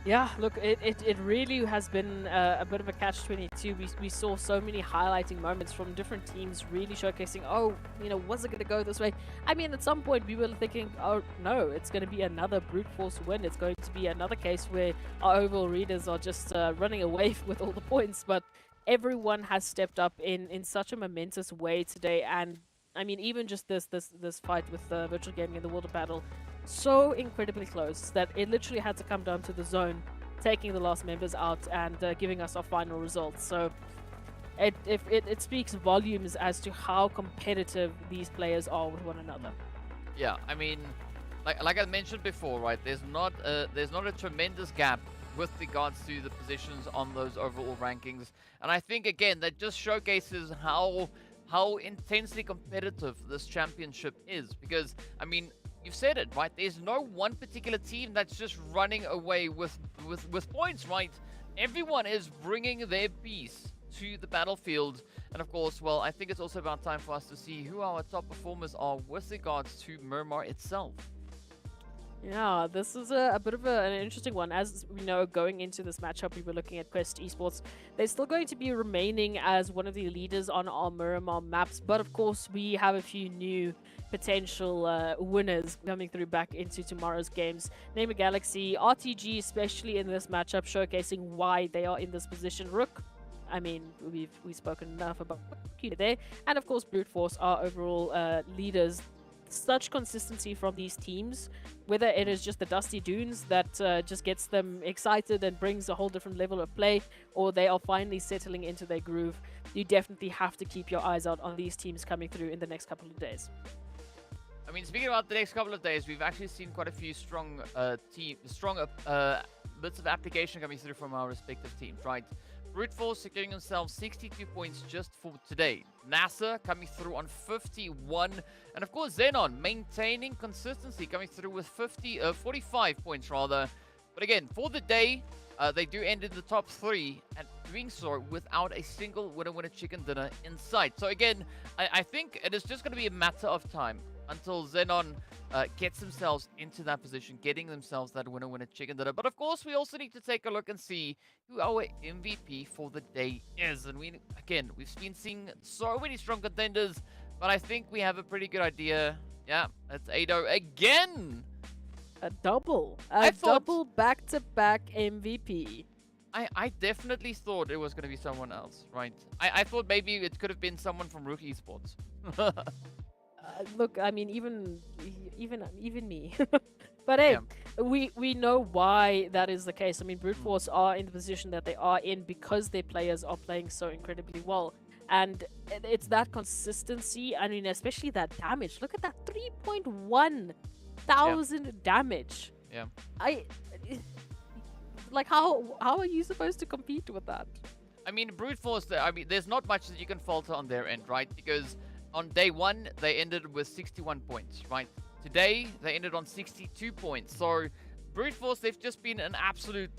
Yeah, look, it really has been a bit of a catch-22. We saw so many highlighting moments from different teams really showcasing, oh, was it going to go this way? I mean, at some point we were thinking, oh, no, it's going to be another brute force win. It's going to be another case where our overall readers are just running away with all the points. But everyone has stepped up in such a momentous way today. And, I mean, even just this fight with Virtual Gaming in the World of Battle, so incredibly close that it literally had to come down to the zone, taking the last members out and giving us our final results. So it speaks volumes as to how competitive these players are with one another. Yeah, I mean, like I mentioned before, right? There's not a tremendous gap with regards to the positions on those overall rankings, and I think again that just showcases how intensely competitive this championship is. Because I mean, you've said it, right? There's no one particular team that's just running away with points, right? Everyone is bringing their piece to the battlefield. And of course, well, I think it's also about time for us to see who our top performers are with regards to Miramar itself. Yeah, this is a bit of an interesting one. As we know, going into this matchup, we were looking at Quest Esports. They're still going to be remaining as one of the leaders on our Miramar maps. But of course, we have a few new potential winners coming through back into tomorrow's games. NIGMA Galaxy, RTG, especially in this matchup, showcasing why they are in this position. RUKH, I mean, we've spoken enough about there. And of course, Brute Force, our overall leaders. Such consistency from these teams, whether it is just the Dusty Dunes that just gets them excited and brings a whole different level of play, or they are finally settling into their groove. You definitely have to keep your eyes out on these teams coming through in the next couple of days. I mean, speaking about the next couple of days, we've actually seen quite a few strong bits of application coming through from our respective teams, right? Brute Force securing themselves 62 points just for today. NASR coming through on 51. And of course, XENON maintaining consistency, coming through with 45 points rather. But again, for the day, they do end in the top 3, and doing so without a single winner chicken dinner in sight. So again, I think it is just going to be a matter of time until XENON gets themselves into that position, getting themselves that winner chicken dinner. But of course, we also need to take a look and see who our MVP for the day is. And we've been seeing so many strong contenders, but I think we have a pretty good idea. Yeah, it's Ado again. A double back-to-back MVP. I definitely thought it was going to be someone else, right? I thought maybe it could have been someone from RUKH Esports. Look, I mean, even me. But hey, yeah. we know why that is the case. I mean, Brute Force are in the position that they are in because their players are playing so incredibly well. And it's that consistency. I mean, especially that damage. Look at that 3.1 thousand damage. Yeah. Like, how are you supposed to compete with that? I mean, Brute Force, I mean, there's not much that you can falter on their end, right? Because on day 1, they ended with 61 points, right? Today, they ended on 62 points. So, Brute Force, they've just been an absolute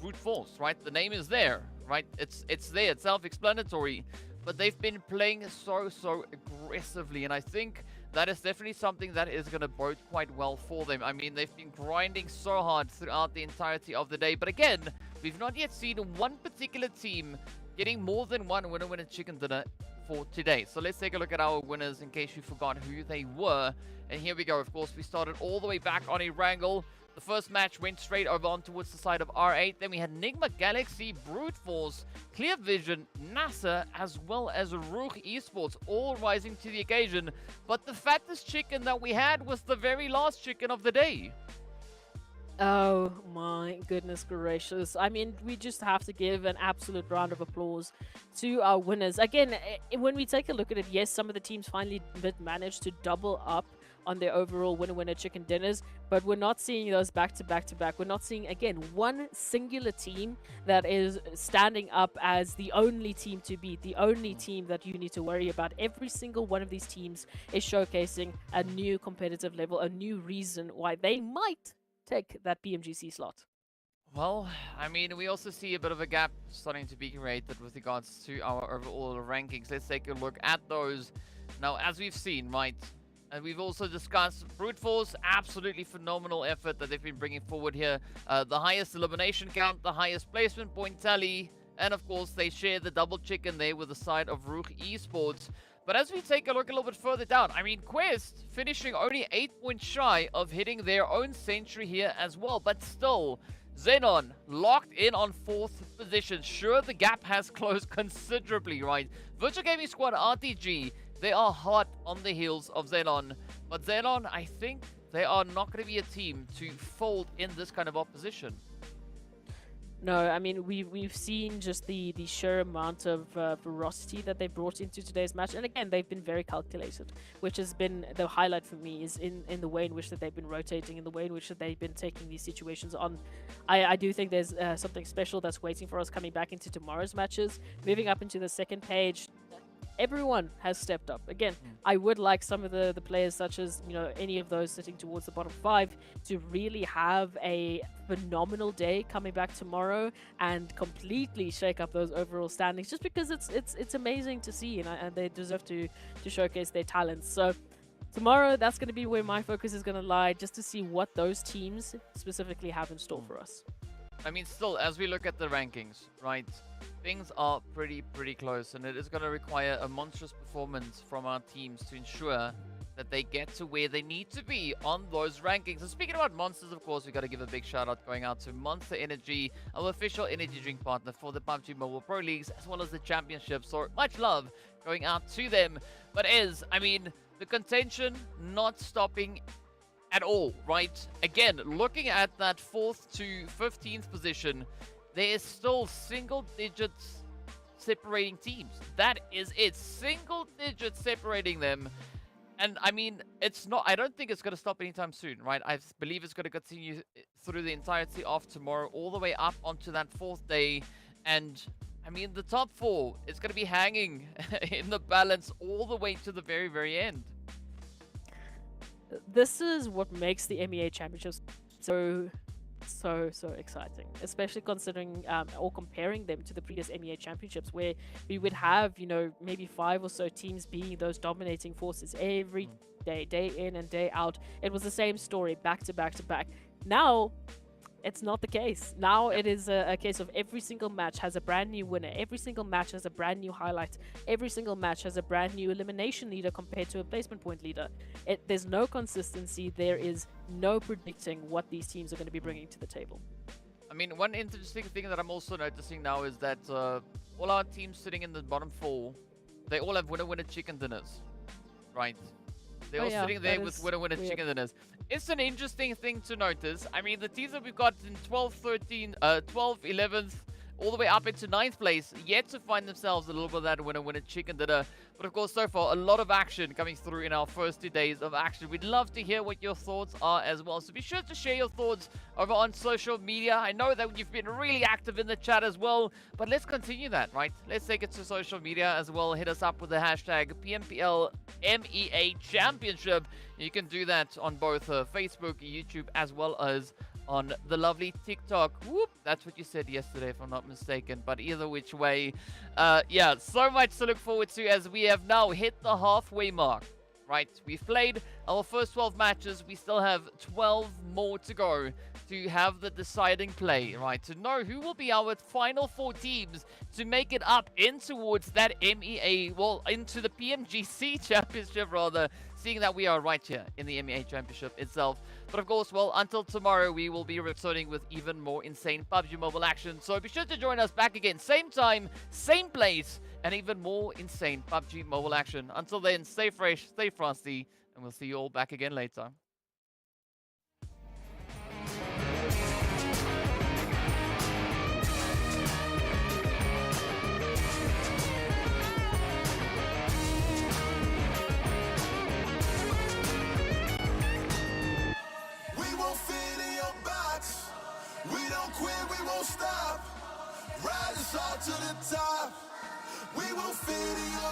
brute force, right? The name is there, right? It's there, it's self-explanatory. But they've been playing so aggressively, and I think that is definitely something that is going to bode quite well for them. I mean, they've been grinding so hard throughout the entirety of the day. But again, we've not yet seen one particular team getting more than one winner chicken dinner for today. So let's take a look at our winners in case you forgot who they were. And here we go. Of course, we started all the way back on Erangel. The first match went straight over on towards the side of R8. Then we had NIGMA Galaxy, Brute Force, Clear Vision, NASR, as well as RUKH Esports, all rising to the occasion. But the fattest chicken that we had was the very last chicken of the day. Oh my goodness gracious. I mean, we just have to give an absolute round of applause to our winners. Again, when we take a look at it, yes, some of the teams finally did manage to double up on their overall winner chicken dinners, but we're not seeing those back to back. We're not seeing, again, one singular team that is standing up as the only team to beat, the only team that you need to worry about. Every single one of these teams is showcasing a new competitive level, a new reason why they might take that PMGC slot. Well, I mean, we also see a bit of a gap starting to be created with regards to our overall rankings. Let's take a look at those. Now, as we've seen, right, And we've also discussed Brute Force, absolutely phenomenal effort that they've been bringing forward here. The highest elimination count, the highest placement point tally, and of course they share the double chicken there with the side of RUKH Esports. But as we take a look a little bit further down, I mean, Quest finishing only 8 points shy of hitting their own century here as well. But still, XENON locked in on 4th position. Sure, the gap has closed considerably, right? Virtual Gaming Squad, RTG, they are hot on the heels of XENON. But XENON, I think they are not going to be a team to fold in this kind of opposition. No, I mean, we've seen just the sheer amount of ferocity that they've brought into today's match. And again, they've been very calculated, which has been the highlight for me, is in the way in which that they've been rotating, in the way in which that they've been taking these situations on. I do think there's something special that's waiting for us coming back into tomorrow's matches. Moving up into the second page, everyone has stepped up. Again, I would like some of the players, such as, you know, any of those sitting towards the bottom 5, to really have a phenomenal day coming back tomorrow and completely shake up those overall standings, just because it's amazing to see, and they deserve to showcase their talents. So tomorrow, that's going to be where my focus is going to lie, just to see what those teams specifically have in store for us. I mean, still, as we look at the rankings, right, things are pretty close, and it is going to require a monstrous performance from our teams to ensure that they get to where they need to be on those rankings. And speaking about monsters, of course, we got to give a big shout out going out to Monster Energy, our official energy drink partner for the PUBG Mobile Pro Leagues, as well as the championships. So much love going out to them. But I mean, the contention not stopping at all, right? Again, looking at that 4th to 15th position, there is still single digits separating teams. That is it. Single digits separating them. And I mean, it's not, I don't think it's going to stop anytime soon, right? I believe it's going to continue through the entirety of tomorrow, all the way up onto that 4th day. And I mean, the top 4 is going to be hanging in the balance all the way to the very end. This is what makes the MEA Championships so exciting, especially considering or comparing them to the previous MEA Championships, where we would have, you know, maybe 5 or so teams being those dominating forces every day in and day out. It was the same story back to back to back. Now it's not the case. Now it is a case of every single match has a brand new winner. Every single match has a brand new highlight. Every single match has a brand new elimination leader compared to a placement point leader. There's no consistency. There is no predicting what these teams are going to be bringing to the table. I mean, one interesting thing that I'm also noticing now is that all our teams sitting in the bottom 4, they all have winner chicken dinners, right? They're all sitting there with winner chicken dinners. It's an interesting thing to notice. I mean, the teams that we've got in 12th, 11th, all the way up into 9th place, yet to find themselves a little bit of that winner chicken dinner. But of course, so far, a lot of action coming through in our first 2 days of action. We'd love to hear what your thoughts are as well. So be sure to share your thoughts over on social media. I know that you've been really active in the chat as well, but let's continue that, right? Let's take it to social media as well. Hit us up with the hashtag PMPL MEA Championship. You can do that on both Facebook, YouTube, as well as on the lovely TikTok. Whoop, that's what you said yesterday, if I'm not mistaken. But either which way, yeah, so much to look forward to as we have now hit the halfway mark, right? We've played our first 12 matches. We still have 12 more to go to have the deciding play, right? To know who will be our final 4 teams to make it up in towards that MEA, well, into the PMGC Championship, rather, seeing that we are right here in the MEA Championship itself. But of course, well, until tomorrow, we will be returning with even more insane PUBG Mobile action. So be sure to join us back again, same time, same place, and even more insane PUBG Mobile action. Until then, stay fresh, stay frosty, and we'll see you all back again later. We won't stop. Ride us all to the top. We will fit in your